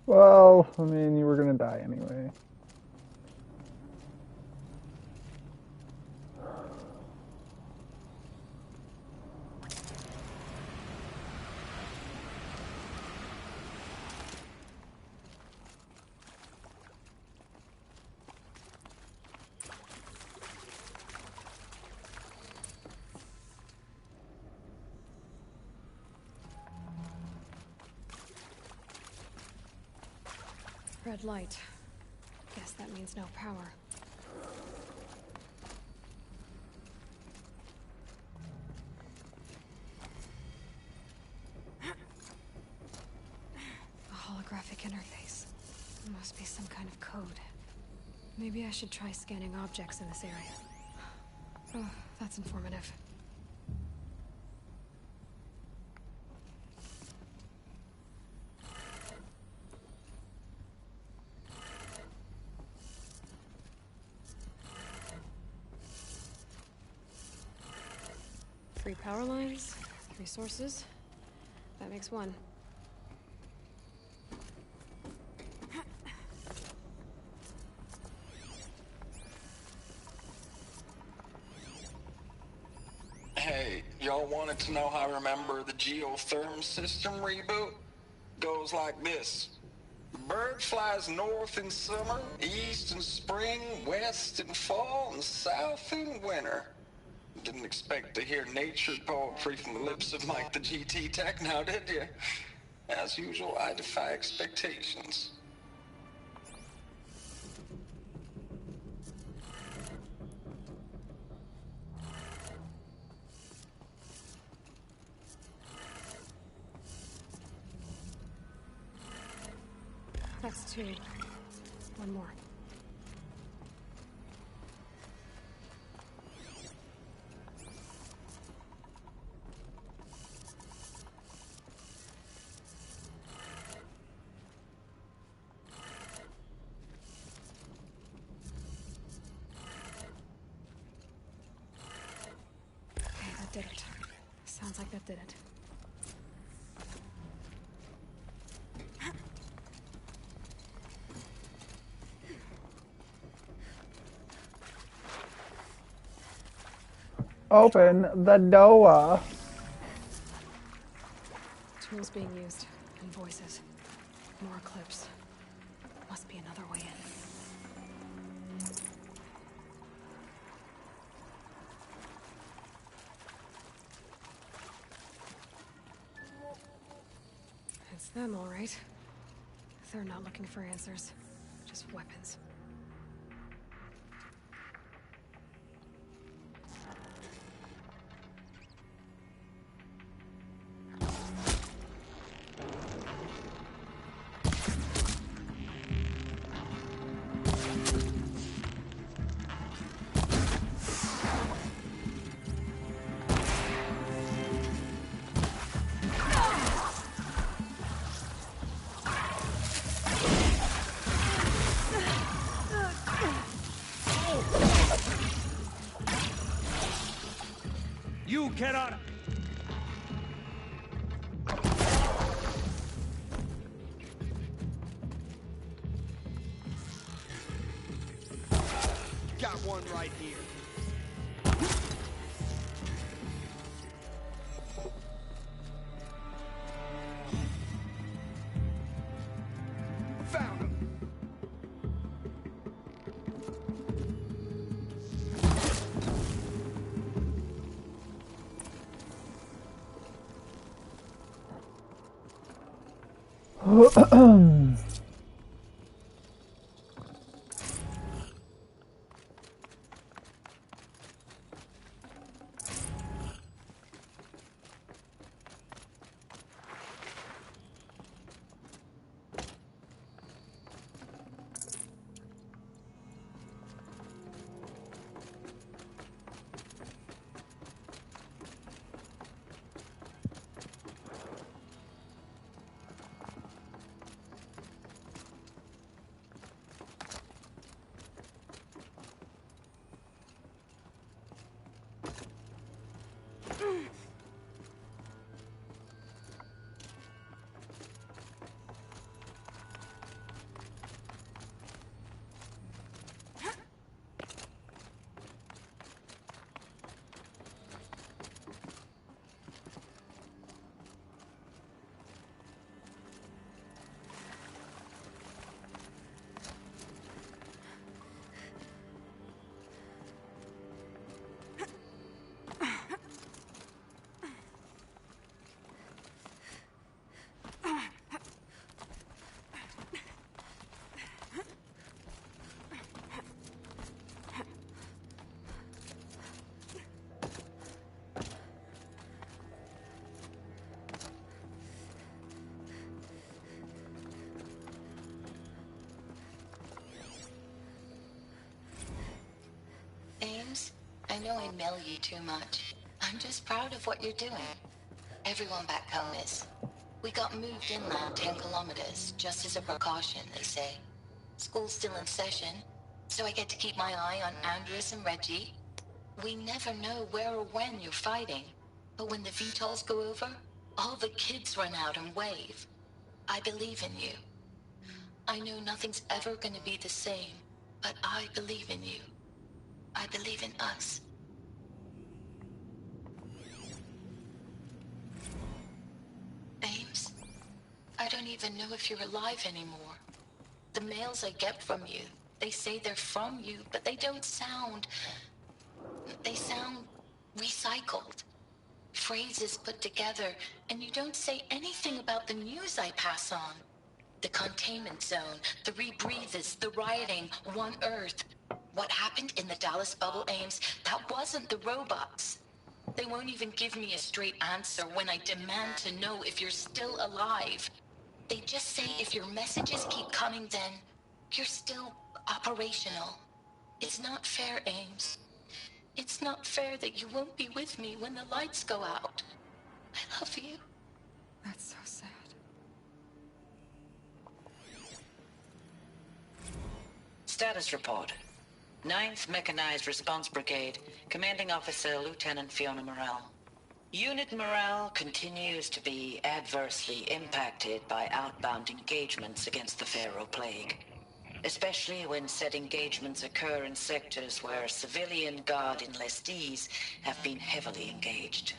Well, I mean, you were gonna die anyway. Red light. Guess that means no power. A holographic interface. Must be some kind of code. Maybe I should try scanning objects in this area. Oh, that's informative. Three power lines, 3 sources. That makes 1. Hey, y'all wanted to know how I remember the geotherm system reboot? Goes like this. Bird flies north in summer, east in spring, west in fall, and south in winter. Didn't expect to hear nature poetry from the lips of Mike the GT Tech now, did you? As usual, I defy expectations. That's 2. 1 more. Okay, that did it. Sounds like that did it. Open the door. Tools being used, and voices. More clips. Must be another way in. It's them, all right. They're not looking for answers, just weapons. You cannot... Got one right here. Found him. I know I mail you too much. I'm just proud of what you're doing. Everyone back home is. We got moved inland 10 kilometers, just as a precaution, they say. School's still in session, so I get to keep my eye on Andres and Reggie. We never know where or when you're fighting, but when the VTOLs go over, all the kids run out and wave. I believe in you. I know nothing's ever gonna be the same, but I believe in you. I believe in us. Ames, I don't even know if you're alive anymore. The mails I get from you, they say they're from you, but they don't sound... They sound recycled. Phrases put together, and you don't say anything about the news I pass on. The containment zone, the rebreathers, the rioting, One Earth. What happened in the Dallas bubble, Ames, that wasn't the robots. They won't even give me a straight answer when I demand to know if you're still alive. They just say if your messages keep coming, then you're still operational. It's not fair, Ames. It's not fair that you won't be with me when the lights go out. I love you. That's so sad. Status report. 9th Mechanized Response Brigade, Commanding Officer Lieutenant Fiona Morell. Unit morale continues to be adversely impacted by outbound engagements against the Pharaoh Plague, especially when said engagements occur in sectors where civilian guard enlistees have been heavily engaged.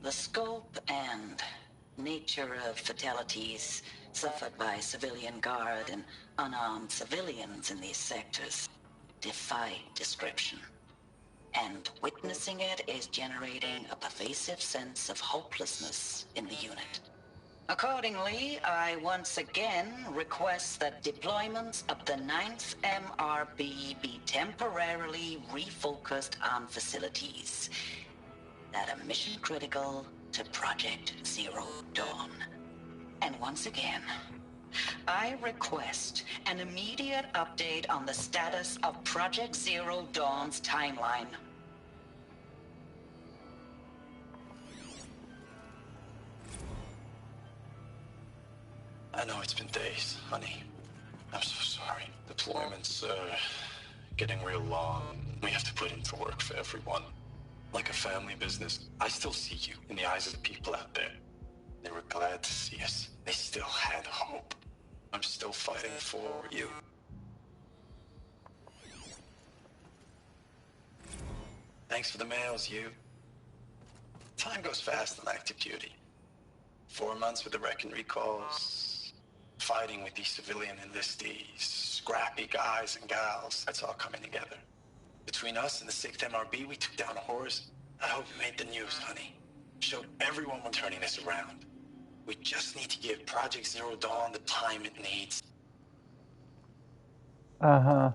The scope and nature of fatalities suffered by civilian guard and unarmed civilians in these sectors defy description. And witnessing it is generating a pervasive sense of hopelessness in the unit. Accordingly, I once again request that deployments of the 9th MRB be temporarily refocused on facilities that are mission critical to Project Zero Dawn. And once again, I request an immediate update on the status of Project Zero Dawn's timeline. I know it's been days, honey. I'm so sorry. Deployments are getting real long. We have to put into work for everyone. Like a family business. I still see you in the eyes of the people out there. They were glad to see us. They still had hope. I'm still fighting for you. Thanks for the mails, you. Time goes fast in active duty. 4 months with the wreck and recalls. Fighting with these civilian enlistees. Scrappy guys and gals. That's all coming together. Between us and the 6th MRB, we took down a horse. I hope you made the news, honey. Showed everyone we're turning this around. We just need to give Project Zero Dawn the time it needs. Uh-huh.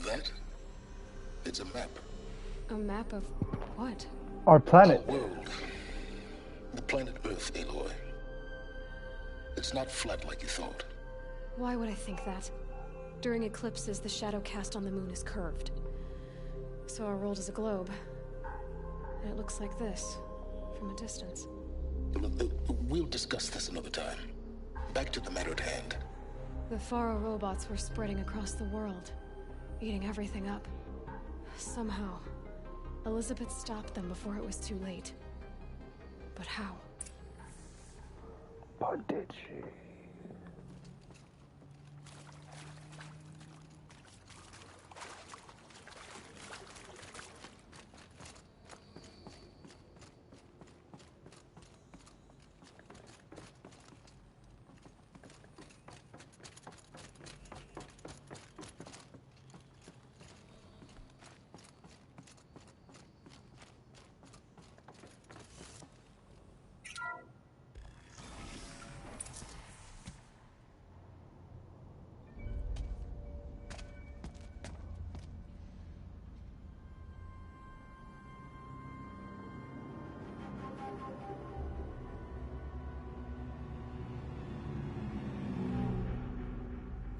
That? It's a map. A map of what? Our planet. Our world. The planet Earth, Aloy. It's not flat like you thought. Why would I think that? During eclipses, the shadow cast on the moon is curved. So our world is a globe. And it looks like this, from a distance. We'll discuss this another time. Back to the matter at hand. The Faro robots were spreading across the world, eating everything up. Somehow, Elizabeth stopped them before it was too late. But how? But did she?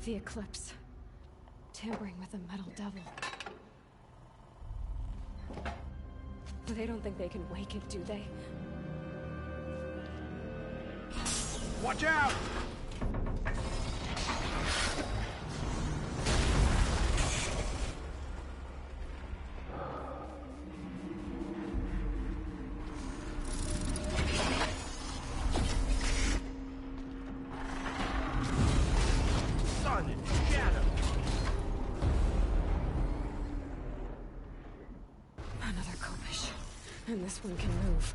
The eclipse. Tampering with the metal devil. They don't think they can wake it, do they? Watch out! Another Kopish. And this one can move.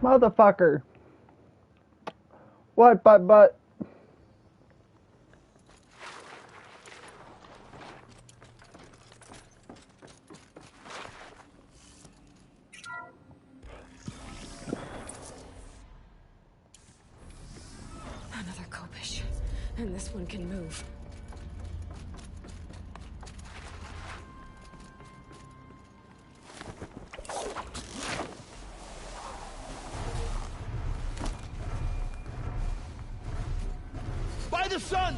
Motherfucker. What, but? Another Kopish. And this one can move. By the sun!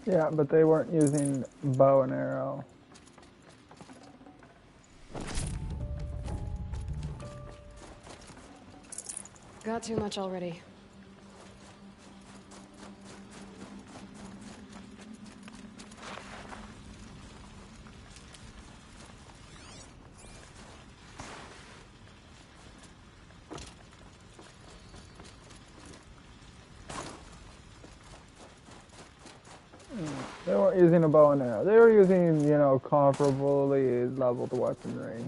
Yeah, but they weren't using bow and arrow. Got too much already. They weren't using a bow and arrow. They were using, you know, comparably leveled weaponry.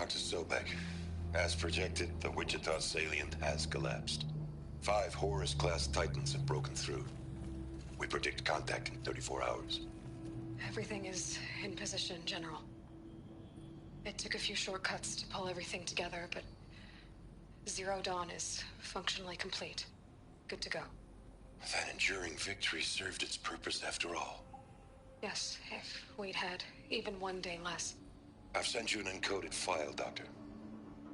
Dr. Sobek, as projected, the Wichita salient has collapsed. 5 Horus-class Titans have broken through. We predict contact in 34 hours. Everything is in position, General. It took a few shortcuts to pull everything together, but Zero Dawn is functionally complete. Good to go. That enduring victory served its purpose after all. Yes, if we'd had even one day less. I've sent you an encoded file, Doctor.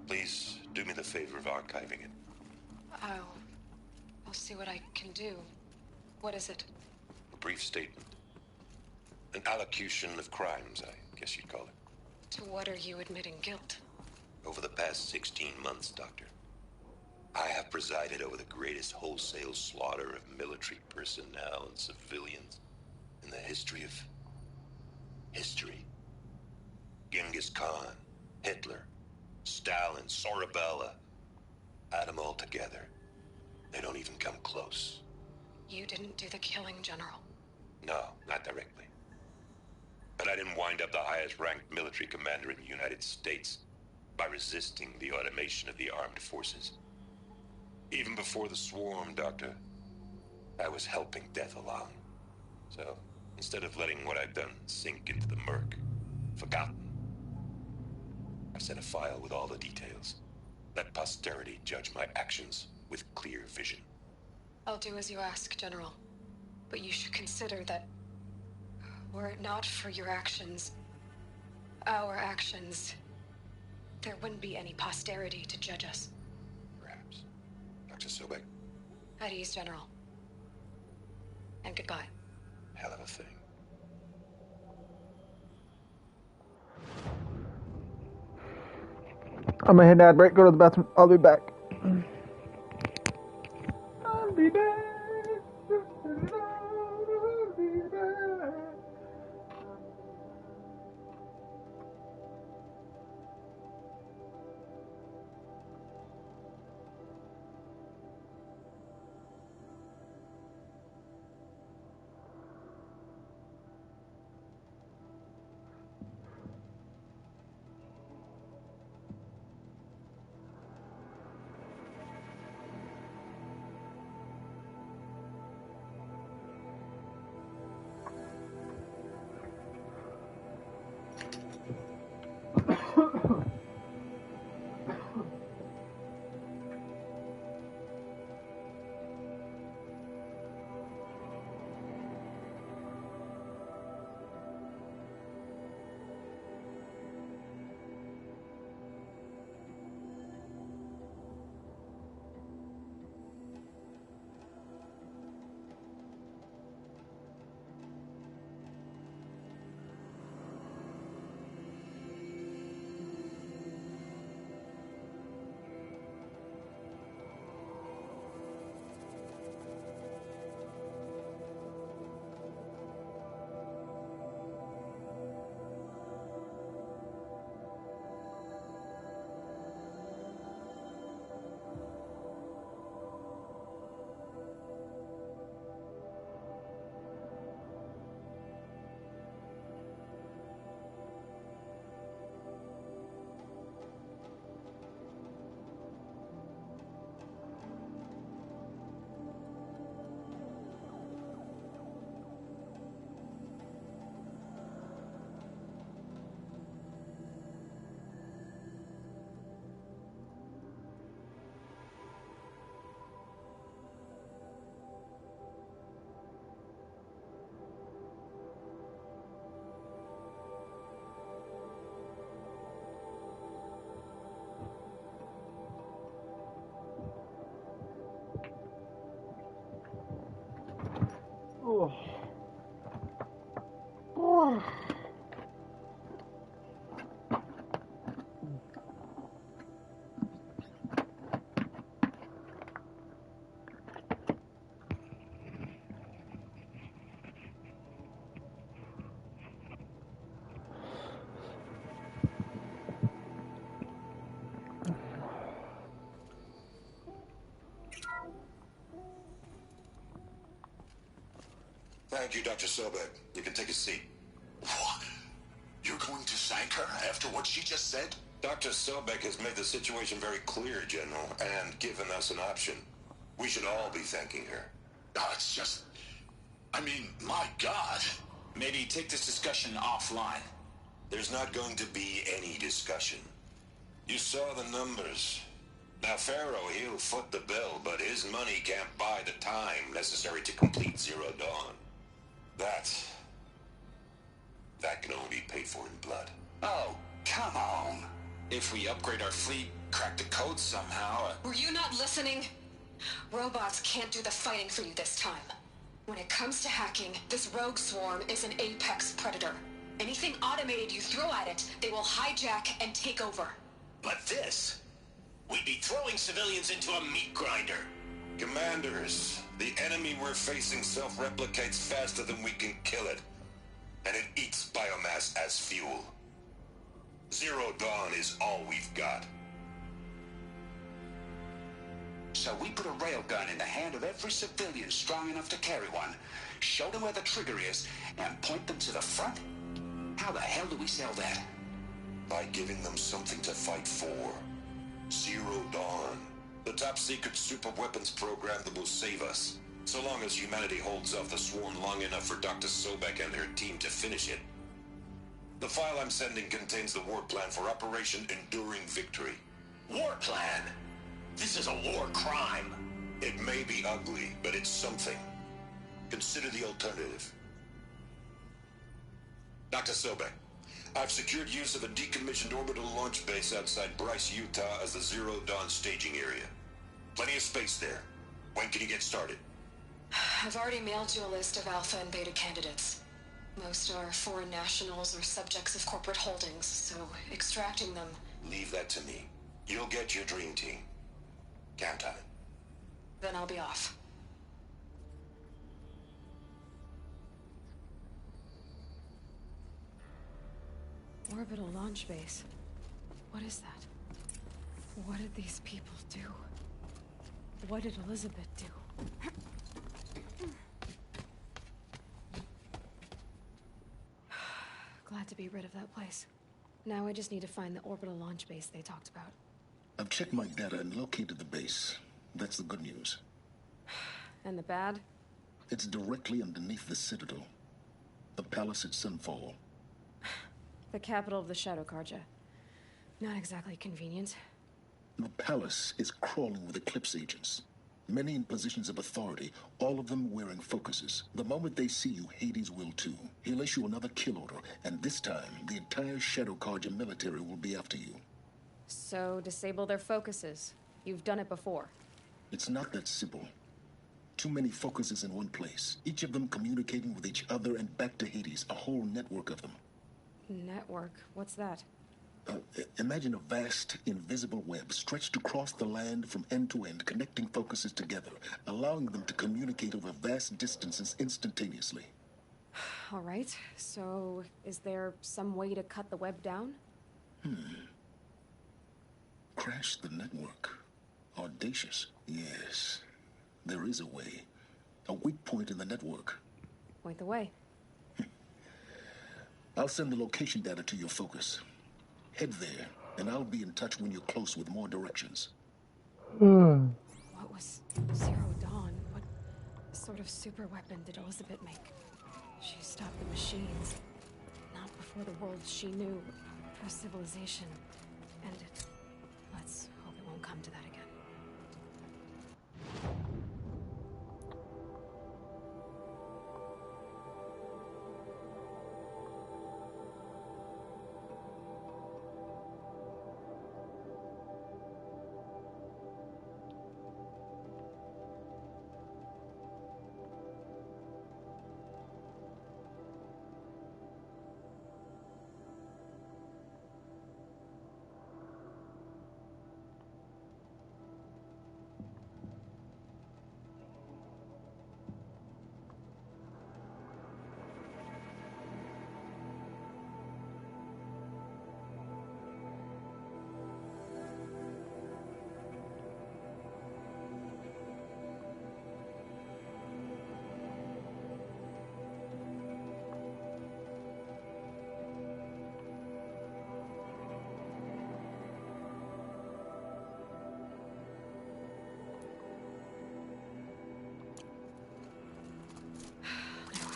Please do me the favor of archiving it. I'll see what I can do. What is it? A brief statement. An allocution of crimes, I guess you'd call it. To what are you admitting guilt? Over the past 16 months, Doctor, I have presided over the greatest wholesale slaughter of military personnel and civilians in the history of history. Genghis Khan, Hitler, Stalin, Sorabella. Add them all together. They don't even come close. You didn't do the killing, General. No, not directly. But I didn't wind up the highest-ranked military commander in the United States by resisting the automation of the armed forces. Even before the swarm, Doctor, I was helping death along. So, instead of letting what I've done sink into the murk, forgotten, I've sent a file with all the details. Let posterity judge my actions with clear vision. I'll do as you ask, General. But you should consider that were it not for your actions, our actions, there wouldn't be any posterity to judge us. Perhaps. Dr. Sobek? At ease, General. And goodbye. Hell of a thing. I'm gonna hit that break, go to the bathroom. I'll be back. I'll be back. Oh. Oh. Thank you, Dr. Sobek. You can take a seat. What? You're going to thank her after what she just said? Dr. Sobek has made the situation very clear, General, and given us an option. We should all be thanking her. Oh, it's just... I mean, my God. Maybe take this discussion offline. There's not going to be any discussion. You saw the numbers. Now, Pharaoh, he'll foot the bill, but his money can't buy the time necessary to complete Zero Dawn. That can only be paid for in blood. Oh, come on. If we upgrade our fleet, crack the code somehow... Were you not listening? Robots can't do the fighting for you this time. When it comes to hacking, this rogue swarm is an apex predator. Anything automated you throw at it, they will hijack and take over. But this... We'd be throwing civilians into a meat grinder. Commanders, the enemy we're facing self-replicates faster than we can kill it. And it eats biomass as fuel. Zero Dawn is all we've got. So we put a railgun in the hand of every civilian strong enough to carry one, show them where the trigger is, and point them to the front? How the hell do we sell that? By giving them something to fight for. Zero Dawn. The top-secret super-weapons program that will save us. So long as humanity holds off the swarm long enough for Dr. Sobek and her team to finish it. The file I'm sending contains the war plan for Operation Enduring Victory. War plan? This is a war crime. It may be ugly, but it's something. Consider the alternative. Dr. Sobek, I've secured use of a decommissioned orbital launch base outside Bryce, Utah as the Zero Dawn staging area. Plenty of space there. When can you get started? I've already mailed you a list of Alpha and Beta candidates. Most are foreign nationals or subjects of corporate holdings, so extracting them... Leave that to me. You'll get your dream team. Count on it. Then I'll be off. Orbital launch base. What is that? What did these people do? What did Elizabeth do? Glad to be rid of that place. Now I just need to find the orbital launch base they talked about. I've checked my data and located the base. That's the good news. And the bad? It's directly underneath the Citadel. The palace at Sunfall. The capital of the Shadow Carja. Not exactly convenient. The palace is crawling with Eclipse agents. Many in positions of authority, all of them wearing focuses. The moment they see you, Hades will too. He'll issue another kill order, and this time, the entire Shadow Carja military will be after you. So, disable their focuses. You've done it before. It's not that simple. Too many focuses in one place, each of them communicating with each other and back to Hades, a whole network of them. Network? What's that? Imagine a vast, invisible web stretched across the land from end to end, connecting focuses together, allowing them to communicate over vast distances instantaneously. All right, so is there some way to cut the web down? Crash the network. Audacious. Yes, there is a way. A weak point in the network. Point the way. I'll send the location data to your focus. Head there, and I'll be in touch when you're close with more directions. What was Zero Dawn? What sort of super weapon did Elizabeth make? She stopped the machines. Not before the world she knew, her civilization, ended. Let's hope it won't come to that again.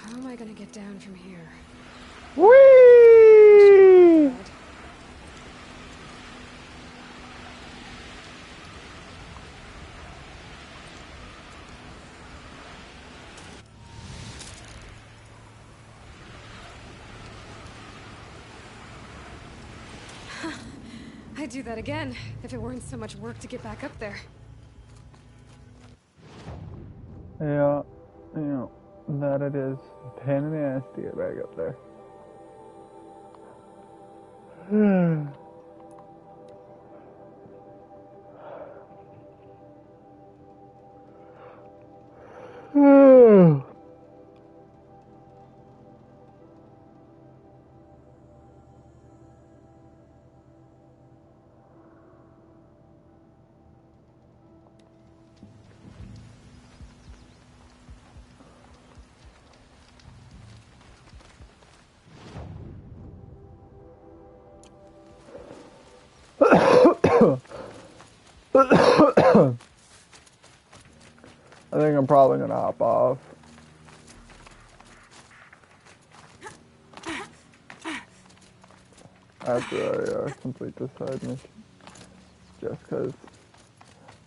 How am I gonna get down from here? Whee! I'd do that again, if it weren't so much work to get back up there. Yeah, that it is. Pain in the ass to get back up there. I think I'm probably gonna hop off. After I complete this side mission. Just because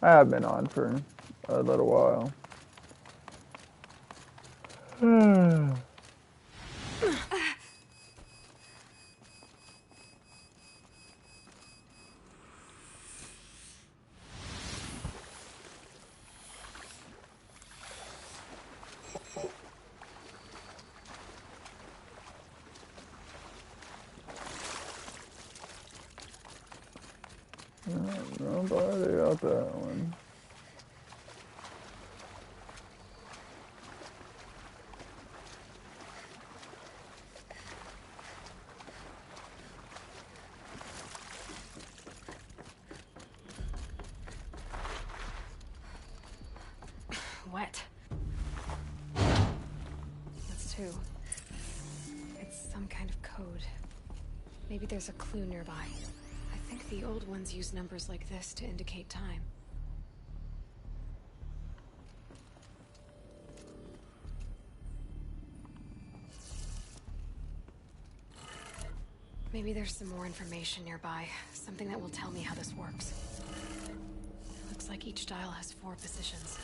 I have been on for a little while. Nope, I already got that one. Wet. That's two. It's some kind of code. Maybe there's a clue nearby. I think the old ones use numbers like this to indicate time. Maybe there's some more information nearby. Something that will tell me how this works. It looks like each dial has 4 positions.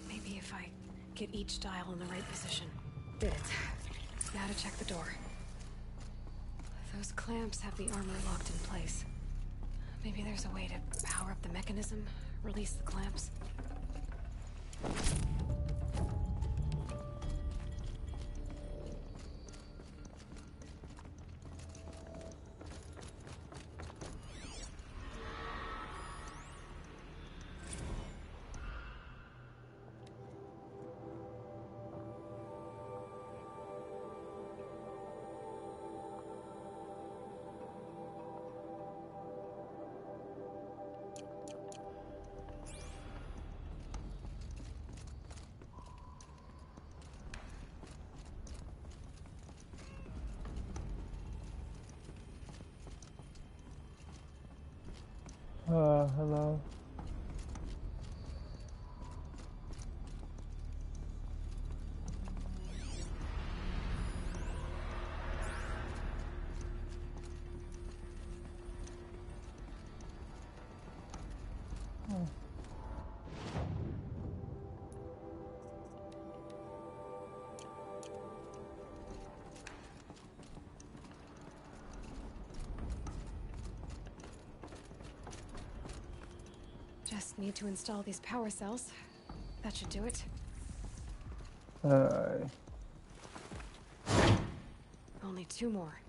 Maybe if I get each dial in the right position. Did it. Now to check the door. Those clamps have the armor locked in place. Maybe there's a way to power up the mechanism, release the clamps. Hello. Just need to install these power cells. That should do it. Only 2 more.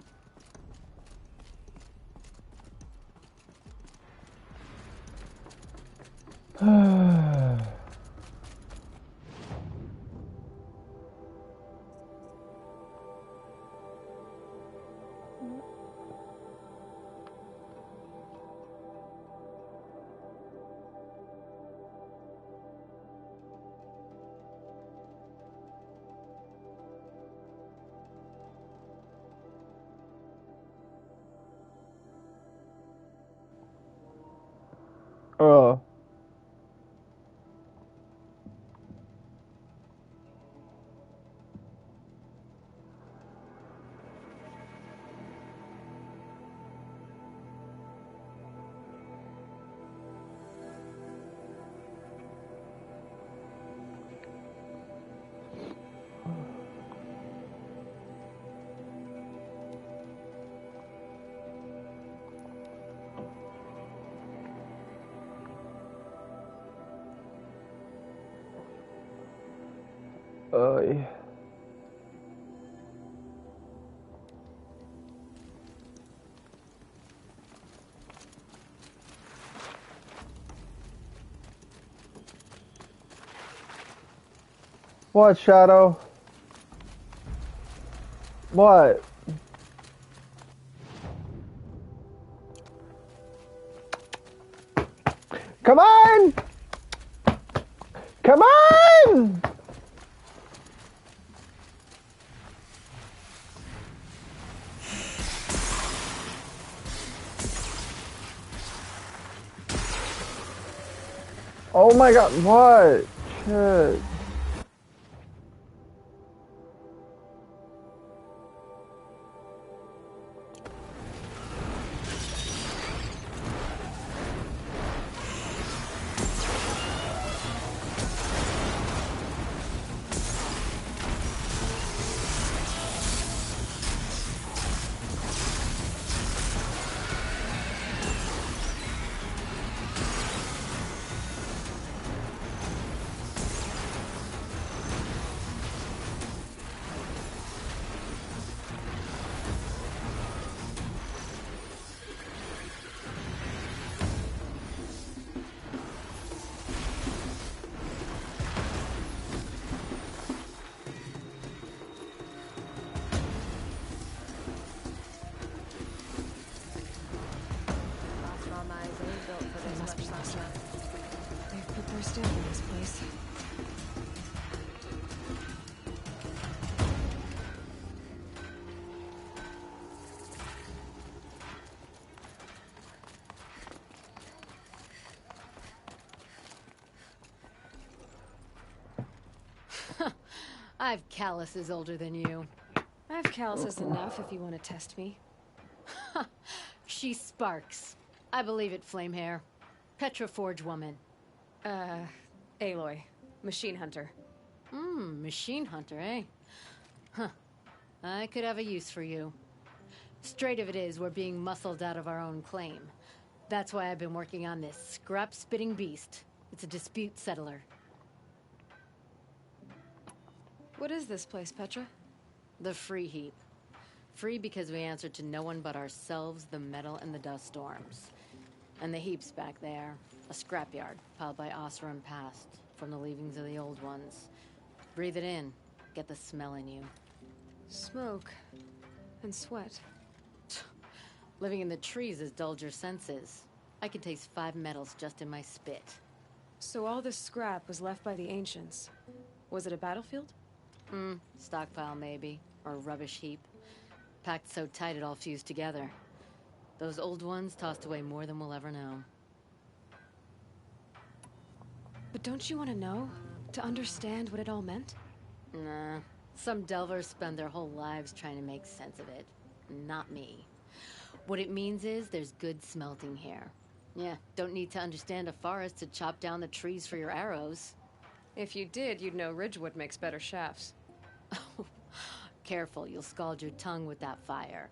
Yeah. What, Shadow? What? Come on! Come on! Oh my god, what? Shit. trespassers last night. They've put their stamp on this place. I've calluses older than you. I have calluses enough if you want to test me. She sparks. I believe it, Flamehair. Petra Forge woman. Aloy. Machine hunter. Machine hunter, eh? Huh. I could have a use for you. Straight of it is, we're being muscled out of our own claim. That's why I've been working on this scrap-spitting beast. It's a dispute settler. What is this place, Petra? The Free Heap. Free because we answer to no one but ourselves, the metal, and the dust storms. And the heap's back there. A scrapyard, piled by Oseram past, from the leavings of the old ones. Breathe it in. Get the smell in you. Smoke. And sweat. Living in the trees has dulled your senses. I can taste 5 metals just in my spit. So all this scrap was left by the ancients. Was it a battlefield? Stockpile maybe. Or a rubbish heap. Packed so tight it all fused together. Those old ones tossed away more than we'll ever know. But don't you want to know? To understand what it all meant? Nah. Some delvers spend their whole lives trying to make sense of it. Not me. What it means is there's good smelting here. Yeah, don't need to understand a forest to chop down the trees for your arrows. If you did, you'd know Ridgewood makes better shafts. Careful, you'll scald your tongue with that fire.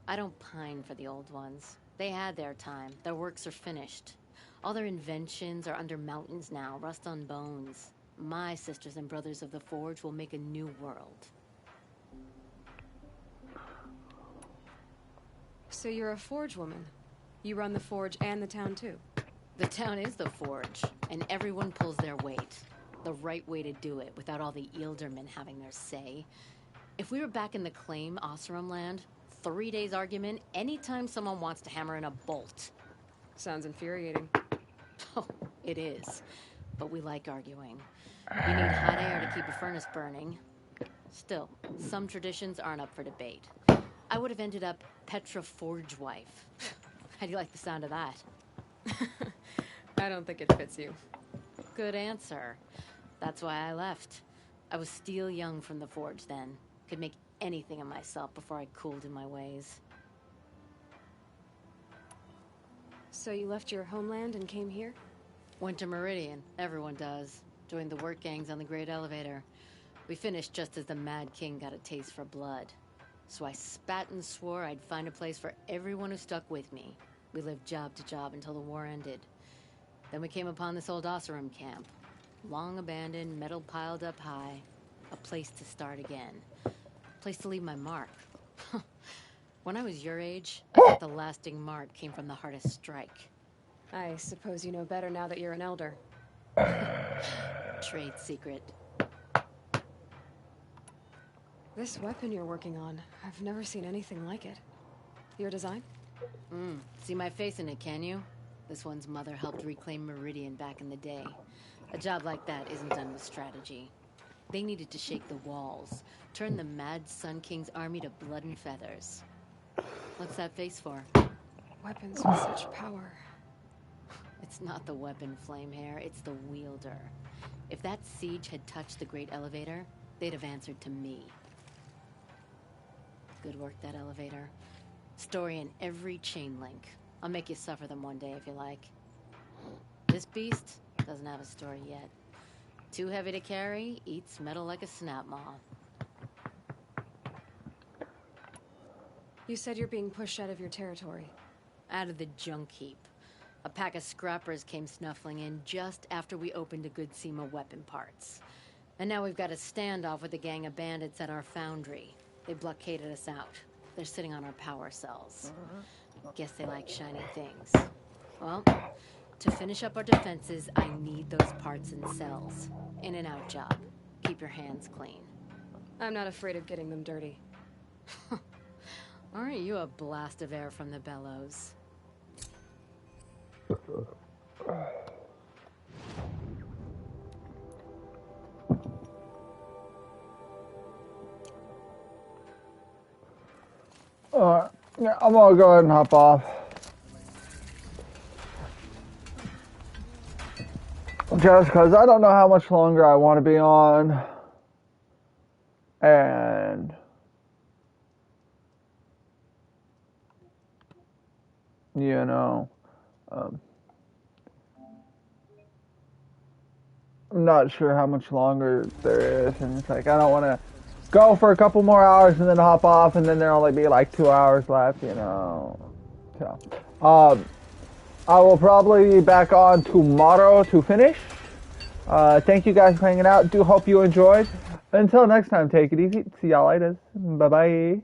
I don't pine for the old ones. They had their time. Their works are finished. All their inventions are under mountains now, rust on bones. My sisters and brothers of the Forge will make a new world. So you're a Forge woman. You run the Forge and the town too. The town is the Forge, and everyone pulls their weight. The right way to do it, without all the Eildermen having their say. If we were back in the claim, Oseram land, 3 days argument anytime someone wants to hammer in a bolt. Sounds infuriating. Oh, it is. But we like arguing. You need hot air to keep a furnace burning. Still, some traditions aren't up for debate. I would have ended up Petra Forge wife. How do you like the sound of that? I don't think it fits you. Good answer. That's why I left. I was steel young from the Forge then. Could make anything of myself before I cooled in my ways. So you left your homeland and came here? Went to Meridian. Everyone does. Joined the work gangs on the Great Elevator. We finished just as the Mad King got a taste for blood. So I spat and swore I'd find a place for everyone who stuck with me. We lived job to job until the war ended. Then we came upon this old Oseram camp. Long abandoned, metal piled up high. A place to start again. A place to leave my mark. When I was your age, I thought the lasting mark came from the hardest strike. I suppose you know better now that you're an elder. Trade secret. This weapon you're working on, I've never seen anything like it. Your design? See my face in it, can you? This one's mother helped reclaim Meridian back in the day. A job like that isn't done with strategy. They needed to shake the walls, turn the mad Sun King's army to blood and feathers. What's that face for? Weapons with such power. It's not the weapon, Flamehair, it's the wielder. If that siege had touched the Great Elevator, they'd have answered to me. Good work, that elevator. Story in every chain link. I'll make you suffer them one day if you like. This beast doesn't have a story yet. Too heavy to carry, eats metal like a snap maw. You said you're being pushed out of your territory. Out of the junk heap. A pack of scrappers came snuffling in just after we opened a good seam of weapon parts. And now we've got a standoff with a gang of bandits at our foundry. They blockaded us out. They're sitting on our power cells. Guess they like shiny things. Well, to finish up our defenses, I need those parts and cells. In and out job. Keep your hands clean. I'm not afraid of getting them dirty. Aren't you a blast of air from the bellows? Alright, yeah, I'm gonna go ahead and hop off. Just because I don't know how much longer I want to be on. And you know, I'm not sure how much longer there is, and it's like I don't want to go for a couple more hours and then hop off, and then there'll only be like 2 hours left, you know. So, I will probably be back on tomorrow to finish. Thank you guys for hanging out. Do hope you enjoyed. Until next time, take it easy. See y'all later. Bye bye.